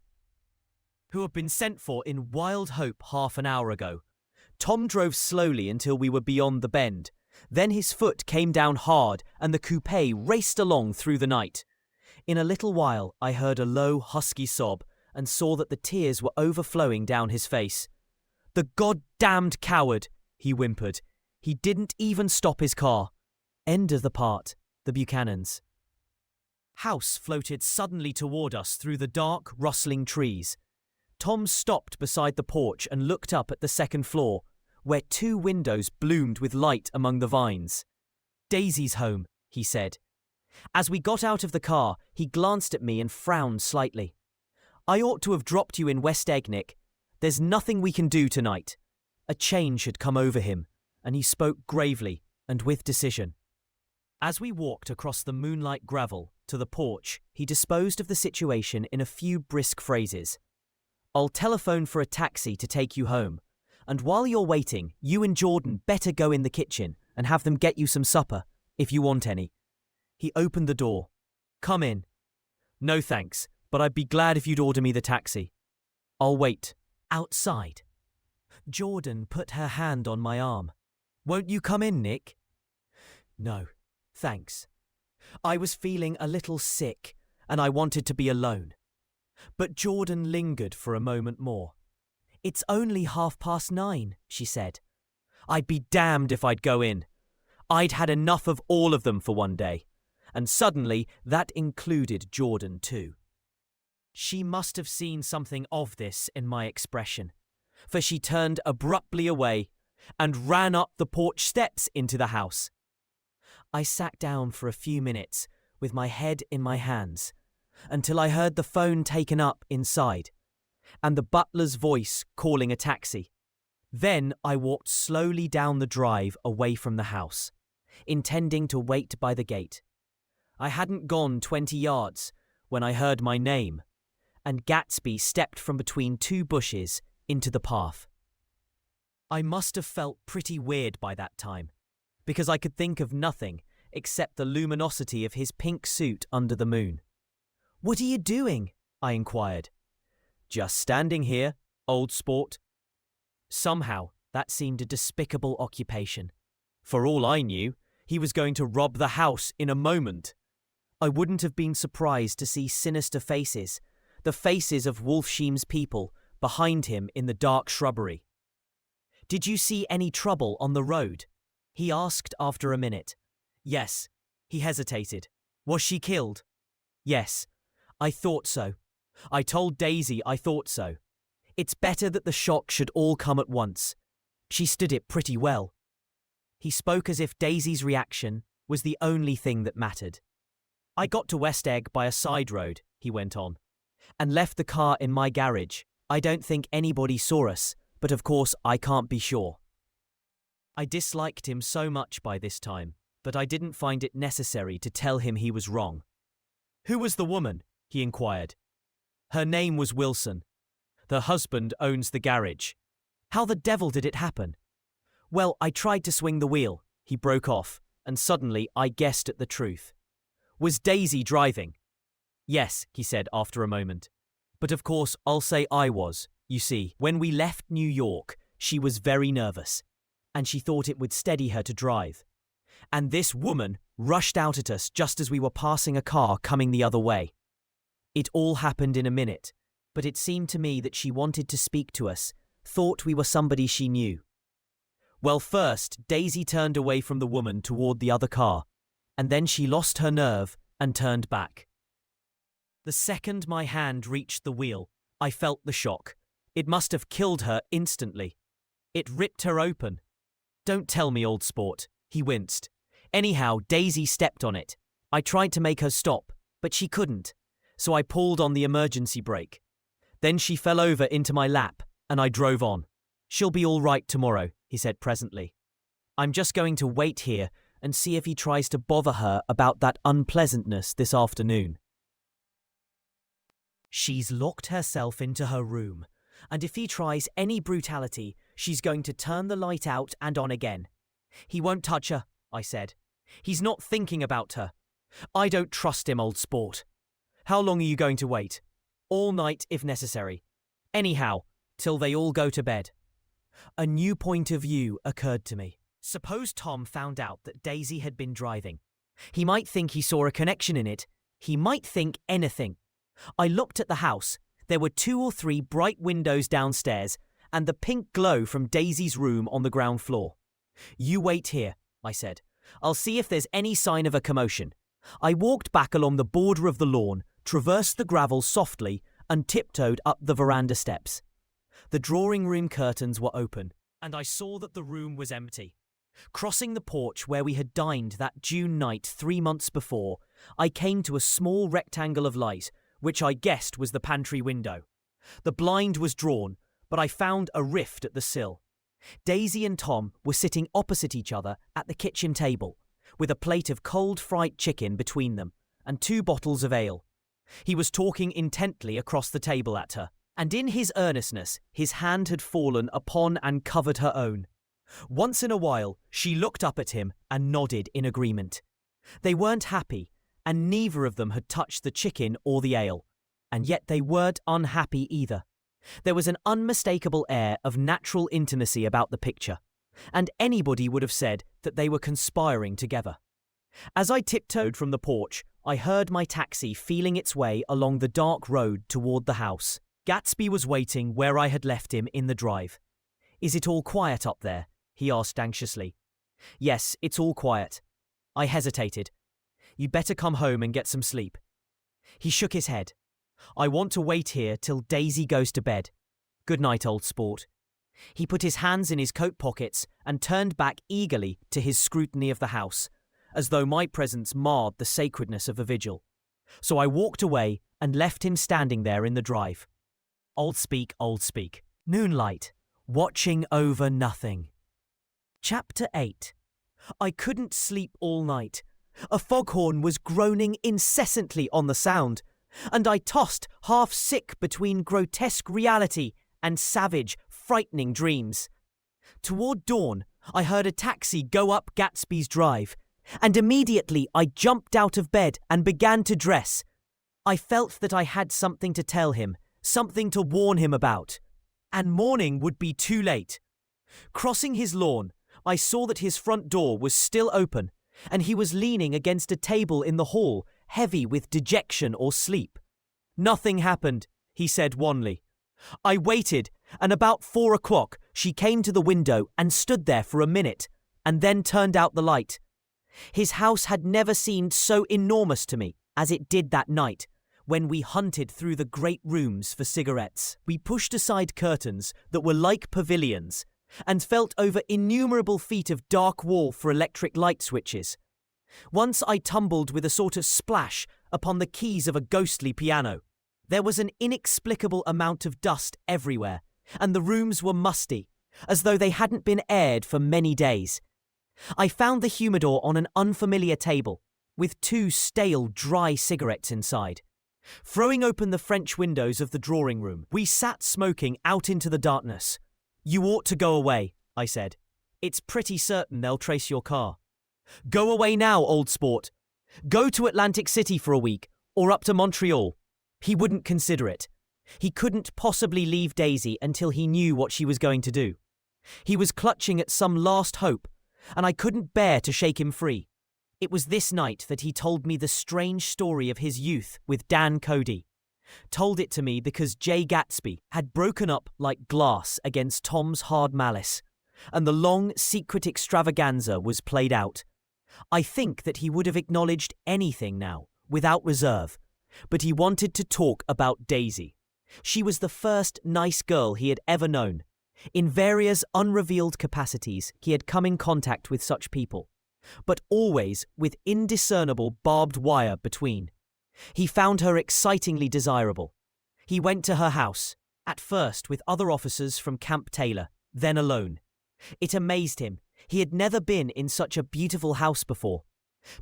who had been sent for in wild hope half an hour ago. Tom drove slowly until we were beyond the bend. Then his foot came down hard and the coupe raced along through the night. In a little while, I heard a low, husky sob and saw that the tears were overflowing down his face. "The goddamned coward," he whimpered. "He didn't even stop his car." End of the part. The Buchanans' house floated suddenly toward us through the dark, rustling trees. Tom stopped beside the porch and looked up at the second floor, where 2 windows bloomed with light among the vines. "Daisy's home," he said. As we got out of the car, he glanced at me and frowned slightly. "I ought to have dropped you in West Egg, Nick. There's nothing we can do tonight." A change had come over him, and he spoke gravely and with decision. As we walked across the moonlight gravel to the porch, he disposed of the situation in a few brisk phrases. "I'll telephone for a taxi to take you home. And while you're waiting, you and Jordan better go in the kitchen and have them get you some supper, if you want any." He opened the door. "Come in." "No thanks, but I'd be glad if you'd order me the taxi." "I'll wait." Outside. Jordan put her hand on my arm. "Won't you come in, Nick?" "No, thanks. I was feeling a little sick, and I wanted to be alone." But Jordan lingered for a moment more. "It's only 9:30, she said. I'd be damned if I'd go in. I'd had enough of all of them for one day. And suddenly, that included Jordan too. She must have seen something of this in my expression, for she turned abruptly away and ran up the porch steps into the house. I sat down for a few minutes with my head in my hands until I heard the phone taken up inside and the butler's voice calling a taxi. Then I walked slowly down the drive away from the house, intending to wait by the gate. I hadn't gone 20 yards when I heard my name, and Gatsby stepped from between 2 bushes into the path. I must have felt pretty weird by that time, because I could think of nothing except the luminosity of his pink suit under the moon. "What are you doing?" I inquired. "Just standing here, old sport." Somehow, that seemed a despicable occupation. For all I knew, he was going to rob the house in a moment. I wouldn't have been surprised to see sinister faces, the faces of Wolfsheim's people, behind him in the dark shrubbery. "Did you see any trouble on the road?" he asked after a minute. "Yes." He hesitated. "Was she killed?" "Yes. I thought so. I told Daisy I thought so. It's better that the shock should all come at once. She stood it pretty well." He spoke as if Daisy's reaction was the only thing that mattered. "I got to West Egg by a side road," he went on, "and left the car in my garage. I don't think anybody saw us, but of course I can't be sure." I disliked him so much by this time, but I didn't find it necessary to tell him he was wrong. "Who was the woman?" he inquired. "Her name was Wilson. The husband owns the garage." "How the devil did it happen?" "Well, I tried to swing the wheel," he broke off, and suddenly I guessed at the truth. "Was Daisy driving?" "Yes," he said after a moment. "But of course I'll say I was. You see, when we left New York, she was very nervous, and she thought it would steady her to drive. And this woman rushed out at us just as we were passing a car coming the other way. It all happened in a minute, but it seemed to me that she wanted to speak to us, thought we were somebody she knew. Well, first, Daisy turned away from the woman toward the other car, and then she lost her nerve and turned back. The second my hand reached the wheel, I felt the shock. It must have killed her instantly. It ripped her open." "Don't tell me, old sport," he winced. "Anyhow, Daisy stepped on it. I tried to make her stop, but she couldn't, so I pulled on the emergency brake. Then she fell over into my lap, and I drove on. She'll be all right tomorrow," he said presently. "I'm just going to wait here and see if he tries to bother her about that unpleasantness this afternoon. She's locked herself into her room, and if he tries any brutality, she's going to turn the light out and on again." "He won't touch her," I said. "He's not thinking about her. I don't trust him, old sport. How long are you going to wait? All night if necessary. Anyhow, till they all go to bed. A new point of view occurred to me. Suppose Tom found out that Daisy had been driving. He might think he saw a connection in it. He might think anything. I looked at the house. There were 2 or 3 bright windows downstairs and the pink glow from Daisy's room on the ground floor. You wait here, I said. I'll see if there's any sign of a commotion. I walked back along the border of the lawn, traversed the gravel softly, and tiptoed up the veranda steps. The drawing-room curtains were open, and I saw that the room was empty. Crossing the porch where we had dined that June night 3 months before, I came to a small rectangle of light, which I guessed was the pantry window. The blind was drawn, but I found a rift at the sill. Daisy and Tom were sitting opposite each other at the kitchen table, with a plate of cold fried chicken between them and 2 bottles of ale. He was talking intently across the table at her, and in his earnestness his hand had fallen upon and covered her own. Once in a while she looked up at him and nodded in agreement. They weren't happy, and neither of them had touched the chicken or the ale, and yet they weren't unhappy either. There was an unmistakable air of natural intimacy about the picture, and anybody would have said that they were conspiring together. As I tiptoed from the porch, I heard my taxi feeling its way along the dark road toward the house. Gatsby was waiting where I had left him in the drive. "Is it all quiet up there?" he asked anxiously. "Yes, it's all quiet." I hesitated. "You'd better come home and get some sleep." He shook his head. "I want to wait here till Daisy goes to bed. Good night, old sport." He put his hands in his coat pockets and turned back eagerly to his scrutiny of the house, as though my presence marred the sacredness of the vigil. So I walked away and left him standing there in the drive. Old speak. Noonlight, watching over nothing. Chapter 8. I couldn't sleep all night. A foghorn was groaning incessantly on the sound, and I tossed half sick between grotesque reality and savage, frightening dreams. Toward dawn, I heard a taxi go up Gatsby's drive, and immediately I jumped out of bed and began to dress. I felt that I had something to tell him, something to warn him about, and morning would be too late. Crossing his lawn, I saw that his front door was still open, and he was leaning against a table in the hall, heavy with dejection or sleep. "Nothing happened," he said wanly. I waited, and about 4 o'clock she came to the window and stood there for a minute, and then turned out the light. His house had never seemed so enormous to me as it did that night, when we hunted through the great rooms for cigarettes. We pushed aside curtains that were like pavilions, and felt over innumerable feet of dark wall for electric light switches. Once I tumbled with a sort of splash upon the keys of a ghostly piano. There was an inexplicable amount of dust everywhere, and the rooms were musty, as though they hadn't been aired for many days. I found the humidor on an unfamiliar table, with 2 stale, dry cigarettes inside. Throwing open the French windows of the drawing room, we sat smoking out into the darkness. "You ought to go away," I said. "It's pretty certain they'll trace your car." "Go away now, old sport. Go to Atlantic City for a week, or up to Montreal." He wouldn't consider it. He couldn't possibly leave Daisy until he knew what she was going to do. He was clutching at some last hope, and I couldn't bear to shake him free. It was this night that he told me the strange story of his youth with Dan Cody. Told it to me because Jay Gatsby had broken up like glass against Tom's hard malice, and the long, secret extravaganza was played out. I think that he would have acknowledged anything now, without reserve, but he wanted to talk about Daisy. She was the first nice girl he had ever known. In various unrevealed capacities, he had come in contact with such people, but always with indiscernible barbed wire between. He found her excitingly desirable. He went to her house, at first with other officers from Camp Taylor, then alone. It amazed him. He had never been in such a beautiful house before.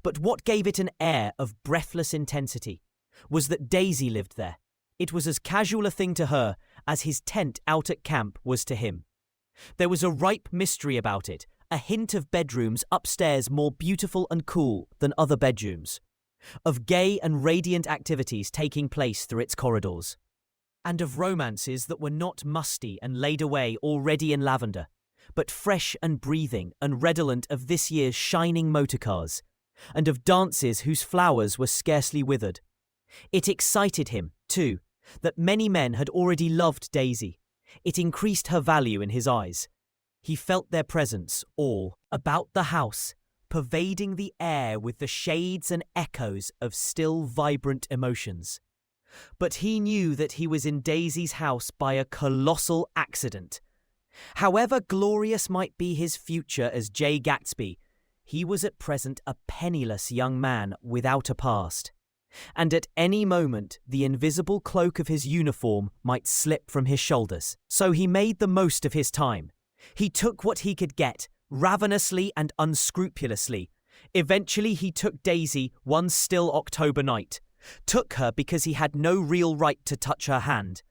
But what gave it an air of breathless intensity was that Daisy lived there. It was as casual a thing to her as his tent out at camp was to him. There was a ripe mystery about it, a hint of bedrooms upstairs more beautiful and cool than other bedrooms. of gay and radiant activities taking place through its corridors, and of romances that were not musty and laid away already in lavender, but fresh and breathing and redolent of this year's shining motorcars, and of dances whose flowers were scarcely withered. It excited him, too, that many men had already loved Daisy. It increased her value in his eyes. He felt their presence all about the house, pervading the air with the shades and echoes of still vibrant emotions. But he knew that he was in Daisy's house by a colossal accident. However glorious might be his future as J. Gatsby, he was at present a penniless young man without a past. And at any moment the invisible cloak of his uniform might slip from his shoulders. So he made the most of his time. He took what he could get, ravenously and unscrupulously. Eventually he took Daisy one still October night. Took her because he had no real right to touch her hand.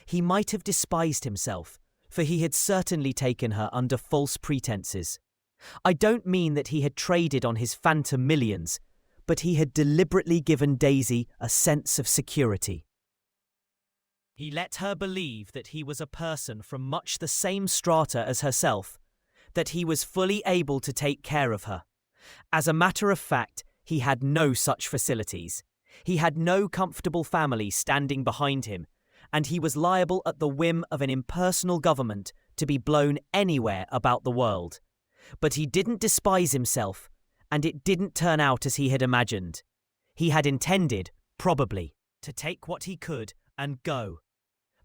He might have despised himself, for he had certainly taken her under false pretenses. I don't mean that he had traded on his phantom millions, but he had deliberately given Daisy a sense of security. He let her believe that he was a person from much the same strata as herself, that he was fully able to take care of her. As a matter of fact, he had no such facilities. He had no comfortable family standing behind him, and he was liable at the whim of an impersonal government to be blown anywhere about the world. But he didn't despise himself, and it didn't turn out as he had imagined. He had intended, probably, to take what he could and go.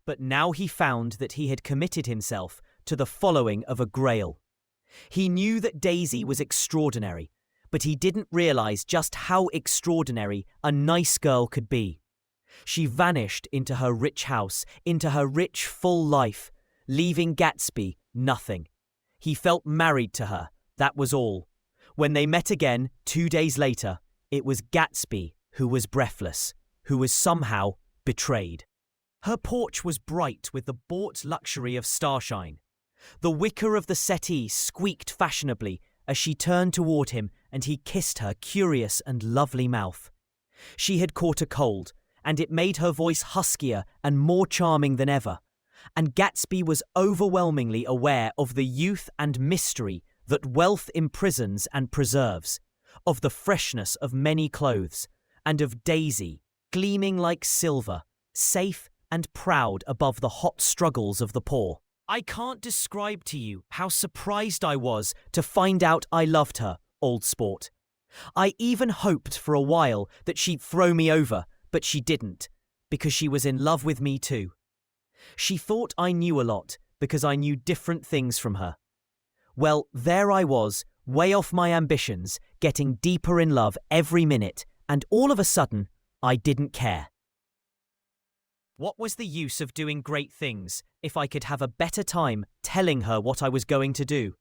But now he found that he had committed himself to the following of a grail. He knew that Daisy was extraordinary, but he didn't realize just how extraordinary a nice girl could be. She vanished into her rich house, into her rich, full life, leaving Gatsby nothing. He felt married to her, that was all. When they met again, 2 days later, it was Gatsby who was breathless, who was somehow betrayed. Her porch was bright with the bought luxury of starshine. The wicker of the settee squeaked fashionably as she turned toward him and he kissed her curious and lovely mouth. She had caught a cold, and it made her voice huskier and more charming than ever, and Gatsby was overwhelmingly aware of the youth and mystery that wealth imprisons and preserves, of the freshness of many clothes, and of Daisy, gleaming like silver, safe and proud above the hot struggles of the poor. I can't describe to you how surprised I was to find out I loved her, old sport. I even hoped for a while that she'd throw me over, but she didn't, because she was in love with me too. She thought I knew a lot, because I knew different things from her. Well, there I was, way off my ambitions, getting deeper in love every minute, and all of a sudden, I didn't care. What was the use of doing great things if I could have a better time telling her what I was going to do?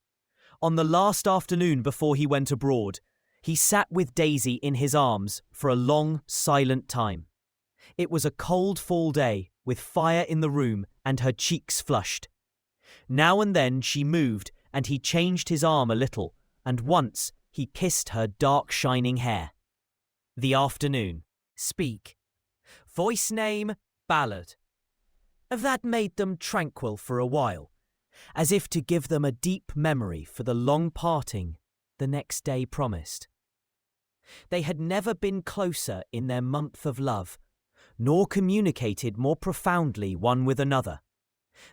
On the last afternoon before he went abroad, he sat with Daisy in his arms for a long, silent time. It was a cold fall day, with fire in the room and her cheeks flushed. Now and then she moved and he changed his arm a little, and once he kissed her dark shining hair. The afternoon. Speak. Voice name, ballad. That made them tranquil for a while, as if to give them a deep memory for the long parting the next day promised. They had never been closer in their month of love, nor communicated more profoundly one with another,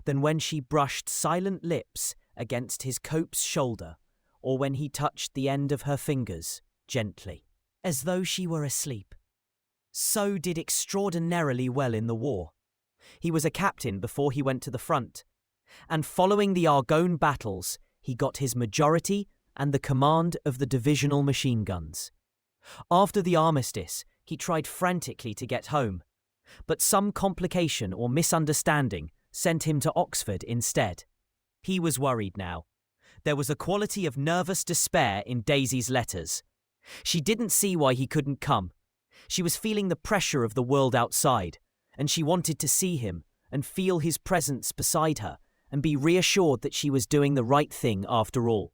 than when she brushed silent lips against his coat's shoulder, or when he touched the end of her fingers gently, as though she were asleep. So did extraordinarily well in the war. He was a captain before he went to the front, and following the Argonne battles, he got his majority and the command of the divisional machine guns. After the armistice, he tried frantically to get home, but some complication or misunderstanding sent him to Oxford instead. He was worried now. There was a quality of nervous despair in Daisy's letters. She didn't see why he couldn't come. She was feeling the pressure of the world outside, and she wanted to see him and feel his presence beside her and be reassured that she was doing the right thing after all.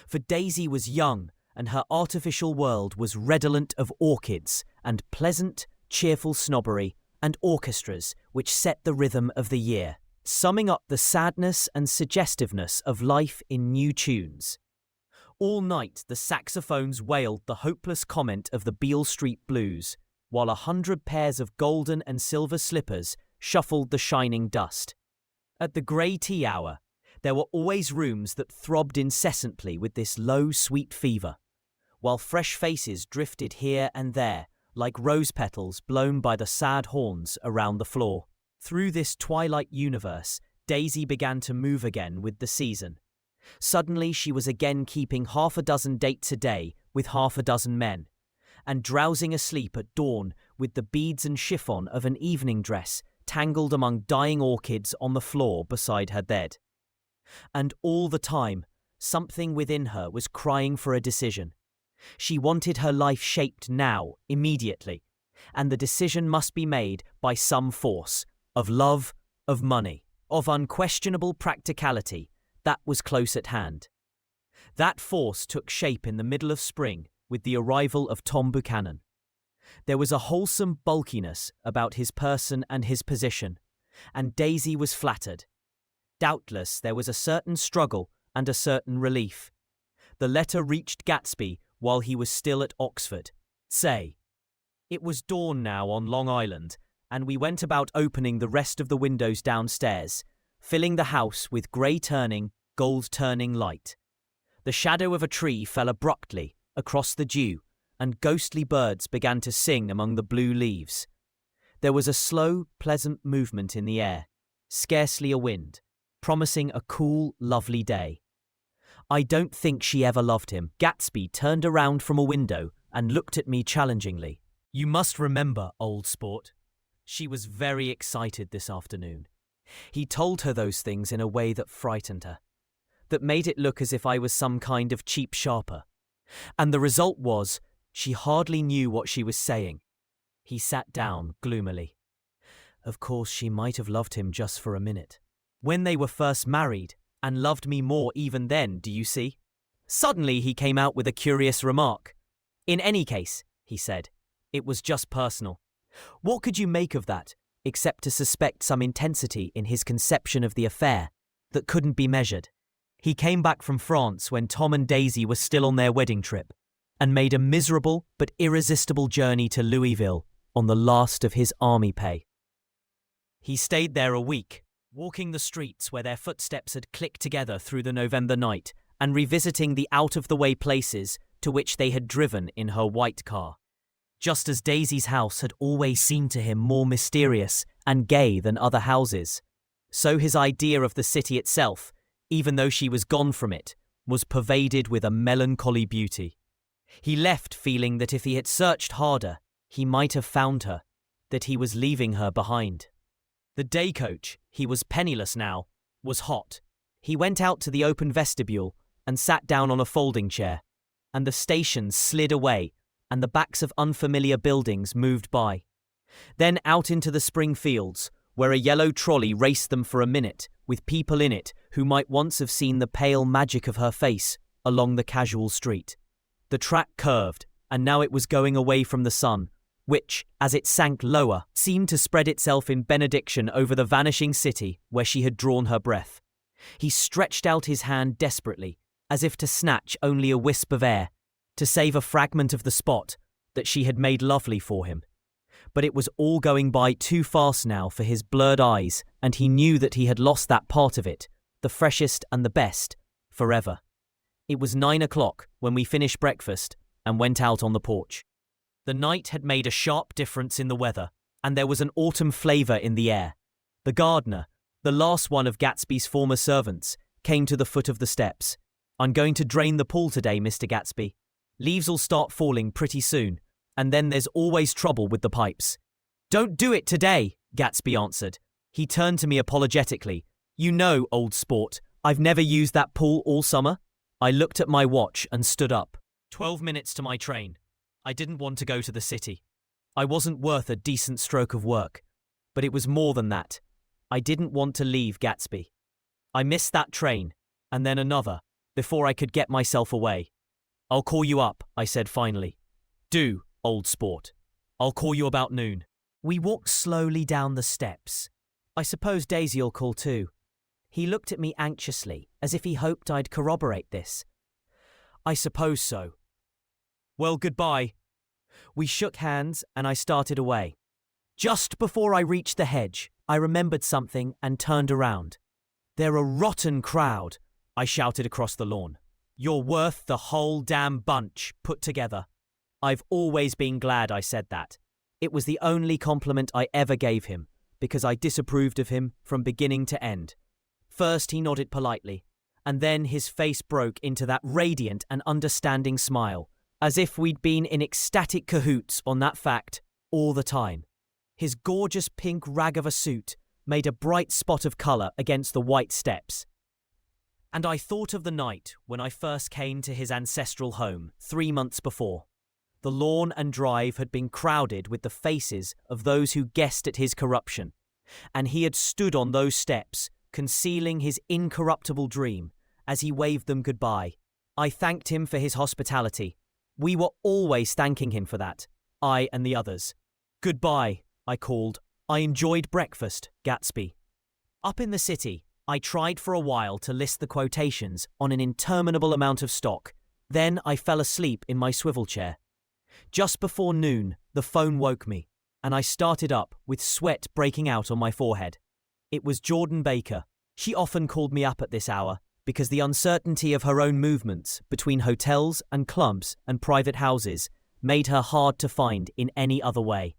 For Daisy was young and her artificial world was redolent of orchids and pleasant, cheerful snobbery and orchestras which set the rhythm of the year, summing up the sadness and suggestiveness of life in new tunes. All night the saxophones wailed the hopeless comment of the Beale Street Blues, while 100 pairs of golden and silver slippers shuffled the shining dust. At the grey tea hour, there were always rooms that throbbed incessantly with this low, sweet fever, while fresh faces drifted here and there, like rose petals blown by the sad horns around the floor. Through this twilight universe, Daisy began to move again with the season. Suddenly she was again keeping 6 dates a day with 6 men, and drowsing asleep at dawn with the beads and chiffon of an evening dress tangled among dying orchids on the floor beside her bed. And all the time, something within her was crying for a decision. She wanted her life shaped now, immediately, and the decision must be made by some force, of love, of money, of unquestionable practicality, that was close at hand. That force took shape in the middle of spring with the arrival of Tom Buchanan. There was a wholesome bulkiness about his person and his position, and Daisy was flattered. Doubtless there was a certain struggle and a certain relief. The letter reached Gatsby while he was still at Oxford. Say. It was dawn now on Long Island, and we went about opening the rest of the windows downstairs, filling the house with grey-turning, gold-turning light. The shadow of a tree fell abruptly across the dew, and ghostly birds began to sing among the blue leaves. There was a slow, pleasant movement in the air, scarcely a wind, promising a cool, lovely day. I don't think she ever loved him. Gatsby turned around from a window and looked at me challengingly. You must remember, old sport. She was very excited this afternoon. He told her those things in a way that frightened her, that made it look as if I was some kind of cheap sharper. And the result was, she hardly knew what she was saying. He sat down gloomily. Of course, she might have loved him just for a minute. When they were first married, and loved me more even then, do you see? Suddenly he came out with a curious remark. In any case, he said, it was just personal. What could you make of that, except to suspect some intensity in his conception of the affair that couldn't be measured? He came back from France when Tom and Daisy were still on their wedding trip, and made a miserable but irresistible journey to Louisville on the last of his army pay. He stayed there a week, walking the streets where their footsteps had clicked together through the November night, and revisiting the out-of-the-way places to which they had driven in her white car. Just as Daisy's house had always seemed to him more mysterious and gay than other houses, so his idea of the city itself, even though she was gone from it, was pervaded with a melancholy beauty. He left feeling that if he had searched harder, he might have found her, that he was leaving her behind. The day coach, he was penniless now, was hot. He went out to the open vestibule and sat down on a folding chair, and the stations slid away and the backs of unfamiliar buildings moved by. Then out into the spring fields, where a yellow trolley raced them for a minute, with people in it who might once have seen the pale magic of her face along the casual street. The track curved, and now it was going away from the sun, which, as it sank lower, seemed to spread itself in benediction over the vanishing city where she had drawn her breath. He stretched out his hand desperately, as if to snatch only a wisp of air, to save a fragment of the spot that she had made lovely for him. But it was all going by too fast now for his blurred eyes, and he knew that he had lost that part of it, the freshest and the best, forever. It was 9 o'clock when we finished breakfast and went out on the porch. The night had made a sharp difference in the weather, and there was an autumn flavour in the air. The gardener, the last one of Gatsby's former servants, came to the foot of the steps. I'm going to drain the pool today, Mr. Gatsby. Leaves'll start falling pretty soon, and then there's always trouble with the pipes. Don't do it today, Gatsby answered. He turned to me apologetically. You know, old sport, I've never used that pool all summer. I looked at my watch and stood up. 12 minutes to my train. I didn't want to go to the city. I wasn't worth a decent stroke of work, but it was more than that. I didn't want to leave Gatsby. I missed that train, and then another, before I could get myself away. I'll call you up, I said finally. Do, old sport. I'll call you about noon. We walked slowly down the steps. I suppose Daisy'll call too. He looked at me anxiously, as if he hoped I'd corroborate this. I suppose so. Well, goodbye. We shook hands and I started away. Just before I reached the hedge, I remembered something and turned around. They're a rotten crowd, I shouted across the lawn. You're worth the whole damn bunch put together. I've always been glad I said that. It was the only compliment I ever gave him, because I disapproved of him from beginning to end. First he nodded politely, and then his face broke into that radiant and understanding smile, as if we'd been in ecstatic cahoots on that fact all the time. His gorgeous pink rag of a suit made a bright spot of colour against the white steps. And I thought of the night when I first came to his ancestral home 3 months before. The lawn and drive had been crowded with the faces of those who guessed at his corruption, and he had stood on those steps, concealing his incorruptible dream, as he waved them goodbye. I thanked him for his hospitality. We were always thanking him for that, I and the others. Goodbye, I called. I enjoyed breakfast, Gatsby. Up in the city, I tried for a while to list the quotations on an interminable amount of stock. Then I fell asleep in my swivel chair. Just before noon, the phone woke me, and I started up with sweat breaking out on my forehead. It was Jordan Baker. She often called me up at this hour because the uncertainty of her own movements between hotels and clubs and private houses made her hard to find in any other way.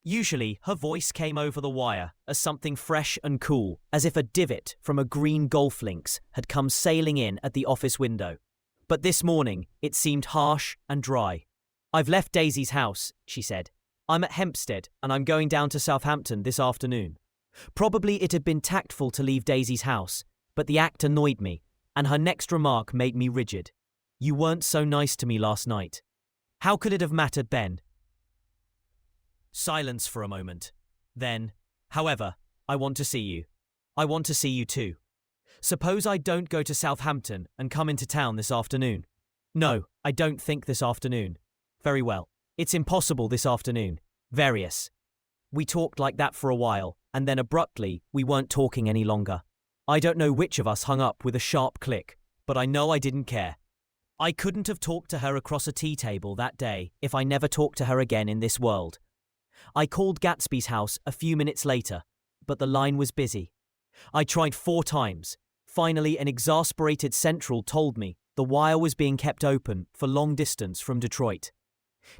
Usually, her voice came over the wire as something fresh and cool, as if a divot from a green golf links had come sailing in at the office window. But this morning, it seemed harsh and dry. I've left Daisy's house, she said. I'm at Hempstead and I'm going down to Southampton this afternoon. Probably it had been tactful to leave Daisy's house, but the act annoyed me, and her next remark made me rigid. You weren't so nice to me last night. How could it have mattered, Ben? Silence for a moment. Then, however, I want to see you. I want to see you too. Suppose I don't go to Southampton and come into town this afternoon. No, I don't think this afternoon. Very well. It's impossible this afternoon. Various. We talked like that for a while, and then abruptly we weren't talking any longer. I don't know which of us hung up with a sharp click, but I know I didn't care. I couldn't have talked to her across a tea table that day if I never talked to her again in this world. I called Gatsby's house a few minutes later, but the line was busy. I tried 4 times. Finally, an exasperated central told me the wire was being kept open for long distance from Detroit.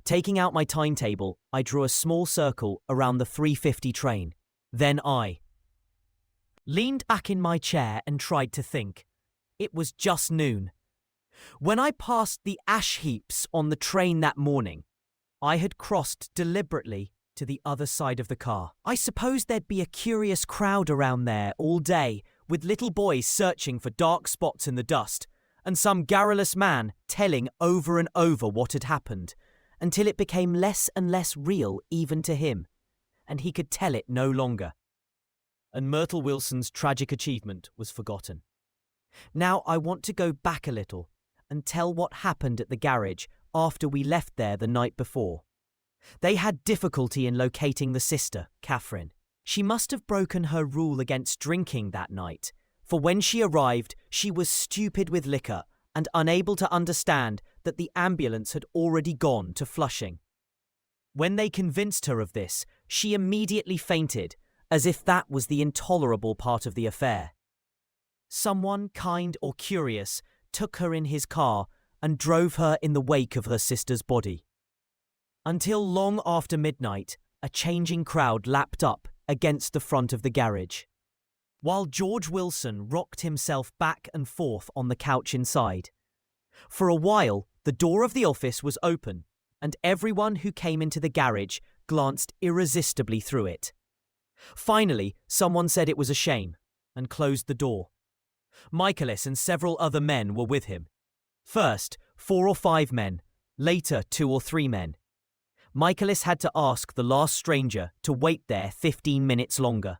Taking out my timetable, I drew a small circle around the 3:50 train. Then I leaned back in my chair and tried to think. It was just noon. When I passed the ash heaps on the train that morning, I had crossed deliberately to the other side of the car. I suppose there'd be a curious crowd around there all day, with little boys searching for dark spots in the dust, and some garrulous man telling over and over what had happened, until it became less and less real even to him, and he could tell it no longer. And Myrtle Wilson's tragic achievement was forgotten. Now I want to go back a little and tell what happened at the garage after we left there the night before. They had difficulty in locating the sister, Catherine. She must have broken her rule against drinking that night, for when she arrived, she was stupid with liquor and unable to understand that the ambulance had already gone to Flushing. When they convinced her of this, she immediately fainted, as if that was the intolerable part of the affair. Someone, kind or curious, took her in his car and drove her in the wake of her sister's body. Until long after midnight, a changing crowd lapped up against the front of the garage, while George Wilson rocked himself back and forth on the couch inside. For a while, the door of the office was open, and everyone who came into the garage glanced irresistibly through it. Finally, someone said it was a shame, and closed the door. Michaelis and several other men were with him. First, 4 or 5 men, later 2 or 3 men. Michaelis had to ask the last stranger to wait there 15 minutes longer,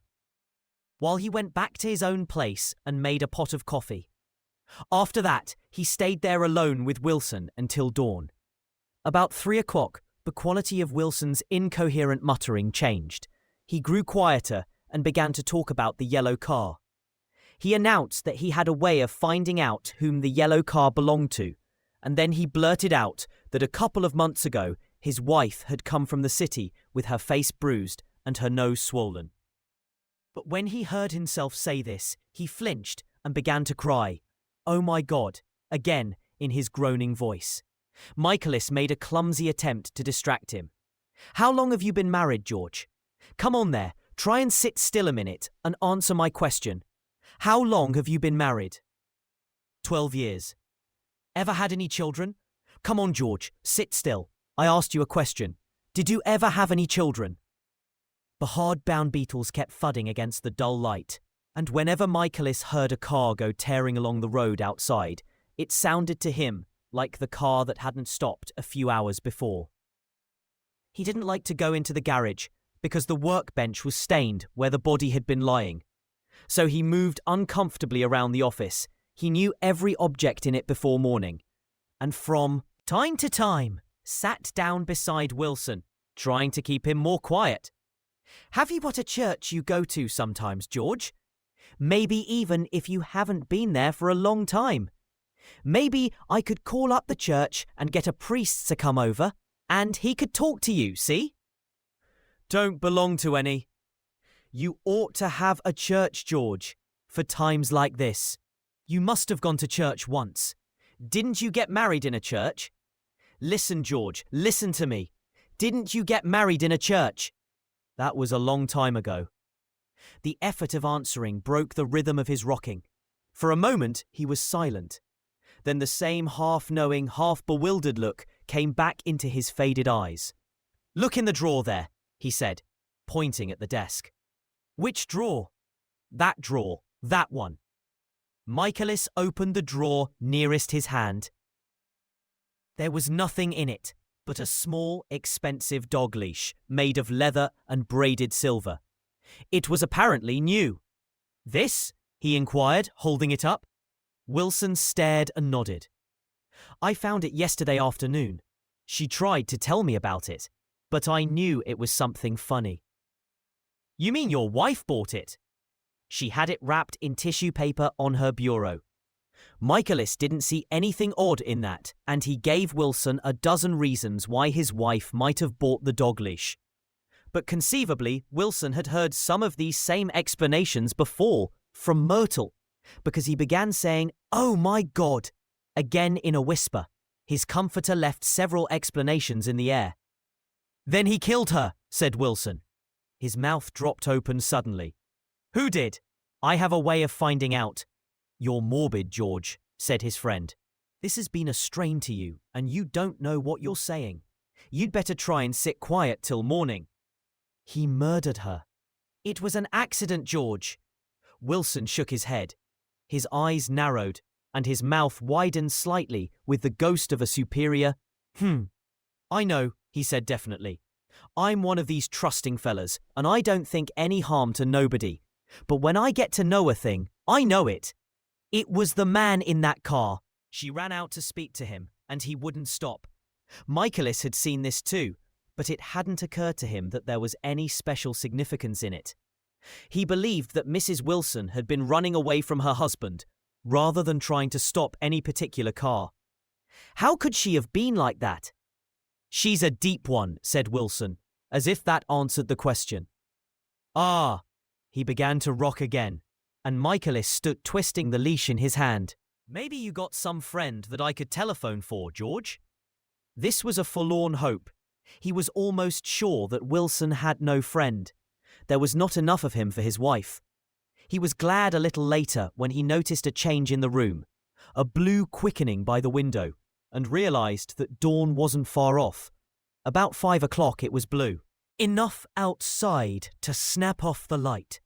while he went back to his own place and made a pot of coffee. After that, he stayed there alone with Wilson until dawn. About 3 o'clock, the quality of Wilson's incoherent muttering changed. He grew quieter and began to talk about the yellow car. He announced that he had a way of finding out whom the yellow car belonged to, and then he blurted out that a couple of months ago his wife had come from the city with her face bruised and her nose swollen. But when he heard himself say this, he flinched and began to cry, "Oh my God," again in his groaning voice. Michaelis made a clumsy attempt to distract him. "How long have you been married, George? Come on there, try and sit still a minute and answer my question. How long have you been married?" 12 years. Ever had any children? Come on, George, sit still. I asked you a question. Did you ever have any children? The hard-bound beetles kept thudding against the dull light, and whenever Michaelis heard a car go tearing along the road outside, it sounded to him like the car that hadn't stopped a few hours before. He didn't like to go into the garage because the workbench was stained where the body had been lying. So he moved uncomfortably around the office. He knew every object in it before morning, and from time to time sat down beside Wilson, trying to keep him more quiet. "Have you got a church you go to sometimes, George? Maybe even if you haven't been there for a long time. Maybe I could call up the church and get a priest to come over, and he could talk to you, see?" "Don't belong to any." "You ought to have a church, George, for times like this. You must have gone to church once. Didn't you get married in a church? Listen, George, listen to me. Didn't you get married in a church?" That was a long time ago. The effort of answering broke the rhythm of his rocking. For a moment, he was silent. Then the same half-knowing, half-bewildered look came back into his faded eyes. "Look in the drawer there," he said, pointing at the desk. "Which drawer?" "That drawer, that one." Michaelis opened the drawer nearest his hand. There was nothing in it but a small, expensive dog leash made of leather and braided silver. It was apparently new. "This?" he inquired, holding it up. Wilson stared and nodded. "I found it yesterday afternoon. She tried to tell me about it, but I knew it was something funny." "You mean your wife bought it?" "She had it wrapped in tissue paper on her bureau." Michaelis didn't see anything odd in that, and he gave Wilson a dozen reasons why his wife might have bought the dog leash. But conceivably, Wilson had heard some of these same explanations before, from Myrtle, because he began saying, "Oh my God," again in a whisper. His comforter left several explanations in the air. "Then he killed her," said Wilson. His mouth dropped open suddenly. "Who did? I have a way of finding out." "You're morbid, George," said his friend. "This has been a strain to you, and you don't know what you're saying. You'd better try and sit quiet till morning." "He murdered her." "It was an accident, George." Wilson shook his head. His eyes narrowed, and his mouth widened slightly with the ghost of a superior, "I know," he said definitely. "I'm one of these trusting fellas, and I don't think any harm to nobody. But when I get to know a thing, I know it. It was the man in that car." She ran out to speak to him, and he wouldn't stop. Michaelis had seen this too, but it hadn't occurred to him that there was any special significance in it. He believed that Mrs. Wilson had been running away from her husband, rather than trying to stop any particular car. How could she have been like that? "She's a deep one," said Wilson, as if that answered the question. "Ah." He began to rock again, and Michaelis stood twisting the leash in his hand. "Maybe you got some friend that I could telephone for, George?" This was a forlorn hope. He was almost sure that Wilson had no friend. There was not enough of him for his wife. He was glad a little later when he noticed a change in the room, a blue quickening by the window, and realized that dawn wasn't far off. About 5 o'clock it was blue. Enough outside to snap off the light.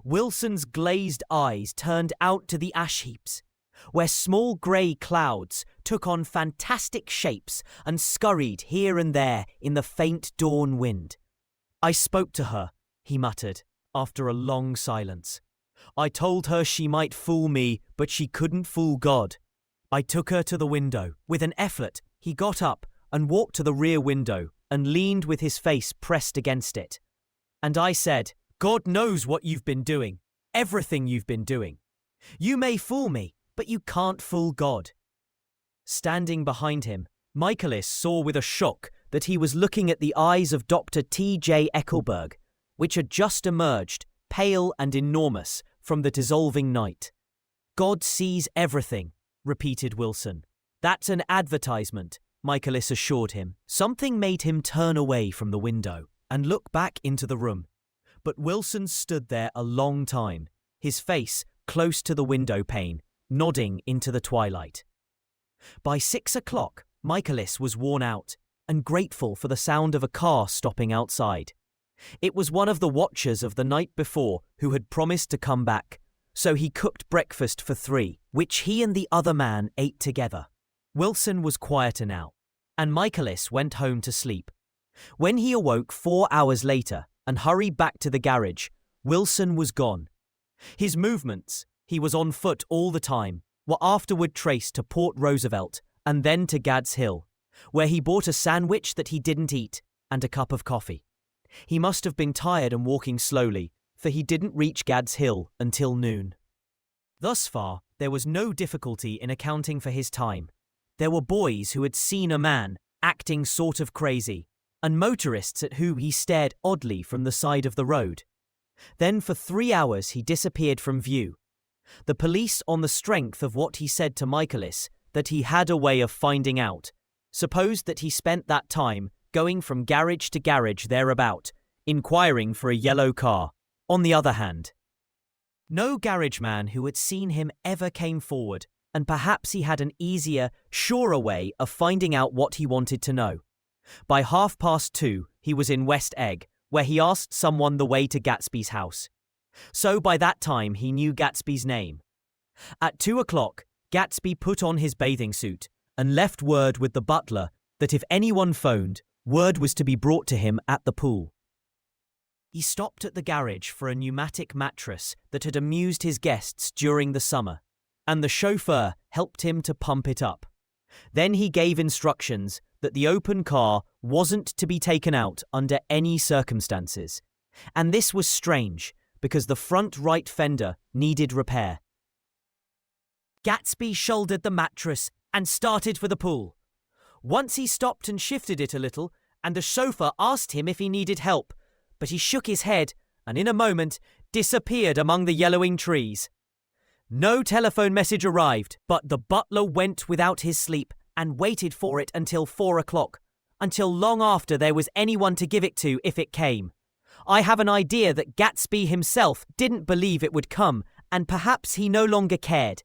Wilson's glazed eyes turned out to the ash heaps, where small grey clouds took on fantastic shapes and scurried here and there in the faint dawn wind. "I spoke to her," he muttered, after a long silence. I told her she might fool me, but she couldn't fool God. I took her to the window. With an effort, he got up and walked to the rear window and leaned with his face pressed against it. And I said, God knows what you've been doing, everything you've been doing. You may fool me, but you can't fool God. Standing behind him, Michaelis saw with a shock that he was looking at the eyes of Dr. T.J. Eckelberg, which had just emerged, pale and enormous, from the dissolving night. God sees everything, repeated Wilson. That's an advertisement, Michaelis assured him. Something made him turn away from the window and look back into the room. But Wilson stood there a long time, his face close to the window pane, nodding into the twilight. By 6 o'clock, Michaelis was worn out and grateful for the sound of a car stopping outside. It was one of the watchers of the night before who had promised to come back, so he cooked breakfast for 3, which he and the other man ate together. Wilson was quieter now, and Michaelis went home to sleep. When he awoke 4 hours later and hurried back to the garage, Wilson was gone. His movements, he was on foot all the time, were afterward traced to Port Roosevelt and then to Gads Hill, where he bought a sandwich that he didn't eat and a cup of coffee. He must have been tired and walking slowly, for he didn't reach Gads Hill until noon. Thus far, there was no difficulty in accounting for his time. There were boys who had seen a man acting sort of crazy, and motorists at whom he stared oddly from the side of the road. Then for 3 hours he disappeared from view. The police, on the strength of what he said to Michaelis, that he had a way of finding out, supposed that he spent that time going from garage to garage thereabout, inquiring for a yellow car. On the other hand, no garage man who had seen him ever came forward, and perhaps he had an easier, surer way of finding out what he wanted to know. By 2:30, he was in West Egg, where he asked someone the way to Gatsby's house. So by that time he knew Gatsby's name. At 2 o'clock, Gatsby put on his bathing suit and left word with the butler that if anyone phoned, word was to be brought to him at the pool. He stopped at the garage for a pneumatic mattress that had amused his guests during the summer, and the chauffeur helped him to pump it up. Then he gave instructions that the open car wasn't to be taken out under any circumstances, and this was strange because the front right fender needed repair. Gatsby shouldered the mattress and started for the pool. Once he stopped and shifted it a little, and the chauffeur asked him if he needed help, but he shook his head and in a moment disappeared among the yellowing trees. No telephone message arrived, but the butler went without his sleep and waited for it until 4 o'clock, until long after there was anyone to give it to if it came. I have an idea that Gatsby himself didn't believe it would come, and perhaps he no longer cared.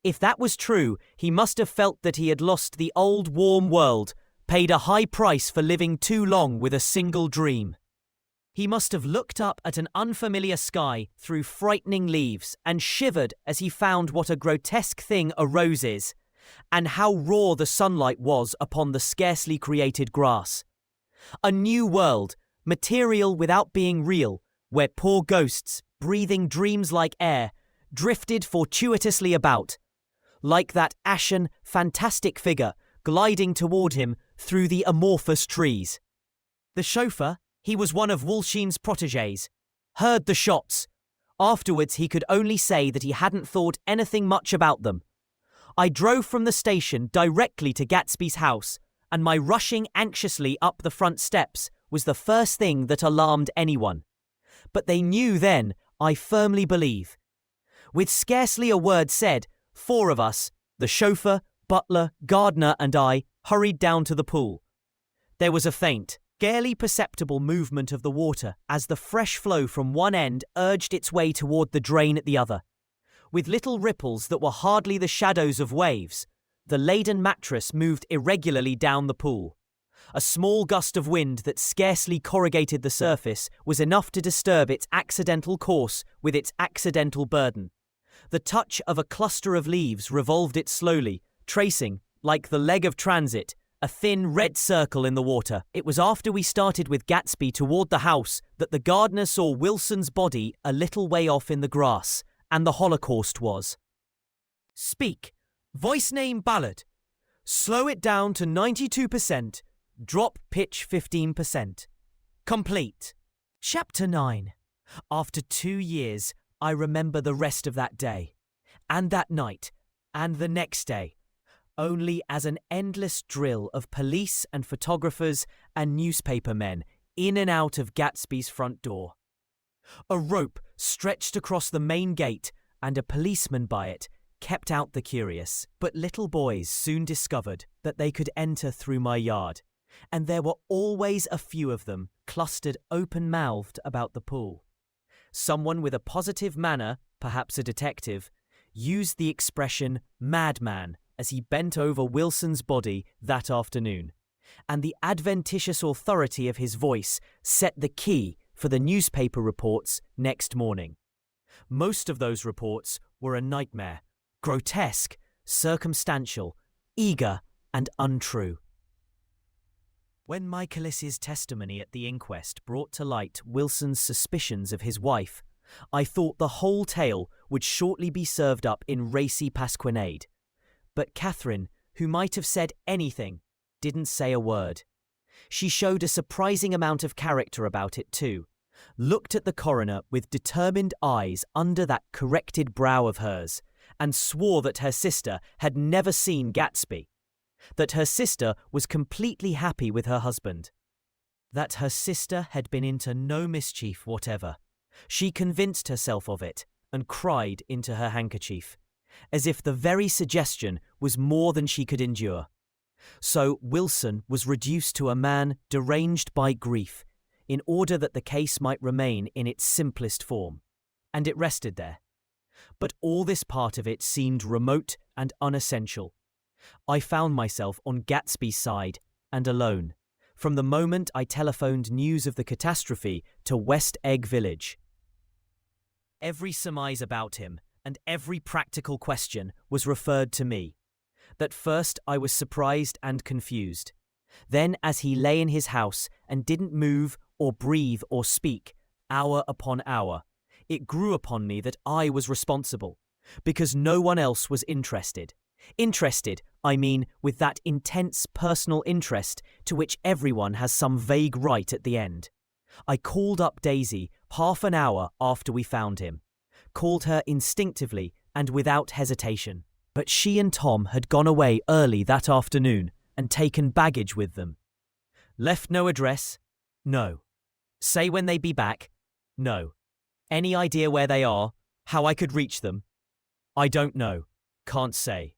If that was true, he must have felt that he had lost the old warm world, paid a high price for living too long with a single dream. He must have looked up at an unfamiliar sky through frightening leaves and shivered as he found what a grotesque thing a rose is, and how raw the sunlight was upon the scarcely created grass. A new world, material without being real, where poor ghosts, breathing dreams like air, drifted fortuitously about, like that ashen, fantastic figure gliding toward him through the amorphous trees. The chauffeur, he was one of Wolshine's protégés, heard the shots. Afterwards he could only say that he hadn't thought anything much about them. I drove from the station directly to Gatsby's house, and my rushing anxiously up the front steps was the first thing that alarmed anyone. But they knew then, I firmly believe. With scarcely a word said, 4 of us, the chauffeur, butler, gardener and I, hurried down to the pool. There was a faint, barely perceptible movement of the water as the fresh flow from one end urged its way toward the drain at the other. With little ripples that were hardly the shadows of waves, the laden mattress moved irregularly down the pool. A small gust of wind that scarcely corrugated the surface was enough to disturb its accidental course with its accidental burden. The touch of a cluster of leaves revolved it slowly, tracing, like the leg of transit, A thin red circle in the water. It was after we started with Gatsby toward the house that the gardener saw Wilson's body a little way off in the grass, and the Holocaust was. Speak. Voice name ballad. Slow it down to 92%. Drop pitch 15%. Complete. Chapter 9. After 2 years, I remember the rest of that day, and that night, and the next day, only as an endless drill of police and photographers and newspaper men in and out of Gatsby's front door. A rope stretched across the main gate, and a policeman by it kept out the curious. But little boys soon discovered that they could enter through my yard, and there were always a few of them clustered open-mouthed about the pool. Someone with a positive manner, perhaps a detective, used the expression madman as he bent over Wilson's body that afternoon, and the adventitious authority of his voice set the key for the newspaper reports next morning. Most of those reports were a nightmare, grotesque, circumstantial, eager, and untrue. When Michaelis's testimony at the inquest brought to light Wilson's suspicions of his wife, I thought the whole tale would shortly be served up in racy pasquinade. But Catherine, who might have said anything, didn't say a word. She showed a surprising amount of character about it too, looked at the coroner with determined eyes under that corrected brow of hers, and swore that her sister had never seen Gatsby, that her sister was completely happy with her husband, that her sister had been into no mischief whatever. She convinced herself of it and cried into her handkerchief, as if the very suggestion was more than she could endure. So Wilson was reduced to a man deranged by grief, in order that the case might remain in its simplest form. And it rested there. But all this part of it seemed remote and unessential. I found myself on Gatsby's side and alone, from the moment I telephoned news of the catastrophe to West Egg Village. Every surmise about him and every practical question was referred to me. That first I was surprised and confused. Then, as he lay in his house and didn't move or breathe or speak, hour upon hour, it grew upon me that I was responsible, because no one else was interested. Interested, I mean, with that intense personal interest to which everyone has some vague right at the end. I called up Daisy half an hour after we found him, called her instinctively and without hesitation. But she and Tom had gone away early that afternoon and taken baggage with them. Left no address? No. Say when they'd be back? No. Any idea where they are? How I could reach them? I don't know. Can't say.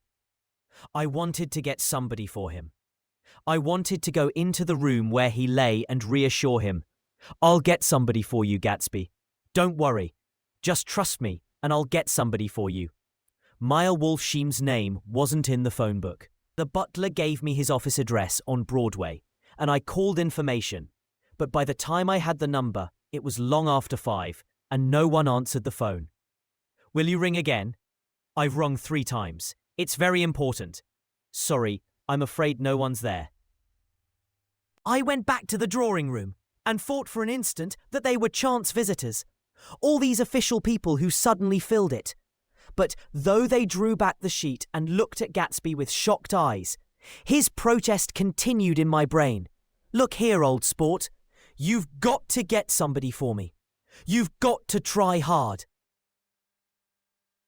I wanted to get somebody for him. I wanted to go into the room where he lay and reassure him. I'll get somebody for you, Gatsby. Don't worry. Just trust me, and I'll get somebody for you. Meyer Wolfsheim's name wasn't in the phone book. The butler gave me his office address on Broadway, and I called information. But by the time I had the number, it was long after 5, and no one answered the phone. Will you ring again? I've rung 3 times. It's very important. Sorry, I'm afraid no one's there. I went back to the drawing room and thought for an instant that they were chance visitors, all these official people who suddenly filled it. But though they drew back the sheet and looked at Gatsby with shocked eyes, his protest continued in my brain. Look here, old sport. You've got to get somebody for me. You've got to try hard.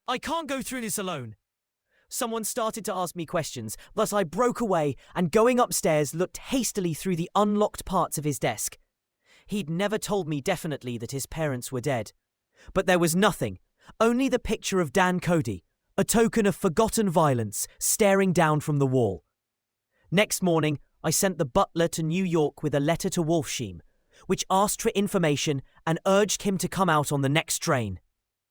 I can't go through this alone. Someone started to ask me questions, thus I broke away and going upstairs looked hastily through the unlocked parts of his desk. He'd never told me definitely that his parents were dead. But there was nothing, only the picture of Dan Cody, a token of forgotten violence, staring down from the wall. Next morning, I sent the butler to New York with a letter to Wolfsheim, which asked for information and urged him to come out on the next train.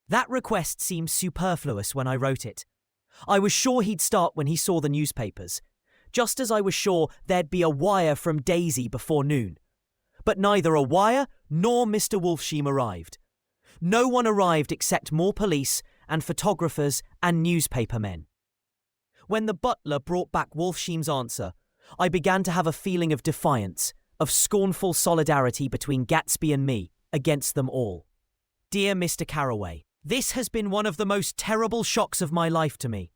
That request seemed superfluous when I wrote it. I was sure he'd start when he saw the newspapers, just as I was sure there'd be a wire from Daisy before noon. But neither a wire nor Mr. Wolfsheim arrived. No one arrived except more police and photographers and newspaper men. When the butler brought back Wolfsheim's answer, I began to have a feeling of defiance, of scornful solidarity between Gatsby and me, against them all. Dear Mr. Carraway, this has been one of the most terrible shocks of my life to me.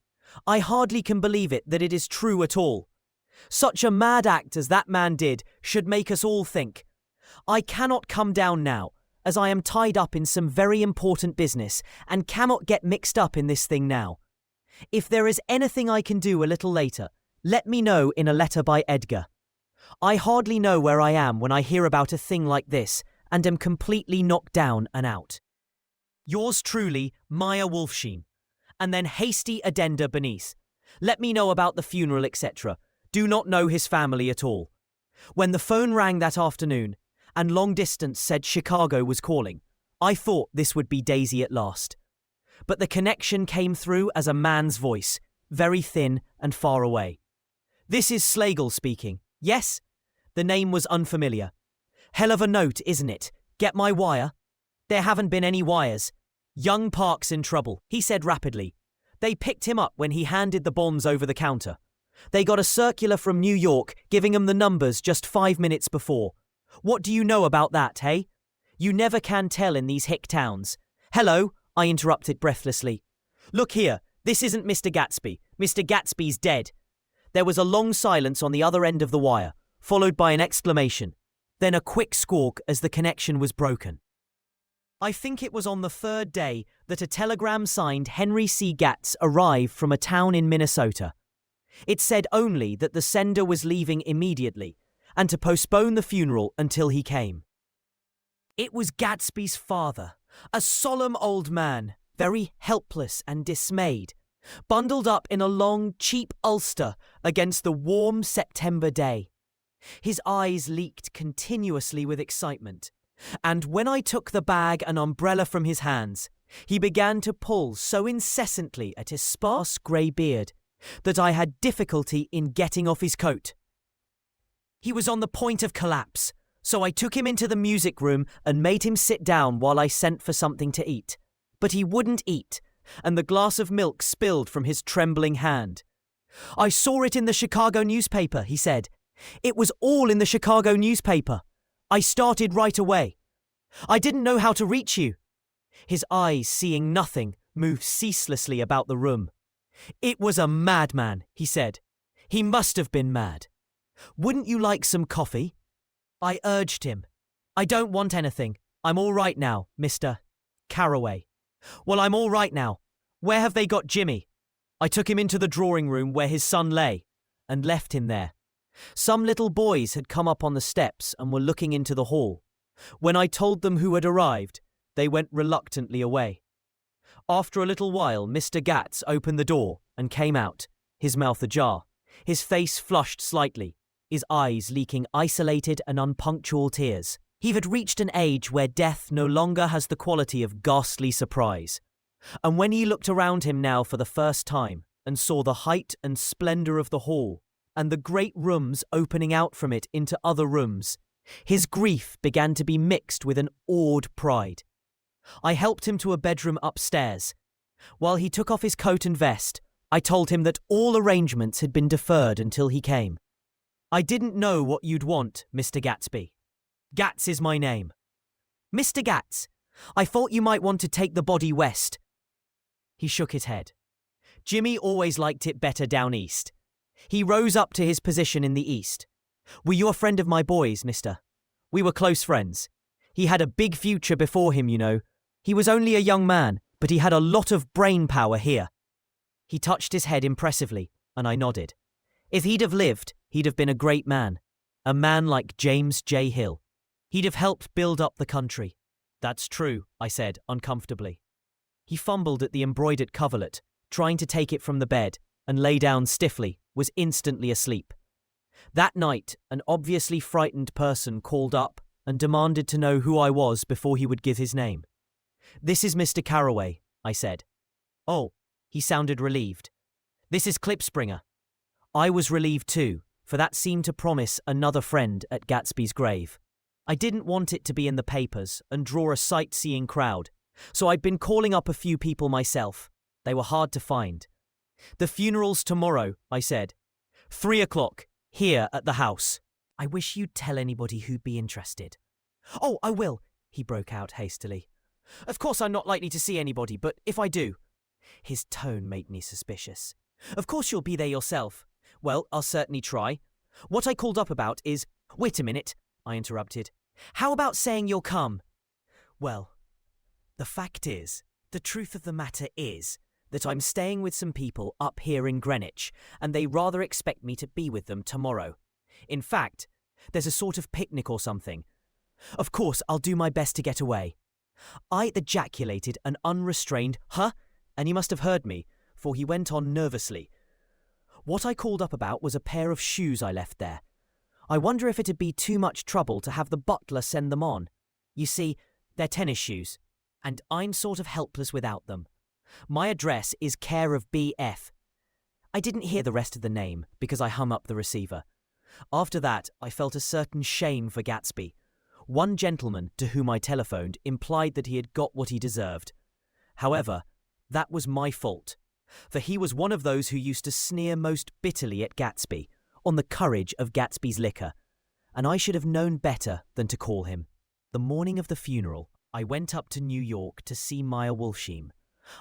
I hardly can believe it that it is true at all. Such a mad act as that man did should make us all think. I cannot come down now, as I am tied up in some very important business and cannot get mixed up in this thing now. If there is anything I can do a little later, let me know in a letter by Edgar. I hardly know where I am when I hear about a thing like this and am completely knocked down and out. Yours truly, Maya Wolfsheim. And then hasty addenda beneath. Let me know about the funeral, etc. Do not know his family at all. When the phone rang that afternoon, and long distance said Chicago was calling, I thought this would be Daisy at last. But the connection came through as a man's voice, very thin and far away. This is Slagle speaking. Yes? The name was unfamiliar. Hell of a note, isn't it? Get my wire? There haven't been any wires. Young Park's in trouble, he said rapidly. They picked him up when he handed the bonds over the counter. They got a circular from New York giving him the numbers just 5 minutes before. What do you know about that, hey? You never can tell in these hick towns. Hello, I interrupted breathlessly. Look here, this isn't Mr. Gatsby. Mr. Gatsby's dead. There was a long silence on the other end of the wire, followed by an exclamation, then a quick squawk as the connection was broken. I think it was on the third day that a telegram signed Henry C. Gatz arrived from a town in Minnesota. It said only that the sender was leaving immediately and to postpone the funeral until he came. It was Gatsby's father, a solemn old man, very helpless and dismayed, bundled up in a long, cheap ulster against the warm September day. His eyes leaked continuously with excitement, and when I took the bag and umbrella from his hands, he began to pull so incessantly at his sparse grey beard that I had difficulty in getting off his coat. He was on the point of collapse, so I took him into the music room and made him sit down while I sent for something to eat. But he wouldn't eat, and the glass of milk spilled from his trembling hand. I saw it in the Chicago newspaper, he said. It was all in the Chicago newspaper. I started right away. I didn't know how to reach you. His eyes, seeing nothing, moved ceaselessly about the room. It was a madman, he said. He must have been mad. Wouldn't you like some coffee? I urged him. I don't want anything. I'm all right now, Mr. Carraway. Well, I'm all right now. Where have they got Jimmy? I took him into the drawing room where his son lay and left him there. Some little boys had come up on the steps and were looking into the hall. When I told them who had arrived, they went reluctantly away. After a little while, Mr. Gatz opened the door and came out, his mouth ajar, his face flushed slightly, his eyes leaking isolated and unpunctual tears. He had reached an age where death no longer has the quality of ghastly surprise. And when he looked around him now for the first time and saw the height and splendour of the hall and the great rooms opening out from it into other rooms, his grief began to be mixed with an awed pride. I helped him to a bedroom upstairs. While he took off his coat and vest, I told him that all arrangements had been deferred until he came. I didn't know what you'd want, Mr. Gatsby. Gatz is my name. Mr. Gatz, I thought you might want to take the body west. He shook his head. Jimmy always liked it better down east. He rose up to his position in the east. Were you a friend of my boy's, mister? We were close friends. He had a big future before him, you know. He was only a young man, but he had a lot of brain power here. He touched his head impressively, and I nodded. If he'd have lived, he'd have been a great man. A man like James J. Hill. He'd have helped build up the country. That's true, I said, uncomfortably. He fumbled at the embroidered coverlet, trying to take it from the bed, and lay down stiffly, was instantly asleep. That night, an obviously frightened person called up and demanded to know who I was before he would give his name. This is Mr. Carraway, I said. Oh, he sounded relieved. This is Klipspringer. I was relieved too, for that seemed to promise another friend at Gatsby's grave. I didn't want it to be in the papers and draw a sightseeing crowd, so I'd been calling up a few people myself. They were hard to find. The funeral's tomorrow, I said. 3 o'clock, Here at the house. I wish you'd tell anybody who'd be interested. Oh, I will, he broke out hastily. Of course I'm not likely to see anybody, but if I do. His tone made me suspicious. Of course you'll be there yourself. Well, I'll certainly try. What I called up about is— Wait a minute, I interrupted. How about saying you'll come? Well, the fact is, the truth of the matter is, that I'm staying with some people up here in Greenwich, and they rather expect me to be with them tomorrow. In fact, there's a sort of picnic or something. Of course, I'll do my best to get away. I ejaculated an unrestrained, huh? And he must have heard me, for he went on nervously. What I called up about was a pair of shoes I left there. I wonder if it'd be too much trouble to have the butler send them on. You see, they're tennis shoes, and I'm sort of helpless without them. My address is care of B.F. I didn't hear the rest of the name because I hung up the receiver. After that, I felt a certain shame for Gatsby. One gentleman to whom I telephoned implied that he had got what he deserved. However, that was my fault, for he was one of those who used to sneer most bitterly at Gatsby on the courage of Gatsby's liquor, and I should have known better than to call him. The morning of the funeral, I went up to New York to see Meyer Wolsheim.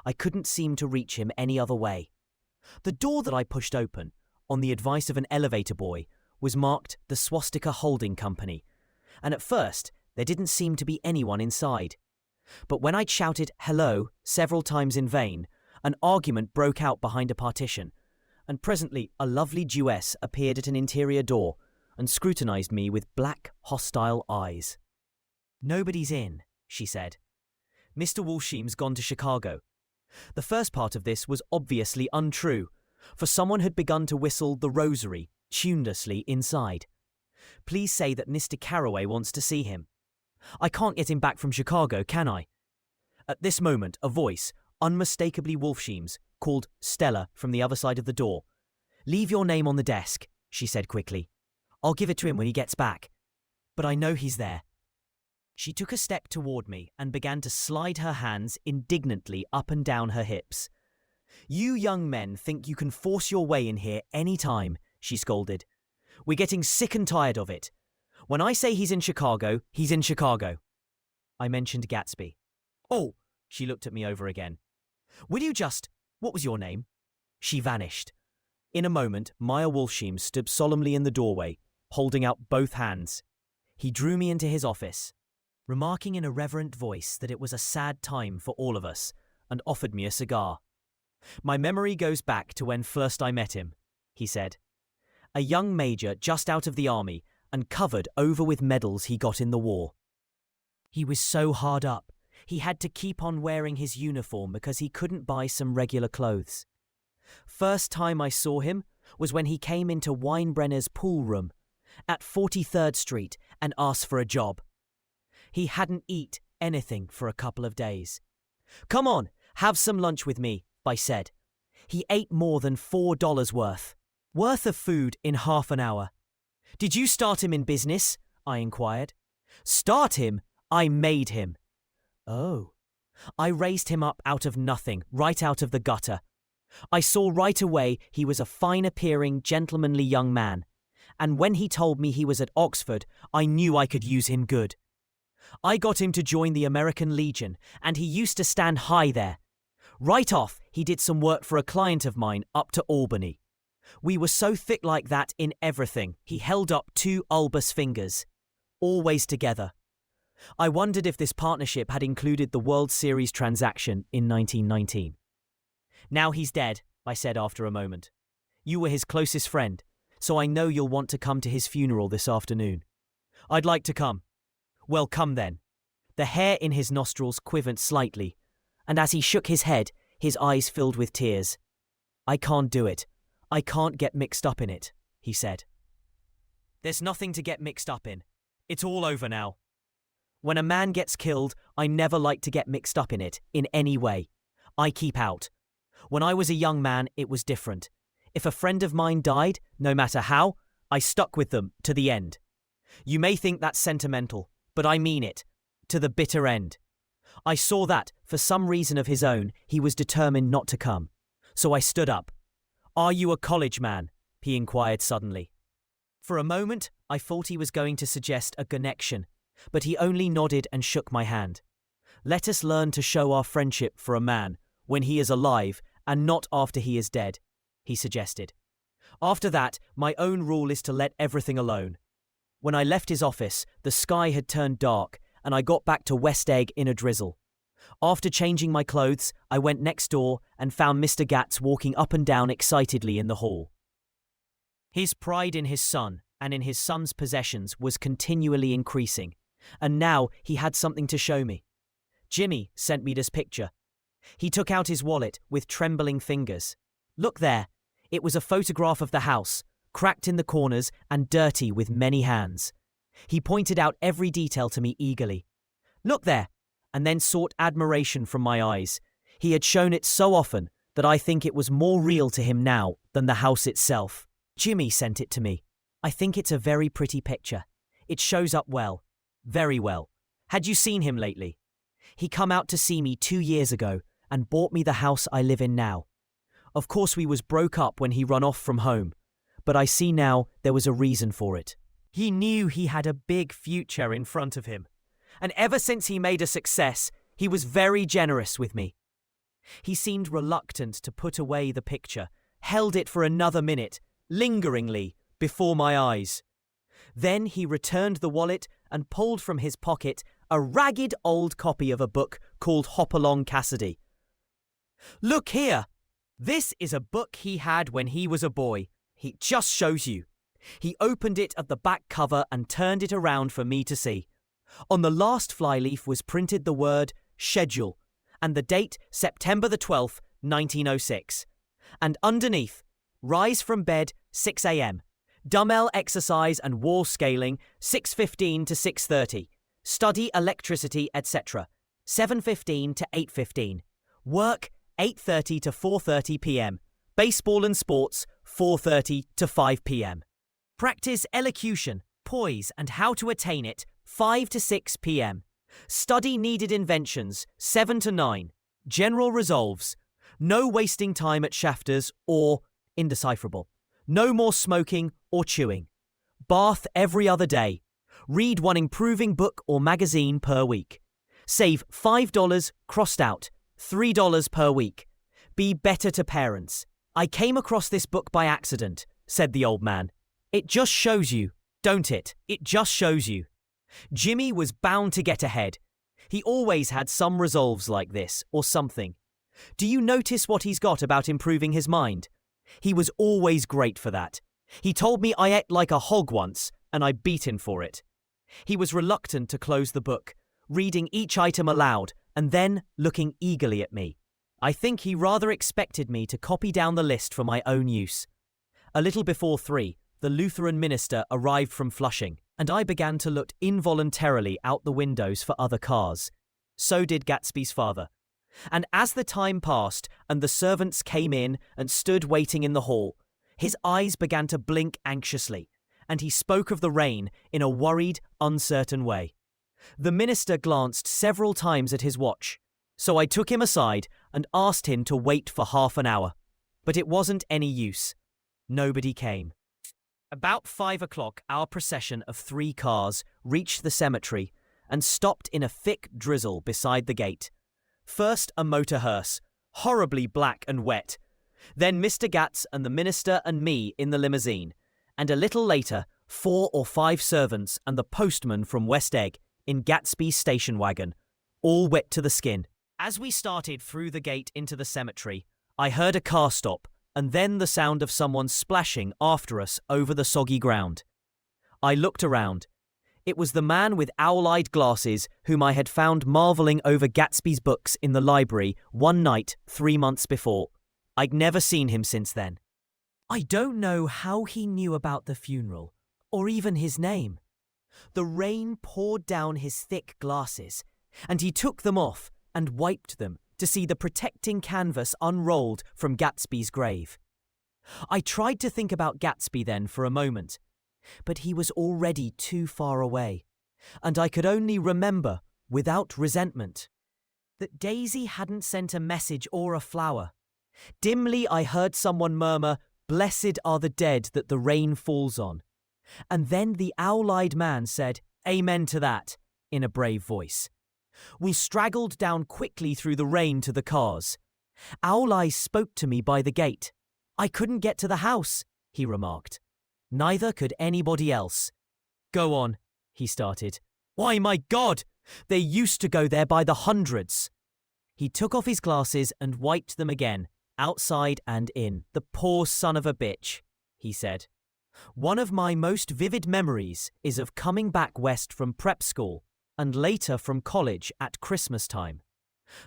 I couldn't seem to reach him any other way. The door that I pushed open, on the advice of an elevator boy, was marked the Swastika Holding Company, and at first there didn't seem to be anyone inside. But when I'd shouted hello several times in vain, an argument broke out behind a partition, and presently a lovely Jewess appeared at an interior door and scrutinized me with black, hostile eyes. Nobody's in, she said. Mr. Wolsheim's gone to Chicago. The first part of this was obviously untrue, for someone had begun to whistle The Rosary tunelessly inside. Please say that Mr. Carroway wants to see him. I can't get him back from Chicago, can I? At this moment, a voice, unmistakably Wolsheim's, called Stella from the other side of the door. Leave your name on the desk, she said quickly. I'll give it to him when he gets back. But I know he's there. She took a step toward me and began to slide her hands indignantly up and down her hips. You young men think you can force your way in here any time, she scolded. We're getting sick and tired of it. When I say he's in Chicago, he's in Chicago. I mentioned Gatsby. Oh, she looked at me over again. Will you just— What was your name? She vanished. In a moment, Meyer Wolsheim stood solemnly in the doorway, holding out both hands. He drew me into his office, remarking in a reverent voice that it was a sad time for all of us, and offered me a cigar. My memory goes back to when first I met him, he said. A young major just out of the army and covered over with medals he got in the war. He was so hard up, he had to keep on wearing his uniform because he couldn't buy some regular clothes. First time I saw him was when he came into Weinbrenner's pool room at 43rd Street and asked for a job. He hadn't eat anything for a couple of days. Come on, have some lunch with me, I said. He ate more than $4 worth of food in half an hour. Did you start him in business? I inquired. Start him? I made him. Oh. I raised him up out of nothing, right out of the gutter. I saw right away he was a fine-appearing, gentlemanly young man, and when he told me he was at Oxford, I knew I could use him good. I got him to join the American Legion, and he used to stand high there. Right off, he did some work for a client of mine up to Albany. We were so thick like that in everything, he held up 2 Albus fingers. Always together. I wondered if this partnership had included the World Series transaction in 1919. Now he's dead, I said after a moment. You were his closest friend, so I know you'll want to come to his funeral this afternoon. I'd like to come. Well, come then. The hair in his nostrils quivered slightly, and as he shook his head, his eyes filled with tears. I can't do it. I can't get mixed up in it, he said. There's nothing to get mixed up in. It's all over now. When a man gets killed, I never like to get mixed up in it, in any way. I keep out. When I was a young man, it was different. If a friend of mine died, no matter how, I stuck with them to the end. You may think that's sentimental, but I mean it, to the bitter end. I saw that, for some reason of his own, he was determined not to come. So I stood up. Are you a college man? He inquired suddenly. For a moment, I thought he was going to suggest a connection, but he only nodded and shook my hand. Let us learn to show our friendship for a man when he is alive and not after he is dead, he suggested. After that, my own rule is to let everything alone. When I left his office, the sky had turned dark and I got back to West Egg in a drizzle. After changing my clothes, I went next door and found Mr. Gatz walking up and down excitedly in the hall. His pride in his son and in his son's possessions was continually increasing, and now he had something to show me. Jimmy sent me this picture. He took out his wallet with trembling fingers. Look there. It was a photograph of the house, cracked in the corners and dirty with many hands. He pointed out every detail to me eagerly. Look there, and then sought admiration from my eyes. He had shown it so often that I think it was more real to him now than the house itself. Jimmy sent it to me. I think it's a very pretty picture. It shows up well. Very well. Had you seen him lately? He come out to see me 2 years ago and bought me the house I live in now. Of course we was broke up when he run off from home, but I see now there was a reason for it. He knew he had a big future in front of him, and ever since he made a success, he was very generous with me. He seemed reluctant to put away the picture, held it for another minute, lingeringly, before my eyes. Then he returned the wallet and pulled from his pocket a ragged old copy of a book called Hopalong Cassidy. Look here! This is a book he had when he was a boy. He just shows you. He opened it at the back cover and turned it around for me to see. On the last flyleaf was printed the word schedule and the date September the 12th, 1906. And underneath, rise from bed 6 a.m. Dumbbell exercise and wall scaling 6:15 to 6:30. Study electricity, etc. 7:15 to 8:15. Work 8:30 to 4:30 p.m. Baseball and sports 4:30 to 5 p.m. Practice elocution, poise and how to attain it 5 to 6 p.m. Study needed inventions 7 to 9. General resolves. No wasting time at shafters or indecipherable. No more smoking or chewing. Bath every other day. Read one improving book or magazine per week. Save $5 crossed out, $3 per week. Be better to parents. I came across this book by accident, said the old man. It just shows you, don't it? It just shows you. Jimmy was bound to get ahead. He always had some resolves like this, or something. Do you notice what he's got about improving his mind? He was always great for that. He told me I ate like a hog once, and I beat him for it. He was reluctant to close the book, reading each item aloud, and then looking eagerly at me. I think he rather expected me to copy down the list for my own use. A little before 3, the Lutheran minister arrived from Flushing, and I began to look involuntarily out the windows for other cars. So did Gatsby's father. And as the time passed and the servants came in and stood waiting in the hall, his eyes began to blink anxiously, and he spoke of the rain in a worried, uncertain way. The minister glanced several times at his watch, so I took him aside and asked him to wait for half an hour. But it wasn't any use. Nobody came. About 5 o'clock, our procession of 3 cars reached the cemetery and stopped in a thick drizzle beside the gate. First a motor hearse, horribly black and wet. Then Mr. Gatz and the minister and me in the limousine. And a little later, 4 or 5 servants and the postman from West Egg in Gatsby's station wagon, all wet to the skin. As we started through the gate into the cemetery, I heard a car stop and then the sound of someone splashing after us over the soggy ground. I looked around. It was the man with owl-eyed glasses whom I had found marvelling over Gatsby's books in the library one night 3 months before. I'd never seen him since then. I don't know how he knew about the funeral, or even his name. The rain poured down his thick glasses, and he took them off and wiped them to see the protecting canvas unrolled from Gatsby's grave. I tried to think about Gatsby then for a moment, but he was already too far away, and I could only remember, without resentment, that Daisy hadn't sent a message or a flower. Dimly I heard someone murmur, "Blessed are the dead that the rain falls on." And then the owl-eyed man said, "Amen to that," in a brave voice. We straggled down quickly through the rain to the cars. Owl-Eye spoke to me by the gate. "I couldn't get to the house," he remarked. Neither could anybody else. "Go on," he started. "Why, my God! They used to go there by the hundreds." He took off his glasses and wiped them again, outside and in. "The poor son of a bitch," he said. "One of my most vivid memories is of coming back west from prep school and later from college at Christmas time.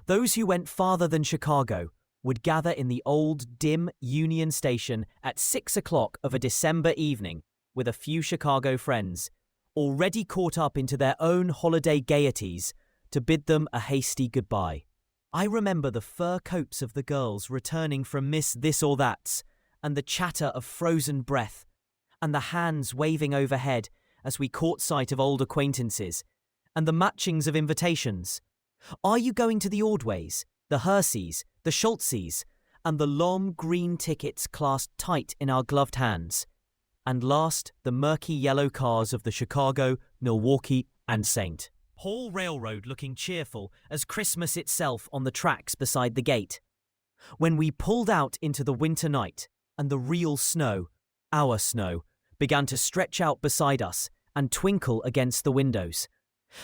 Those who went farther than Chicago would gather in the old, dim Union Station at 6 o'clock of a December evening with a few Chicago friends, already caught up into their own holiday gaieties, to bid them a hasty goodbye. I remember the fur coats of the girls returning from Miss This or That's, and the chatter of frozen breath, and the hands waving overhead as we caught sight of old acquaintances, and the matchings of invitations. Are you going to the Ordways, the Herseys, the Schultzes, and the long green tickets clasped tight in our gloved hands? And last, the murky yellow cars of the Chicago, Milwaukee, and St. Paul Railroad looking cheerful as Christmas itself on the tracks beside the gate. When we pulled out into the winter night, and the real snow, our snow, began to stretch out beside us and twinkle against the windows,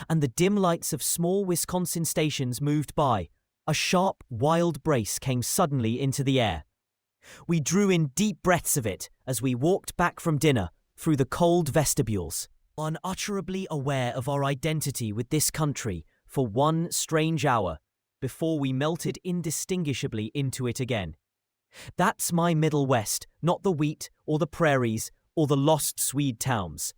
and the dim lights of small Wisconsin stations moved by, a sharp, wild brace came suddenly into the air. We drew in deep breaths of it as we walked back from dinner through the cold vestibules, unutterably aware of our identity with this country for one strange hour before we melted indistinguishably into it again. That's my Middle West, not the wheat or the prairies or the lost Swede towns,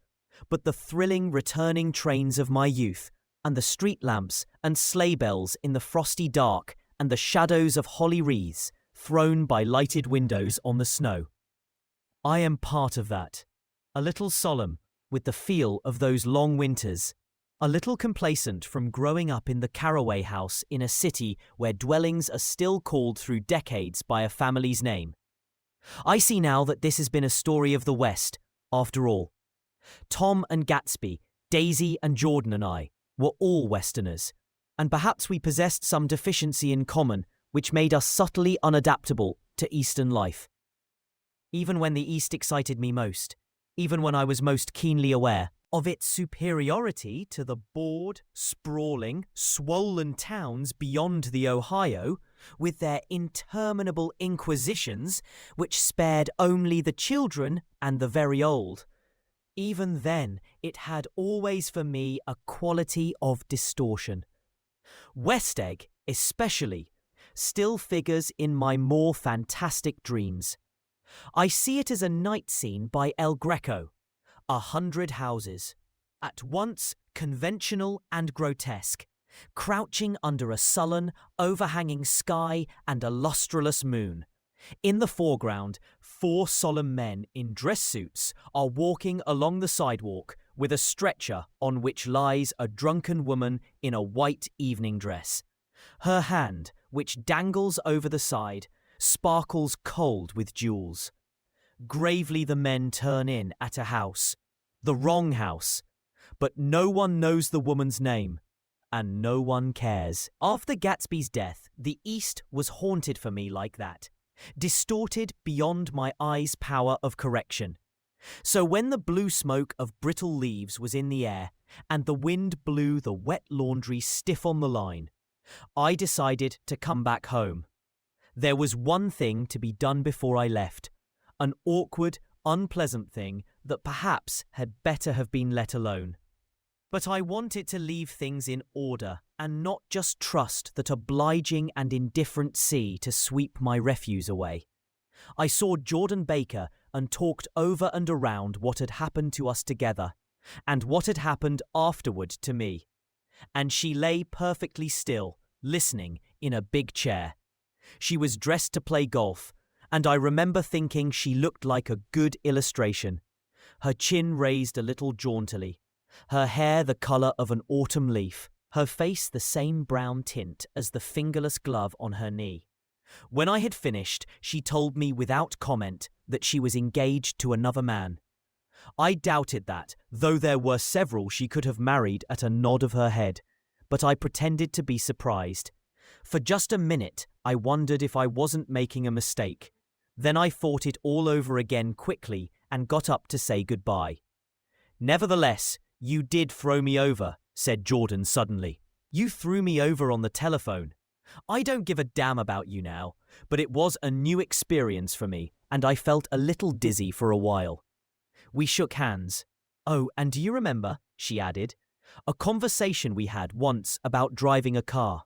but the thrilling returning trains of my youth, and the street lamps and sleigh bells in the frosty dark, and the shadows of holly wreaths thrown by lighted windows on the snow. I am part of that, a little solemn with the feel of those long winters, a little complacent from growing up in the Caraway House in a city where dwellings are still called through decades by a family's name. I see now that this has been a story of the West, after all. Tom and Gatsby, Daisy and Jordan and I were all Westerners, and perhaps we possessed some deficiency in common which made us subtly unadaptable to Eastern life. Even when the East excited me most, even when I was most keenly aware of its superiority to the bored, sprawling, swollen towns beyond the Ohio, with their interminable inquisitions which spared only the children and the very old, even then it had always for me a quality of distortion. West Egg, especially, still figures in my more fantastic dreams. I see it as a night scene by El Greco, 100 houses, at once conventional and grotesque, crouching under a sullen, overhanging sky and a lustreless moon. In the foreground, 4 solemn men in dress suits are walking along the sidewalk with a stretcher on which lies a drunken woman in a white evening dress. Her hand, which dangles over the side, sparkles cold with jewels. Gravely the men turn in at a house, the wrong house, but no one knows the woman's name, and no one cares. After Gatsby's death, the East was haunted for me like that, distorted beyond my eyes' power of correction. So when the blue smoke of brittle leaves was in the air, and the wind blew the wet laundry stiff on the line, I decided to come back home. There was one thing to be done before I left, an awkward, unpleasant thing that perhaps had better have been let alone. But I wanted to leave things in order and not just trust that obliging and indifferent sea to sweep my refuse away. I saw Jordan Baker and talked over and around what had happened to us together and what had happened afterward to me. And she lay perfectly still, listening in a big chair. She was dressed to play golf, and I remember thinking she looked like a good illustration. Her chin raised a little jauntily, her hair the colour of an autumn leaf, her face the same brown tint as the fingerless glove on her knee. When I had finished, she told me without comment that she was engaged to another man. I doubted that, though there were several she could have married at a nod of her head, but I pretended to be surprised. For just a minute, I wondered if I wasn't making a mistake. Then I thought it all over again quickly and got up to say goodbye. "Nevertheless, you did throw me over," said Jordan suddenly. "You threw me over on the telephone. I don't give a damn about you now, but it was a new experience for me, and I felt a little dizzy for a while." We shook hands. "Oh, and do you remember," she added, "a conversation we had once about driving a car?"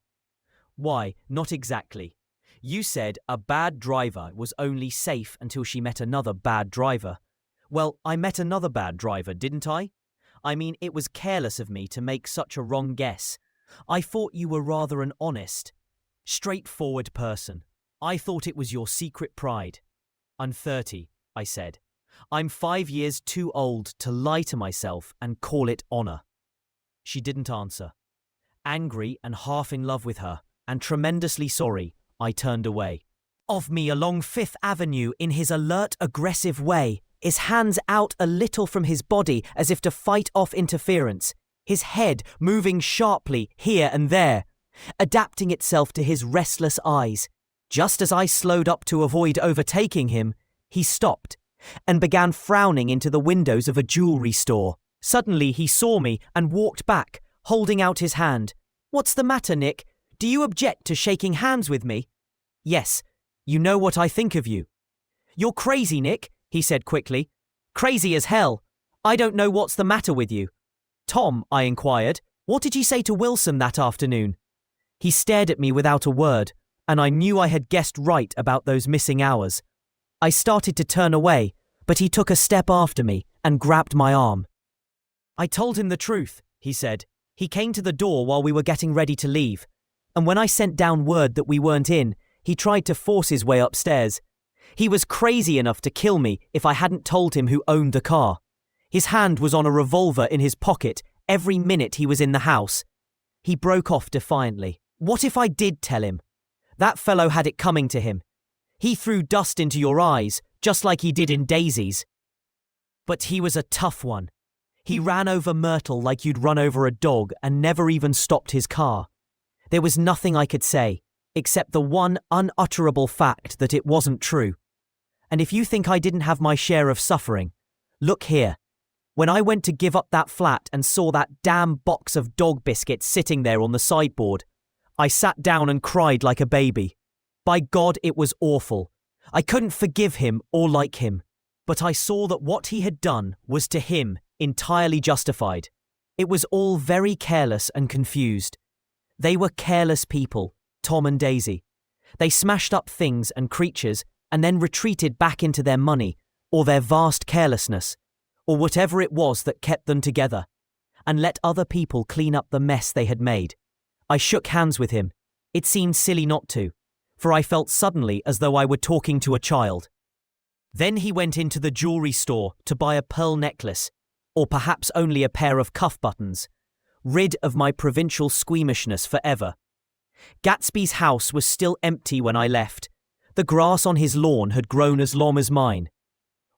"Why, not exactly. You said a bad driver was only safe until she met another bad driver. Well, I met another bad driver, didn't I? I mean, it was careless of me to make such a wrong guess. I thought you were rather an honest, straightforward person. I thought it was your secret pride." "I'm 30, I said. "I'm 5 years too old to lie to myself and call it honor." She didn't answer. Angry and half in love with her, and tremendously sorry, I turned away. Of me along Fifth Avenue in his alert, aggressive way, his hands out a little from his body as if to fight off interference, his head moving sharply here and there, adapting itself to his restless eyes. Just as I slowed up to avoid overtaking him, he stopped and began frowning into the windows of a jewelry store. Suddenly he saw me and walked back, holding out his hand. "What's the matter, Nick? Do you object to shaking hands with me?" "Yes, you know what I think of you." "You're crazy, Nick," he said quickly. "Crazy as hell. I don't know what's the matter with you." "Tom," I inquired, "what did you say to Wilson that afternoon?" He stared at me without a word, and I knew I had guessed right about those missing hours. I started to turn away, but he took a step after me and grabbed my arm. "I told him the truth," he said. "He came to the door while we were getting ready to leave, and when I sent down word that we weren't in, he tried to force his way upstairs. He was crazy enough to kill me if I hadn't told him who owned the car. His hand was on a revolver in his pocket every minute he was in the house." He broke off defiantly. "What if I did tell him? That fellow had it coming to him. He threw dust into your eyes, just like he did in Daisy's. But he was a tough one. He ran over Myrtle like you'd run over a dog and never even stopped his car. There was nothing I could say, except the one unutterable fact that it wasn't true. And if you think I didn't have my share of suffering, look here. When I went to give up that flat and saw that damn box of dog biscuits sitting there on the sideboard, I sat down and cried like a baby. By God, it was awful. I couldn't forgive him or like him. But I saw that what he had done was to him entirely justified. It was all very careless and confused. They were careless people, Tom and Daisy. They smashed up things and creatures and then retreated back into their money or their vast carelessness or whatever it was that kept them together and let other people clean up the mess they had made. I shook hands with him. It seemed silly not to, for I felt suddenly as though I were talking to a child. Then he went into the jewelry store to buy a pearl necklace, or perhaps only a pair of cuff buttons, rid of my provincial squeamishness forever. Gatsby's house was still empty when I left. The grass on his lawn had grown as long as mine.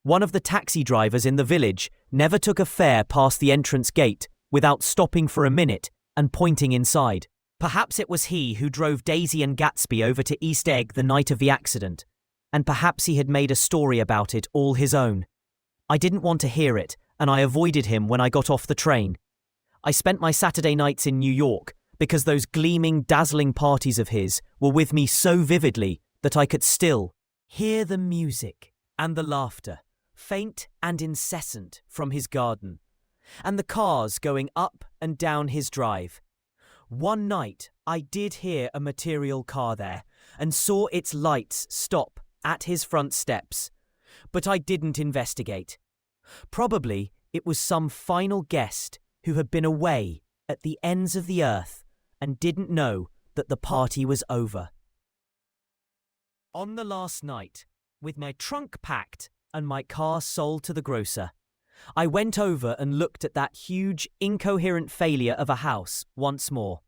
One of the taxi drivers in the village never took a fare past the entrance gate without stopping for a minute and pointing inside. Perhaps it was he who drove Daisy and Gatsby over to East Egg the night of the accident, and perhaps he had made a story about it all his own. I didn't want to hear it, and I avoided him when I got off the train. I spent my Saturday nights in New York because those gleaming, dazzling parties of his were with me so vividly that I could still hear the music and the laughter, faint and incessant, from his garden, and the cars going up and down his drive. One night I did hear a material car there and saw its lights stop at his front steps, but I didn't investigate. Probably it was some final guest who had been away at the ends of the earth and didn't know that the party was over. On the last night, with my trunk packed and my car sold to the grocer, I went over and looked at that huge, incoherent failure of a house once more.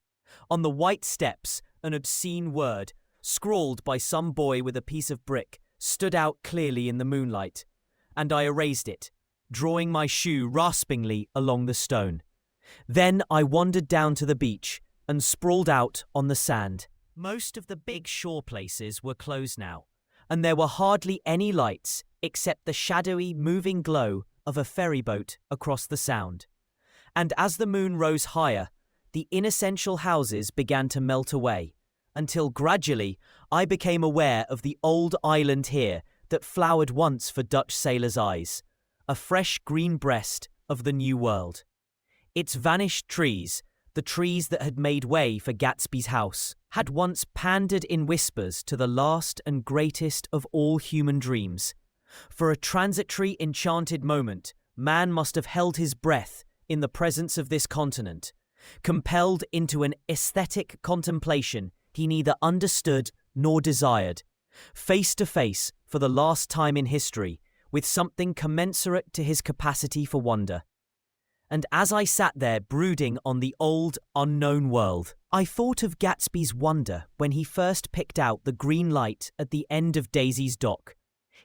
On the white steps, an obscene word, scrawled by some boy with a piece of brick, stood out clearly in the moonlight, and I erased it, drawing my shoe raspingly along the stone. Then I wandered down to the beach and sprawled out on the sand. Most of the big shore places were closed now, and there were hardly any lights except the shadowy, moving glow of a ferryboat across the sound. And as the moon rose higher, the inessential houses began to melt away, until gradually I became aware of the old island here that flowered once for Dutch sailors' eyes, a fresh green breast of the New World. Its vanished trees, the trees that had made way for Gatsby's house, had once pandered in whispers to the last and greatest of all human dreams. For a transitory, enchanted moment, man must have held his breath in the presence of this continent, compelled into an aesthetic contemplation he neither understood nor desired, face to face, for the last time in history, with something commensurate to his capacity for wonder. And as I sat there brooding on the old, unknown world, I thought of Gatsby's wonder when he first picked out the green light at the end of Daisy's dock.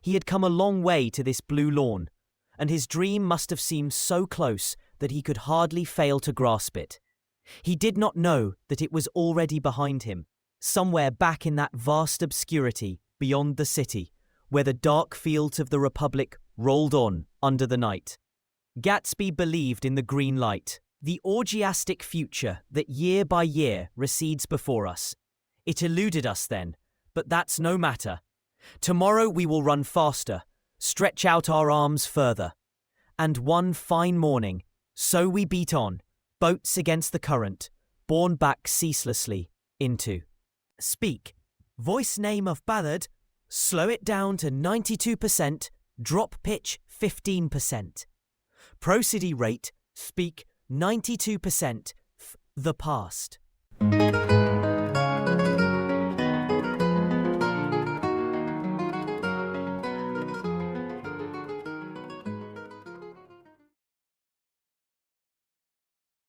He had come a long way to this blue lawn, and his dream must have seemed so close that he could hardly fail to grasp it. He did not know that it was already behind him, somewhere back in that vast obscurity beyond the city, where the dark fields of the Republic rolled on under the night. Gatsby believed in the green light, the orgiastic future that year by year recedes before us. It eluded us then, but that's no matter. Tomorrow we will run faster, stretch out our arms further. And one fine morning, so we beat on, boats against the current, borne back ceaselessly into. Speak. Voice name of ballad. Slow it down to 92%, drop pitch 15%. Prosody rate, speak 92%, the past.